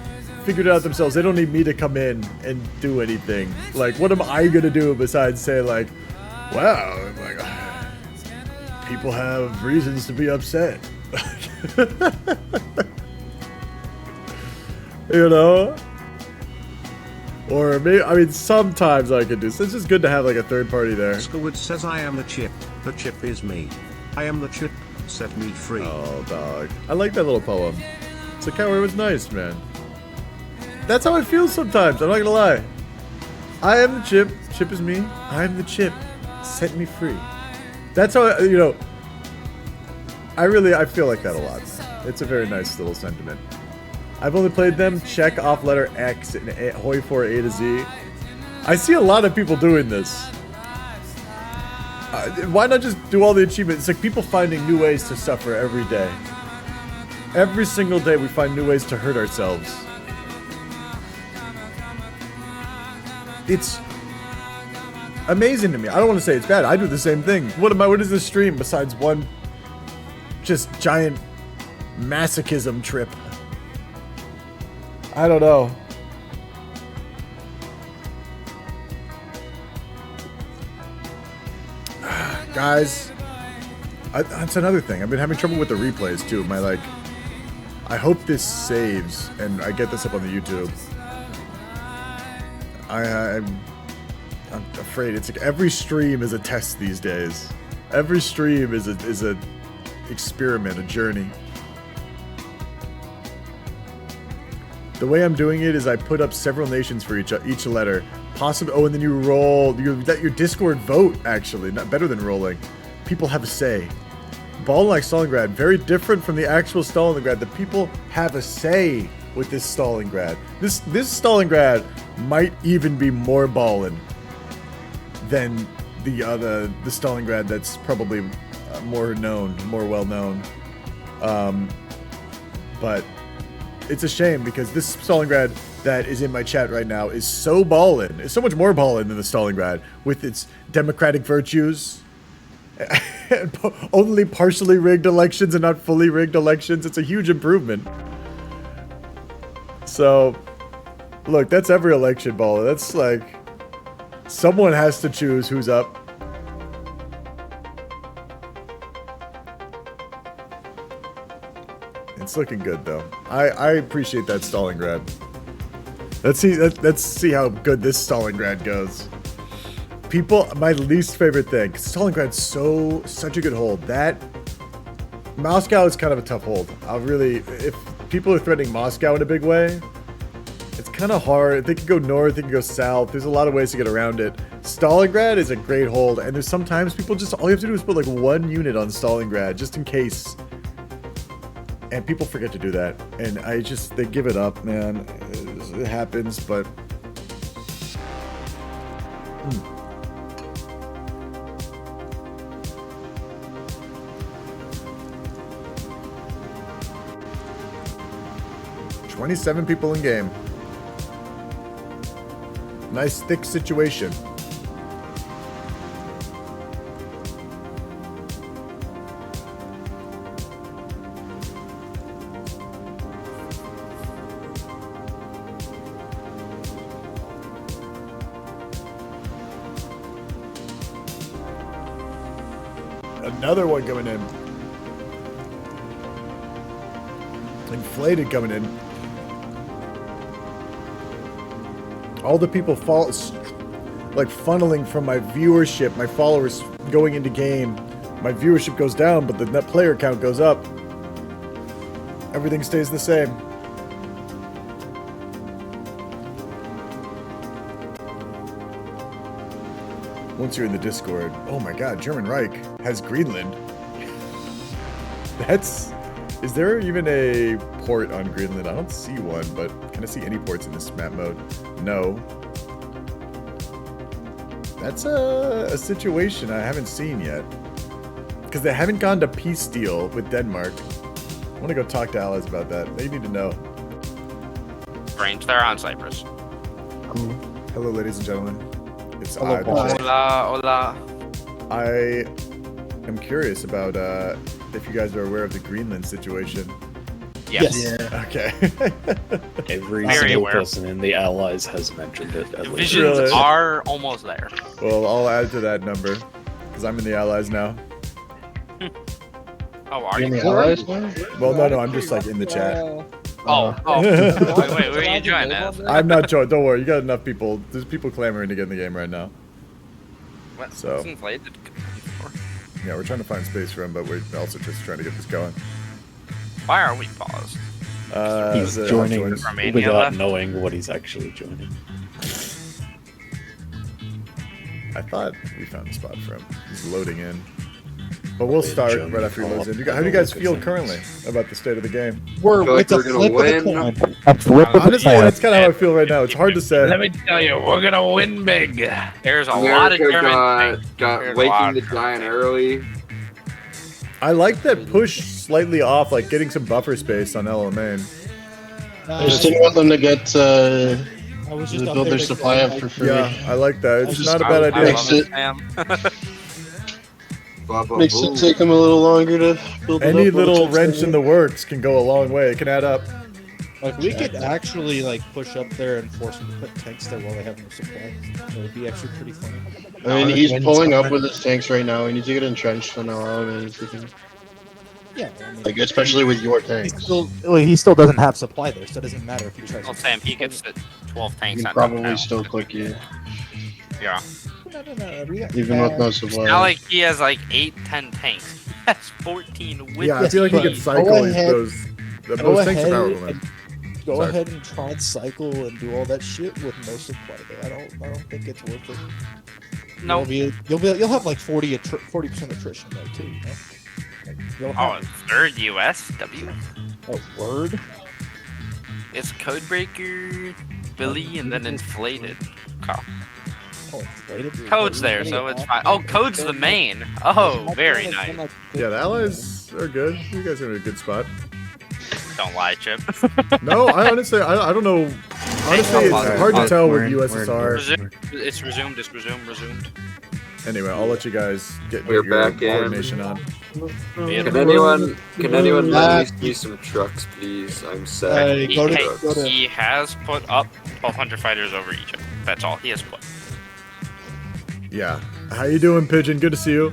figured it out themselves. They don't need me to come in and do anything. Like, what am I gonna do besides say, like, wow, like, people have reasons to be upset. Or maybe, sometimes I could do. So it's just good to have like a third party there. Squid says, I am the chip is me. I am the chip, set me free. Oh, dog. I like that little poem. It's like how it was nice, man. That's how I feel sometimes, I'm not gonna lie. I am the chip is me. I am the chip, set me free. That's how, I feel like that a lot. It's a very nice little sentiment. I've only played them, check off letter X in Hoi 4 A to Z. I see a lot of people doing this. Why not just do all the achievements? It's like people finding new ways to suffer every day. Every single day we find new ways to hurt ourselves. It's amazing to me. I don't want to say it's bad. I do the same thing. What is this stream besides one just giant masochism trip? I don't know. Guys, that's another thing. I've been having trouble with the replays too. I hope this saves and I get this up on the YouTube. I'm afraid it's like every stream is a test these days. Every stream is a experiment, a journey. The way I'm doing it is I put up several nations for each letter. Oh, and then you roll. Your Discord vote, actually. Not better than rolling. People have a say. Ball like Stalingrad, very different from the actual Stalingrad. The people have a say with this Stalingrad. This Stalingrad might even be more ballin' than the Stalingrad that's probably more well known. But it's a shame because this Stalingrad that is in my chat right now is so ballin'. It's so much more ballin' than the Stalingrad with its democratic virtues. Only partially rigged elections and not fully rigged elections. It's a huge improvement. So, look, that's every election, baller. That's like someone has to choose who's up. It's looking good though. I appreciate that Stalingrad. Let's see how good this Stalingrad goes. People, my least favorite thing. Stalingrad's such a good hold. That Moscow is kind of a tough hold. If people are threatening Moscow in a big way, it's kind of hard. They can go north, they can go south. There's a lot of ways to get around it. Stalingrad is a great hold, and there's sometimes people just all you have to do is put like one unit on Stalingrad just in case. And people forget to do that, and they give it up, man. It happens, but. Hmm. 27 people in game. Nice thick situation. Another one coming in. Inflated coming in. All the people funneling from my viewership, my followers going into game. My viewership goes down, but the net player count goes up. Everything stays the same. Once you're in the Discord, oh my god, German Reich has Greenland. Is there even a port on Greenland? I don't see one, but can I see any ports in this map mode? No. That's a situation I haven't seen yet. Because they haven't gone to peace deal with Denmark. I want to go talk to allies about that. They need to know. Range, they're on Cyprus. Hello, ladies and gentlemen. It's Hola, hola. I am curious about if you guys are aware of the Greenland situation. Yes. Yeah. Okay. Every Very single aware. person in the Allies has mentioned it. At least. Divisions are almost there. Well, I'll add to that number because I'm in the Allies now. Oh, are You're you? in the Allies now? Well, no, I'm just like in the chat. Oh. Wait, where are you joining as? I'm not joining. Don't worry, you got enough people. There's people clamoring to get in the game right now. What? So. What's inflated? Yeah, we're trying to find space for him, but we're also just trying to get this going. Why are we paused? He's joining Romania without left? knowing what he's actually joining. I thought we found a spot for him. He's loading in. But we'll start right after he loads in. How do you guys feel currently about the state of the game? It's a flip of the coin. Honestly, that's kind of how I feel right now. It's hard to say. Let me tell you, we're gonna win big. There's a lot of German. got waking the giant early. I like that push slightly off, like getting some buffer space on LMA. I just didn't want them to get I was just build their supply up for free. Yeah, I like that. It's not a bad idea. Makes it take them a little longer to build it Any up little once wrench it's in the works can go a long way. It can add up. Like we could actually like push up there and force them to put tanks there while they have no supply. It would be actually pretty funny. I mean, he's pulling up with his tanks right now. We need to get entrenched and allow him anything. Yeah. Like, especially with your tanks. He still doesn't have supply there, so it doesn't matter if he tries. Well, Sam, he gets 12 tanks. You can at probably now. still click you. Yeah. Even with no supply. Not like he has like 8-10 tanks. That's 14 with Yeah, I feel like he could cycle those tanks are powerful, man. Go Sorry. ahead and try and cycle and do all that shit with no supply there. I don't think it's worth it. No. You'll have like 40% attrition though too. You know? Like, you'll Oh, have, third USW. oh, word. It's Codebreaker, Billy, and then Inflated. Okay. Oh, inflated. Code's there, so it's fine. Oh, Code's the main. Oh, very nice. Yeah, the allies are good. You guys are in a good spot. Don't lie, Chip. No, I honestly, I don't know. Honestly, it's hard to tell with USSR. It's resumed. It's resumed. Anyway, I'll let you guys get We're your back in. coordination on. Can anyone lend me some trucks, please? I'm sad. He has put up 1,200 fighters over Egypt. That's all he has put. Yeah. How you doing, Pigeon? Good to see you.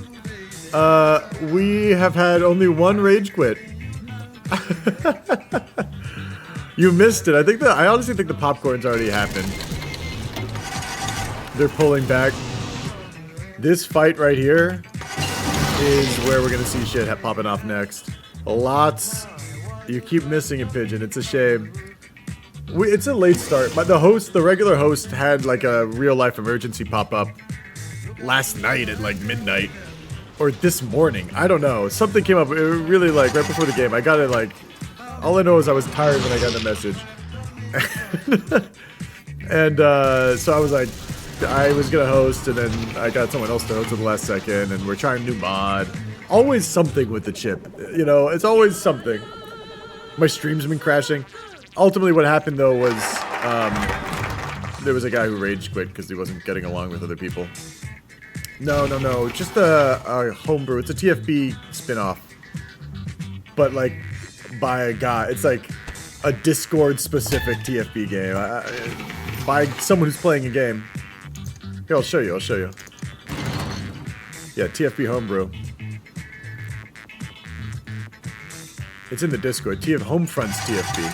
We have had only one rage quit. You missed it. I honestly think the popcorn's already happened. They're pulling back. This fight right here is where we're gonna see shit popping off next. Lots. You keep missing it, Pigeon. It's a shame. It's a late start, but the regular host had like a real life emergency pop up last night at like midnight. Or this morning. I don't know. Something came up. It was really like right before the game. I got it like... All I know is I was tired when I got the message. And so I was like... I was going to host and then I got someone else to host at the last second and we're trying a new mod. Always something with the chip. You know, it's always something. My stream's been crashing. Ultimately what happened though was... there was a guy who rage quit because he wasn't getting along with other people. No. Just a homebrew. It's a TFB spin-off. But, like, by a guy. It's like a Discord-specific TFB game. By someone who's playing a game. Here, I'll show you. Yeah, TFB homebrew. It's in the Discord. Homefront's TFB.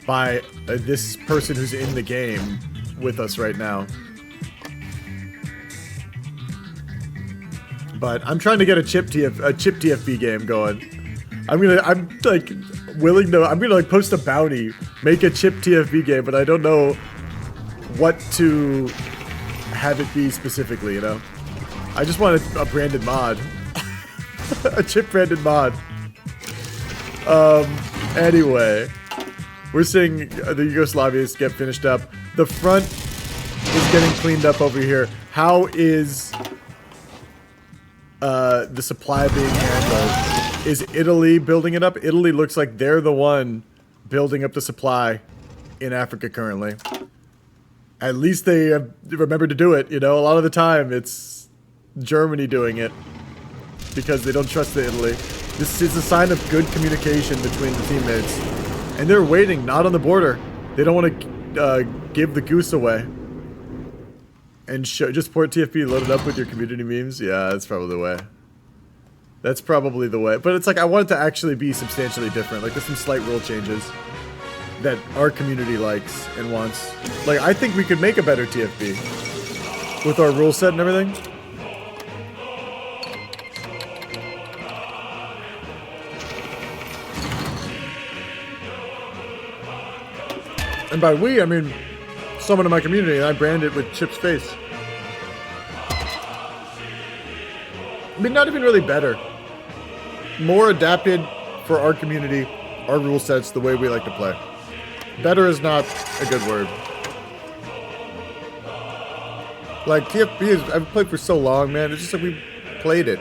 By this person who's in the game with us right now. But I'm trying to get a chip TFB game going. I'm gonna post a bounty, make a chip TFB game, but I don't know what to have it be specifically, you know? I just want a branded mod. A chip branded mod. Anyway. We're seeing the Yugoslavians get finished up. The front is getting cleaned up over here. How is the supply being handled? Is Italy building it up? Italy looks like they're the one building up the supply in Africa currently. At least they have remembered to do it, you know? A lot of the time it's Germany doing it because they don't trust the Italy. This is a sign of good communication between the teammates. And they're waiting, not on the border. They don't want to give the goose away. And just port TFP loaded up with your community memes? Yeah, that's probably the way. That's probably the way. But it's like, I want it to actually be substantially different. Like, there's some slight rule changes that our community likes and wants. Like, I think we could make a better TFP with our rule set and everything. And by we, I mean someone in my community, and I brand it with Chip's face. I mean, not even really better. More adapted for our community, our rule sets, the way we like to play. Better is not a good word. Like, TFB, I've played for so long, man. It's just like we played it.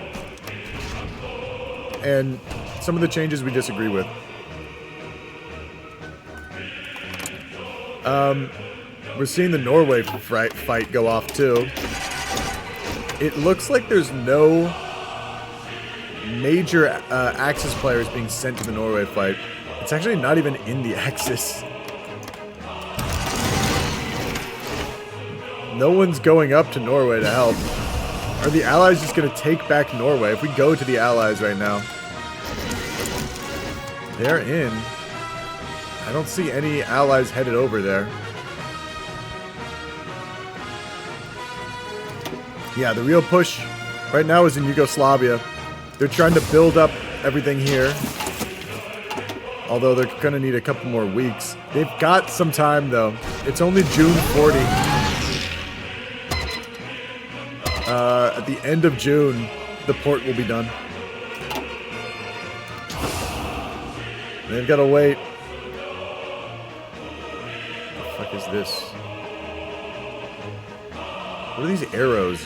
And some of the changes we disagree with. We're seeing the Norway fight go off too. It looks like there's no major Axis players being sent to the Norway fight. It's actually not even in the Axis. No one's going up to Norway to help. Are the Allies just going to take back Norway? If we go to the Allies right now. They're in. I don't see any Allies headed over there. Yeah, the real push right now is in Yugoslavia. They're trying to build up everything here. Although they're going to need a couple more weeks. They've got some time, though. It's only June 40. At the end of June, the port will be done. They've got to wait. What the fuck is this? What are these arrows?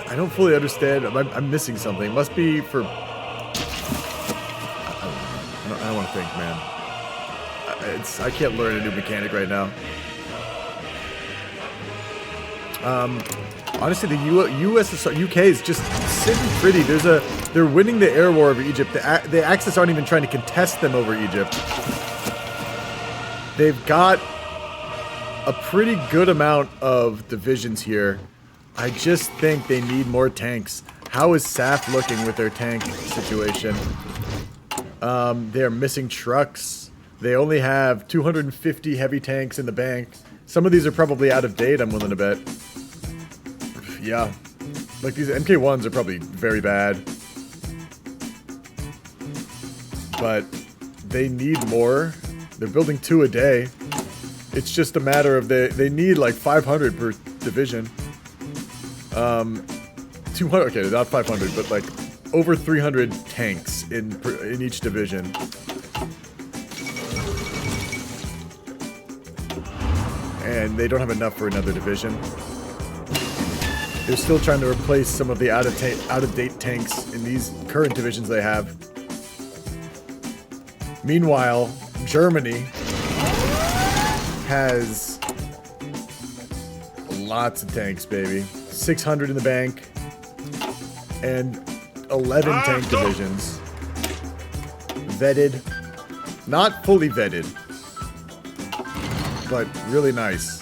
I don't fully understand. I'm missing something. It must be for... I don't want to think, man. I can't learn a new mechanic right now. Honestly, the USSR, UK is just sitting pretty. They're winning the air war over Egypt. The Axis aren't even trying to contest them over Egypt. They've got a pretty good amount of divisions here. I just think they need more tanks. How is SAF looking with their tank situation? They are missing trucks. They only have 250 heavy tanks in the bank. Some of these are probably out of date, I'm willing to bet. Yeah. Like, these MK1s are probably very bad. But they need more. They're building 2 a day. It's just a matter of they need like 500 per division. 200, okay, not 500, but like over 300 tanks in each division. And they don't have enough for another division. They're still trying to replace some of the out-of-date tanks in these current divisions they have. Meanwhile, Germany has lots of tanks, baby. 600 in the bank and 11 tank divisions. Vetted. Not fully vetted, but really nice.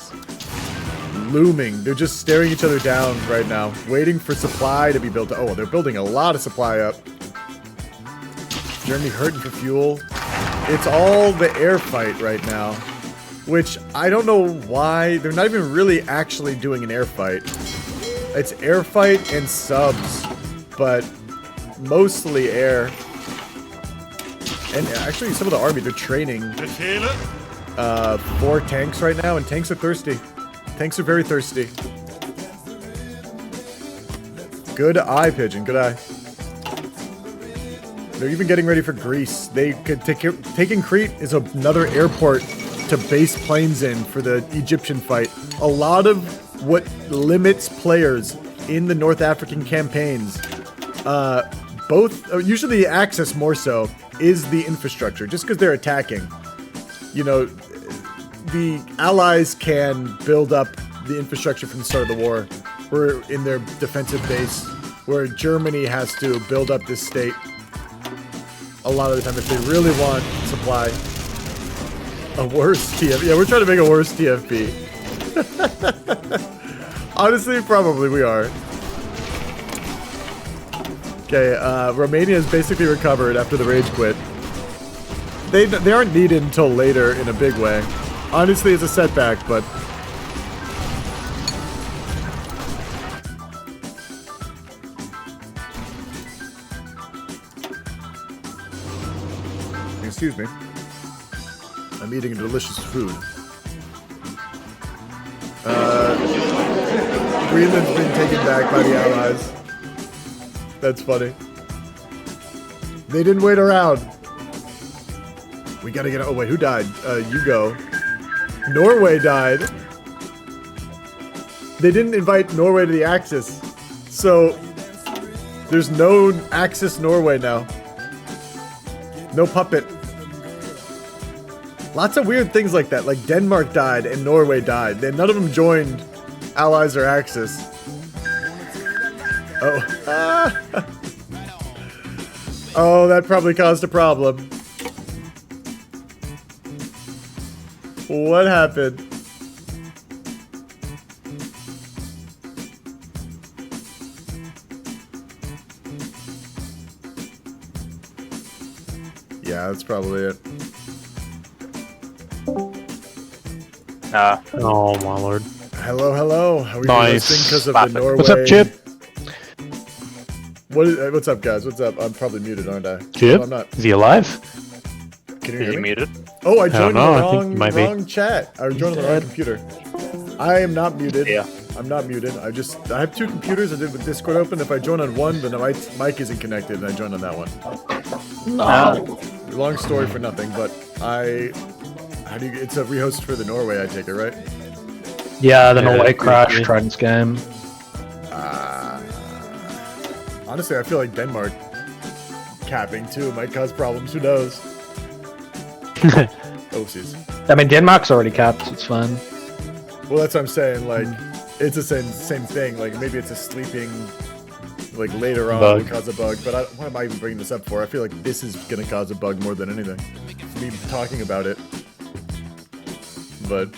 Looming. They're just staring each other down right now, waiting for supply to be built. Oh, they're building a lot of supply up. Germany hurting for fuel. It's all the air fight right now, which I don't know why. They're not even really actually doing an air fight. It's air fight and subs, but mostly air. And actually, some of the army, they're training 4 tanks right now, and tanks are thirsty. Tanks are very thirsty. Good eye, Pigeon. Good eye. They're even getting ready for Greece. They could taking Crete is another airport to base planes in for the Egyptian fight. A lot of what limits players in the North African campaigns, usually the Axis more so, is the infrastructure, just because they're attacking. You know, the Allies can build up the infrastructure from the start of the war. We're in their defensive base, where Germany has to build up this state a lot of the time if they really want supply. A worse TFP. Yeah, we're trying to make a worse TFP. Honestly, probably we are. Okay, Romania is basically recovered after the rage quit. They aren't needed until later in a big way. Honestly, it's a setback, but... Excuse me. I'm eating a delicious food. Greenland's been taken back by the Allies. That's funny. They didn't wait around. We gotta get... Oh, wait, who died? Hugo. Norway died. They didn't invite Norway to the Axis. So, there's no Axis Norway now. No puppet. Lots of weird things like that. Like Denmark died and Norway died. Then none of them joined Allies or Axis. Oh. Oh, that probably caused a problem. What happened? Yeah, that's probably it. Oh my lord. Hello, hello. Are we Nice. listening because of Classic. the Norway? What's up, Chip? What's up, guys? What's up? I'm probably muted, aren't I? Chip? No, I'm not. Is he alive? Can you Is hear he me? muted? Oh, I I don't joined know, on I think the he might be. wrong chat. I joined on the wrong computer. I am not muted. Yeah. I'm not muted. I have two computers. I did with Discord open. If I join on one, then my mic isn't connected, and I joined on that one. Long story for nothing, but it's a rehost for the Norway, I take it, right? Yeah, the Norway crash, Trident's game. Honestly, I feel like Denmark capping too might cause problems. Who knows? Oopsies. I mean, Denmark's already capped, it's fine. Well, that's what I'm saying. Like, it's the same thing. Like, maybe it's a sleeping, like later on Bug. will cause a bug. But what am I even bringing this up for? I feel like this is gonna cause a bug more than anything. Me talking about it, but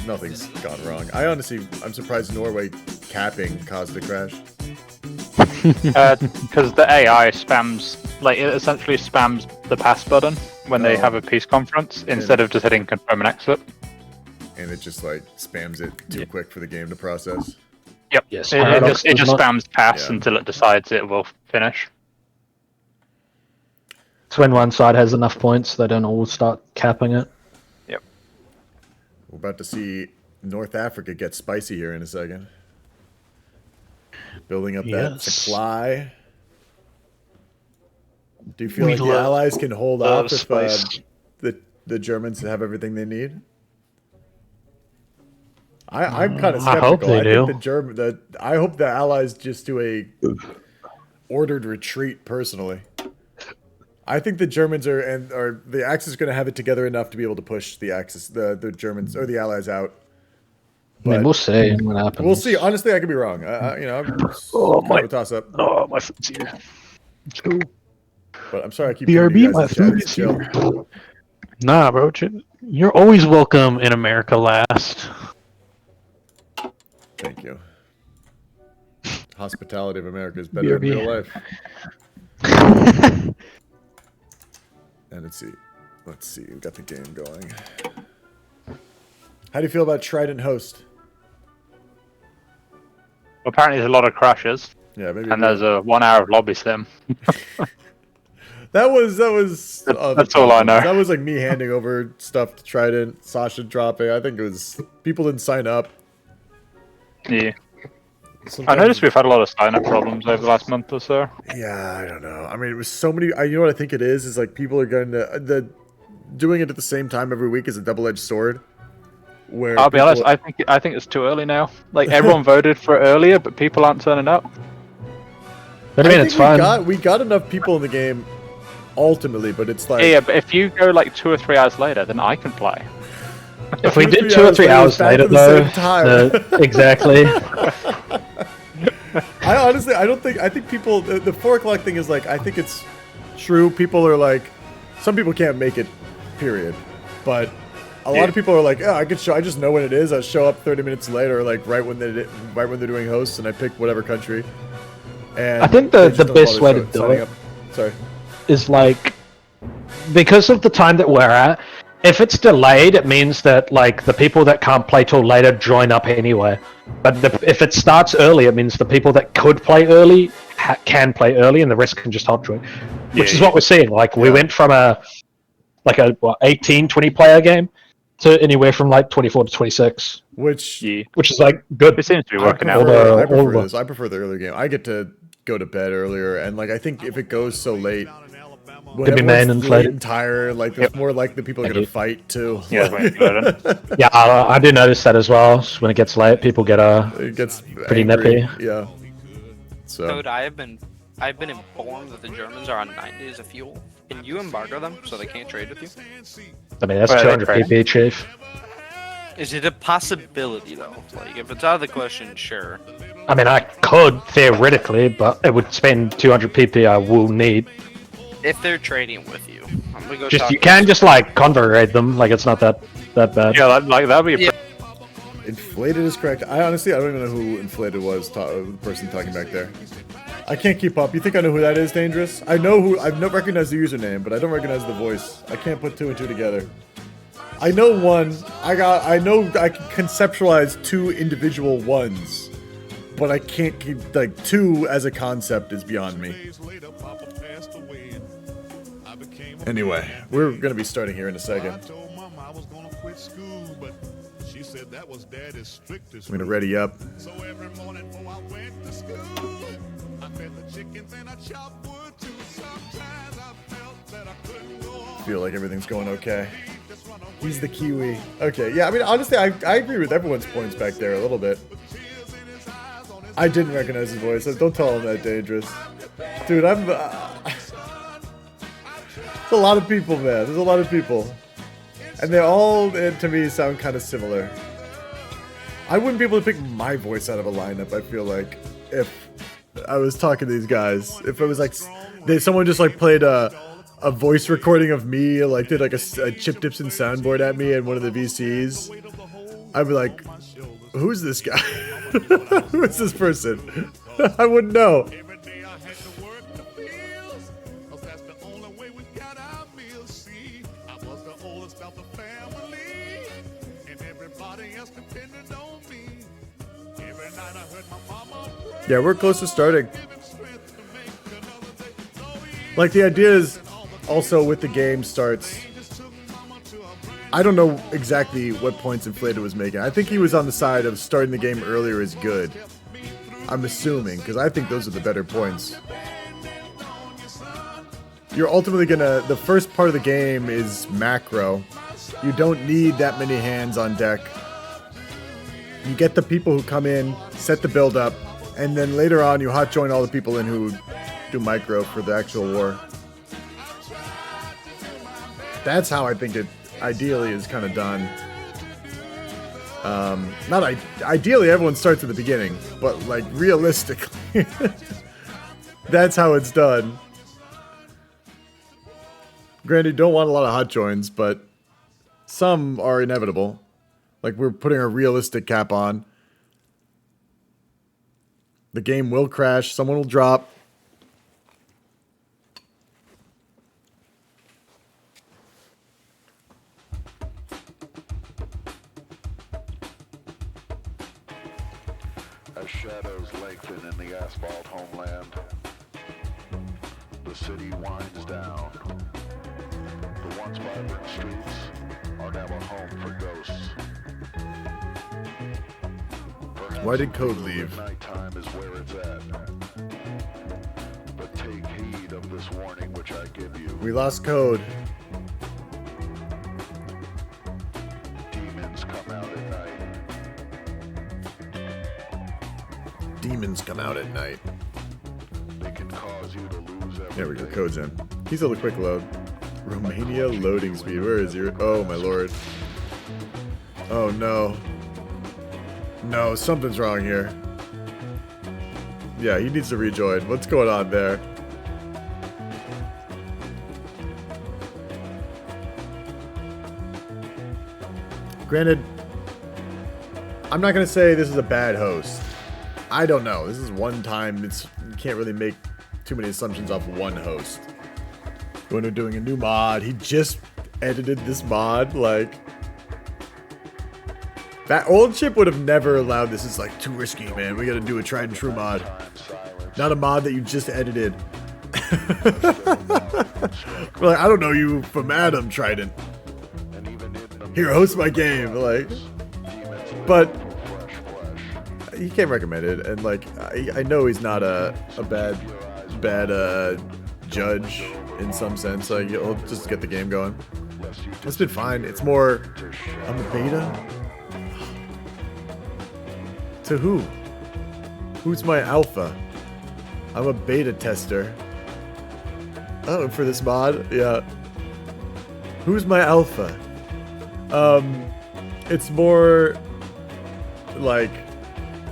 nothing's gone wrong. I'm surprised Norway capping caused the crash. Because the AI spams, like it essentially spams the pass button when they have a peace conference instead of just hitting confirm and exit. And it just like spams it too quick for the game to process. Yep. Yes, It just spams pass until it decides it will finish. It's when one side has enough points, they don't all start capping it. Yep. We're about to see North Africa get spicy here in a second. Building up that supply. Do you feel like the Allies can hold off if the Germans have everything they need? I'm kind of skeptical. I hope they do. Think I hope the Allies just do a ordered retreat. Personally, I think the Germans are the Axis going to have it together enough to be able to push the Axis, the Germans or the Allies out. I mean, we'll see what happens. We'll see. Honestly, I could be wrong. my toss up. Oh, my food's here. Let's go. But I'm sorry, I keep BRB, my food food is here. Nah, bro, you're always welcome in America last. Thank you. Hospitality of America is better than real life. And let's see, we got the game going. How do you feel about Trident Host? Apparently, there's a lot of crashes. Yeah, maybe. And there's a 1 hour of lobby sim. That was. That's all I know. That was like me handing over stuff to Trident, Sasha dropping. I think it was people didn't sign up. Yeah. I noticed we've had a lot of sign-up problems over the last month or so. Yeah, I don't know. I mean, it was so many. You know what I think it is like people are going to doing it at the same time every week is a double-edged sword. Where I'll be honest, I think it's too early now. Like everyone voted for it earlier, but people aren't turning up. But I mean, it's fine. We got enough people in the game, ultimately, but it's like Yeah, but if you go like 2 or 3 hours later, then I can play. If we did 2 or 3 hours later, though, exactly. I think people, the 4 o'clock thing is like, I think it's true. People are like, some people can't make it, period. But a lot of people are like, oh, I just know when it is. I'll show up 30 minutes later, like right when they're doing hosts, and I pick whatever country. And I think the best way to do it is like, because of the time that we're at, if it's delayed, it means that like the people that can't play till later join up anyway. But if it starts early, it means the people that could play early can play early, and the rest can just hop join. Which is what we're seeing. Like we went from a 18, 20 player game to anywhere from like 24 to 26. Which is like good. It seems to be working out. I prefer the earlier game. I get to go to bed earlier, and like I think if it goes so late, Could be man inflated. And tired, like there's more like the people are gonna fight too. Yeah, yeah, I do notice that as well. When it gets late, people get it gets pretty angry. nippy. Yeah. So. Code, I've been informed that the Germans are on 9 days of fuel. Can you embargo them so they can't trade with you? I mean, that's 200 PP, Chief. Is it a possibility though? Like, if it's out of the question, sure. I mean, I could theoretically, but it would spend 200 PP I will need. If they're trading with you, I'm gonna go. You can just like convert them, like it's not that bad. Yeah, that'd be. Inflated is correct. I honestly don't even know who Inflated was. The person talking back there. I can't keep up. You think I know who that is, Dangerous? I know who. I've not recognized the username, but I don't recognize the voice. I can't put two and two together. I know one. I know I can conceptualize two individual ones, but I can't keep like two as a concept is beyond me. Anyway, we're gonna be starting here in a second. I'm gonna ready up. Feel like everything's going okay. He's the Kiwi. Okay, yeah, I mean, honestly, I agree with everyone's points back there a little bit. I didn't recognize his voice. So don't tell him that, Dangerous. Dude, I'm... there's a lot of people, man. There's a lot of people. And they all, to me, sound kind of similar. I wouldn't be able to pick my voice out of a lineup, I feel like, if I was talking to these guys. If it was like... someone just like played a voice recording of me, like did like a Chip Dipson soundboard at me in one of the VCs, I'd be like, who's this guy? Who is this person? I wouldn't know. Yeah, we're close to starting. Like, the idea is also with the game starts. I don't know exactly what points Inflated was making. I think he was on the side of starting the game earlier is good. I'm assuming, because I think those are the better points. You're ultimately gonna... The first part of the game is macro. You don't need that many hands on deck. You get the people who come in, set the build up, and then later on you hot join all the people in who do micro for the actual war. That's how I think it ideally is kind of done. Ideally everyone starts at the beginning, but like realistically, that's how it's done. Granted, you don't want a lot of hot joins, but some are inevitable. Like, we're putting a realistic cap on. The game will crash, someone will drop. As shadows lengthen in the asphalt homeland, the city winds down. The once vibrant streets are now a home for ghosts. Why did Code leave? Nighttime is where it's at. But take heed of this warning which I give you. We lost Code. Demons come out at night. Demons come out at night. They can cause you to lose everything. There we go, Code's in. He's on the quick load. Romania loading speed. Where is your... Oh, my lord. Oh, no. No, something's wrong here. Yeah, he needs to rejoin. What's going on there? Granted, I'm not going to say this is a bad host. I don't know. This is one time. You can't really make too many assumptions off one host. When we're doing a new mod, he just edited this mod, like... That old Chip would have never allowed this. It's like, too risky, man. We gotta do a tried and true mod. Not a mod that you just edited. We're like, I don't know you from Adam, Trident. Here, host my game. Like, but you can't recommend it. And like, I know he's not a bad judge in some sense. Like, he'll just get the game going. It's been fine. It's more, I'm a beta. To who? Who's my alpha? I'm a beta tester. Oh, for this mod? Yeah. Who's my alpha? It's more like...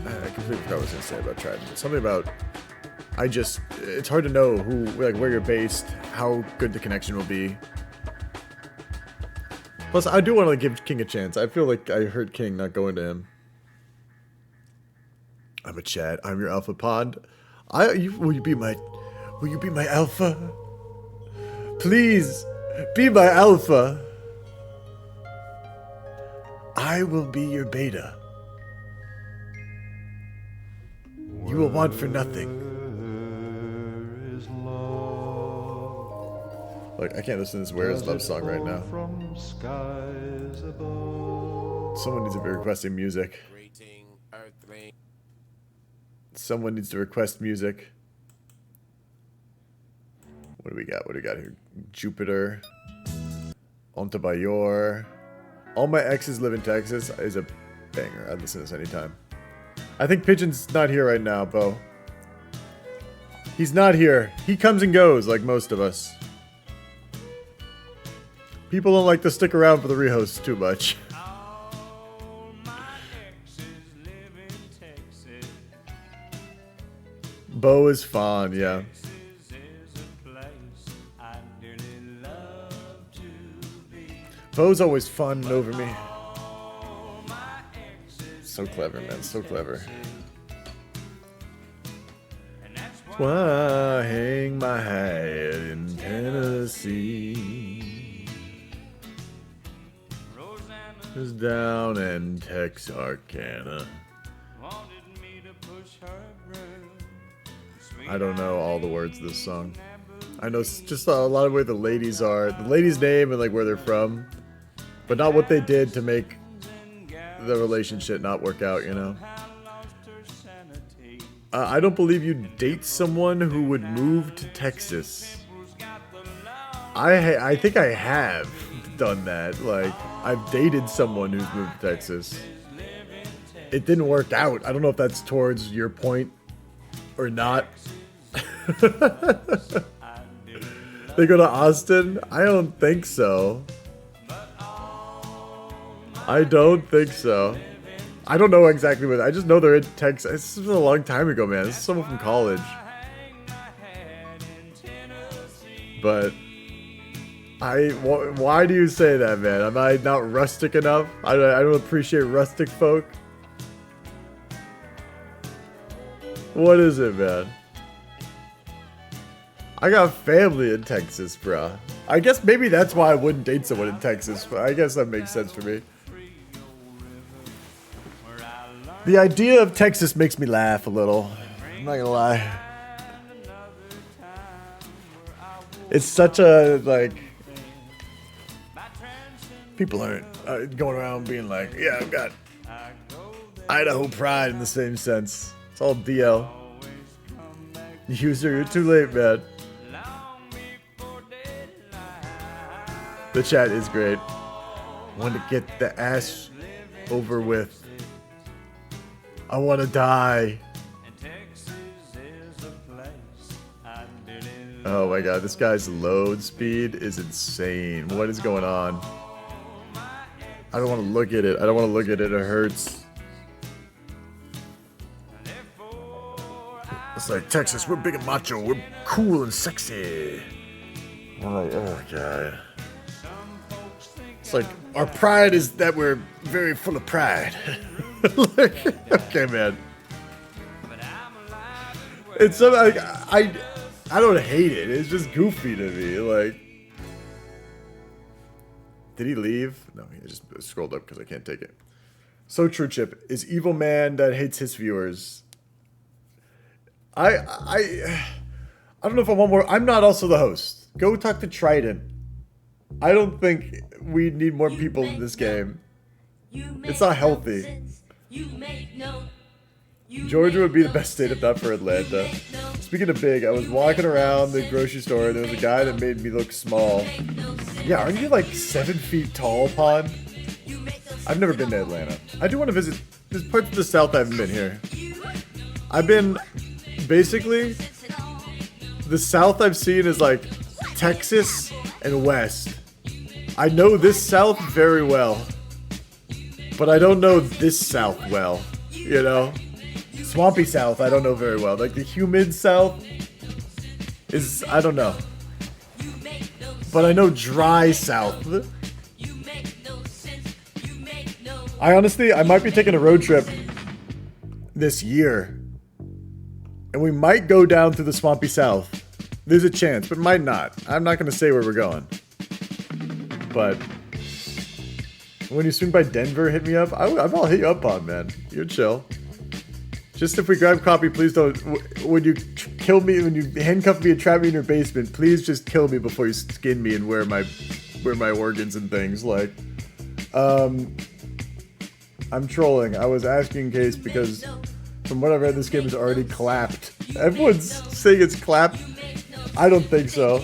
I completely forgot what I was going to say about Trident. Something about... it's hard to know who, like, where you're based, how good the connection will be. Plus, I do want to give King a chance. I feel like I hurt King not going to him. I'm a Chad. I'm your alpha pod. Will you be my alpha? Please, be my alpha. I will be your beta. You will want for nothing. Look, I can't listen to this Where Is Love song right now. Someone needs to be requesting music. Someone needs to request music. What do we got? What do we got here? Jupiter. Ontabayor. All My Exes Live in Texas is a banger. I'd listen to this anytime. I think Pigeon's not here right now, Bo. He's not here. He comes and goes like most of us. People don't like to stick around for the rehosts too much. Bo is fun, yeah. Bo's always fun over me. So clever, man. So clever. That's why I hang my hat in Tennessee. Is down in Texarkana. I don't know all the words of this song. I know just a lot of where the ladies are. The lady's name and like where they're from. But not what they did to make the relationship not work out, you know? I don't believe you date someone who would move to Texas. I think I have done that. Like, I've dated someone who's moved to Texas. It didn't work out. I don't know if that's towards your point or not. They go to Austin? I don't think so. I don't think so. I don't know exactly what. I just know they're in Texas. This was a long time ago, man. This is someone from college. But why do you say that, man? Am I not rustic enough? I don't appreciate rustic folk. What is it, man? I got family in Texas, bruh. I guess maybe that's why I wouldn't date someone in Texas. But I guess that makes sense for me. The idea of Texas makes me laugh a little. I'm not gonna lie. It's such a, like... People aren't going around being like, yeah, I've got Idaho pride in the same sense. It's all DL. User, you're too late, man. The chat is great. Want to get the ass over with. I want to die. Oh my god, this guy's load speed is insane. What is going on? I don't want to look at it. I don't want to look at it. It hurts. It's like, Texas, we're big and macho. We're cool and sexy. I'm like, oh god. It's like, our pride is that we're very full of pride. Like, okay, man. It's so, like, I don't hate it. It's just goofy to me. Like, did he leave? No, he just scrolled up because I can't take it. So true, Chip is evil man that hates his viewers. I don't know if I want more. I'm not also the host. Go talk to Trident. I don't think we need more people in this game. It's not healthy. Georgia would be the best state if not for Atlanta. Speaking of big, I was walking around the grocery store and there was a guy that made me look small. Yeah, aren't you like 7 feet tall, Pond? I've never been to Atlanta. I do want to visit. There's parts of the South I haven't been here. I've been, basically, the South I've seen is like Texas and West. I know this South very well, but I don't know this South well, you know? Swampy South, I don't know very well. Like the humid South is, I don't know. But I know dry South. I honestly, I might be taking a road trip this year And we might go down through the swampy south. There's a chance, but might not. I'm not going to say where we're going. But when you swing by Denver, hit me up. I'll hit you up on, man. You're chill. Just if we grab copy, please don't. When you kill me, when you handcuff me and trap me in your basement, please just kill me before you skin me and wear my organs and things. Like, I'm trolling. I was asking in case because from what I read, this game is already clapped. Everyone's saying it's clapped. I don't think so.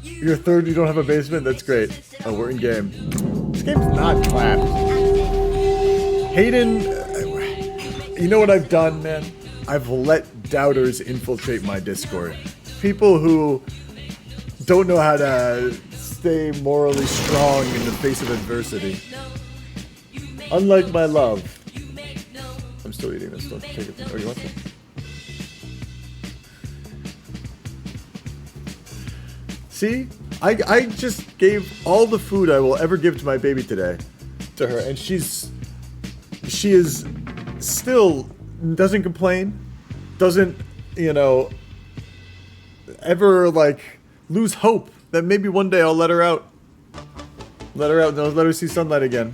You're third, you don't have a basement? That's great. Oh, we're in game. This game's not clapped. Hayden, you know what I've done, man? I've let doubters infiltrate my Discord. People who don't know how to stay morally strong in the face of adversity. Unlike my love. I'm still eating this. Don't take it. Oh, you want some? See? I just gave all the food I will ever give to my baby today to her, and she is still doesn't complain, doesn't, you know, ever like lose hope that maybe one day I'll let her out. Let her out and I'll let her see sunlight again.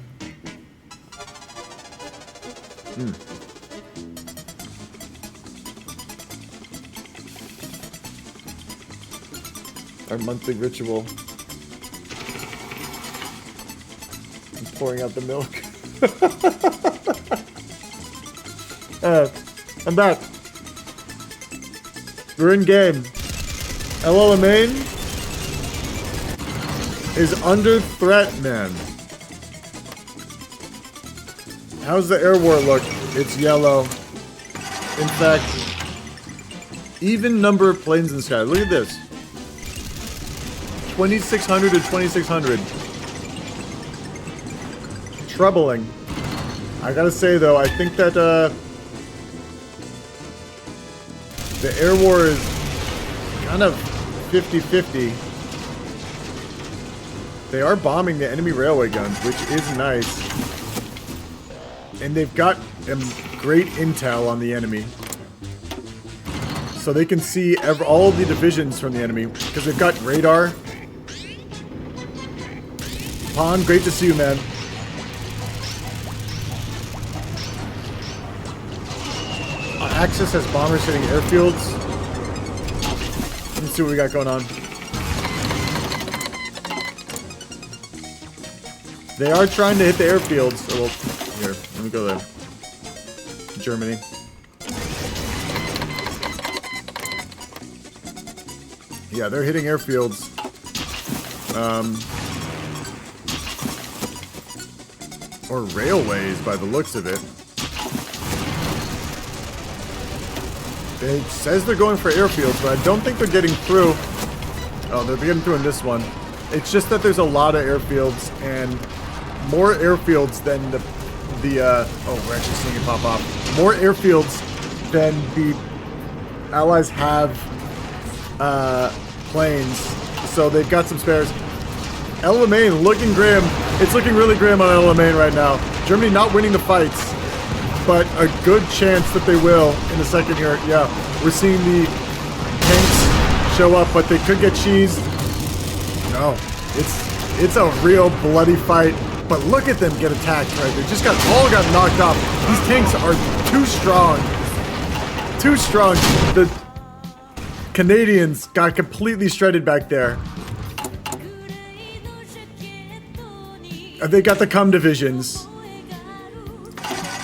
Our monthly ritual. I'm pouring out the milk. I'm back. We're in game. LL Main is under threat, man. How's the air war look? It's yellow. In fact, even number of planes in the sky. Look at this. 2,600 to 2,600. Troubling. I gotta say though, I think that the air war is kind of 50-50. They are bombing the enemy railway guns, which is nice. And they've got great intel on the enemy. So they can see all the divisions from the enemy, because they've got radar. Pond, great to see you, man. Axis has bombers hitting airfields. Let's see what we got going on. They are trying to hit the airfields. Oh, well, here, let me go there. Germany. Yeah, they're hitting airfields. Or railways by the looks of it. It says they're going for airfields, but I don't think they're getting through. Oh, they're getting through in this one. It's just that there's a lot of airfields, and more airfields than oh, we're actually seeing it pop off. More airfields than the Allies have planes, so they've got some spares. El Alamein looking grim. It's looking really grim on El Alamein right now. Germany not winning the fights, but a good chance that they will in the second here. Yeah, we're seeing the tanks show up, but they could get cheesed. No, it's a real bloody fight. But look at them get attacked right. They just got knocked off. These tanks are too strong. Too strong. The Canadians got completely shredded back there. They got the cum divisions.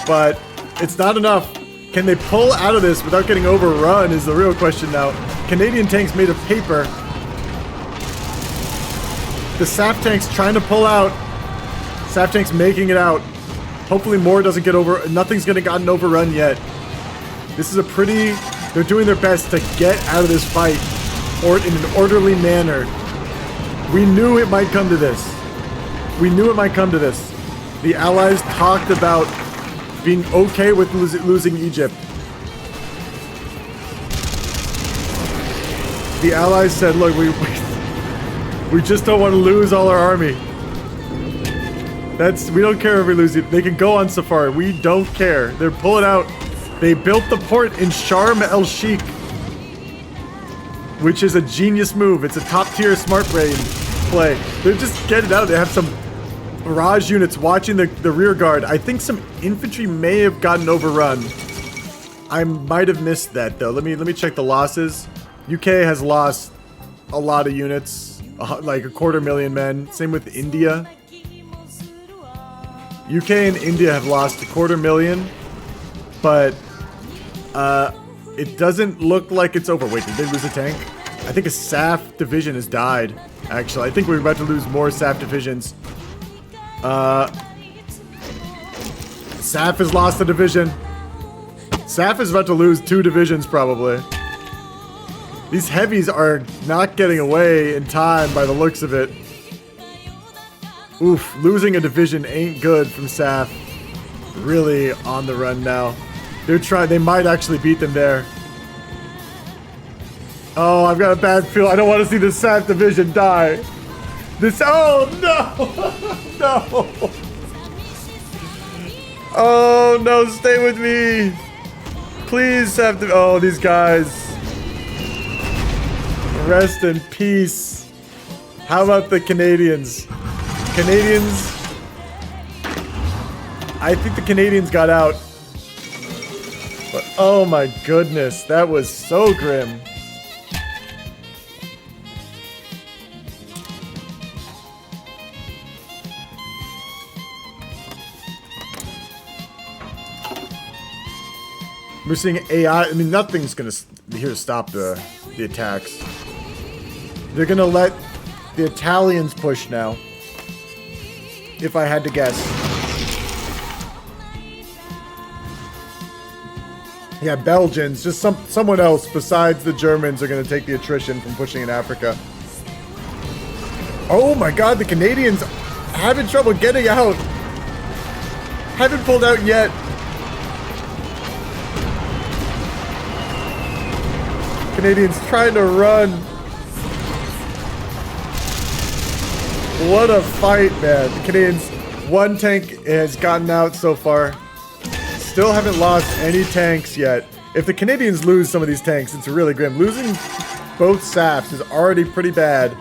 But it's not enough. Can they pull out of this without getting overrun is the real question now. Canadian tanks made of paper. The SAF tanks trying to pull out. SAF tanks making it out. Hopefully more doesn't get over. Nothing's gotten overrun yet. This is a pretty... They're doing their best to get out of this fight or in an orderly manner. We knew it might come to this. We knew it might come to this. The Allies talked about being okay with losing Egypt. The Allies said, look, we just don't want to lose all our army. We don't care if we lose it. They can go on safari. We don't care. They're pulling out. They built the port in Sharm el Sheikh, which is a genius move. It's a top tier smart brain play. They just get it out. They have some barrage units watching the rear guard. I think some infantry may have gotten overrun. I might have missed that though. Let me check the losses. UK has lost a lot of units, like 250,000 men. Same with India. UK and India have lost 250,000, but it doesn't look like it's over. Wait, did they lose a tank? I think a SAF division has died. Actually, I think we're about to lose more SAF divisions. SAF has lost a division. SAF is about to lose 2 divisions, probably. These heavies are not getting away in time by the looks of it. Oof, losing a division ain't good from SAF. Really on the run now. They might actually beat them there. Oh, I've got a bad feel. I don't want to see the SAF division die. Oh no! No! Oh no, stay with me! Please have to. Oh, these guys. Rest in peace. How about the Canadians? Canadians. I think the Canadians got out. But oh my goodness, that was so grim. We're seeing AI. I mean, nothing's gonna be here to stop the attacks. They're gonna let the Italians push now. If I had to guess. Yeah, Belgians. Just someone else besides the Germans are gonna take the attrition from pushing in Africa. Oh my God, the Canadians having trouble getting out. Haven't pulled out yet. Canadians trying to run. What a fight, man. The Canadians, 1 tank has gotten out so far. Still haven't lost any tanks yet. If the Canadians lose some of these tanks, it's really grim. Losing both SAFs is already pretty bad.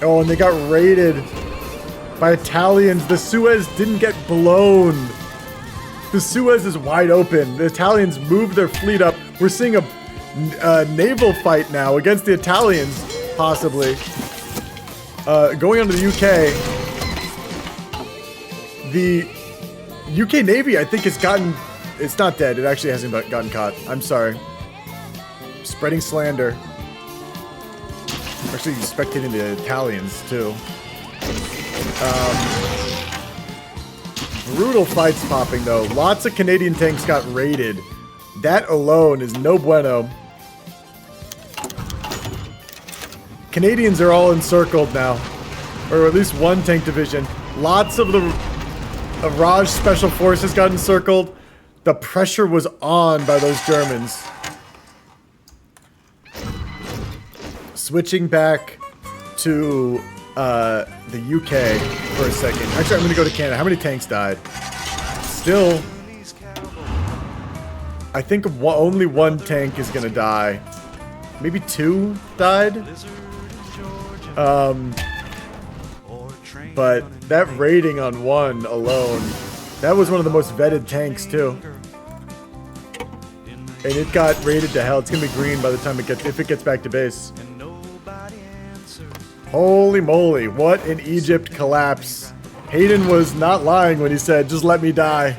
Oh, and they got raided by Italians. The Suez didn't get blown. The Suez is wide open. The Italians moved their fleet up. We're seeing a naval fight now against the Italians, possibly. Going on to the UK. The UK Navy, I think, has gotten... It's not dead. It actually hasn't gotten caught. I'm sorry. Spreading slander. Actually, spectating the Italians, too. Brutal fights popping, though. Lots of Canadian tanks got raided. That alone is no bueno. Canadians are all encircled now. Or at least 1 tank division. Lots of the Raj Special Forces got encircled. The pressure was on by those Germans. Switching back to the UK for a second. Actually, I'm going to go to Canada. How many tanks died? Still, I think only 1 tank is going to die. Maybe 2 died? But that rating on 1 alone, that was one of the most vetted tanks too. And it got raided to hell. It's going to be green by the time if it gets back to base. Holy moly, what an Egypt collapse. Hayden was not lying when he said, just let me die.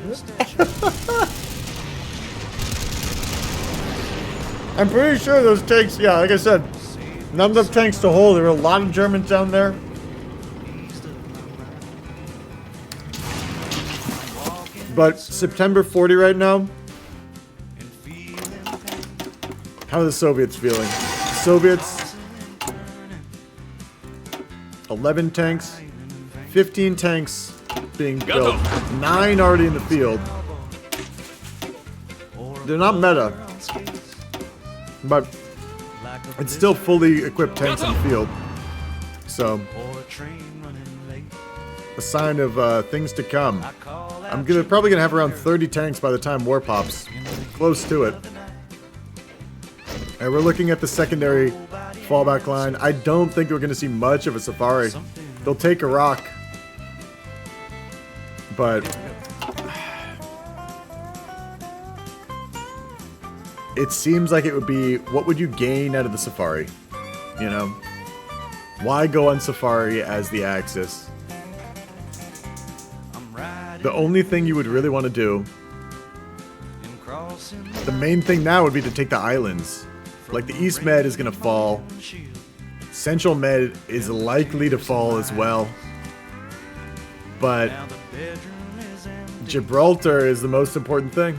I'm pretty sure those tanks, yeah, like I said, not enough tanks to hold. There were a lot of Germans down there. But September 40 right now. How are the Soviets feeling? The Soviets, 11 tanks, 15 tanks being built, 9 already in the field. They're not meta, but it's still fully equipped tanks in the field. So a sign of things to come. I'm probably gonna have around 30 tanks by the time war pops. Close to it. And we're looking at the secondary fallback line. I don't think we're gonna see much of a safari. They'll take Iraq. But it seems like it would be, what would you gain out of the safari? You know? Why go on safari as the Axis? The only thing you would really want to do, the main thing now would be to take the islands. Like the East Med is going to fall. Central Med is likely to fall as well. But Gibraltar is the most important thing.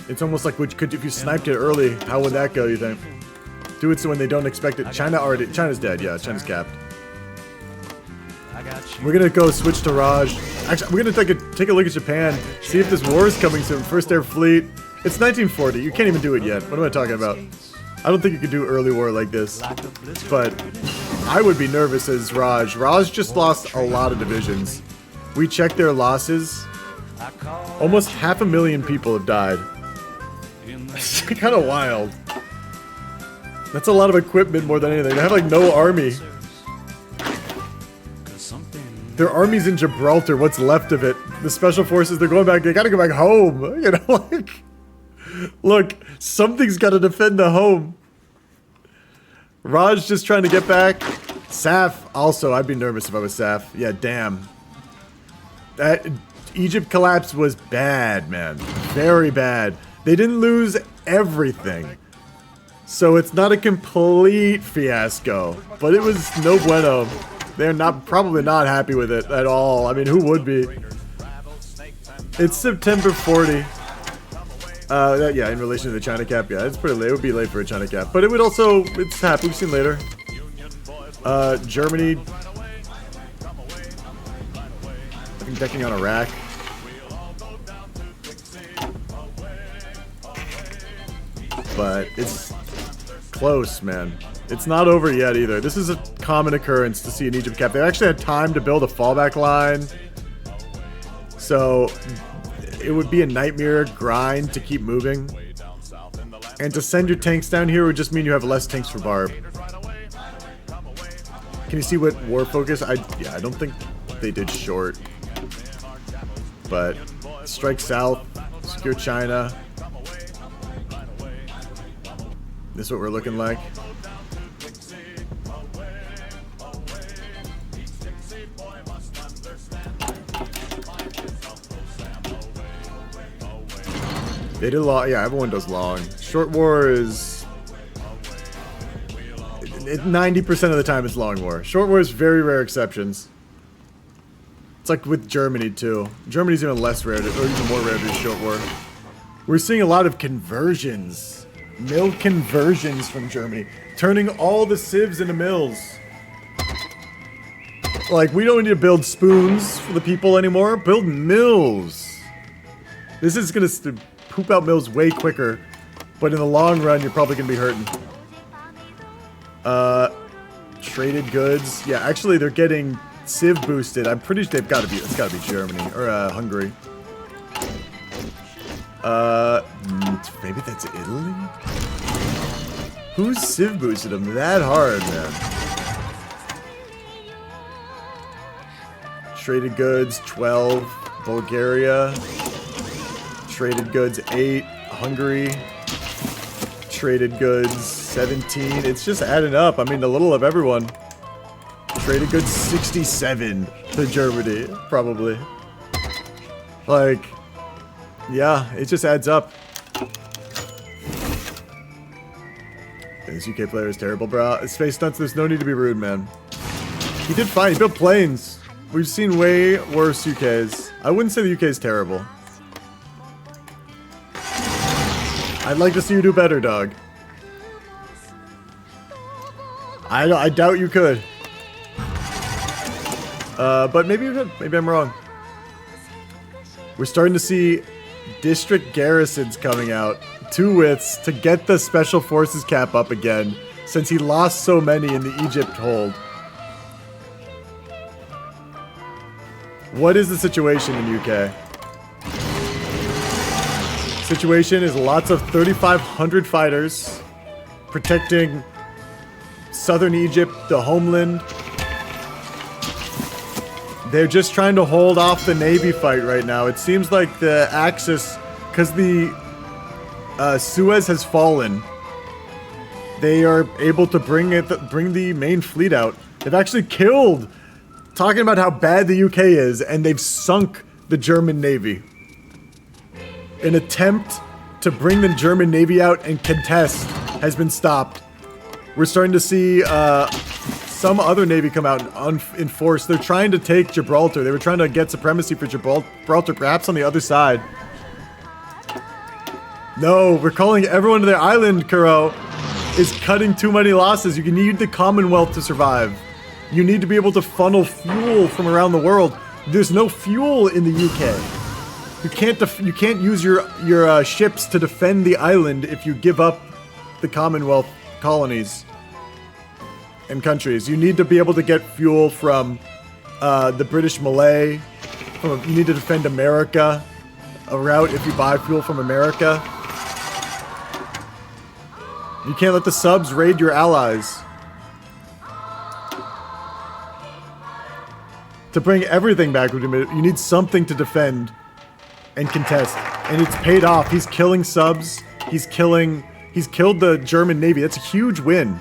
It's almost like if you sniped it early, how would that go, you think? Do it so when they don't expect it. China's dead, yeah, China's capped. We're gonna go switch to Raj. Actually, we're gonna take a look at Japan, see if this war is coming soon. First Air Fleet. It's 1940, you can't even do it yet. What am I talking about? I don't think you could do early war like this. But I would be nervous as Raj. Raj just lost a lot of divisions. We checked their losses. Almost 500,000 people have died. It's kind of wild. That's a lot of equipment more than anything. They have like no army. Their army's in Gibraltar, what's left of it. The special forces, they're going back, they gotta go back home. You know, like, look, something's gotta defend the home. Raj just trying to get back. Saf, also, I'd be nervous if I was Saf. Yeah, damn. That Egypt collapse was bad, man. Very bad. They didn't lose everything. So it's not a complete fiasco, but it was no bueno. They're probably not happy with it at all. I mean, who would be? It's September 40. Yeah, in relation to the China cap, yeah, it's pretty late. It would be late for a China cap, but it would also, it's happening. We've seen later. Germany, I think decking on Iraq. But it's close, man. It's not over yet either. This is a common occurrence to see an Egypt cap. They actually had time to build a fallback line. So it would be a nightmare grind to keep moving. And to send your tanks down here would just mean you have less tanks for Barb. Can you see what war focus? Yeah, I don't think they did short. But strike south, secure China. This is what we're looking like. They did long. Yeah, everyone does long. Short war is 90% of the time it's long war. Short war is very rare exceptions. It's like with Germany too. Germany's even less rare, or even more rare than short war. We're seeing a lot of conversions. Mill conversions from Germany. Turning all the civs into mills. Like, we don't need to build spoons for the people anymore. Build mills. This is going to poop out mills way quicker. But in the long run, you're probably going to be hurting. Traded goods. Yeah, actually, they're getting civ boosted. I'm pretty sure they've got to be. It's got to be Germany. Or Hungary. Maybe that's Italy? Who's civ boosted them that hard, man? Traded goods, 12. Bulgaria. Traded goods, 8. Hungary. Traded goods, 17. It's just adding up. I mean, a little of everyone. Traded goods, 67 to Germany, probably. Like, yeah, it just adds up. This UK player is terrible, bro. Space Stunts, there's no need to be rude, man. He did fine. He built planes. We've seen way worse UKs. I wouldn't say the UK is terrible. I'd like to see you do better, dog. I doubt you could. But maybe you could. Maybe I'm wrong. We're starting to see district garrisons coming out. 2 widths to get the special forces cap up again, since he lost so many in the Egypt hold. What is the situation in UK? Situation is lots of 3,500 fighters protecting southern Egypt, the homeland. They're just trying to hold off the Navy fight right now. It seems like the Axis, because the Suez has fallen, they are able to bring the main fleet out. They've actually killed, talking about how bad the UK is, and they've sunk the German Navy. An attempt to bring the German Navy out and contest has been stopped. We're starting to see some other Navy come out in force. They're trying to take Gibraltar. They were trying to get supremacy for Gibraltar, perhaps on the other side. No, we're calling everyone to their island, Kuro. Is cutting too many losses. You need the Commonwealth to survive. You need to be able to funnel fuel from around the world. There's no fuel in the UK. You can't use your ships to defend the island if you give up the Commonwealth colonies and countries. You need to be able to get fuel from the British Malay. You need to defend America. A route if you buy fuel from America. You can't let the subs raid your allies. To bring everything back, you need something to defend and contest. And it's paid off. He's killing subs. He's killed the German Navy. That's a huge win.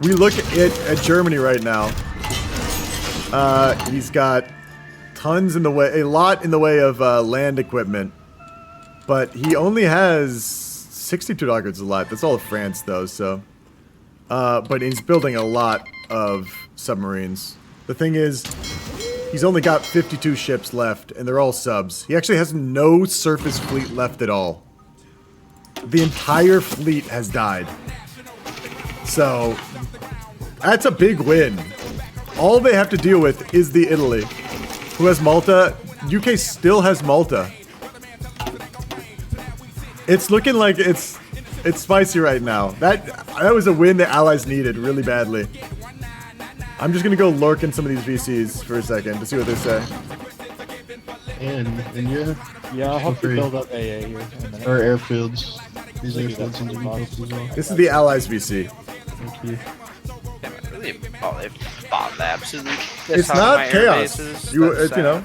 We look at Germany right now. He's got tons in the way, a lot in the way of land equipment. But he only has 62 doggers a lot. That's all of France though, so. But he's building a lot of submarines. The thing is, he's only got 52 ships left, and they're all subs. He actually has no surface fleet left at all. The entire fleet has died. So, that's a big win. All they have to deal with is the Italy, who has Malta. UK still has Malta. It's looking like it's spicy right now. That was a win the Allies needed really badly. I'm just gonna go lurk in some of these VCs for a second to see what they say. And yeah, I'll help you build up AA here. Or airfields. These airfields and as well. This is the Allies VC. Thank you. Oh, they've bombed the absolute. It's not chaos. You know.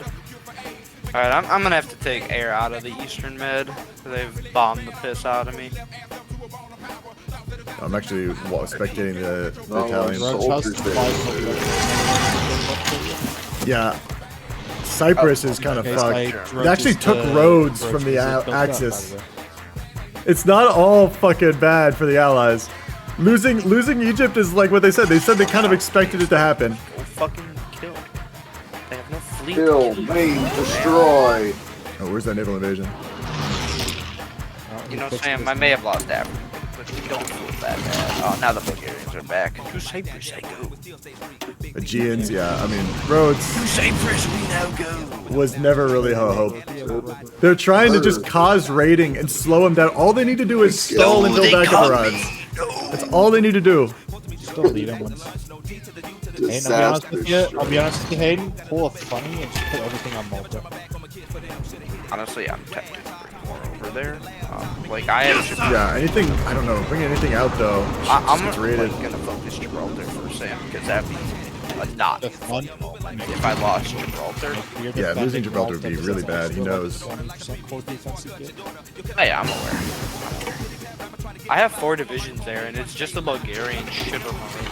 All right, I'm gonna have to take air out of the Eastern Med. They've bombed the piss out of me. I'm actually spectating the Italians. Yeah, Cyprus is kind of fucked. They actually took Rhodes from the Axis. It's not all fucking bad for the Allies. Losing Egypt is like what they said. They said they kind of expected it to happen. Go fucking kill. They have no fleet. Kill, main, destroy. Oh, where's that naval invasion? You know, Sam, I may have lost Africa, but we don't feel that bad. Oh, now the Bulgarians are back. To Cyprus I go. Aegeans, yeah. I mean, Rhodes. To Cyprus we now go. Was never really a hope. They're trying to just cause raiding and slow them down. All they need to do is stall and build backup rods. That's all they need to do. Still lead them once. Hey, I'll be honest with you, Hayden. Pull a funny and just put everything on Malta. Honestly, I'm tempted to bring more over there. Like I have. Yeah, anything. I don't know. Bring anything out though. I'm gonna focus Gibraltar for Sam because that'd be a not fun moment if I lost Gibraltar. Yeah, losing Gibraltar would be really bad. He knows. Oh, yeah, I'm aware. I have 4 divisions there, and it's just the Bulgarian shiver marines.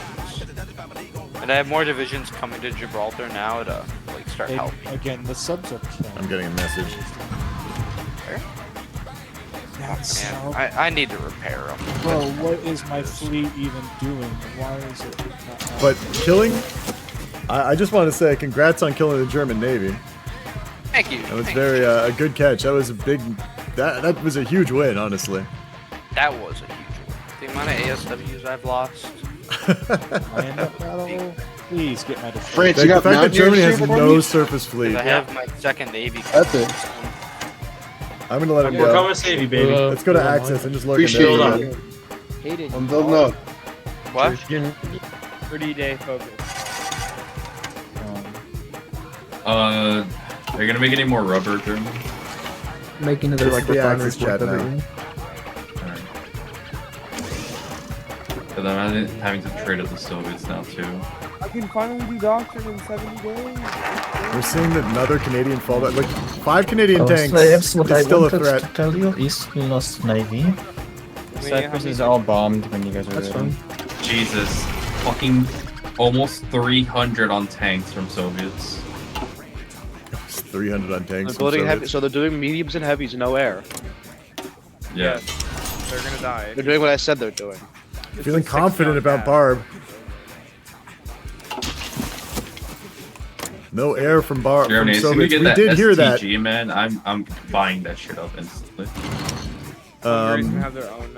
And I have more divisions coming to Gibraltar now to like start helping. Again, the subs are killing. I'm getting a message. Where? Oh, man, I need to repair them. Bro, what is my fleet even doing? Why is it not? But killing, I just want to say congrats on killing the German Navy. Thank you. That was a good catch. That was a big, that was a huge win, honestly. That was a huge win. The amount of ASWs I've lost. Please get my defense. France, the fact that Germany has no surface fleet. I have my second Navy. That's it. I'm gonna let him We're go. coming to save you, baby. Let's go to Access and just look at Appreciate that. it. I'm building up. What? 30-day focus. Are you gonna make any more rubber, German? Making another like the refinery Axis chat for now. everything. Because I'm having to trade with the Soviets now too. I can finally do doctrine in 70 days. We're seeing another Canadian fallback. Like 5 Canadian tanks Slaves, what I is still a wanted threat. to tell you is we lost Navy. Cyprus is all bombed when you guys are ready. Jesus. Fucking almost 300 on tanks from Soviets. 300 on tanks. They're building heavy, so they're doing mediums and heavies, no air. Yeah. They're gonna die. They're doing what I said they're doing. Feeling confident about Barb. No air from Barb. Germany, From as soon as Soviets. we We get did that hear that. STG, man, I'm buying that shit up instantly. Hungary's gonna have their own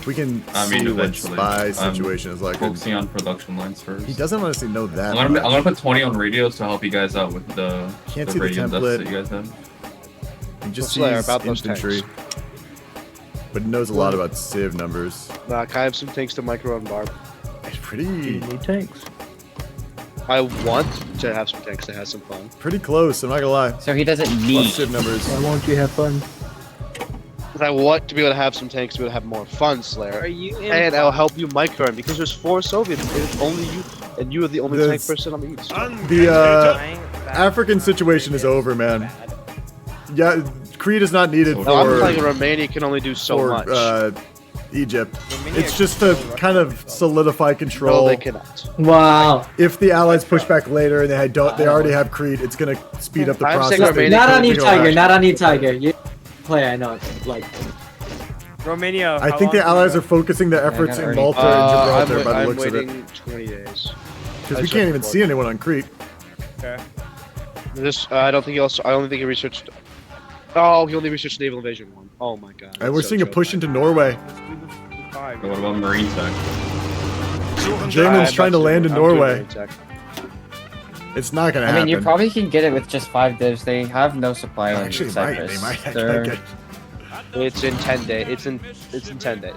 We can I mean, see what eventually. spy situation is like. Focusing on production lines first. He doesn't honestly know that. I'm gonna put 20 on radios to help you guys out with the, Can't the see the radio template. deficit you guys have. He just Slayer, sees about those infantry. But he knows a lot about Civ numbers. Can I have some tanks to micro and Barb? It's pretty. You need tanks. I want to have some tanks to have some fun. Pretty close, I'm not gonna lie. So he doesn't Love need Civ numbers. Why won't you have fun? Because I want to be able to have some tanks to be able to have more fun, Slayer. Are you in And I'll help you micro, because there's 4 Soviets, and it's only you, and you are the only tank This- person on the east. The African situation is over, man. Yeah, Crete is not needed No, I'm for playing Romania can only do so for much. Egypt. It's just to kind of solidify control. No, they cannot. Wow. If the Allies push back later and they already have Crete, it's gonna speed up the I'm saying process. Romania Not on can you, do Tiger. much. Not on you, Tiger. You play. I know. It's like. Romania. I think the Allies are focusing their efforts in Malta and Gibraltar by the looks of it. I'm waiting 20 days. Because we can't even see anyone on Crete. Okay. I don't think he also. I only think he researched. Oh, he only researched naval invasion 1. Oh my god. And we're seeing a push into Norway. What about Marine tech? Germans trying to land in I'm doing Norway. marine tech. It's not gonna I happen. mean, you probably can get it with just 5 divs. They have no supply in Actually, Cyprus. they might. They're- Get, It's in 10 days. It's in 10 days.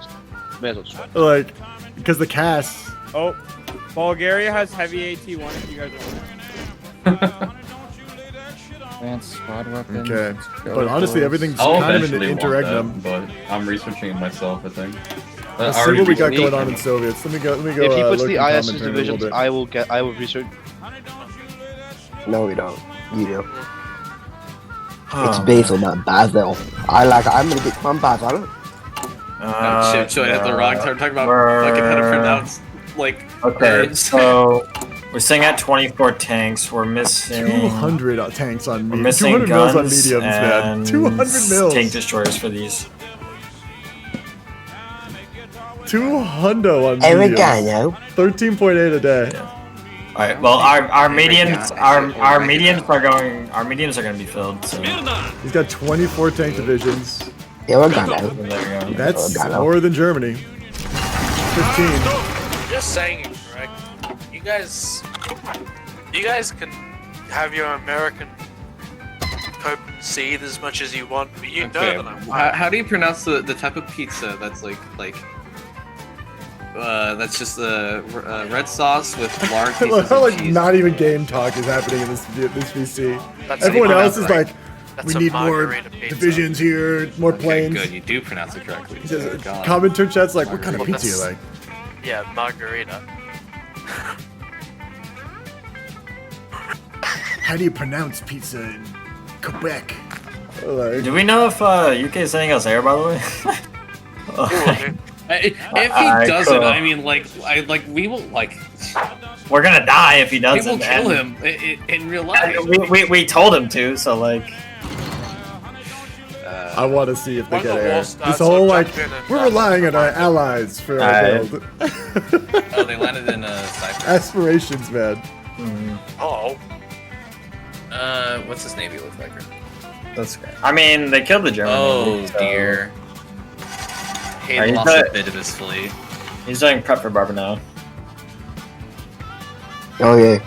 May as well just wait. like, because the cast. Oh, Bulgaria has heavy AT1 if you guys want. Advanced squad weapons. Okay, but honestly, everything's I'll kind of in an eventually want interregnum. that, but I'm researching it myself, I think. Let's I see already what we got researched going on it. in Soviets. Let me go. If he puts look the in IS's commentary a little divisions, bit. I will research. No, we don't. You do. It's Basil, not Basil. I'm gonna get from Basil. Shit, I hit the wrong time talking about fucking how to pronounce like Okay, words. so we're sitting at 24 tanks. We're missing 200 tanks on We're me. missing 200 mils on guns mediums, man. and 200 mils. tank destroyers for these. 200 on Oregano. mediums. 13.8 a day. All right. Well, our mediums our mediums are going to be filled. So. He's got 24 tank divisions. Oregano. There we go. That's Oregano. more than Germany. 15. Just saying, Greg. You guys can have your American cope and seethe as much as you want, but you know that I'm How do you pronounce the type of pizza that's like that's just the red sauce with large I pieces love how of like cheese? not even game talk is happening in this VC. That's Everyone a else is margarita. like, That's we a need more margarita pizza. divisions here, more Okay, planes. good. You do pronounce it correctly. He says, Oh, God. commenter chat's like, what kind of Well, pizza you that's- like? Yeah, margarita. How do you pronounce pizza in Quebec? Like, Do we know if UK is sending us air, by the way? If he Alright, doesn't, cool. I mean, we will We're gonna die if he we doesn't. will kill and- him in real life. We told him to, so like. I want to see if they When get the war air. starts, This whole I'll like, jump in and- we're relying on our allies for our Alright. build. Oh, they landed in Cyprus. Aspirations, man. Oh. What's his navy look like? That's great. I mean, they killed the German. Oh Navy, so- dear. He Are you lost put- a bit of his fleet. He's doing prep for Barbara now. Oh yeah.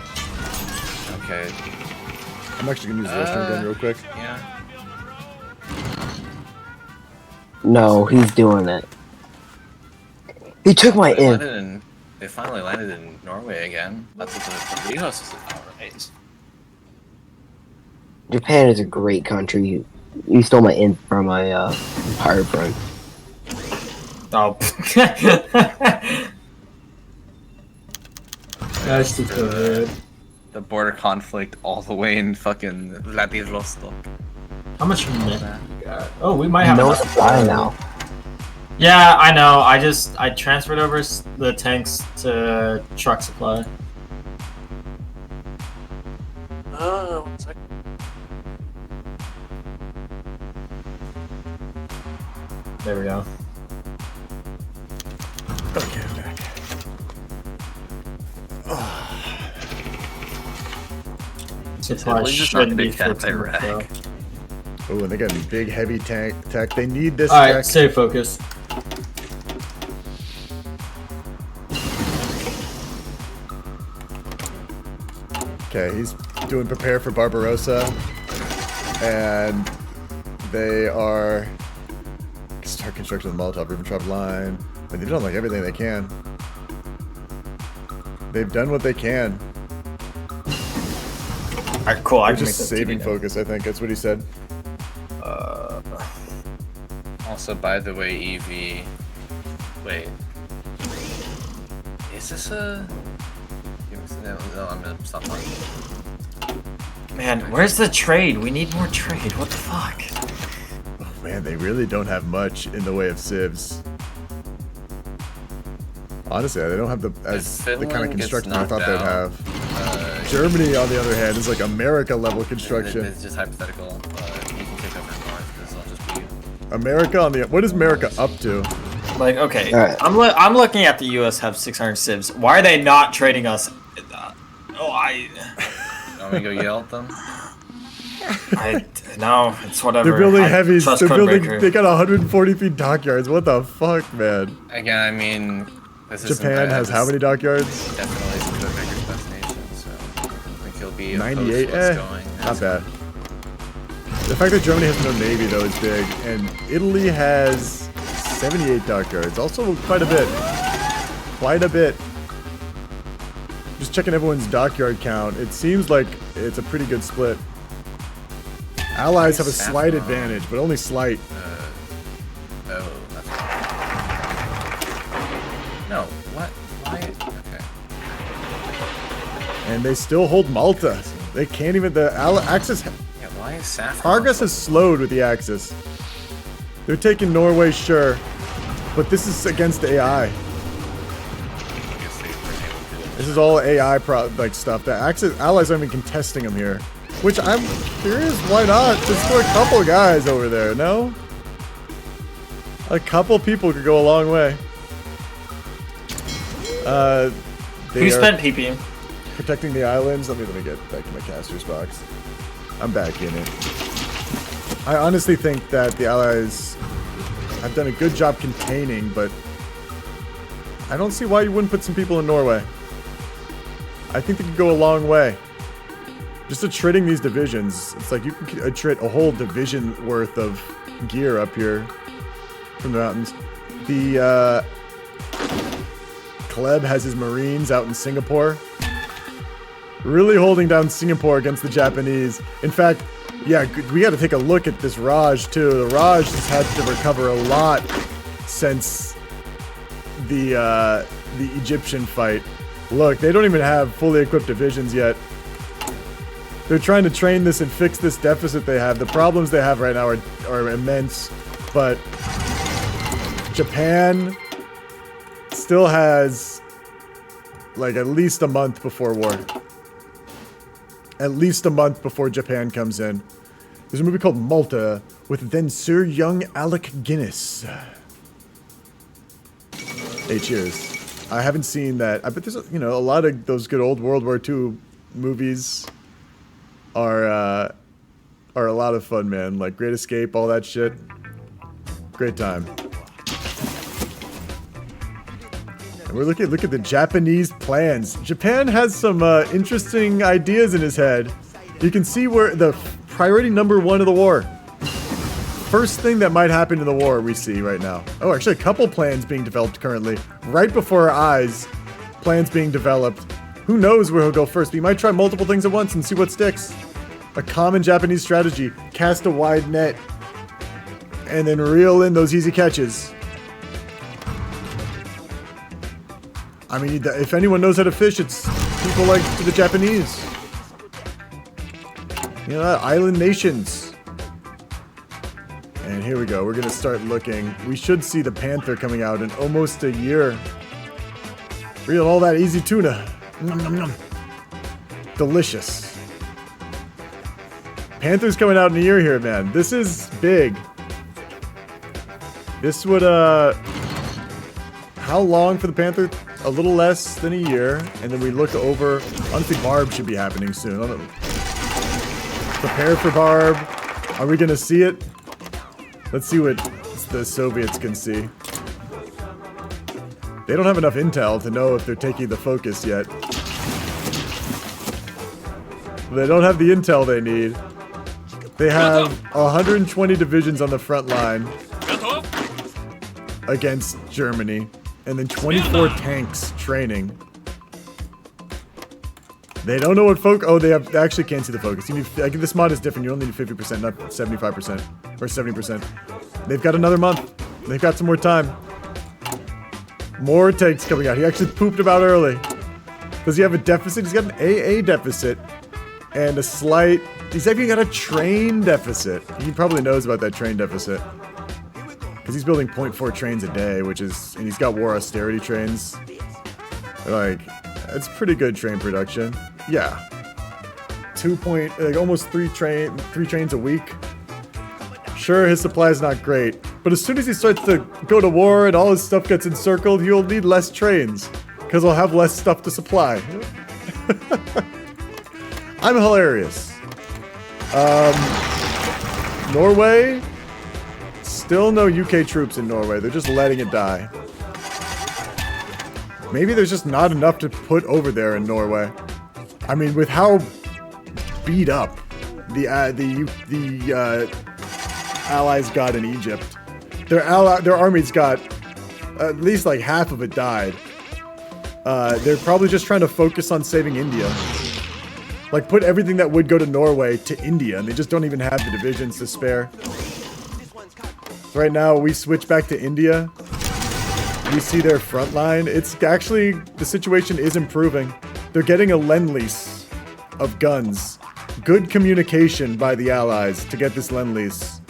Okay. I'm actually gonna use the restroom again real quick. Yeah. No, he's doing it. He took my They imp. landed in. They finally landed in Norway again. That's what the Trident Host is about, right? Japan is a great country. You stole my int from my pirate friend. Oh. That's too good. The border conflict all the way in fucking Vladivostok. How much minute? Oh, we might have No enough. supply now. Yeah, I know. I transferred over the tanks to truck supply. One second. There we go. Okay, I'm back. Supply shouldn't be for though. Oh, and they got a big heavy tank tech. They need this Alright, tech. stay focused. Okay, he's doing prepare for Barbarossa. And they are start construction of the Molotov Ribbentrop line. And they've done like everything they can. They've done what they can. Alright, cool. They're I can just make saving focus, I think. That's what he said. Also, by the way, EV. Wait. Is this a? No, I'm gonna stop talking. Man, where's the trade? We need more trade. What the fuck? Oh man, they really don't have much in the way of civs. Honestly, they don't have the kind of construction I thought they'd have. Germany, on the other hand, is like America level construction. It's just hypothetical. You can take over north because I'll just be. America on the what is America up to? Like, okay, Alright. I'm looking at the U.S. have 600 civs. Why are they not trading us? Want me to go yell at them? No, it's whatever. They're building heavies. Trust They're building. Codebreaker. They got 140 feet dockyards. What the fuck, man? Again, I mean, this is Japan has how many dockyards? Definitely some Codebreaker's best nation, so I think he'll be 98. going. Not bad. The fact that Germany has no navy though is big, and Italy has 78 dockyards. Also quite a bit. Quite a bit. Just checking everyone's dockyard count. It seems like it's a pretty good split. Allies have a slight advantage, but only slight. Oh, that's no. What? Why? Okay. And they still hold Malta. They can't even. The Axis. Yeah, why is saffron? Progress has slowed with the Axis. They're taking Norway, sure, but this is against AI. This is all AI like stuff. The Axis allies aren't even contesting them here, which I'm curious why not. Just for a couple guys over there, no? A couple people could go a long way. Who spent PP? Protecting the islands. Let me get back to my caster's box. I'm back in it. I honestly think that the allies have done a good job containing, but I don't see why you wouldn't put some people in Norway. I think they could go a long way. Just attritting these divisions, it's like you can attrit a whole division worth of gear up here from the mountains. The Kleb has his Marines out in Singapore. Really holding down Singapore against the Japanese. In fact, yeah, we got to take a look at this Raj too. The Raj has had to recover a lot since the Egyptian fight. Look, they don't even have fully equipped divisions yet. They're trying to train this and fix this deficit they have. The problems they have right now are immense, but Japan still has like at least a month before war. At least a month before Japan comes in. There's a movie called Malta with then Sir Young Alec Guinness. Hey, cheers. I haven't seen that. I bet there's a lot of those good old World War II movies are a lot of fun, man. Like Great Escape, all that shit. Great time. And we're look at the Japanese plans. Japan has some interesting ideas in his head. You can see where the priority number 1 of the war. First thing that might happen in the war we see right now. Oh, actually a couple plans being developed currently. Right before our eyes, plans being developed. Who knows where he'll go first? We might try multiple things at once and see what sticks. A common Japanese strategy. Cast a wide net. And then reel in those easy catches. I mean, if anyone knows how to fish, it's people like the Japanese. You know, island nations. And here we go. We're going to start looking. We should see the Panther coming out in almost a year. Reel all that easy tuna. Nom, nom, nom. Delicious. Panther's coming out in a year here, man. This is big. This would, how long for the Panther? A little less than a year. And then we look over, honestly, Barb should be happening soon. I don't know. Prepare for Barb. Are we gonna see it? Let's see what the Soviets can see. They don't have enough intel to know if they're taking the focus yet. They don't have the intel they need. They have 120 divisions on the front line against Germany, and then 24 tanks training. They don't know what focus. Oh, they actually can't see the focus. You need. This mod is different. You only need 50%, not 75% or 70%. They've got another month. They've got some more time. More tanks coming out. He actually pooped about early. Does he have a deficit? He's got an AA deficit and a slight. He's actually got a train deficit. He probably knows about that train deficit because he's building 0.4 trains a day, which is, and he's got war austerity trains. Like, it's pretty good train production. Yeah, almost three trains a week. Sure, his supply is not great, but as soon as he starts to go to war and all his stuff gets encircled, he'll need less trains because he'll have less stuff to supply. I'm hilarious. Norway, still no UK troops in Norway. They're just letting it die. Maybe there's just not enough to put over there in Norway. I mean, with how beat up the allies got in Egypt, their armies got at least like half of it died. They're probably just trying to focus on saving India. Like, put everything that would go to Norway to India, and they just don't even have the divisions to spare. Right now, we switch back to India. We see their front line. It's actually, the situation is improving. They're getting a lend-lease of guns. Good communication by the allies to get this lend-lease.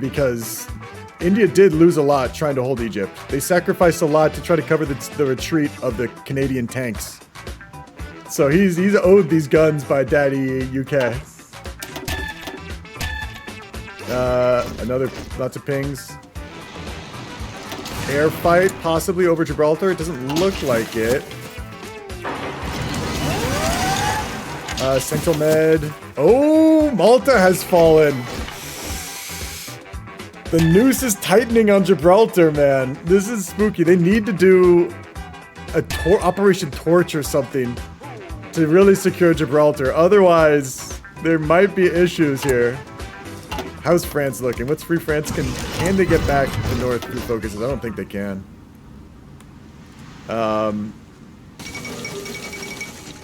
Because India did lose a lot trying to hold Egypt. They sacrificed a lot to try to cover the retreat of the Canadian tanks. So he's owed these guns by Daddy UK. Lots of pings. Air fight, possibly over Gibraltar. It doesn't look like it. Central Med. Oh, Malta has fallen. The noose is tightening on Gibraltar, man. This is spooky. They need to do a Operation Torch or something to really secure Gibraltar. Otherwise, there might be issues here. How's France looking? What's Free France? Can they get back to the north through focuses? I don't think they can.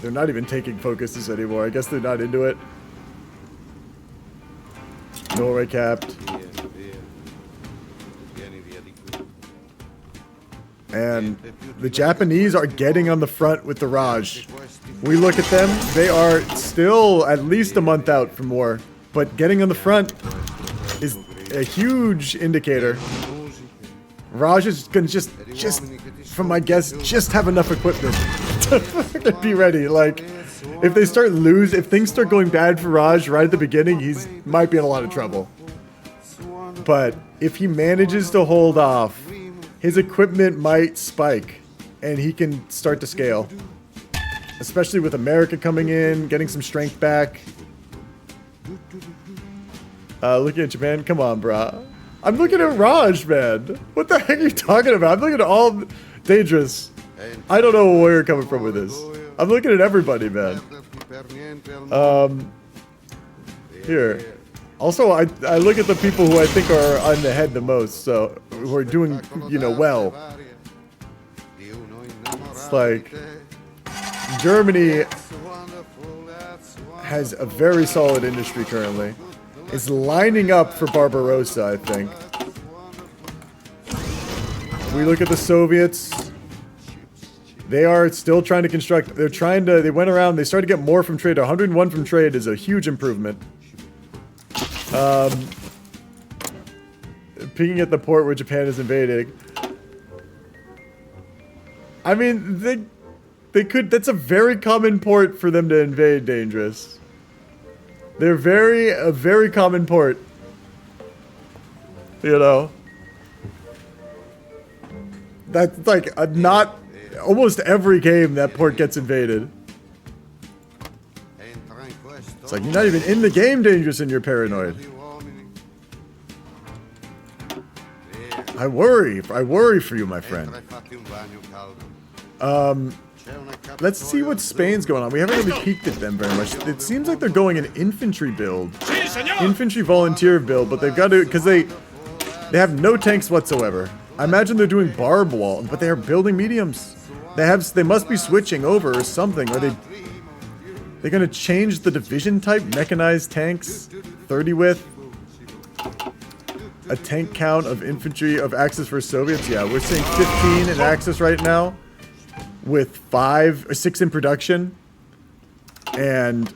They're not even taking focuses anymore. I guess they're not into it. Norway capped. And the Japanese are getting on the front with the Raj. We look at them, they are still at least a month out from war, but getting on the front is a huge indicator. Raj is gonna just from my guess, just have enough equipment to be ready. Like, if things start going bad for Raj right at the beginning, he's might be in a lot of trouble. But if he manages to hold off, his equipment might spike, and he can start to scale. Especially with America coming in, getting some strength back. Looking at Japan, come on, brah. I'm looking at Raj, man. What the heck are you talking about? I'm looking at all dangerous. I don't know where you're coming from with this. I'm looking at everybody, man. Here. Also, I look at the people who I think are on the head the most, so who are doing, well. It's like Germany has a very solid industry currently. Is lining up for Barbarossa, I think. We look at the Soviets. They are still trying to construct. They went around. They started to get more from trade. 101 from trade is a huge improvement. Peeking at the port where Japan is invading. I mean, they could. That's a very common port for them to invade. Dangerous. They're a very common port. You know. That's like not almost every game that port gets invaded. It's like you're not even in the game, Dangerous, and you're paranoid. I worry for you, my friend. Let's see what Spain's going on. We haven't really peeked at them very much. It seems like they're going an infantry build. Infantry volunteer build, but they've got to, because they have no tanks whatsoever. I imagine they're doing barb wall, but they are building mediums. They must be switching over or something. Are they're gonna change the division type? Mechanized tanks, 30 width. A tank count of infantry of Axis for Soviets. Yeah, we're seeing 15 in Axis right now, with 5 or 6 in production, and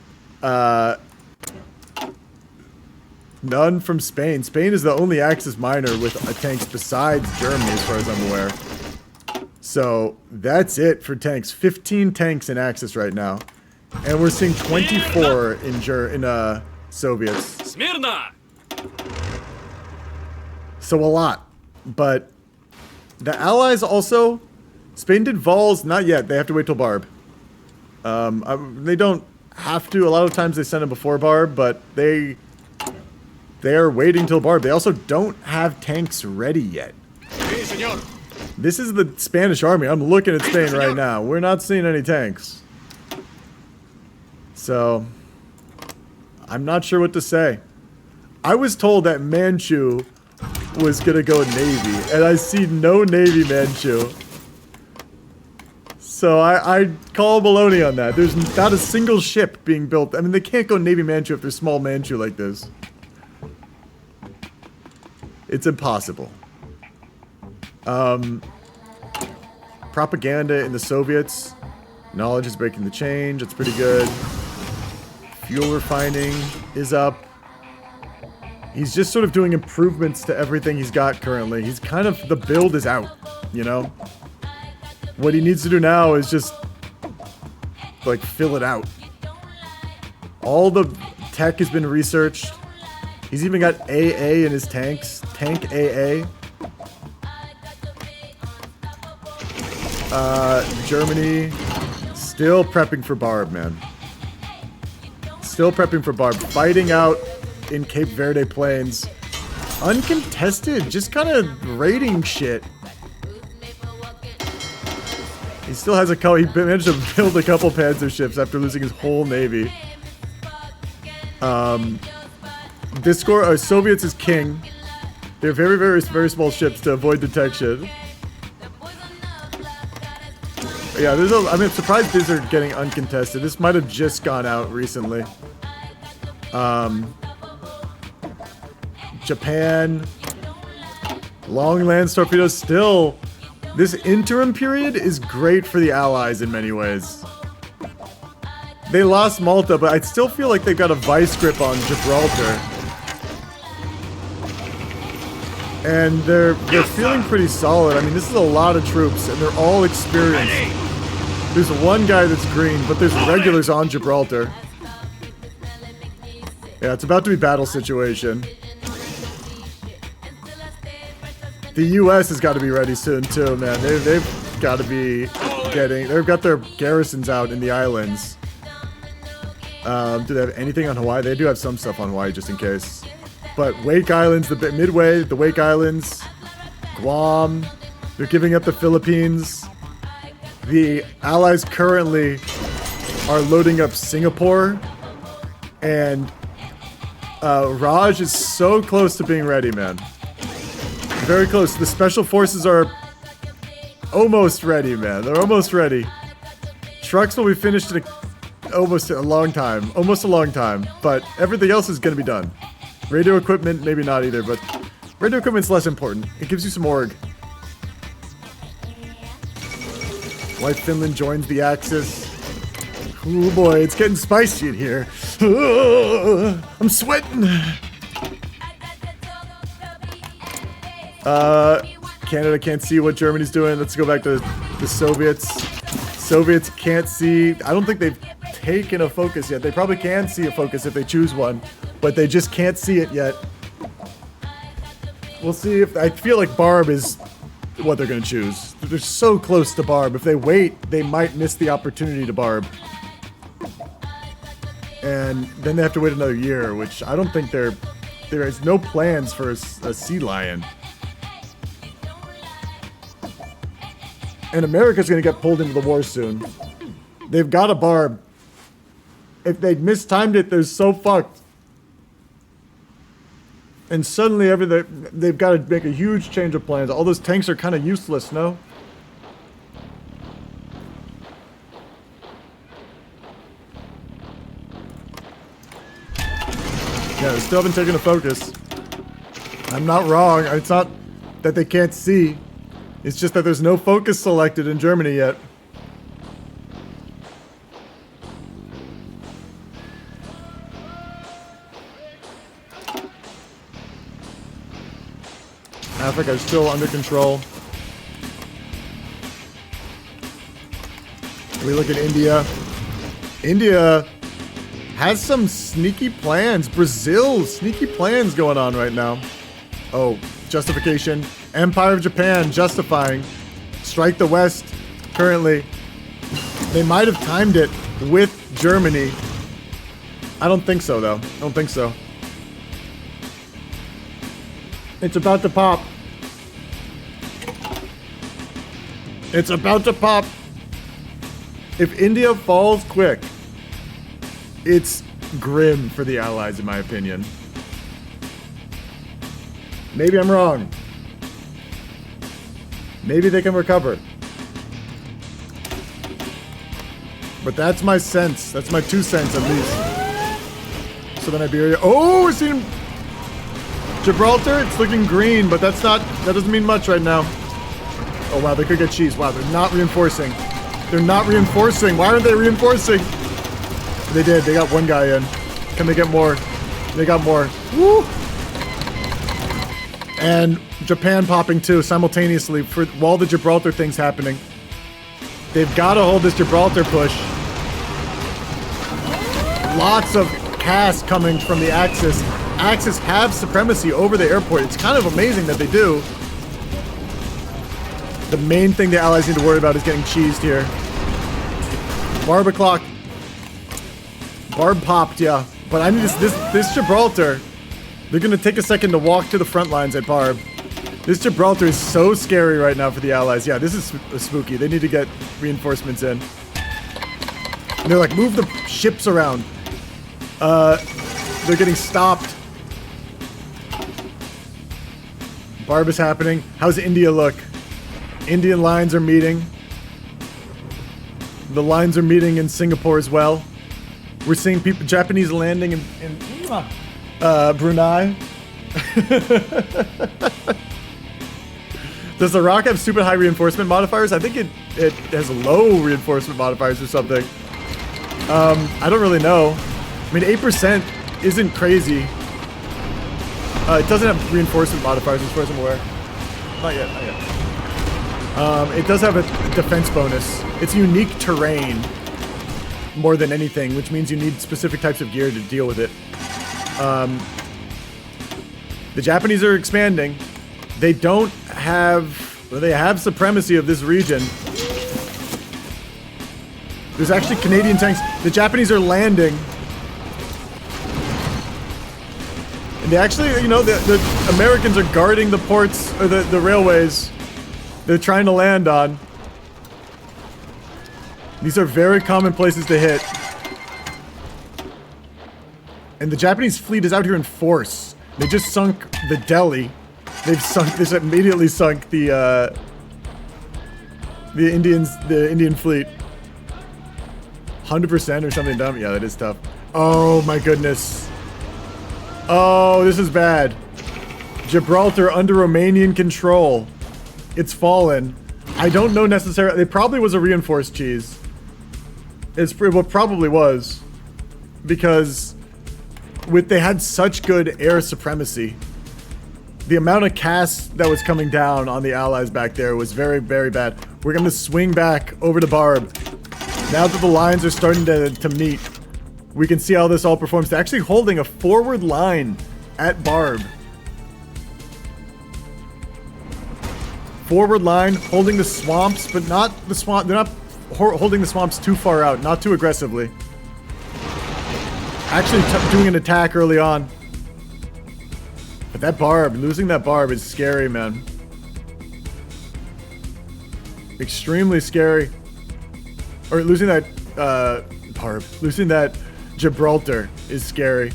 none from Spain. Spain is the only Axis minor with tanks besides Germany, as far as I'm aware. So that's it for tanks. 15 tanks in Axis right now, and we're seeing 24 in Soviets. So a lot, but the Allies also. Spain did Vols, not yet. They have to wait till Barb. They don't have to. A lot of times they send them before Barb, but they are waiting till Barb. They also don't have tanks ready yet. This is the Spanish army. I'm looking at Spain right now. We're not seeing any tanks. So, I'm not sure what to say. I was told that Manchu was going to go Navy, and I see no Navy Manchu. So I call baloney on that. There's not a single ship being built. I mean, they can't go Navy Manchu if they're small Manchu like this. It's impossible. Propaganda in the Soviets. Knowledge is breaking the change. It's pretty good. Fuel refining is up. He's just sort of doing improvements to everything he's got currently. He's kind of, the build is out, you know? What he needs to do now is just, like, fill it out. All the tech has been researched. He's even got AA in his tanks. Tank AA. Germany, still prepping for Barb, man. Still prepping for Barb. Fighting out in Cape Verde Plains. Uncontested, just kind of raiding shit. He still has he managed to build a couple panzer ships after losing his whole navy. Soviets is king. They're very, very, very small ships to avoid detection. Yeah, I'm surprised these are getting uncontested. This might have just gone out recently. Japan. Long Lance torpedoes still. This interim period is great for the Allies in many ways. They lost Malta, but I still feel like they've got a vice grip on Gibraltar. And they're feeling pretty solid. I mean, this is a lot of troops, and they're all experienced. There's one guy that's green, but there's regulars on Gibraltar. Yeah, it's about to be battle situation. The U.S. has got to be ready soon too, man. They've got to be they've got their garrisons out in the islands. Do they have anything on Hawaii? They do have some stuff on Hawaii just in case. But Wake Islands, Midway, the Wake Islands, Guam, they're giving up the Philippines. The Allies currently are loading up Singapore, and Raj is so close to being ready, man. Very close. The special forces are almost ready, man. They're almost ready. Trucks will be finished in almost a long time. Almost a long time. But everything else is going to be done. Radio equipment, maybe not either, but radio equipment's less important. It gives you some org. White Finland joins the Axis. Oh boy, it's getting spicy in here. I'm sweating. Canada can't see what Germany's doing. Let's go back to the Soviets. Soviets can't see. I don't think they've taken a focus yet. They probably can see a focus if they choose one, but they just can't see it yet. We'll see if... I feel like Barb is what they're going to choose. They're so close to Barb. If they wait, they might miss the opportunity to Barb. And then they have to wait another year, which I don't think there is no plans for a sea lion. And America's going to get pulled into the war soon. They've got a Barb. If they'd mistimed it, they're so fucked. And suddenly they've got to make a huge change of plans. All those tanks are kind of useless, no? Yeah, they still haven't taken a focus. I'm not wrong. It's not that they can't see. It's just that there's no focus selected in Germany yet. Africa is still under control. We look at India. India has some sneaky plans. Brazil, sneaky plans going on right now. Oh, justification. Empire of Japan justifying. Strike the West currently. They might have timed it with Germany. I don't think so, though. I don't think so. It's about to pop. It's about to pop. If India falls quick, it's grim for the Allies, in my opinion. Maybe I'm wrong. Maybe they can recover. But that's my sense. That's my 2 cents at least. Southern Iberia. Oh, we're seeing Gibraltar. It's looking green, but that doesn't mean much right now. Oh wow, they could get cheese. Wow, they're not reinforcing. They're not reinforcing. Why aren't they reinforcing? They did. They got one guy in. Can they get more? They got more. Woo! And Japan popping too simultaneously while the Gibraltar thing's happening. They've got to hold this Gibraltar push. Lots of cast coming from the Axis. Axis have supremacy over the airport. It's kind of amazing that they do. The main thing the Allies need to worry about is getting cheesed here. Barb o'clock. Barb popped, yeah. But I need this Gibraltar. They're gonna take a second to walk to the front lines at Barb. This Gibraltar is so scary right now for the Allies. Yeah, this is spooky. They need to get reinforcements in. And they're like, move the ships around. They're getting stopped. Barb is happening. How's India look? Indian lines are meeting. The lines are meeting in Singapore as well. We're seeing people, Japanese landing in Brunei. Does the Rock have stupid high reinforcement modifiers? I think it has low reinforcement modifiers or something. I don't really know. I mean, 8% isn't crazy. It doesn't have reinforcement modifiers as far as I'm aware. Not yet, not yet. It does have a defense bonus. It's unique terrain more than anything, which means you need specific types of gear to deal with it. The Japanese are expanding. They don't have... Well, they have supremacy of this region. There's actually Canadian tanks. The Japanese are landing. And they actually, you know, the Americans are guarding the ports, or the railways they're trying to land on. These are very common places to hit. And the Japanese fleet is out here in force. They just sunk the Delhi. They've immediately sunk the Indian fleet. 100% or something dumb. Yeah, that is tough. Oh my goodness. Oh, this is bad. Gibraltar under Romanian control. It's fallen. I don't know necessarily. It probably was a reinforced cheese. It probably was. Because they had such good air supremacy. The amount of cast that was coming down on the allies back there was very, very bad. We're going to swing back over to Barb. Now that the lines are starting to meet, we can see how this all performs. They're actually holding a forward line at Barb. Forward line, holding the swamps, but not the swamp. They're not holding the swamps too far out, not too aggressively. Actually doing an attack early on. But that Barb, losing that Barb is scary, man. Extremely scary. Or losing that Barb, losing that Gibraltar is scary.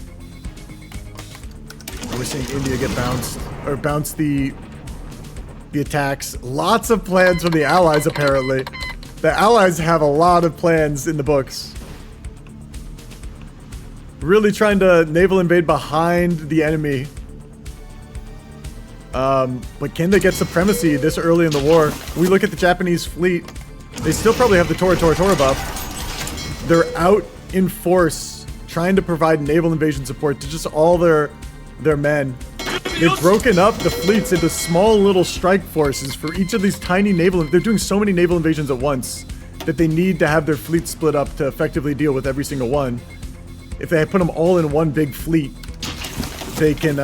We're seeing India get bounced, or bounce the attacks. Lots of plans from the Allies, apparently. The Allies have a lot of plans in the books. Really trying to naval invade behind the enemy. But can they get supremacy this early in the war? We look at the Japanese fleet. They still probably have the Tora buff. They're out in force, trying to provide naval invasion support to just all their men. They've broken up the fleets into small little strike forces for each of these tiny they're doing so many naval invasions at once that they need to have their fleet split up to effectively deal with every single one. If they put them all in one big fleet, they can,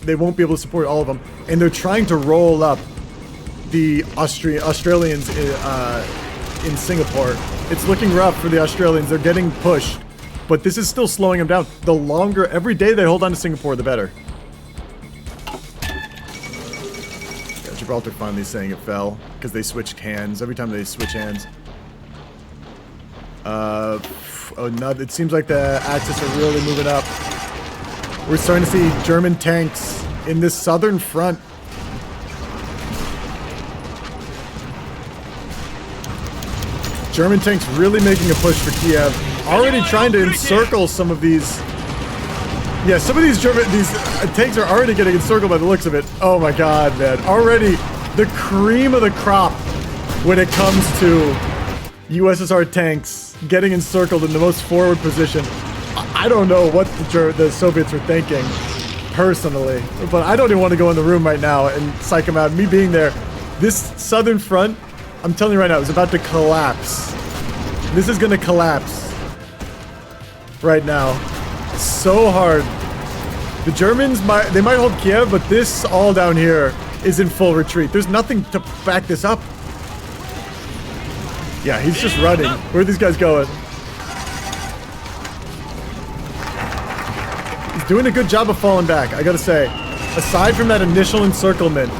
they won't be able to support all of them. And they're trying to roll up the Australians in Singapore. It's looking rough for the Australians. They're getting pushed. But this is still slowing them down. The longer, every day they hold on to Singapore, the better. Yeah, Gibraltar finally saying it fell because they switched hands. Every time they switch hands. Oh no, it seems like the Axis are really moving up. We're starting to see German tanks in this southern front. German tanks really making a push for Kiev. Already trying to encircle some of these. Yeah, some of these tanks are already getting encircled by the looks of it. Oh my god, man. Already the cream of the crop when it comes to USSR tanks getting encircled in the most forward position. I don't know what the Soviets were thinking, personally. But I don't even want to go in the room right now and psych them out. Me being there, this southern front, I'm telling you right now, is about to collapse. This is going to collapse right now. So hard. The Germans, they might hold Kiev, but this all down here is in full retreat. There's nothing to back this up. Yeah, he's just running. Where are these guys going? He's doing a good job of falling back, I gotta say. Aside from that initial encirclement,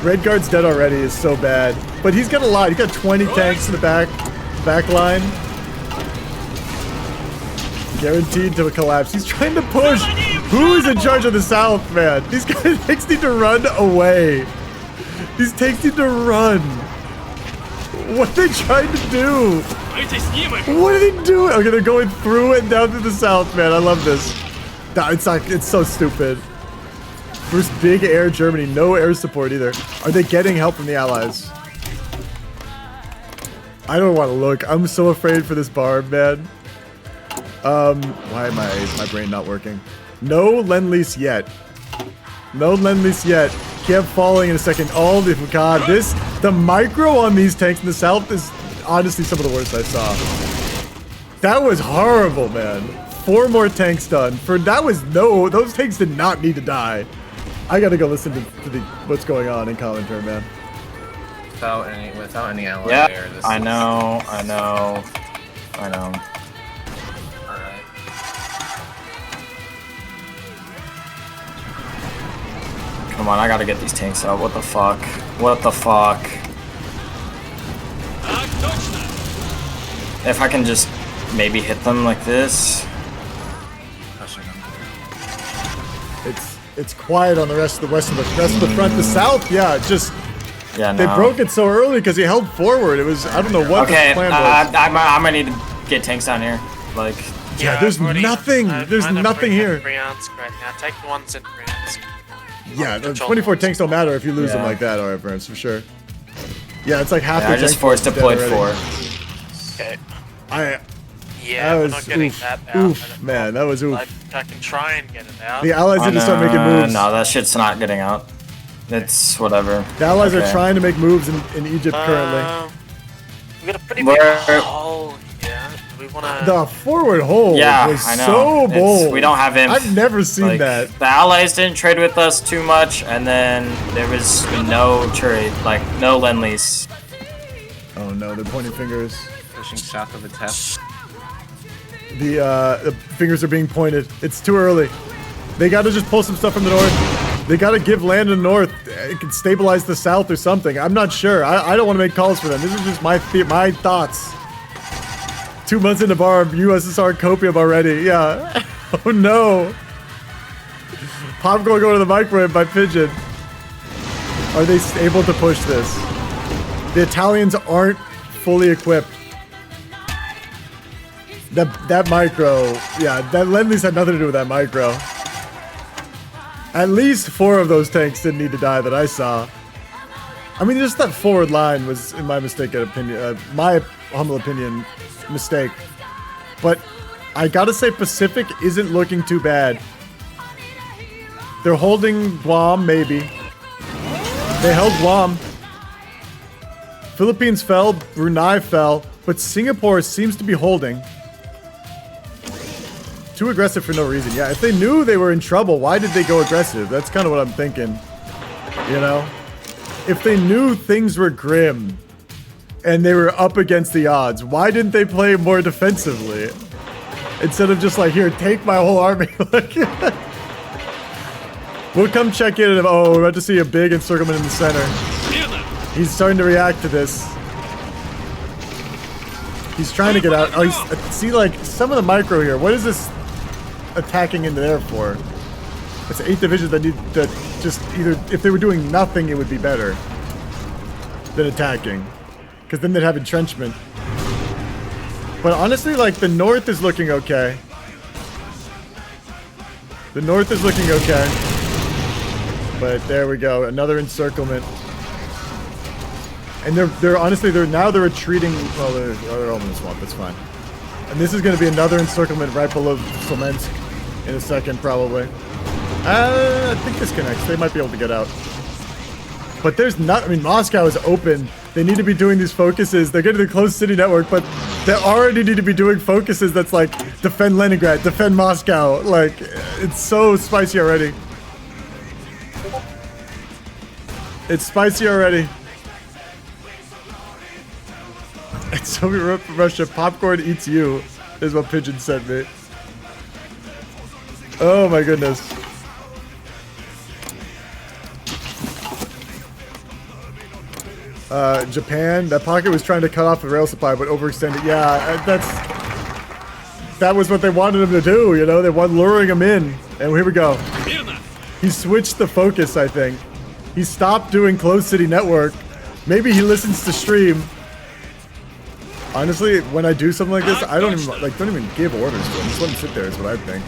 Red Guard's dead already is so bad. But he's got a lot. He's got 20 tanks in the back line. Guaranteed to collapse. He's trying to push. Who is in charge of the south, man? These tanks need to run away. These tanks need to run. What are they trying to do? What are they doing? Okay, they're going through and down to the south, man. I love this. It's so stupid. First big air Germany, no air support either. Are they getting help from the Allies? I don't want to look. I'm so afraid for this Barb, man. Why am my brain not working? No Lend-Lease yet. No Lend-Lease yet. Kiev falling in a second. Oh, god, the micro on these tanks in the south is honestly some of the worst I saw. That was horrible, man. 4 more tanks done. Those tanks did not need to die. I gotta go listen to what's going on in commentary, man. Without any ally there. This I know. Alright. Come on, I gotta get these tanks out. What the fuck? What the fuck? If I can just maybe hit them like this. It's quiet on the rest of the front. The south, yeah, just Yeah, They no. broke it so early because he held forward. It was, I don't know what Okay, the plan was. I'm gonna need to get tanks down here. Like, Yeah, there's nothing. There's nothing here. Bryansk right now. Take the ones in Bryansk. Yeah, the 24 tanks don't matter if you lose them like that, alright, Burns, for sure. Yeah, it's like half the I just tank forced force deployed dead already. 4. Okay. that Yeah, we're was not getting oof, that out. oof, man, that was oof. I can try and get it out. The allies need to start making moves. No, that shit's not getting out. It's whatever. The allies are Okay. trying to make moves in Egypt currently. We got a pretty big We're- hole here. Do we wanna... The forward hold Yeah, was I know. so It's- bold. we don't have imp. I've never seen Like, that. The allies didn't trade with us too much, and then there was no trade, like no lend-lease. Oh no, they're pointing fingers. Pushing south of the test. The fingers are being pointed. It's too early. They gotta just pull some stuff from the north. They gotta give land in the north. It can stabilize the south or something. I'm not sure. I don't want to make calls for them. This is just my thoughts. 2 months into Barb, USSR copium already. Yeah. Oh no. Popcorn going to the microwave by Pigeon. Are they able to push this? The Italians aren't fully equipped. That micro, yeah, that lend-lease had nothing to do with that micro. At least 4 of those tanks didn't need to die that I saw. I mean, just that forward line was, in my mistaken opinion, my humble opinion, mistake. But I gotta say, Pacific isn't looking too bad. They're holding Guam, maybe. They held Guam. Philippines fell, Brunei fell, but Singapore seems to be holding. Too aggressive for no reason. Yeah, if they knew they were in trouble, why did they go aggressive? That's kind of what I'm thinking. You know? If they knew things were grim and they were up against the odds, why didn't they play more defensively? Instead of just like, here, take my whole army. We'll come check in and, oh, we're about to see a big encirclement in the center. He's starting to react to this. He's trying to get out. Oh, see, like, some of the micro here. What is this attacking into there for? It's 8 divisions that need to just either, if they were doing nothing, it would be better than attacking. Because then they'd have entrenchment. But honestly, like, the north is looking okay. The north is looking okay. But there we go, another encirclement. And they're honestly, they're retreating. Well, they're all in the swamp. That's fine. And this is going to be another encirclement right below Smolensk in a second, probably. I think this connects. They might be able to get out. But there's not. I mean, Moscow is open. They need to be doing these focuses. They're getting the closed city network, but they already need to be doing focuses. That's like defend Leningrad, defend Moscow. Like, it's so spicy already. It's spicy already. It's Soviet Russia. Popcorn eats you, is what Pigeon sent me. Oh my goodness. Japan. That pocket was trying to cut off the rail supply, but overextended. Yeah, that was what they wanted him to do. You know, they wanted luring him in, and here we go. He switched the focus. I think he stopped doing closed city network. Maybe he listens to stream. Honestly, when I do something like this, I don't even give orders to him. Just let him sit there is what I think.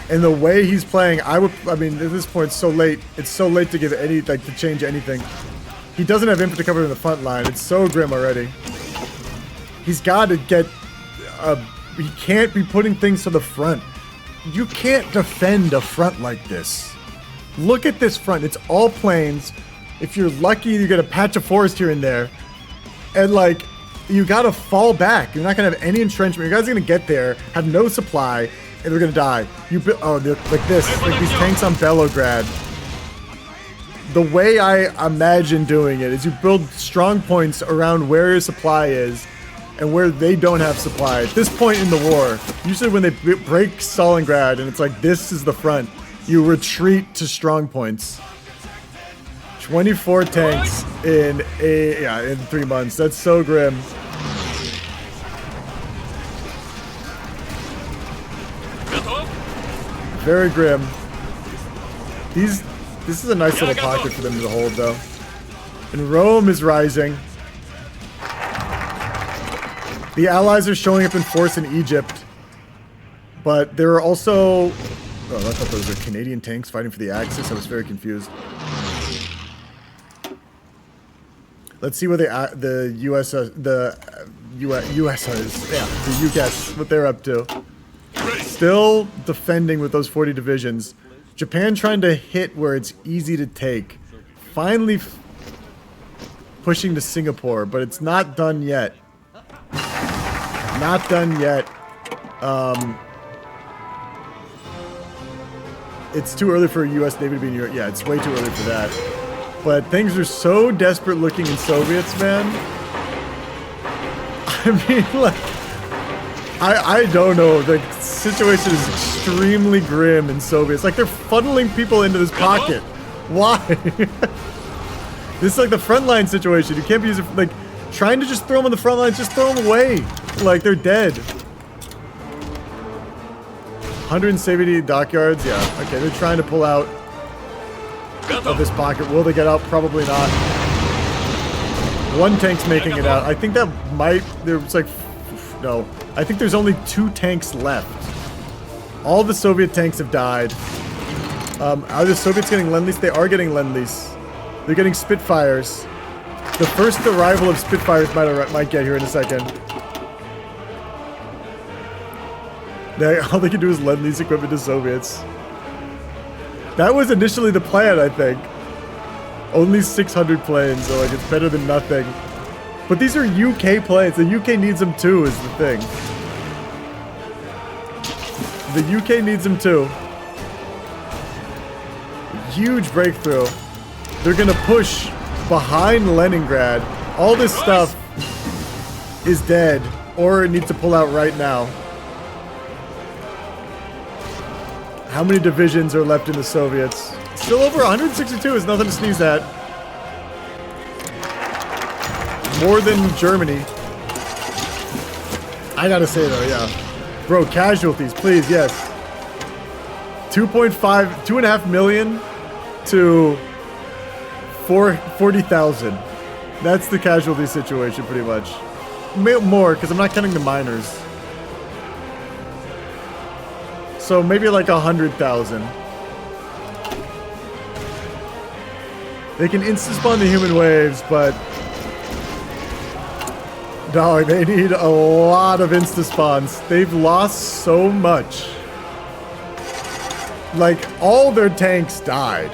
And the way he's playing, I mean, at this point, it's so late. It's so late to give any, like, to change anything. He doesn't have infantry cover in the front line. It's so grim already. He's got to get, he can't be putting things to the front. You can't defend a front like this. Look at this front. It's all plains. If you're lucky, you get a patch of forest here and there. And, like, you got to fall back. You're not going to have any entrenchment. You guys are going to get there, have no supply, and they're going to die. Like this. Like these tanks on Belograd. The way I imagine doing it is you build strong points around where your supply is and where they don't have supply. At this point in the war, usually when they break Stalingrad and it's like this is the front, you retreat to strong points. 24 tanks in 3 months. That's so grim. Very grim. This is a nice little pocket for them to hold, though. And Rome is rising. The Allies are showing up in force in Egypt. But there are also... Oh, I thought those were Canadian tanks fighting for the Axis. I was very confused. Let's see where the USSR is. Yeah, the UCAS, what they're up to. Still defending with those 40 divisions. Japan trying to hit where it's easy to take. Finally pushing to Singapore, but it's not done yet. Not done yet. It's too early for a U.S. Navy to be in Europe. Yeah, it's way too early for that. But things are so desperate looking in Soviets, man. I mean, like, I don't know. The situation is extremely grim in Soviets. Like, they're funneling people into this pocket. Why? This is like the frontline situation. You can't be using, like, trying to just throw them on the front lines, just throw them away. Like, they're dead. 170 dockyards, yeah. Okay, they're trying to pull out of this pocket. Will they get out? Probably not. One tank's making it out. I think that might... There's like... No. I think there's only 2 tanks left. All the Soviet tanks have died. Are the Soviets getting Lend-Lease? They are getting Lend-Lease. They're getting Spitfires. The first arrival of Spitfires might get here in a second. All they can do is lend these equipment to Soviets. That was initially the plan, I think. Only 600 planes, so like it's better than nothing. But these are UK planes. The UK needs them too, is the thing. The UK needs them too. Huge breakthrough. They're gonna push behind Leningrad. All this stuff is dead, or it needs to pull out right now. How many divisions are left in the Soviets? Still over 162 is nothing to sneeze at. More than Germany. I gotta say though, yeah. Bro, casualties, please, yes. 2.5 million to 40,000. That's the casualty situation pretty much. More, because I'm not counting the miners. So maybe like 100,000. They can insta-spawn the human waves, but... Dog, they need a lot of insta-spawns. They've lost so much. Like, all their tanks died.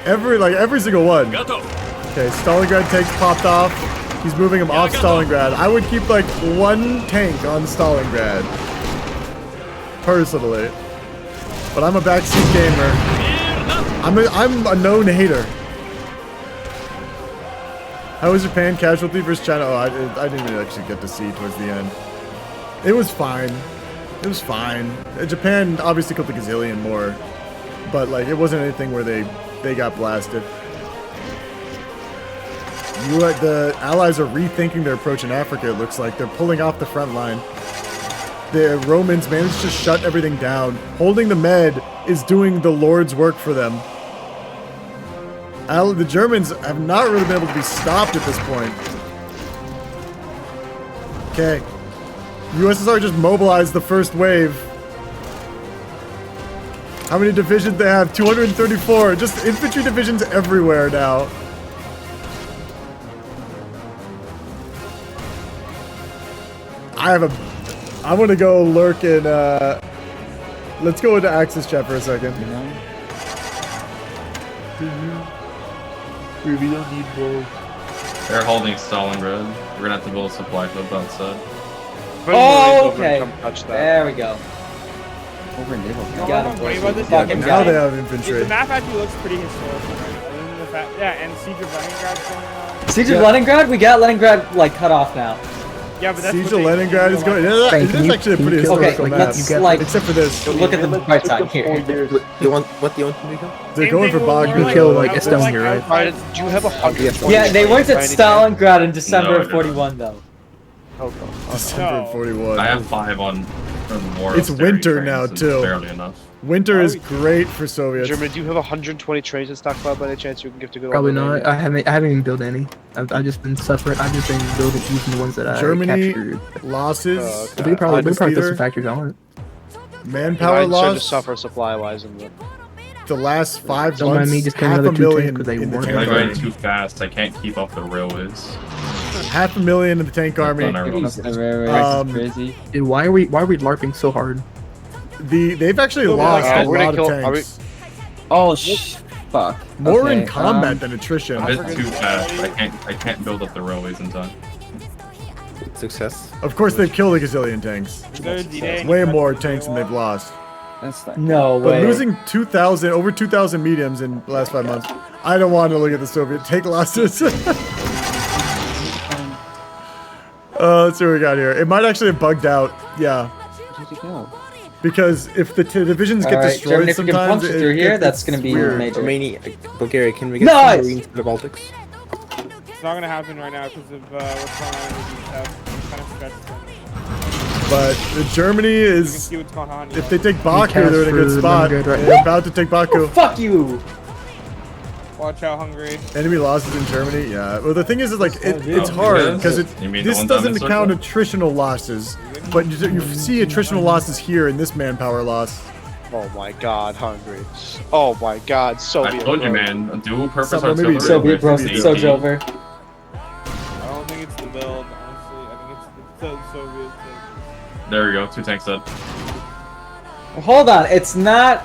Every single one. Okay, Stalingrad tanks popped off. He's moving them off Stalingrad. I would keep like 1 tank on Stalingrad. Personally, but I'm a backseat gamer. I'm a known hater. How was Japan casualty versus China? Oh, I didn't even actually get to see towards the end. It was fine. It was fine. Japan obviously killed a gazillion more, but like it wasn't anything where they got blasted. The Allies are rethinking their approach in Africa. It looks like they're pulling off the front line. The Romans managed to shut everything down. Holding the Med is doing the Lord's work for them. The Germans have not really been able to be stopped at this point. Okay. USSR just mobilized the first wave. How many divisions they have? 234. Just infantry divisions everywhere now. I'm gonna go lurk in, let's go into Axis chat for a second. We don't need both. They're holding Stalingrad. We're gonna have to build a supply hub outside. Oh, okay. There we go. Over in naval. You got him. Now they have infantry. The map actually looks pretty historical, right? Other than the fact, yeah, and Siege of Leningrad's going on. Siege of Leningrad? We got Leningrad, like, cut off now. Yeah, but that's Siege of Leningrad is going. Yeah, it is actually a pretty historical map. Like, except for this. Look at the bright side here. You want what do you want to become? They're going for Bagram. We kill like Estonia, here, right? Do you have 100? Yeah, they weren't at Stalingrad in December of 41 though. December of 41. I have 5 on from war. It's winter now too. Barely enough. Winter is great for Soviets. Germany, do you have 120 trains in stockpile by any chance you can give to good Probably old not. Romania? I haven't even built any. I've just been suffering. I've just been building using the ones that I Germany captured. losses. They probably put theater. some factories on it. Manpower Starting to loss. suffer supply-wise in the last 5 Don't mind months. me just getting half a another 2 million tanks because they in the weren't. tank I'm going army. too fast. I can't keep up the railways. 500,000 in the tank army. Crazy. Dude, why are we LARPing so hard? They've actually lost a lot of tanks. Oh fuck. More Okay, in combat than attrition. I'm a bit too fast. I can't build up the railways in time. Success. Of course, they've killed a gazillion tanks. Way more tanks than they've lost. No But way. losing 2,000, over 2,000 mediums in the last 5 months. I don't want to look at the Soviet tank losses. Let's see what we got here. It might actually have bugged out. Yeah. Because if the divisions get Alright, destroyed Germany, if we can sometimes, puncture through here, that's gonna be major. Romania, Bulgaria, can we get Nice! some Marines to the Baltics? It's not gonna happen right now because of what's going on with these stuff. It's kind of stressed. But Germany is, see what's going on, if they take Baku, they're in a good spot. They're about to take Baku. Fuck you! Watch out, Hungary. Enemy losses in Germany, yeah. Well, the thing is like it's hard because You mean this the one down doesn't the count circle? attritional losses, but you see attritional losses here in this manpower loss. Oh my god, Hungary. Oh my god, Soviet. I told you, bro. man. A dual purpose Something maybe artillery. Soviet bros, with it's so AT. over. I don't think it's the build, honestly. I think it's the Soviet thing. There we go. 2 tanks dead. Hold on, it's not.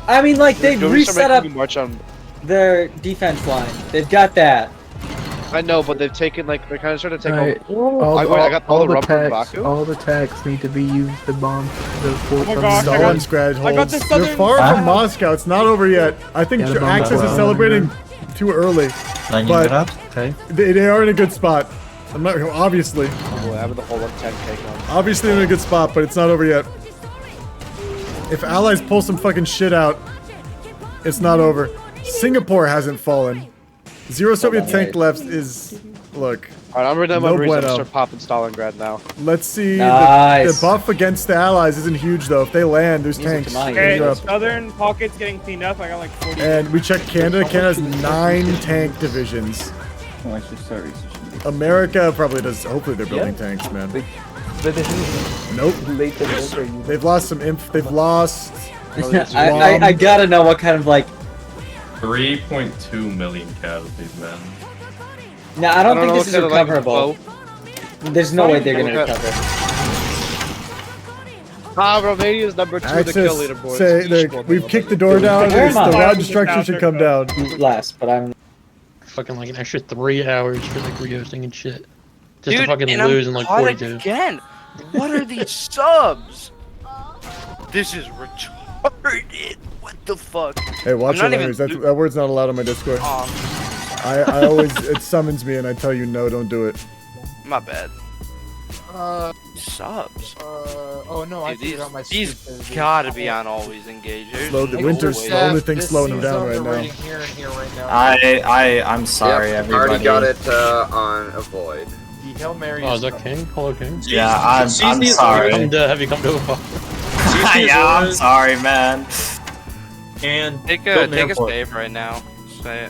I mean, like, they've Don't we start reset up making march on... their defense line. They've got that. I know, but they've taken, like, they're kind of starting to take Right. over. I got all the rubber from attacks, Baku. all the attacks need to be used to bomb the fort. Oh my gosh, Stalingrad I got the holds. They're southern- far Ah. from Moscow. It's not over yet. I think Yeah, the bomb Axis is battle. celebrating too early, but Okay. they are in a good spot. I'm not obviously. Oh, having the whole 10K on. Obviously they're in a good spot, but it's not over yet. If allies pull some fucking shit out, it's not over. Singapore hasn't fallen. 0 Soviet tank left is, look. Alright, I'm ready to no I'm gonna bueno. start popping Stalingrad now. Let's see. Nice. The buff against the allies isn't huge though. If they land, there's Music tanks. to my Okay, Europe. southern pocket's getting cleaned up. I got like 40. And we checked Canada. Canada has 9 tank divisions. Oh, I should start researching. America probably does. Hopefully they're building tanks, man. Nope. They've lost some inf. They've lost. I gotta know what kind of, like. 3.2 million casualties, man. No, I don't think know this is what kind of, like, recoverable. There's no way they're gonna recover. Romania's number 2 in the kill Access. leaderboard. Say we've kicked the door down. Where am I? The round destruction should come down. Less, but I'm. Fucking like an extra 3 hours for like rehosting and shit. Just Dude, to fucking and lose I'm in like caught 42. again. What are these subs? This is retarded. What the fuck? Hey, watch I'm your not language. even- That word's not allowed on my Discord. I always it summons me and I tell you no, don't do it. My bad. Subs. Oh no, I Dude, figured out my these stupid- gotta be on always engaged. There's Slow the no winter's way. the only thing This slowing them seems down right now. overrating here and here right now. I'm sorry, Yep, everybody. already got it on avoid. The Hail Mary Oh, is that King? Hello, King? Yeah, I'm sorry. Have you come to a Yeah, I'm sorry, man. And take build a an airport. save right now, say,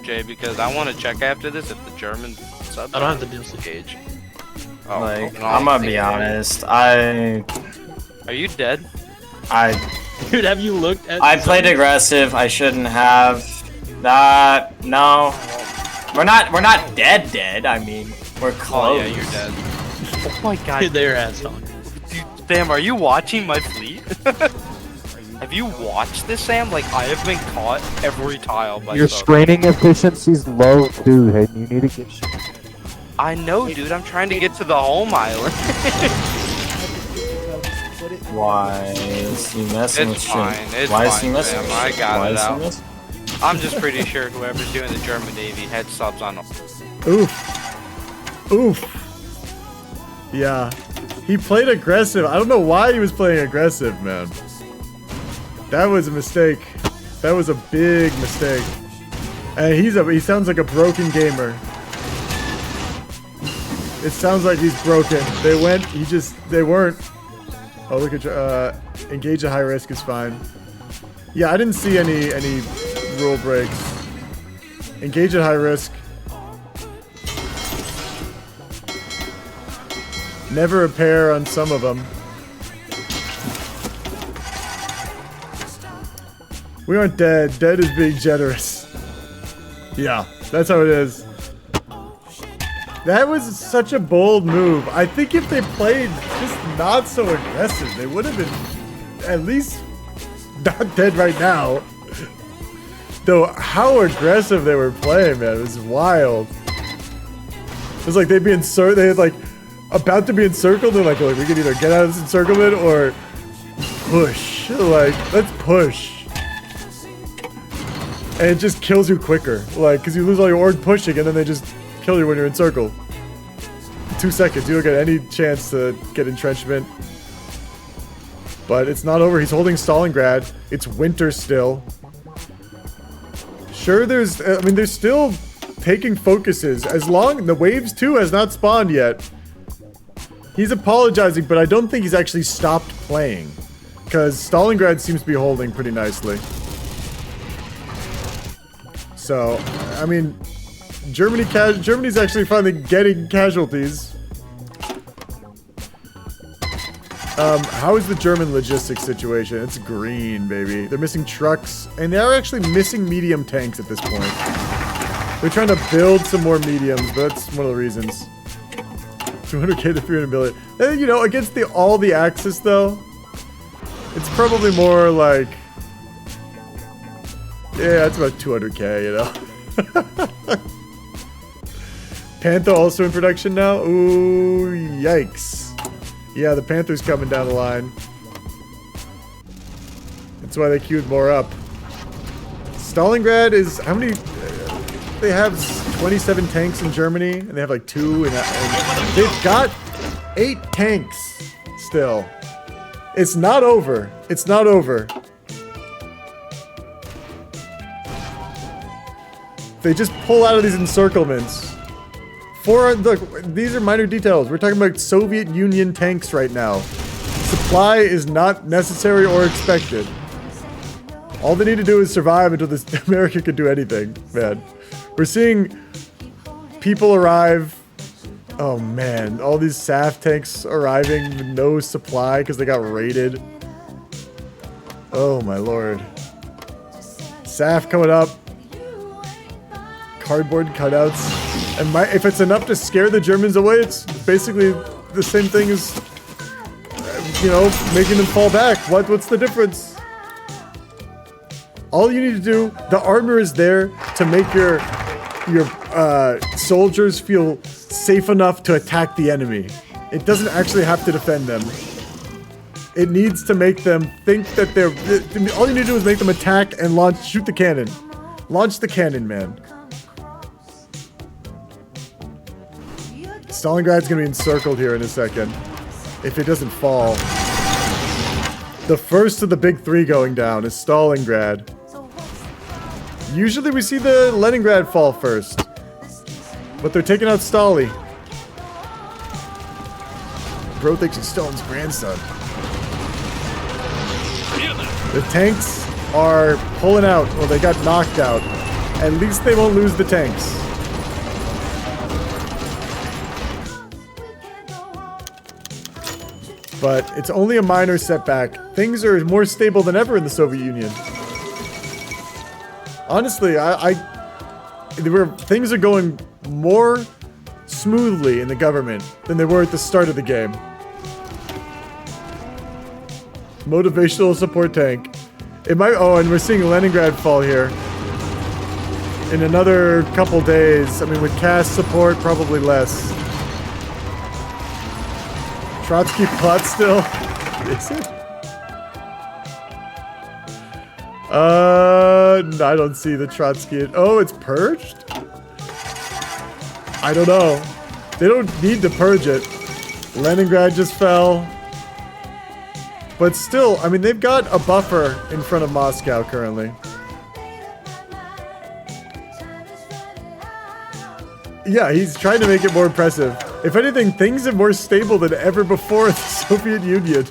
Jay, because I want to check after this if the German subs I don't have the DLC. engage. Like, no, I'm gonna be honest. I Are you dead? Dude, have you looked at? I played aggressive. I shouldn't have. No. We're not dead. I mean, we're close. Oh yeah, you're dead. Oh my god. Their ass on. Sam, are you watching my fleet? Have you watched this, Sam? Like, I have been caught every tile by Your subs. screening efficiency's low too, Hayden. You need to get. I know, dude. I'm trying to get to the home island. Why is he messing with It's shit? fine. It's Why is he fine, messing Sam. with I shit? got Why it is he out. messing- I'm just pretty sure whoever's doing the German Navy had subs on them. Oof. Yeah. He played aggressive. I don't know why he was playing aggressive, man. That was a mistake. That was a big mistake. And he sounds like a broken gamer. It sounds like he's broken. They weren't. Oh, look at engage at high risk is fine. Yeah, I didn't see any rule breaks. Engage at high risk. Never repair on some of them. We aren't dead. Dead is being generous. Yeah, that's how it is. That was such a bold move. I think if they played just not so aggressive, they would have been at least not dead right now. Though how aggressive they were playing, man, it was wild. It was like they'd be they had like about to be encircled. They're like, we can either get out of this encirclement or push. Like, let's push. And it just kills you quicker, like, because you lose all your org pushing, and then they just kill you when you're encircled. 2 seconds, you don't get any chance to get entrenchment. But it's not over. He's holding Stalingrad. It's winter still. Sure, they're still taking focuses. As long the Waves 2 has not spawned yet. He's apologizing, but I don't think he's actually stopped playing, because Stalingrad seems to be holding pretty nicely. So, I mean, Germany's actually finally getting casualties. How is the German logistics situation? It's green, baby. They're missing trucks, and they are actually missing medium tanks at this point. They're trying to build some more mediums, but that's one of the reasons. 200k to 300 million. And, you know, against all the Axis, though, it's probably more like... Yeah, it's about 200k, you know. Panther also in production now? Ooh, yikes. Yeah, the Panther's coming down the line. That's why they queued more up. Stalingrad is... How many... They have 27 tanks in Germany, and they have like 2 and they've got 8 tanks still. It's not over. It's not over. They just pull out of these encirclements. Look, these are minor details. We're talking about Soviet Union tanks right now. Supply is not necessary or expected. All they need to do is survive until America can do anything, man. We're seeing people arrive. Oh man, all these SAF tanks arriving with no supply because they got raided. Oh my lord. SAF coming up. Cardboard cutouts. And if it's enough to scare the Germans away, it's basically the same thing as, you know, making them fall back. What's the difference? All you need to do, the armor is there to make your soldiers feel safe enough to attack the enemy. It doesn't actually have to defend them. It needs to make them think that all you need to do is make them attack and shoot the cannon. Launch the cannon, man. Stalingrad's gonna be encircled here in a second. If it doesn't fall. The first of the big 3 going down is Stalingrad. Usually we see the Leningrad fall first. But they're taking out Stali. Bro thinks he's Stalin's grandson. The tanks are pulling out. Well, they got knocked out. At least they won't lose the tanks. But it's only a minor setback. Things are more stable than ever in the Soviet Union. Honestly, things are going more smoothly in the government than they were at the start of the game. Motivational support tank. It might. Oh, and we're seeing Leningrad fall here in another couple days. I mean, with cast support, probably less. Trotsky plot still? Is it? I don't see the Trotsky. Oh, it's purged? I don't know. They don't need to purge it. Leningrad just fell. But still, I mean, they've got a buffer in front of Moscow currently. Yeah, he's trying to make it more impressive. If anything, things are more stable than ever before in the Soviet Union.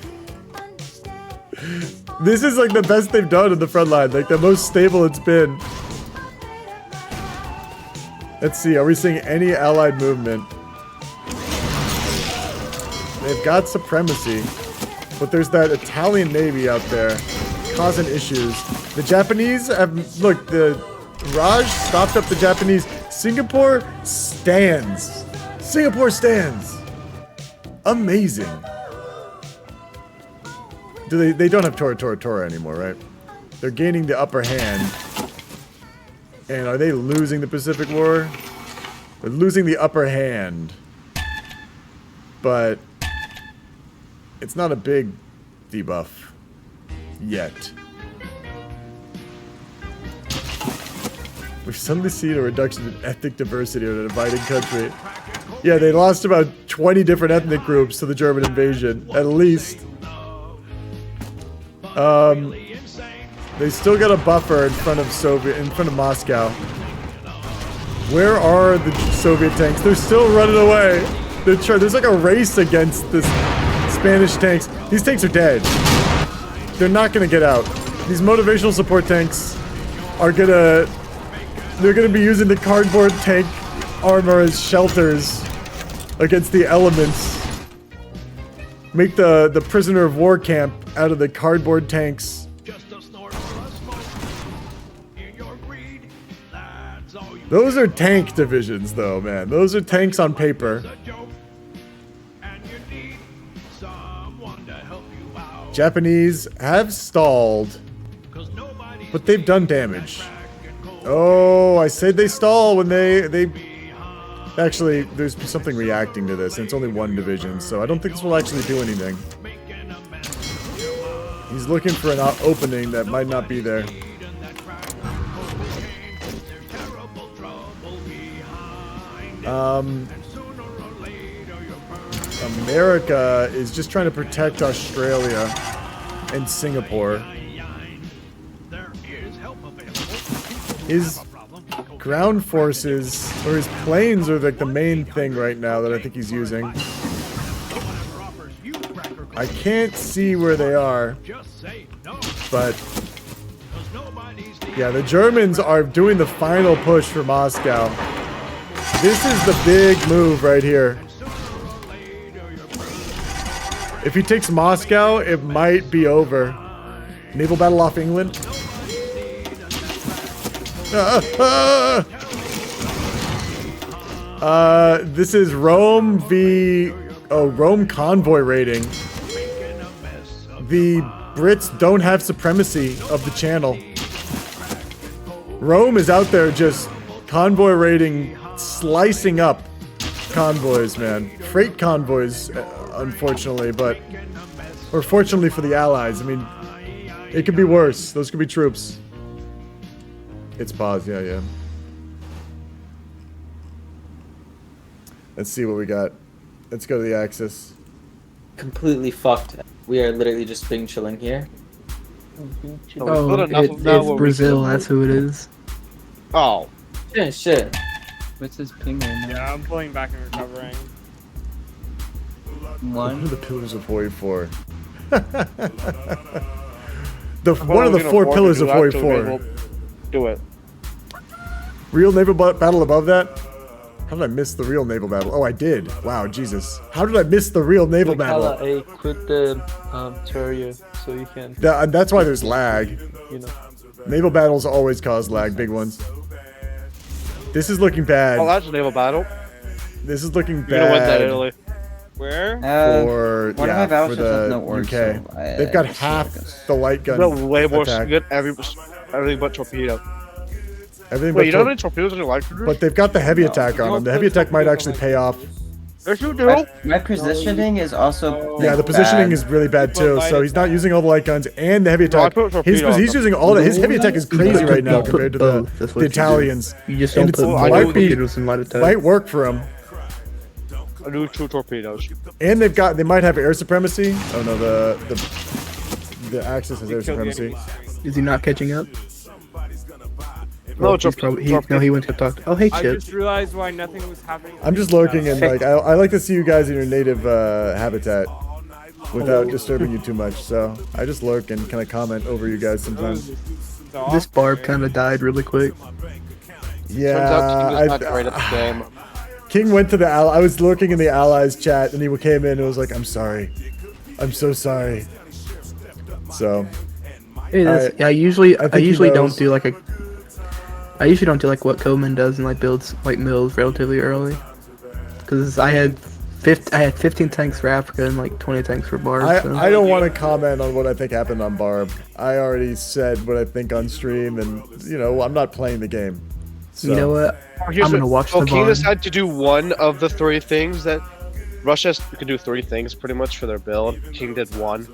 This is like the best they've done in the front line, like the most stable it's been. Let's see, are we seeing any allied movement? They've got supremacy, but there's that Italian navy out there causing issues. The Japanese have, look, the Raj stopped up the Japanese. Singapore stands. Singapore stands. Amazing. They don't have Tora anymore, right? They're gaining the upper hand. And are they losing the Pacific War? They're losing the upper hand. But it's not a big debuff yet. We've suddenly seen a reduction in ethnic diversity in a divided country. Yeah, they lost about 20 different ethnic groups to the German invasion, at least. They still got a buffer in front of Moscow. Where are the Soviet tanks? They're still running away. There's like a race against this Spanish tanks. These tanks are dead. They're not gonna get out. These motivational support tanks are they're gonna be using the cardboard tank armor as shelters against the elements. Make the prisoner of war camp out of the cardboard tanks. Those are tank divisions though, man. Those are tanks on paper. Japanese have stalled, but they've done damage. Oh, I said they stall when they actually, there's something reacting to this, and it's only one division, so I don't think this will actually do anything. He's looking for an opening that might not be there. America is just trying to protect Australia and Singapore. His ground forces, or his planes, are like the main thing right now that I think he's using. I can't see where they are, but yeah, the Germans are doing the final push for Moscow. This is the big move right here. If he takes Moscow, it might be over. Naval battle off England. This is Rome Rome convoy raiding. The Brits don't have supremacy of the channel. Rome is out there just convoy raiding, slicing up convoys, man. Freight convoys, unfortunately, or fortunately for the Allies. I mean, it could be worse. Those could be troops. It's paused, yeah. Let's see what we got. Let's go to the Axis. Completely fucked. We are literally just being chilling here. Oh, it's Brazil, that's who it is. Oh. Shit. What's his ping right now? Yeah, I'm pulling back and recovering. What are the Pillars of Hoi 4? One of the 4 Pillars of Hoi 4. Do it. Real naval battle above that? How did I miss the real naval battle? Oh, I did. Wow, Jesus. How did I miss the real naval battle? Hey, quit the Terrier so you can... That's why there's lag. You know. Naval battles always cause lag, big ones. This is looking bad. Oh, that's a naval battle. This is looking bad. You're gonna win that, Italy. Where? For the UK. They've got half the light gun. Way more attack. good. Everything but torpedo. Everything Wait, you don't have any torpedoes in your light cruisers? But they've got the heavy attack on them. The heavy attack might actually pay off. Yes, you do. My positioning is also yeah, the positioning is really bad too. So he's not using all the light guns and the heavy attack. He's using all that. His heavy attack is crazy right now compared to the Italians. You just don't put more torpedoes in light attack. Might work for him. I do 2 torpedoes. And they might have air supremacy. Oh no, the Axis has air supremacy. Is he not catching up? No, he went to talk. Oh, hey, Chip. I just realized why nothing was happening. I'm just lurking and like I like to see you guys in your native habitat. without disturbing you too much. So I just lurk and kind of comment over you guys sometimes. This barb kind of died really quick. Yeah, Turns out King was not great at the game. King went to the I was lurking in the allies chat and he came in and was like, "I'm sorry, I'm so sorry." So. I usually don't do like what Coleman does and like builds like mills relatively early, because I had 15 tanks for Africa and like 20 tanks for Barb. I don't want to comment on what I think happened on Barb. I already said what I think on stream, and you know I'm not playing the game. So. You know what? I'm gonna watch the King VOD. decided to do one of the 3 things that Russia can do 3 things pretty much for their build. King did 1.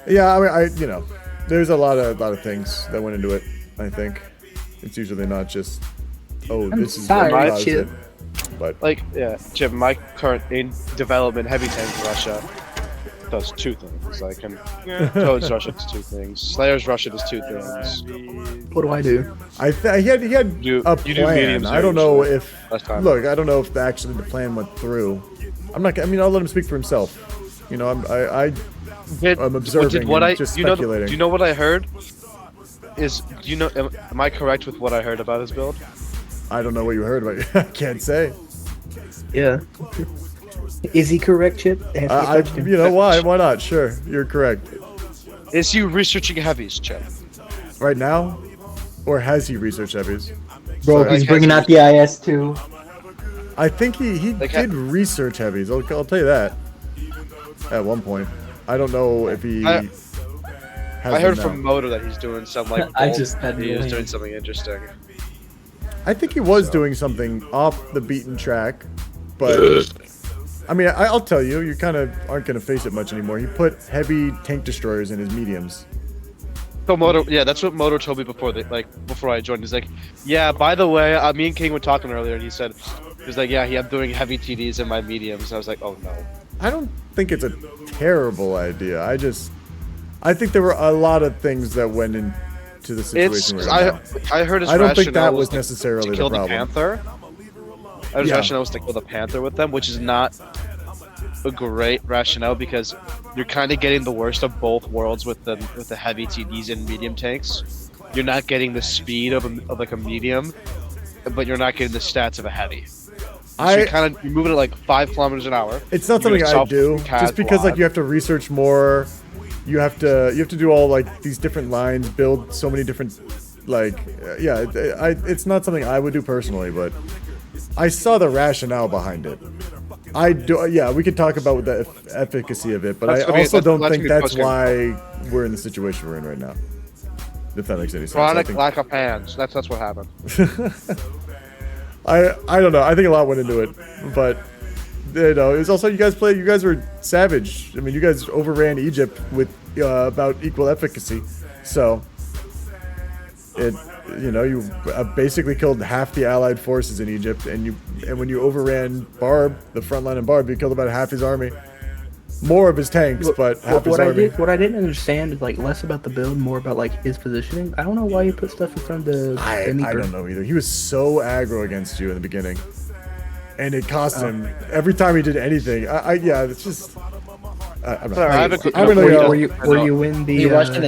Yeah, I mean, there's a lot of things that went into it. I think it's usually not just, this is what caused it. But like, yeah, Jim, my current in development heavy tank Russia does 2 things. Like, Toad's Russia does 2 things. Slayer's Russia does 2 things. What do I do? He had a plan. I don't know if look. I don't know if actually the plan went through. I'll let him speak for himself. I'm observing and just speculating. Do you know what I heard? Am I correct with what I heard about his build? I don't know what you heard about it. I can't say. Yeah. Is he correct, Chip? Why? Why not? Sure, you're correct. Is he researching heavies, Chip? Right now? Or has he researched heavies? Bro, he's bringing out the IS-2. I think he did research heavies. I'll tell you that. At one point. I don't know if he has I heard from Moto that he's doing some like I just had he is doing something interesting. I think he was doing something off the beaten track, but I mean, I'll tell you, you kind of aren't going to face it much anymore. He put heavy tank destroyers in his mediums. So Moto, yeah, that's what Moto told me before I joined. He's like, yeah, by the way, me and King were talking earlier, and he was like, yeah, I'm doing heavy TDs in my mediums. And I was like, oh no. I don't think it's a terrible idea. I think there were a lot of things that went into the situation. I heard his I don't think that was was necessarily to kill the problem. Panther. His rationale was to kill the Panther with them, which is not a great rationale because you're kind of getting the worst of both worlds with the heavy TDs and medium tanks. You're not getting the speed of like a medium, but you're not getting the stats of a heavy. So you're moving at like 5 kilometers an hour. It's not something I do, just because like you have to research more. You have to do all like these different lines, build so many different it's not something I would do personally, but I saw the rationale behind it. We could talk about the efficacy of it, but I also don't think that's why we're in the situation we're in right now. If that makes any sense. Chronic lack of hands. That's what happened. I don't know. I think a lot went into it, but it was also you guys were savage. I mean, you guys overran Egypt with about equal efficacy, so you basically killed half the allied forces in Egypt, and when you overran Barb, the front line in Barb, you killed about half his army. More of his tanks, but half his army. What I didn't understand is like less about the build, more about like his positioning. I don't know why you put stuff in front of the I don't know either. He was so aggro against you in the beginning, and it cost him every time he did anything. It's just. I'm not. Were you in the voice chat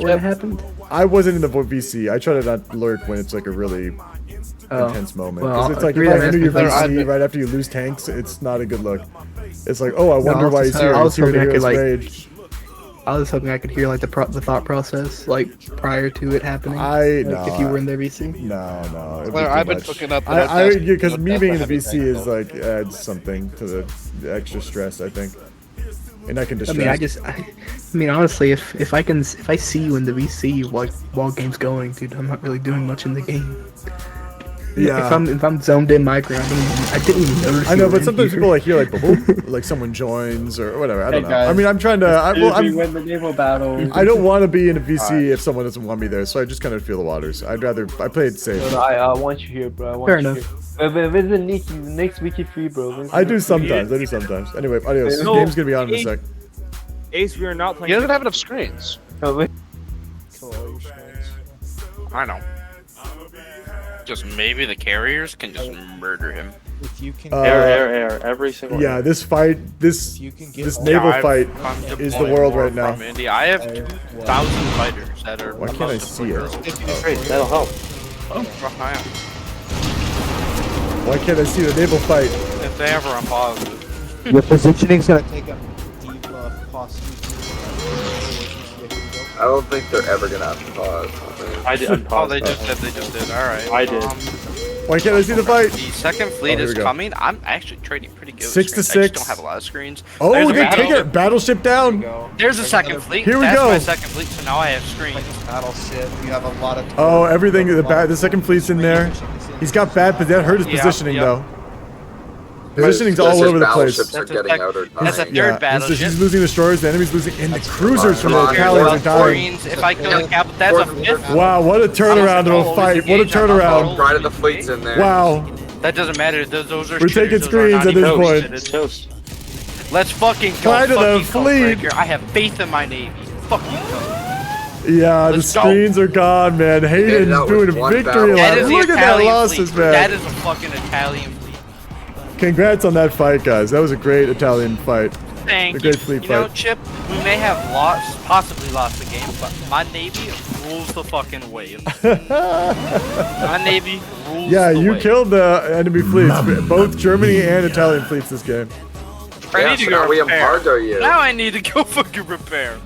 when it happened? I wasn't in the VC. I try to not lurk when it's like a really intense moment. Because it's like if I enter your VC right after you lose tanks, it's not a good look. It's like, I wonder why he's here. I was hoping I could hear like the thought process like prior to it happening. If you were in their VC. No. I've been hooking up. Because me being in the VC is like adds something to the extra stress, I think. And I can distress. I mean, honestly, if I see you in the VC while game's going, dude, I'm not really doing much in the game. Yeah. If I'm zoned in micro, I didn't even notice. I know, but sometimes people hear like boom, like someone joins or whatever. I don't know. I mean, I'm trying to. win the naval battle. I don't want to be in a VC if someone doesn't want me there, so I just kind of feel the waters. I play it safe. No, I want you here, bro. Fair enough. When's the next wiki free, bro? I do sometimes. Anyway, adios. This game's gonna be on in a sec. Ace, we are not playing. He doesn't have enough screens. Oh, wait. Kill all your screens. I know. Just maybe the carriers can just murder him. If you can Air, every single Yeah, air. this fight, this naval fight is the world right now. From India. I have 2,000 fighters that are. Why can't I see it? Great, that'll help. Oh, Why can't I see the naval fight? if they ever unpause it. Your positioning's gonna take up. I don't think they're ever gonna have to pause. I did. Oh, they just did. They just did. All right. I did. Why can't I see the fight? The second fleet here is we go. coming. I'm actually trading pretty good. 6 to with screens. I 6. just don't have a lot of screens. Oh, There's a they take battleship. it. Battleship down. There's a second fleet. Here we That's go. my second fleet, so now I have screens. Battleship. You have a lot of. Oh, everything. The second fleet's in there. He's got bad, but that hurt his Yeah, positioning yep. though. Positioning's all over the place. That's a third Yeah, battleship. he's losing destroyers. The enemy's losing, and the cruisers from the Here's Italians are the dying. screens. If I kill the cap, that's a fifth. Wow, what a turnaround of a fight! What a turnaround! Pride of the fleet's in there. Wow. That doesn't matter. Those are. We're taking shooters, those are screens at not this even point. toasted. Toast. Let's fucking go. Pride of the fucking fleet. Codebreaker. I have faith in my navy. Fuck you, Code. Yeah, Let's the go. screens are gone, man. Hayden's doing a victory lap. That is the Look at that Italian losses, fleet. man. That is a fucking Italian fleet. Congrats on that fight, guys. That was a great Italian fight. Thank a you. great fleet You know, fight. Chip, we may have possibly lost the game, but my navy rules the fucking wave. My navy rules Yeah, the you wave. killed the enemy fleets, both Germany and Italian fleets this game. I Yeah, need to so go now we repair. embargo you. Now I need to go fucking repair.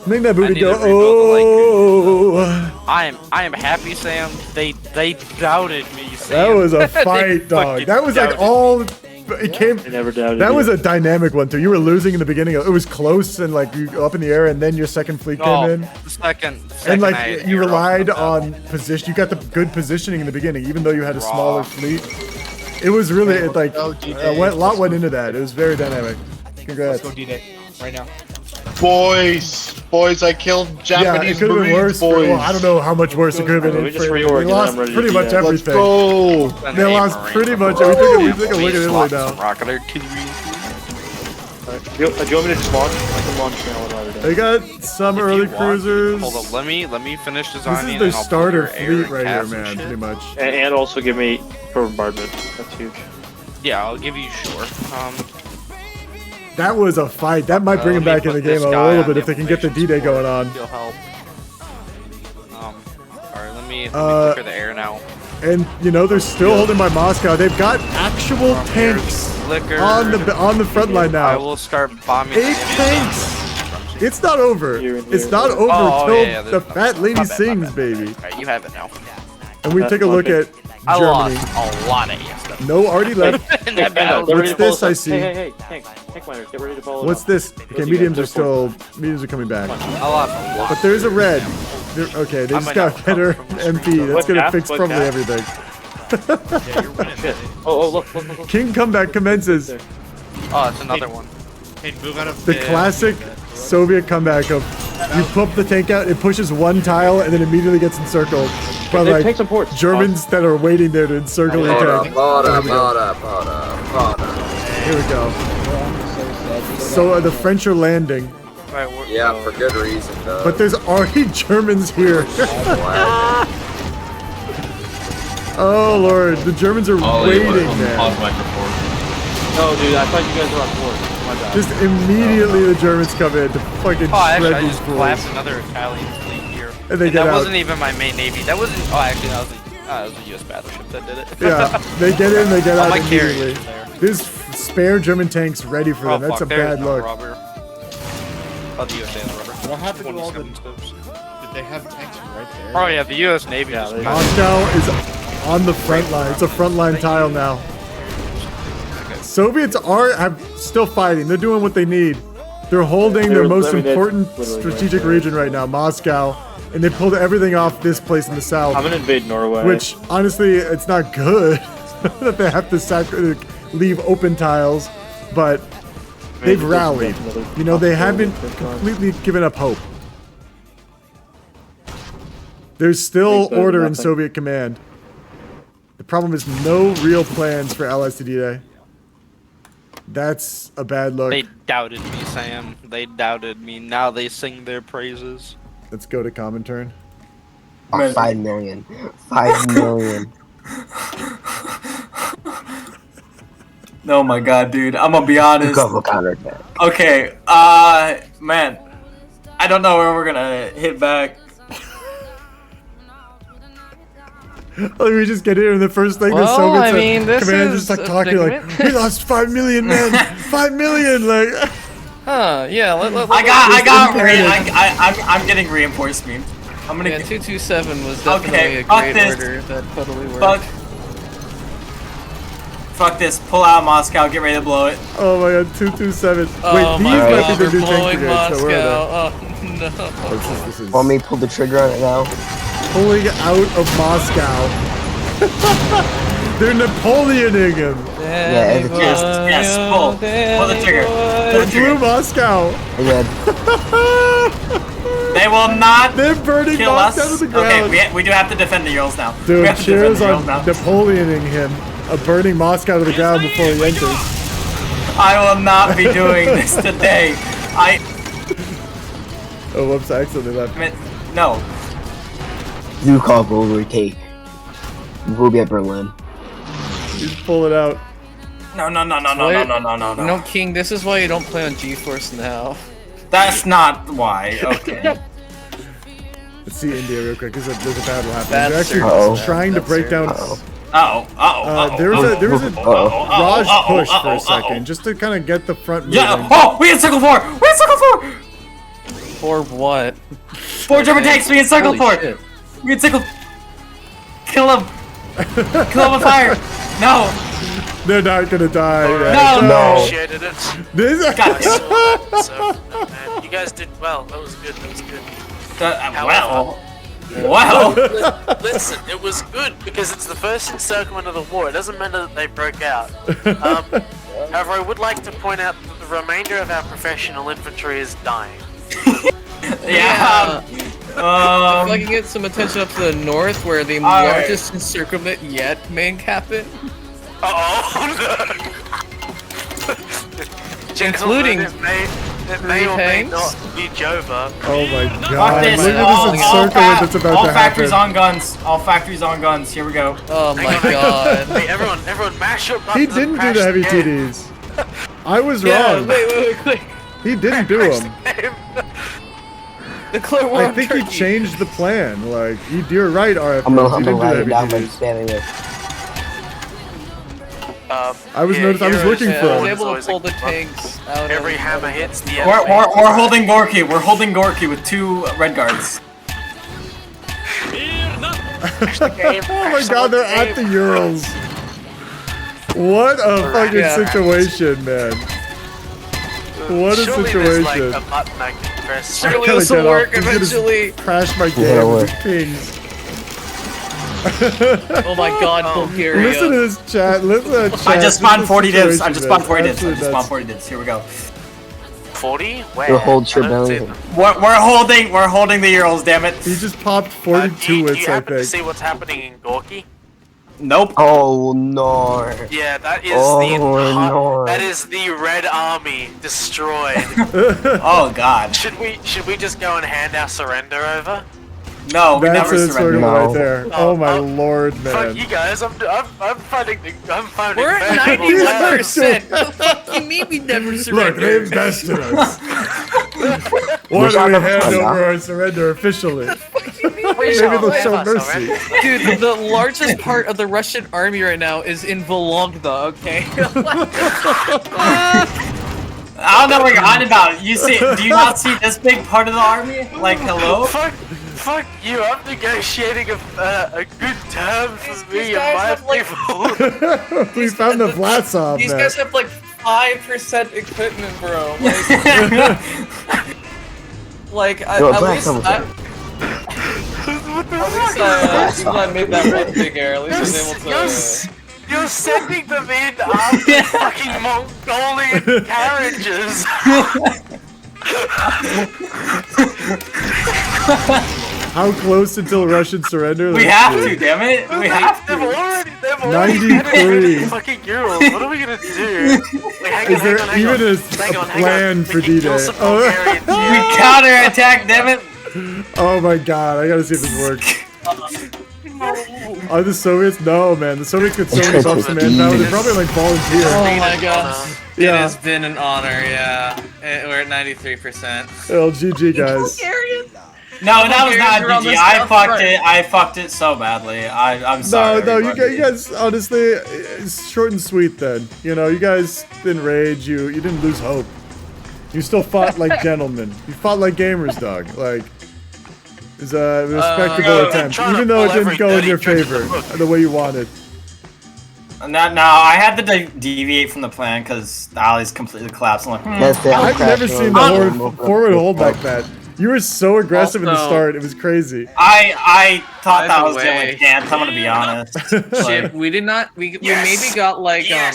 Make that booty need go. to rebuild Oh, I am happy, Sam. They doubted me, Sam. that was a They fight, dog. fucking That was like doubted all. It came. They never doubted That you. was a dynamic one too. You were losing in the beginning. It was close and like you up in the air, and then your second fleet came Oh, in. the second And I like had you air relied up. on position. You got the good positioning in the beginning, even though you had a Raw. smaller fleet. It was really it, like a lot went into that. It was very dynamic. Congrats. Let's go D-Day right now. Boys, I killed Yeah, it Japanese could have been Marines, worse. boys. Well, I don't know how much worse it could have been. We just They reorged and lost I'm ready to pretty do much that. everything. Go. They lost pretty much everything. We take a look at Italy now. Rocket artillery. Do you want me to just launch? I can launch now rather than. They got some early cruisers. Hold up, let me finish This designing. is their and I'll starter put your air fleet and right here, cast and man. shit. Pretty much. And also give me bombardment. That's huge. Yeah, I'll give you sure. That was a fight. That might bring him let me back in the put game this a guy little on bit the if they can get the D-Day going on. He'll help. Alright, let me Uh, clear the air now. And you know they're still holding by Moscow. They've got actual tanks Flicker. on the front line I now. will start bombing. 8 tanks. It's not over. It's not over Oh, until yeah, the fat lady sings, baby. Alright, you have it now. And we take a look at I Germany. lost a lot of stuff. No, already left. In that battle. Get ready What's to follow this I us. see? Hey, tank miners, get ready to follow What's us. this? Okay, mediums are coming back. I lost a lot. But there's a red. Okay, they I just might got not better come from MP. That's What gonna gas? fix What probably gas? everything. Shit. Oh, look. King comeback commences. Oh, it's another one. Hey, move out of The classic Soviet comeback of you pump the tank out, it pushes one tile, and then immediately gets encircled by They like take some ports. Germans that are waiting there to encircle the tank. Here we go. So the French are landing, Yeah, for good reason, though. but there's already Germans here. Oh lord, the Germans are waiting, man. Pause microphone. No, dude, I thought you guys were on port. My bad. Just immediately the Germans come in to fucking Oh, actually, shred I these just fools. collapsed another Italian fleet here. And they get that out. wasn't even my main navy. That wasn't. Oh, actually, that was a U.S. battleship that did it. Yeah, they get in, they get All out my immediately. carriers there. There's spare German tanks ready for Oh, them. That's fuck, a there's bad no look. rubber. Oh, the USA rubber. What happened to all the? 27 scopes. Did they have tanks right there? Oh yeah, the U.S. Navy. Yeah, just they- Moscow is on the front line. It's a front line tile now. Soviets are still fighting. They're doing what they need. They're holding their most important strategic region right now, Moscow, and they pulled everything off this place in the south. I'm gonna invade Norway. Which honestly, it's not good that they have to leave open tiles, but they've rallied. You know, they haven't completely given up hope. There's still order in Soviet command. The problem is no real plans for Allies to D-Day. That's a bad look. They doubted me, Sam. They doubted me. Now they sing their praises. Let's go to common turn. Oh, 5 million. 5 million. Oh my god, dude. I'm gonna be honest. Go counterattack. Okay, man. I don't know where we're gonna hit back. Like we just get here and the first thing the Soviets commanders start talking like, we lost 5 million men, 5 million, like. Huh? Yeah. I'm getting reinforcement. I'm gonna. Yeah, 227 was definitely a great order. That totally worked. Fuck this. Pull out Moscow. Get ready to blow it. Oh my god, 227. Oh wait, my these god, might be the we're new tank blowing brigades. So where are Moscow. Oh no. This is Want me to pull the trigger on it now? pulling out of Moscow. They're Napoleoning him. Yeah, yes, pull the trigger. They blew Moscow. Yeah. They will not They're burning kill Moscow us. to the ground. Okay, we do have to defend the Urals now. we Dude, have to cheers defend on the Urals now. Napoleoning him, burning Moscow to the ground before he enters. I will not be doing this today. Oh, whoops, I accidentally left. No. Zukov will retake. We'll be at Berlin. He's pulling out. No. No, King, this is why you don't play on GeForce now. That's not why. Okay. Let's see India real quick, because there's a battle happening. Bad They're actually service. trying to break down. There was a Raj push for a second, just to kind of get the front moving. Yeah. Oh, we had circle 4. We had circle 4. For what? 4 German tanks. We had circle 4. Shit. We had circle. Kill him. Kill him with fire. No. They're not gonna die. No. Appreciated it. This I saw that, so, man, you guys did well. That was good. That was good. Wow. Listen, it was good because it's the first encirclement of the war. It doesn't matter that they broke out. However, I would like to point out that the remainder of our professional infantry is dying. Yeah. If I can get some attention up to the north, where the largest encirclement yet may happen. Including it may or may not be Jova. Oh my Fuck god, this. look at this encirclement that's about all to factories happen. on guns. All factories on guns. Here we go. Oh my god. Hey, everyone, mash your He buttons. didn't do crash the heavy game. TDs. I was Yeah, wrong. wait. He didn't do them. Declare war I on think he Turkey. changed the plan. Like, you're right, RF. I'm He gonna didn't do write the it down by heavy TDs. standing there. I was looking for I was him. able to pull the tanks out. Every hammer hits the We're holding Gorky. We're holding Gorky with 2 red guards. Oh my god, they're at the Urals. What a fucking situation, man. What a Surely situation. there's like a button I can press. Surely this will work eventually. Crash my game with the pings. Oh my god, Bulgaria. Listen to this chat. Listen to that chat. I just spawned 40 divs. I Situation, just spawned 40 man. divs. I just Absolutely spawned 40 divs. Here we go. 40? Where? You'll hold I don't see Trebellion. them. We're holding the Urals. Damn it. He just popped Do 42 you wits, I happen to think. see what's happening in Gorky? Nope. Oh no. Yeah, that is no. that is the Red Army destroyed. Oh god. Should we just go and hand our surrender over? No, we That's never it, surrender. right there. Oh my lord, Fuck man. you guys! I'm finding We're at valuable 91%. What the fuck you mean we never Look, surrender? they invested us. Why don't we hand over our surrender officially? Maybe they'll show mercy. Dude, the largest part of the Russian army right now is in Vologda, okay? I don't know what you're on about. Do you not see this big part of the army? Like, hello? Fuck you! I'm negotiating a good term for me and my people. We found the Vlasov, These man. guys have like 5% equipment, bro. Like at least I made that one bigger. At least I was able to. You're sending them in after fucking Mongolian carriages. How close until Russian surrender? We have to, damn it. We have They've to. already 93. fucking Urals. What are we gonna do? Wait, Is there even a plan for D-Day? We counterattack, damn it. Oh my god, I gotta see if this works. Are the Soviets? No, man. The Soviets get so many buffs and manpower. They're probably like volunteer. Oh my god. It Yeah. has been an honor, yeah. We're at 93%. Well, GG, guys. No, that was not Bulgarians are on GG. the I south fucked front. it. I fucked it so badly. I'm sorry. No, you everybody. guys, honestly, it's short and sweet then. You know, you guys didn't rage. You didn't lose hope. You still fought like gentlemen. You fought like gamers, dog. Like, it was a respectable attempt. Even though it didn't go in your favor the way you wanted. No, I had to deviate from the plan because the alley's completely collapsed. I'm like, I've never seen the forward hold like that. You were so aggressive in the Also- start. It was crazy. I thought By that the was the only way- chance. I'm gonna be honest. Chip, we did not. We maybe got like a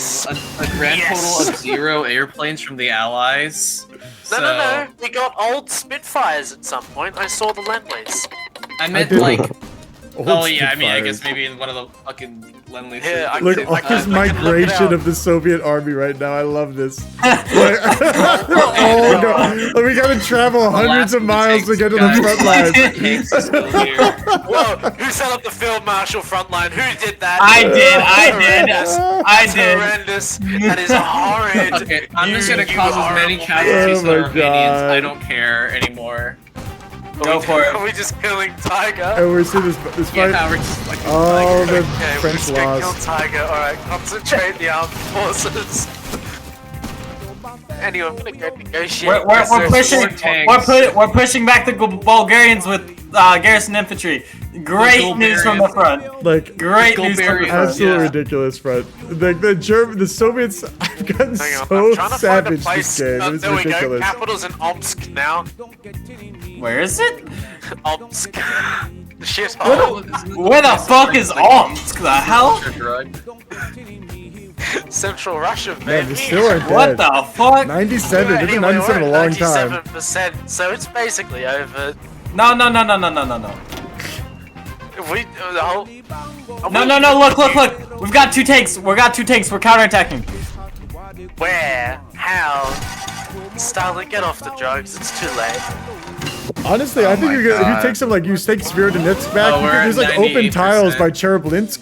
grand total of 0 airplanes from the Allies. No. We got old Spitfires at some point. I saw the Lend-Lease. I meant did. like. Old Oh yeah, I mean, I Spitfires. guess maybe in one of the fucking Lend-Leases. Yeah, I Look, could- all this migration of the Soviet army right now. I love this. Like, we gotta travel hundreds of miles to get to the front lines. Whoa, who set up the Field Marshal front line? Who did that? I did. Horrendous. Horrendous. That is horrid. Okay, I'm just gonna You cause as many horrible casualties man. as Oh my Romanians. God. I don't care anymore. Go for it. Are we just killing Tiger? And we're seeing this fight. Yeah, we're just like. Oh, the Okay, we're French just gonna kill lost. Tiger. Alright, concentrate the armed forces. Anyway, I'm gonna go negotiate. We're pushing. We're pushing back the Bulgarians with garrison infantry. Great news from the front. Like, Great news from the front. absolutely ridiculous, front. The Soviets have gotten Hang on, so I'm trying to find a savage place. this game. It was there we go. ridiculous. Capital's in Omsk now. Where is it? Omsk. The shithole. Where the fuck is Omsk? The hell? Central Russia, Man, baby. they still aren't dead. What the fuck? 97. They've been Anyway, 97 a we're long at time. 97%, so it's basically over. No. If we the whole. No. Look. We've got 2 tanks. We're counterattacking. Where? How? Stalin, get off the drugs. It's too late. Honestly, I think if you take some, like, you take Sverdlovsk back, Oh, we're there's at like open 98%. tiles by Cheroblinsk.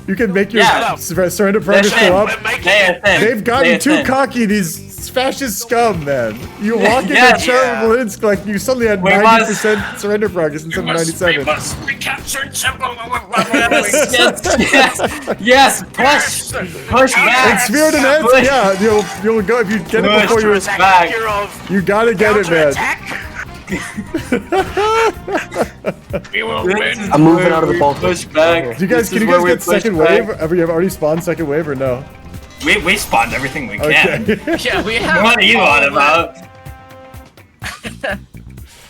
You can make your Yeah. surrender progress go up. They're thin. They've gotten They're too thin. cocky, these fascist scum, man. You walk into Yeah. Cheroblinsk, like, you suddenly had We 90% surrender progress instead of 97. Yes. Push back. And Sverdlovsk, Push. yeah, you'll go if you get it before you. back. You gotta get it, man. I'm moving out of the Baltic. Push back. Do you guys, This can you is where guys we get push second back. wave? Have you already spawned second wave or no? We spawned everything we can. Okay. Yeah, we have. What are you on about?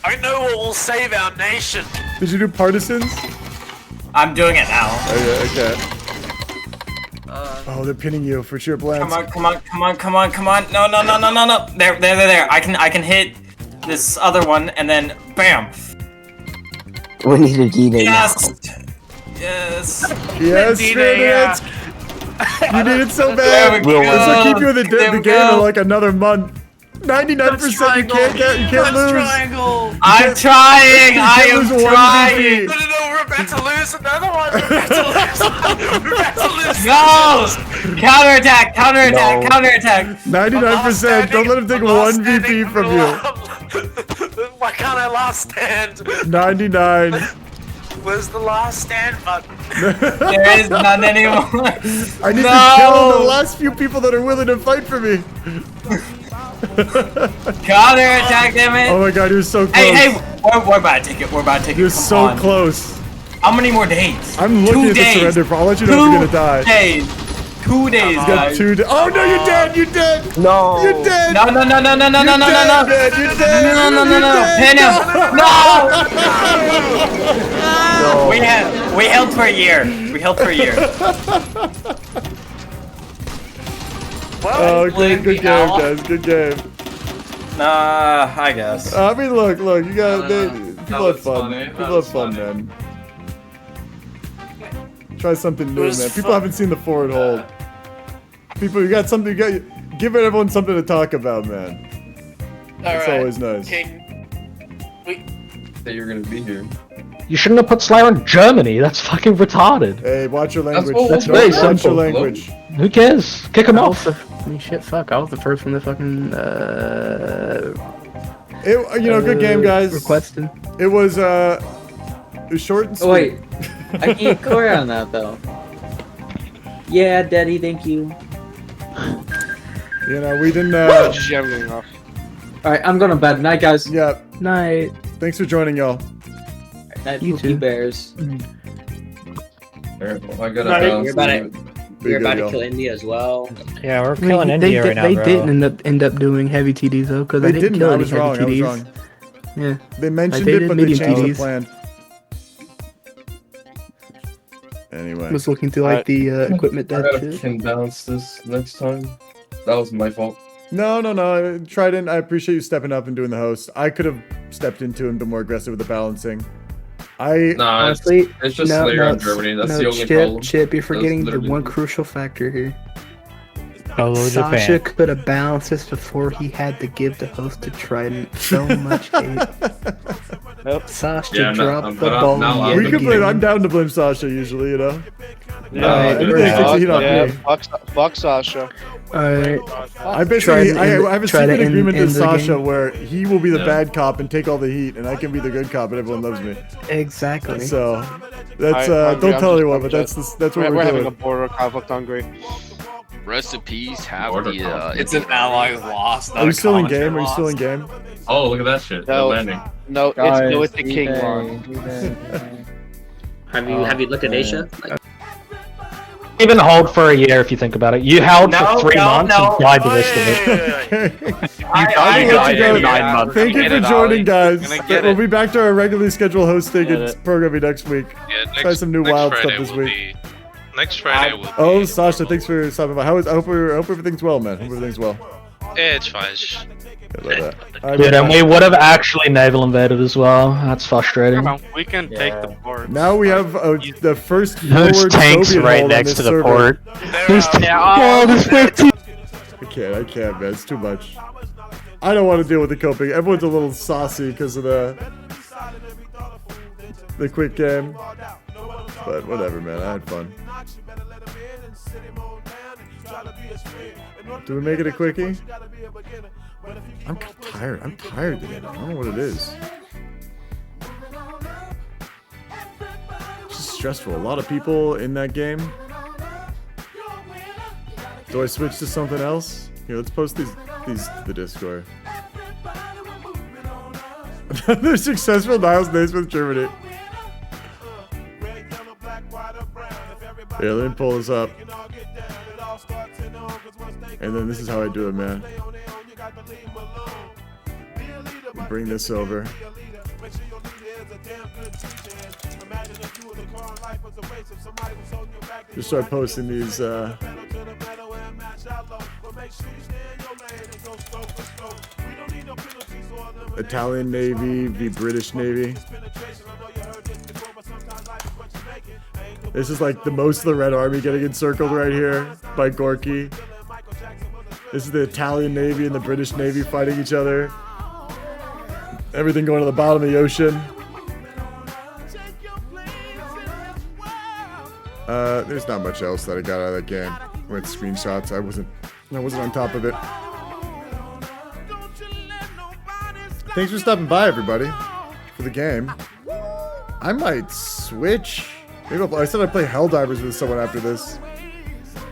I know what will save our nation. Did you do partisans? I'm doing it now. Oh, yeah, okay. Oh, they're pinning you for sure, Blance. Come on. No. There. I can hit this other one and then bam. We need a D-Day Yes. now. Yes. Yes, Sverdlovsk. You need it so bad. There we This will go. keep you in the There we game in go. like another month. 99% you can't lose. Triangle. I'm trying. I can't am lose one trying. VP. No, we're about to lose another one. We're about to lose. No! Counterattack! 99%. Don't let him take one VP from you. Why can't I last stand? 99. Where's the last stand button? There is none anymore. I need No. to kill the last few people that are willing to fight for me. Counterattack, damn it! Oh my god, you're so close. Hey, we're about to take it. We're about to take it. You're Come so on. close. How many more days? I'm looking 2 at the days. surrender. I'll let you know if you're gonna die. 2 days. 2 days, Got guys. 2 days. Oh no, you're dead. You're dead. No. You're dead. No. You're dead, man. You're dead. No. Pin him. No. We held for a year. Oh, good game, guys. Good game. Nah, I guess. I mean, look. You got people was have fun. funny. That People was have fun, funny. man. Try something new, was man. People fun. haven't seen the forward hold. People, you got something. Give everyone something to talk about, man. It's Alright, always nice. King. That you're gonna be here. You shouldn't have put Slayer in Germany. That's fucking retarded. Hey, watch your language. That's very Watch your simple. language. Who cares? Kick him off. I mean, shit, fuck. I was the first one to fucking, good game, guys. Requesting. It was short and sweet. Oh, wait. I can't clear on that, though. Yeah, Daddy, thank you. You know, we didn't. Alright, I'm going to bed. Night, guys. Yeah. Night. Thanks for joining, y'all. Night, You Pookie too. Bears. I gotta You're about to kill India as well. Yeah, we're I mean, killing India right now, They bro. didn't end up doing heavy TDs though, because They I didn't didn't. kill I any was heavy wrong. I was TDs. wrong. Yeah. They mentioned Like, it, did but they medium changed the TDs. plan. Anyway. Was looking through like the equipment I dead gotta shit. can balance this next time. That was my fault. No. Trident, I appreciate you stepping up and doing the host. I could have stepped into and been more aggressive with the balancing. Honestly, it's just Slayer in Germany. That's the only problem. Chip, you're That's forgetting the literally one it. crucial factor here. Hello, Sasha Japan. could have balanced this before he had to give the host to Trident so much hate. Sasha Yeah, dropped the ball. yet We can blame. again. I'm down to blame Sasha usually, you know. Alright, Everybody takes the heat on Yeah, me. fuck Sasha. Alright. I basically I have a secret agreement with the Sasha game. where he will be the Yeah. bad cop and take all the heat, and I can be the good cop and everyone loves me. Exactly. So that's Alright, don't I'm tell just- anyone, I'm but just- that's what we're we're having doing. a border conflict hungry. Recipes have Order the. conflict. It's an ally lost. Are you still in game? Are you still in game? Oh, look at that shit. No. The landing. No, Guys, it's go with the we king may- one. we may- Have you looked at Asia? Even hold for a year if you think about it. You held for 3 months and died the rest of it. I'll let died you go. in 9 months. Thank you Get for it, joining, Ollie. guys. Gonna get We'll it. be back to our regularly scheduled hosting Get and it. programming next week. Yeah, Try some new next wild Friday stuff this will week. be. Next Friday will be. Oh, Sasha, thanks for stopping by. I hope everything's well, man. Hope everything's well. Yeah, it's fine. It's just- About that. All right, Dude, and man. we would have actually naval invaded as well. That's frustrating. Come on, we can take the port. Now we have the first There's forward tanks Soviet right hold on next this to the server. port. There's there's 15. I can't, man. It's too much. I don't want to deal with the coping. Everyone's a little saucy because of the quick game. But whatever, man. I had fun. Do we make it a quickie? I'm tired. I'm tired today. I don't know what it is. It's just stressful. A lot of people in that game. Do I switch to something else? Here, let's post these to the Discord. They're successful Niles Naismith Germany. Yeah, let me pull this up. And then this is how I do it, man. Bring this over. Just start posting these. Italian Navy v British Navy. This is like the most of the Red Army getting encircled right here by Gorky. This is the Italian Navy and the British Navy fighting each other. Everything going to the bottom of the ocean. There's not much else that I got out of that game with screenshots. I wasn't on top of it. Thanks for stopping by, everybody, for the game. I might switch. Maybe I said I'd play Helldivers with someone after this.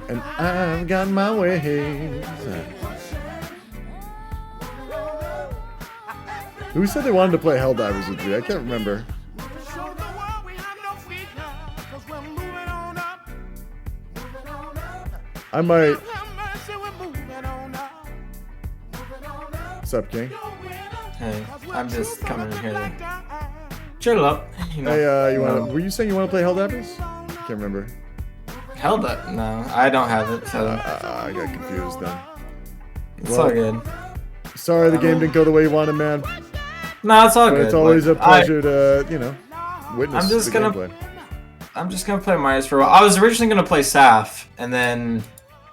And I've got my ways. Who said they wanted to play Helldivers with me? I can't remember. I might. What's up, King? Hey, I'm just coming in here to chill up. You know, Hey, you wanna? Were you saying you want to play Helldivers? I can't remember. Held up? No, I don't have it. So I got confused then. It's all good. Sorry the game didn't go the way you wanted, man. No, it's all But good. it's always Like, a pleasure to, witness I'm just the gonna- gameplay. I'm just gonna play Myers for a while. I was originally gonna play Saf, and then,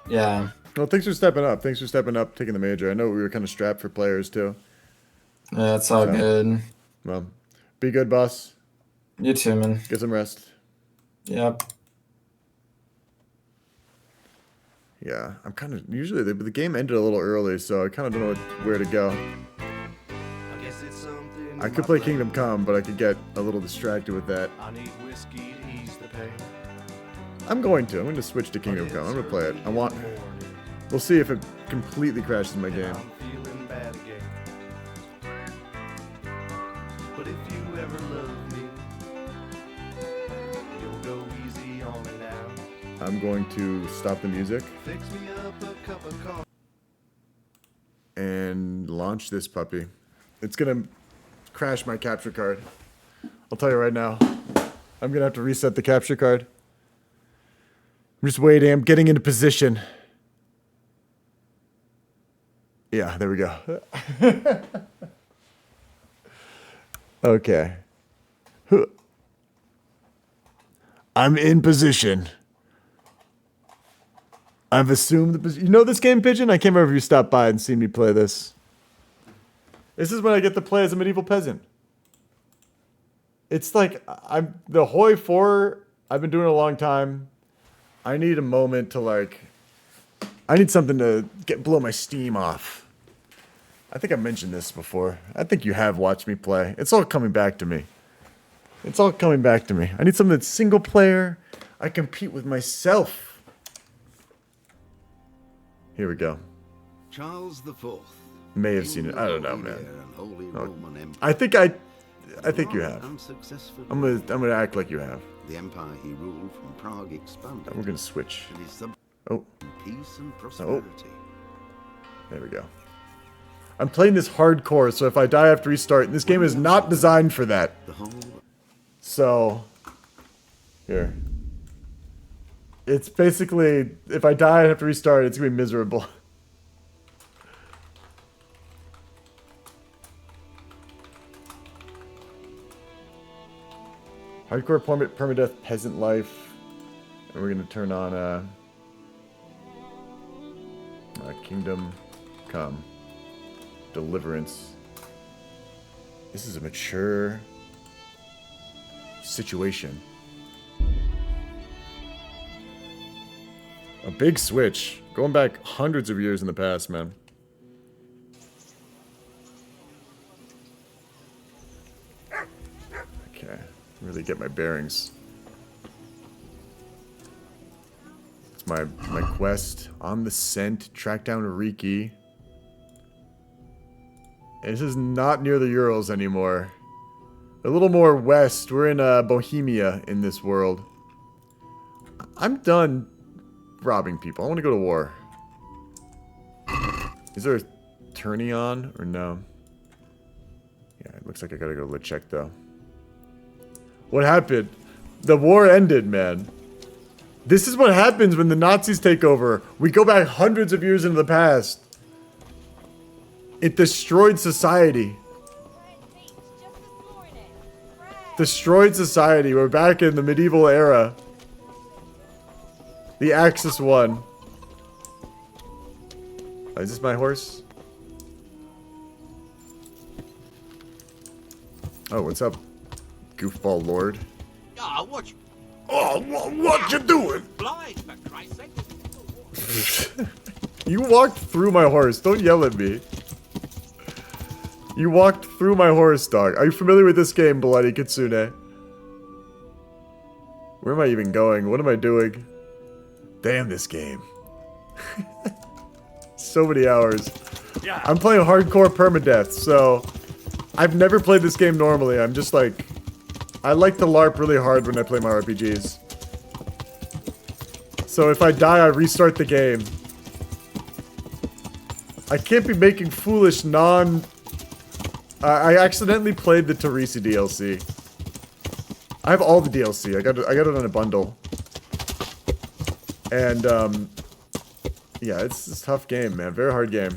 yeah. Well, thanks for stepping up. Thanks for stepping up, taking the major. I know we were kind of strapped for players too. Yeah, it's all good. Well, be good, boss. You too, man. Get some rest. Yep. Yeah, I'm kind of usually the game ended a little early, so I kind of don't know where to go. I could play Kingdom Come, but I could get a little distracted with that. I'm going to switch to Kingdom Come. I'm gonna play it. We'll see if it completely crashes my game. I'm going to stop the music and launch this puppy. It's gonna crash my capture card. I'll tell you right now. I'm gonna have to reset the capture card. I'm just waiting. I'm getting into position. Yeah, there we go. Okay. I'm in position. I've assumed the position. You know this game, Pigeon? I can't remember if you stopped by and seen me play this. This is when I get to play as a medieval peasant. It's like, the Hoi 4, I've been doing it a long time. I need a moment to I need something to blow my steam off. I think I mentioned this before. I think you have watched me play. It's all coming back to me. It's all coming back to me. I need something that's single player. I compete with myself. Here we go. Charles the Fourth. May have seen it. I don't know, man. I think you have. I'm gonna act like you have. The empire he ruled from Prague expanded. We're gonna switch. Peace and prosperity. There we go. I'm playing this hardcore, so if I die, I have to restart. And this game is not designed for that. So, here. It's basically, if I die, I have to restart. It's gonna be miserable. Hardcore permadeath peasant life. And we're gonna turn on Kingdom Come. Deliverance. This is a mature situation. A big switch. Going back hundreds of years in the past, man. Okay. Really get my bearings. It's my quest. On the scent. Track down Riki. This is not near the Urals anymore. A little more west. We're in Bohemia in this world. I'm done robbing people. I want to go to war. Is there a tourney on or no? Yeah, it looks like I gotta go check though. What happened? The war ended, man. This is what happens when the Nazis take over. We go back hundreds of years into the past. It destroyed society. Destroyed society. We're back in the medieval era. The Axis won. Is this my horse? Oh, what's up, goofball lord? Ah, what? Oh, what you doing? You walked through my horse. Don't yell at me. You walked through my horse, dog. Are you familiar with this game, Bloody Kitsune? Where am I even going? What am I doing? Damn this game. So many hours. Yeah. I'm playing hardcore permadeath, so I've never played this game normally. I'm just like, I like to LARP really hard when I play my RPGs. So if I die, I restart the game. I can't be making foolish I accidentally played the Teresi DLC. I have all the DLC. I got it on a bundle. And yeah, it's a tough game, man. Very hard game.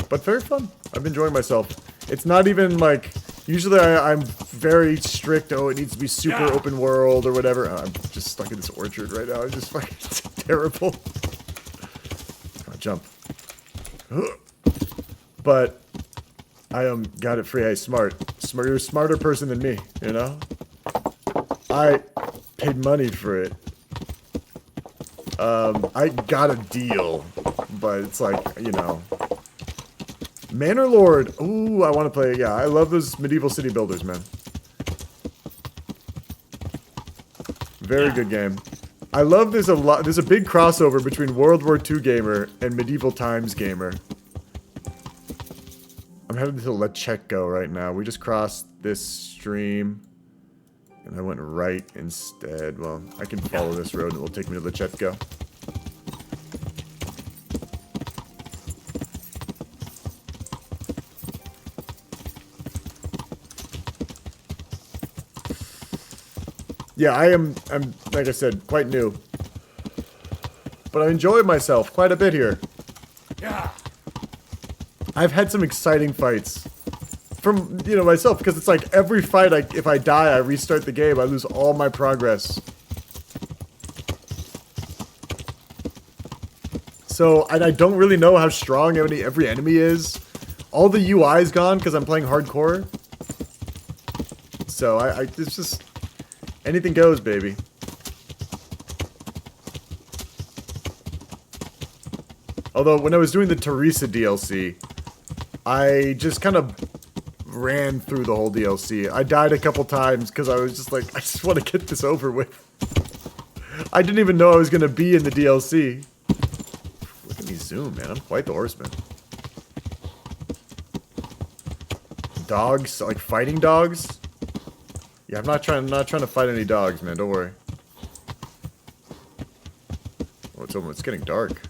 But very fun. I'm enjoying myself. It's not even like, usually I'm very strict. Oh, it needs to be super open world or whatever. Oh, I'm just stuck in this orchard right now. It's just fucking terrible. Come on, jump. But I got it free. Hey, smart you're a smarter person than me, you know? I paid money for it. I got a deal, but it's like, you know. Manor Lord. Ooh, I want to play. Yeah, I love those medieval city builders, man. Very good game. I love there's a big crossover between World War II gamer and medieval times gamer. I'm headed to Lecheko right now. We just crossed this stream. And I went right instead. Well, I can follow this road and it will take me to Lecheko. Yeah, I'm like I said, quite new. But I enjoy myself quite a bit here. Yeah. I've had some exciting fights. From, you know, myself, because it's like every fight, if I die, I restart the game, I lose all my progress. So, and I don't really know how strong every enemy is. All the UI's gone because I'm playing hardcore. So, it's just, anything goes, baby. Although, when I was doing the Teresa DLC, I just kind of ran through the whole DLC. I died a couple times because I was just like, I just want to get this over with. I didn't even know I was going to be in the DLC. Look at me zoom, man. I'm quite the horseman. Dogs? Like fighting dogs? Yeah, I'm not trying to fight any dogs, man. Don't worry. Oh, it's getting dark.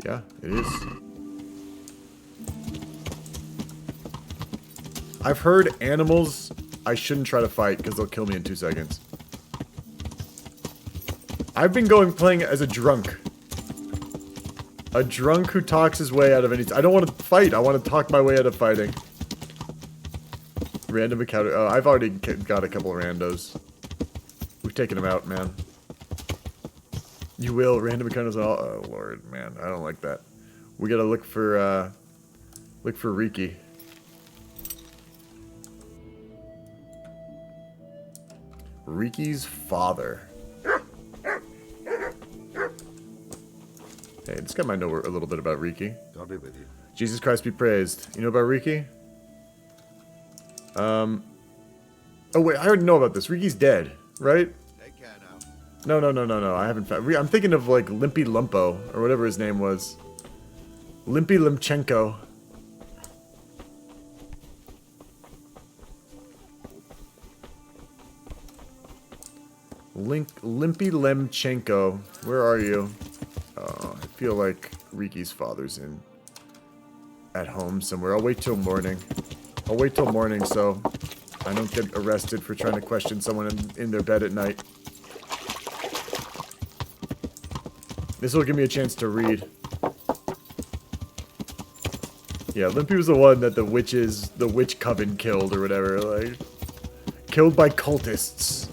Yeah, it is. I've heard animals I shouldn't try to fight because they'll kill me in 2 seconds. I've been playing as a drunk. A drunk who talks his way out of any... I don't want to fight. I want to talk my way out of fighting. Random encounter. Oh, I've already got a couple of randos. We've taken them out, man. You will. Random encounters. Oh, Lord, man. I don't like that. We gotta look for Riki. Riki's father. Hey, this guy might know a little bit about Riki. God be with you. Jesus Christ be praised. You know about Riki? Oh wait, I already know about this. Riki's dead, right? Take care now. No. I haven't found. I'm thinking of like Limpy Lumpo or whatever his name was. Limpy Limchenko. Limpy Lemchenko. Where are you? Oh, I feel like Riki's father's at home somewhere. I'll wait till morning. I'll wait till morning so I don't get arrested for trying to question someone in their bed at night. This will give me a chance to read. Yeah, Limpy was the one that the witch coven killed or whatever, like killed by cultists.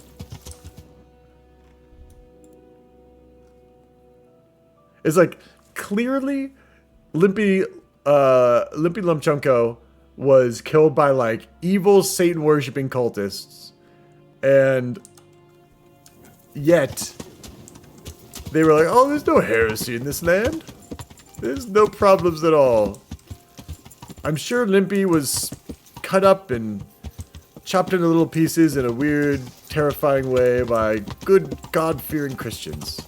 It's like clearly Limpy Lumchunko was killed by like evil Satan worshipping cultists, and yet they were like, oh, there's no heresy in this land. There's no problems at all. I'm sure Limpy was cut up and chopped into little pieces in a weird, terrifying way by good God-fearing Christians.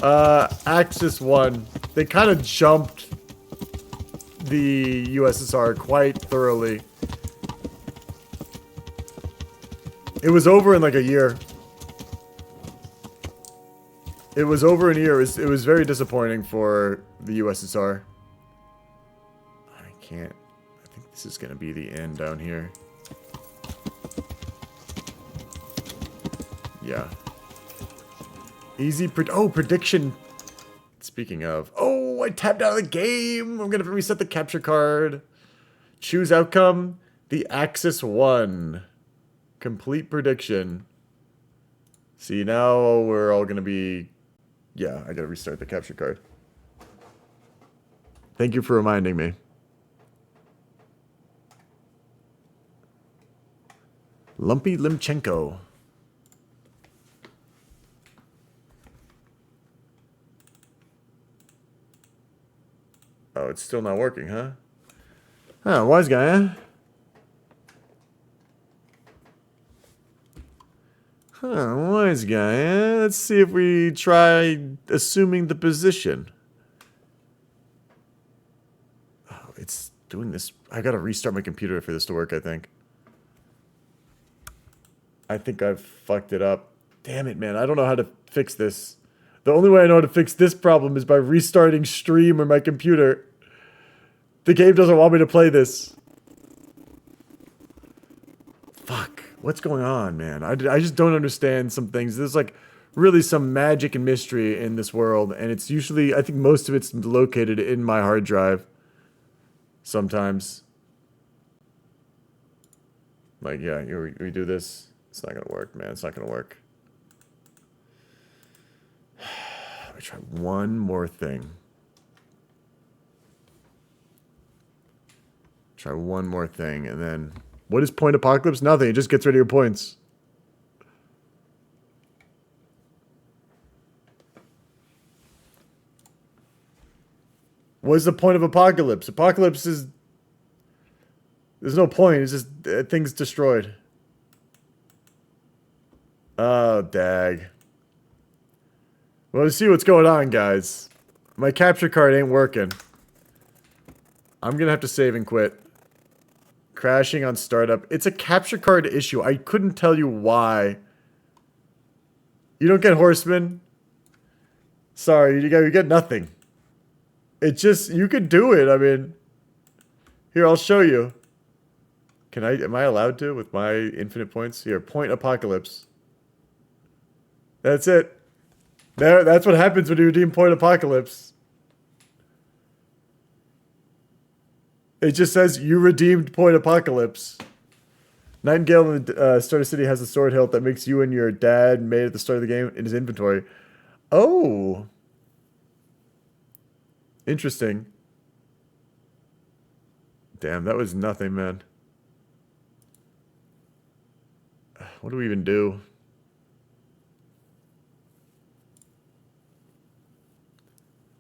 Axis 1. They kind of jumped the USSR quite thoroughly. It was over in like a year. It was over in a year. It was very disappointing for the USSR. I think this is going to be the end down here. Yeah. Easy prediction. Speaking of. Oh, I tapped out of the game. I'm going to reset the capture card. Choose outcome. The Axis 1. Complete prediction. See, now we're all going to be... Yeah, I got to restart the capture card. Thank you for reminding me. Lumpy Limchenko. Oh, it's still not working, huh? Huh, wise guy, huh? Huh, wise guy, eh? Let's see if we try assuming the position. Oh, it's doing this. I gotta restart my computer for this to work, I think. I think I've fucked it up. Damn it, man. I don't know how to fix this. The only way I know how to fix this problem is by restarting stream or my computer. The game doesn't want me to play this. Fuck. What's going on, man? I just don't understand some things. There's like really some magic and mystery in this world. And it's usually, I think most of it's located in my hard drive. Sometimes. Like, yeah, we do this. It's not going to work, man. It's not going to work. Let me try one more thing. Try one more thing, and then... What is point apocalypse? Nothing. It just gets rid of your points. What is the point of apocalypse? Apocalypse is... There's no point. It's just things destroyed. Oh, dag. Well, let's see what's going on, guys. My capture card ain't working. I'm gonna have to save and quit. Crashing on startup. It's a capture card issue. I couldn't tell you why. You don't get Horseman? Sorry, you get nothing. It just, you could do it. I mean, here, I'll show you. Am I allowed to with my infinite points? Here, point apocalypse. That's it. That's what happens when you redeem point apocalypse. It just says you redeemed point apocalypse. Nightingale in the Starter City has a sword hilt that makes you and your dad made at the start of the game in his inventory. Oh. Interesting. Damn, that was nothing, man. What do we even do?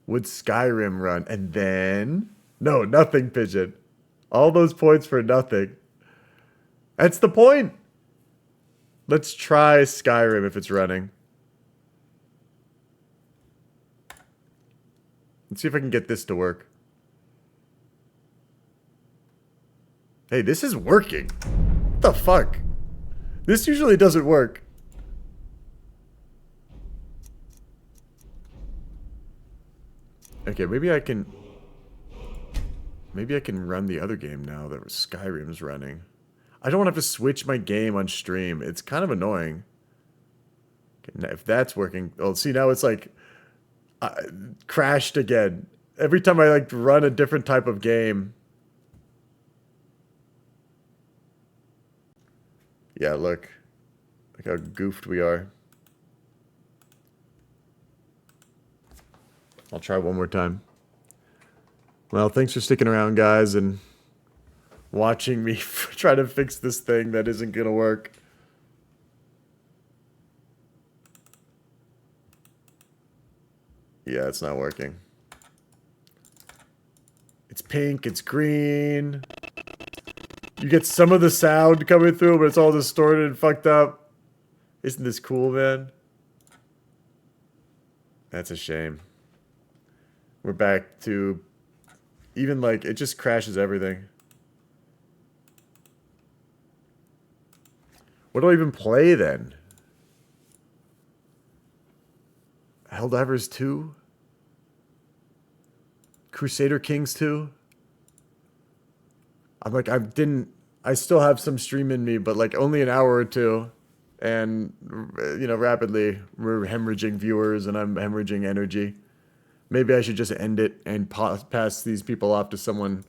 Would Skyrim run? And then... No, nothing, Pigeon. All those points for nothing. That's the point. Let's try Skyrim if it's running. Let's see if I can get this to work. Hey, this is working. What the fuck? This usually doesn't work. Okay, maybe I can run the other game now that Skyrim's running. I don't want to have to switch my game on stream. It's kind of annoying. Okay, now if that's working... Oh, see, now it's like... crashed again. Every time I like run a different type of game. Yeah, look. Look how goofed we are. I'll try one more time. Well, thanks for sticking around, guys, and watching me try to fix this thing that isn't going to work. Yeah, it's not working. It's pink, it's green. You get some of the sound coming through, but it's all distorted and fucked up. Isn't this cool, man? That's a shame. We're back to... Even, like, it just crashes everything. What do I even play, then? Helldivers 2? Crusader Kings 2? I'm like, I still have some stream in me, but, like, only an hour or two. And, you know, rapidly, we're hemorrhaging viewers, and I'm hemorrhaging energy. Maybe I should just end it and pass these people off to someone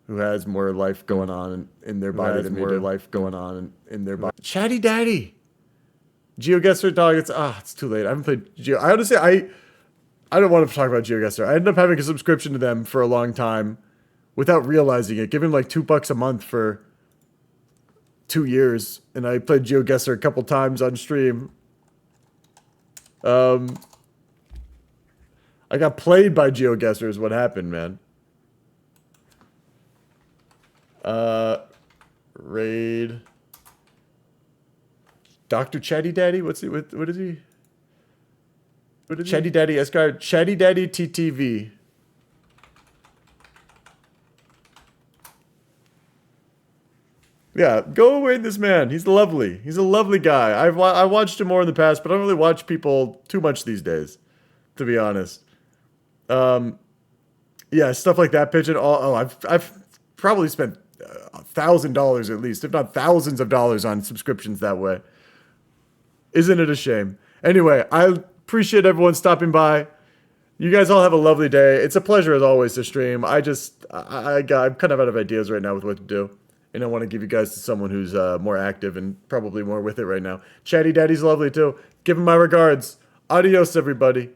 who has more life going on in their body than more life going on in their body. Chatty Daddy! GeoGuessr dog, it's too late. I haven't played Geo. I honestly, I don't want to talk about GeoGuessr. I ended up having a subscription to them for a long time without realizing it. Giving like $2 a month for 2 years, and I played GeoGuessr a couple times on stream. I got played by GeoGuessr is what happened, man. Raid. Dr. Chatty Daddy? What is he? What is he? Chatty Daddy Escar. Chatty Daddy TTV. Yeah, go away this man. He's lovely. He's a lovely guy. I watched him more in the past, but I don't really watch people too much these days, to be honest. Yeah, stuff like that, Pigeon. I've probably spent $1,000 at least, if not thousands of dollars on subscriptions that way. Isn't it a shame? Anyway, I appreciate everyone stopping by. You guys all have a lovely day. It's a pleasure as always to stream. I'm kind of out of ideas right now with what to do. And I want to give you guys to someone who's more active and probably more with it right now. Chatty Daddy's lovely too. Give him my regards. Adios, everybody.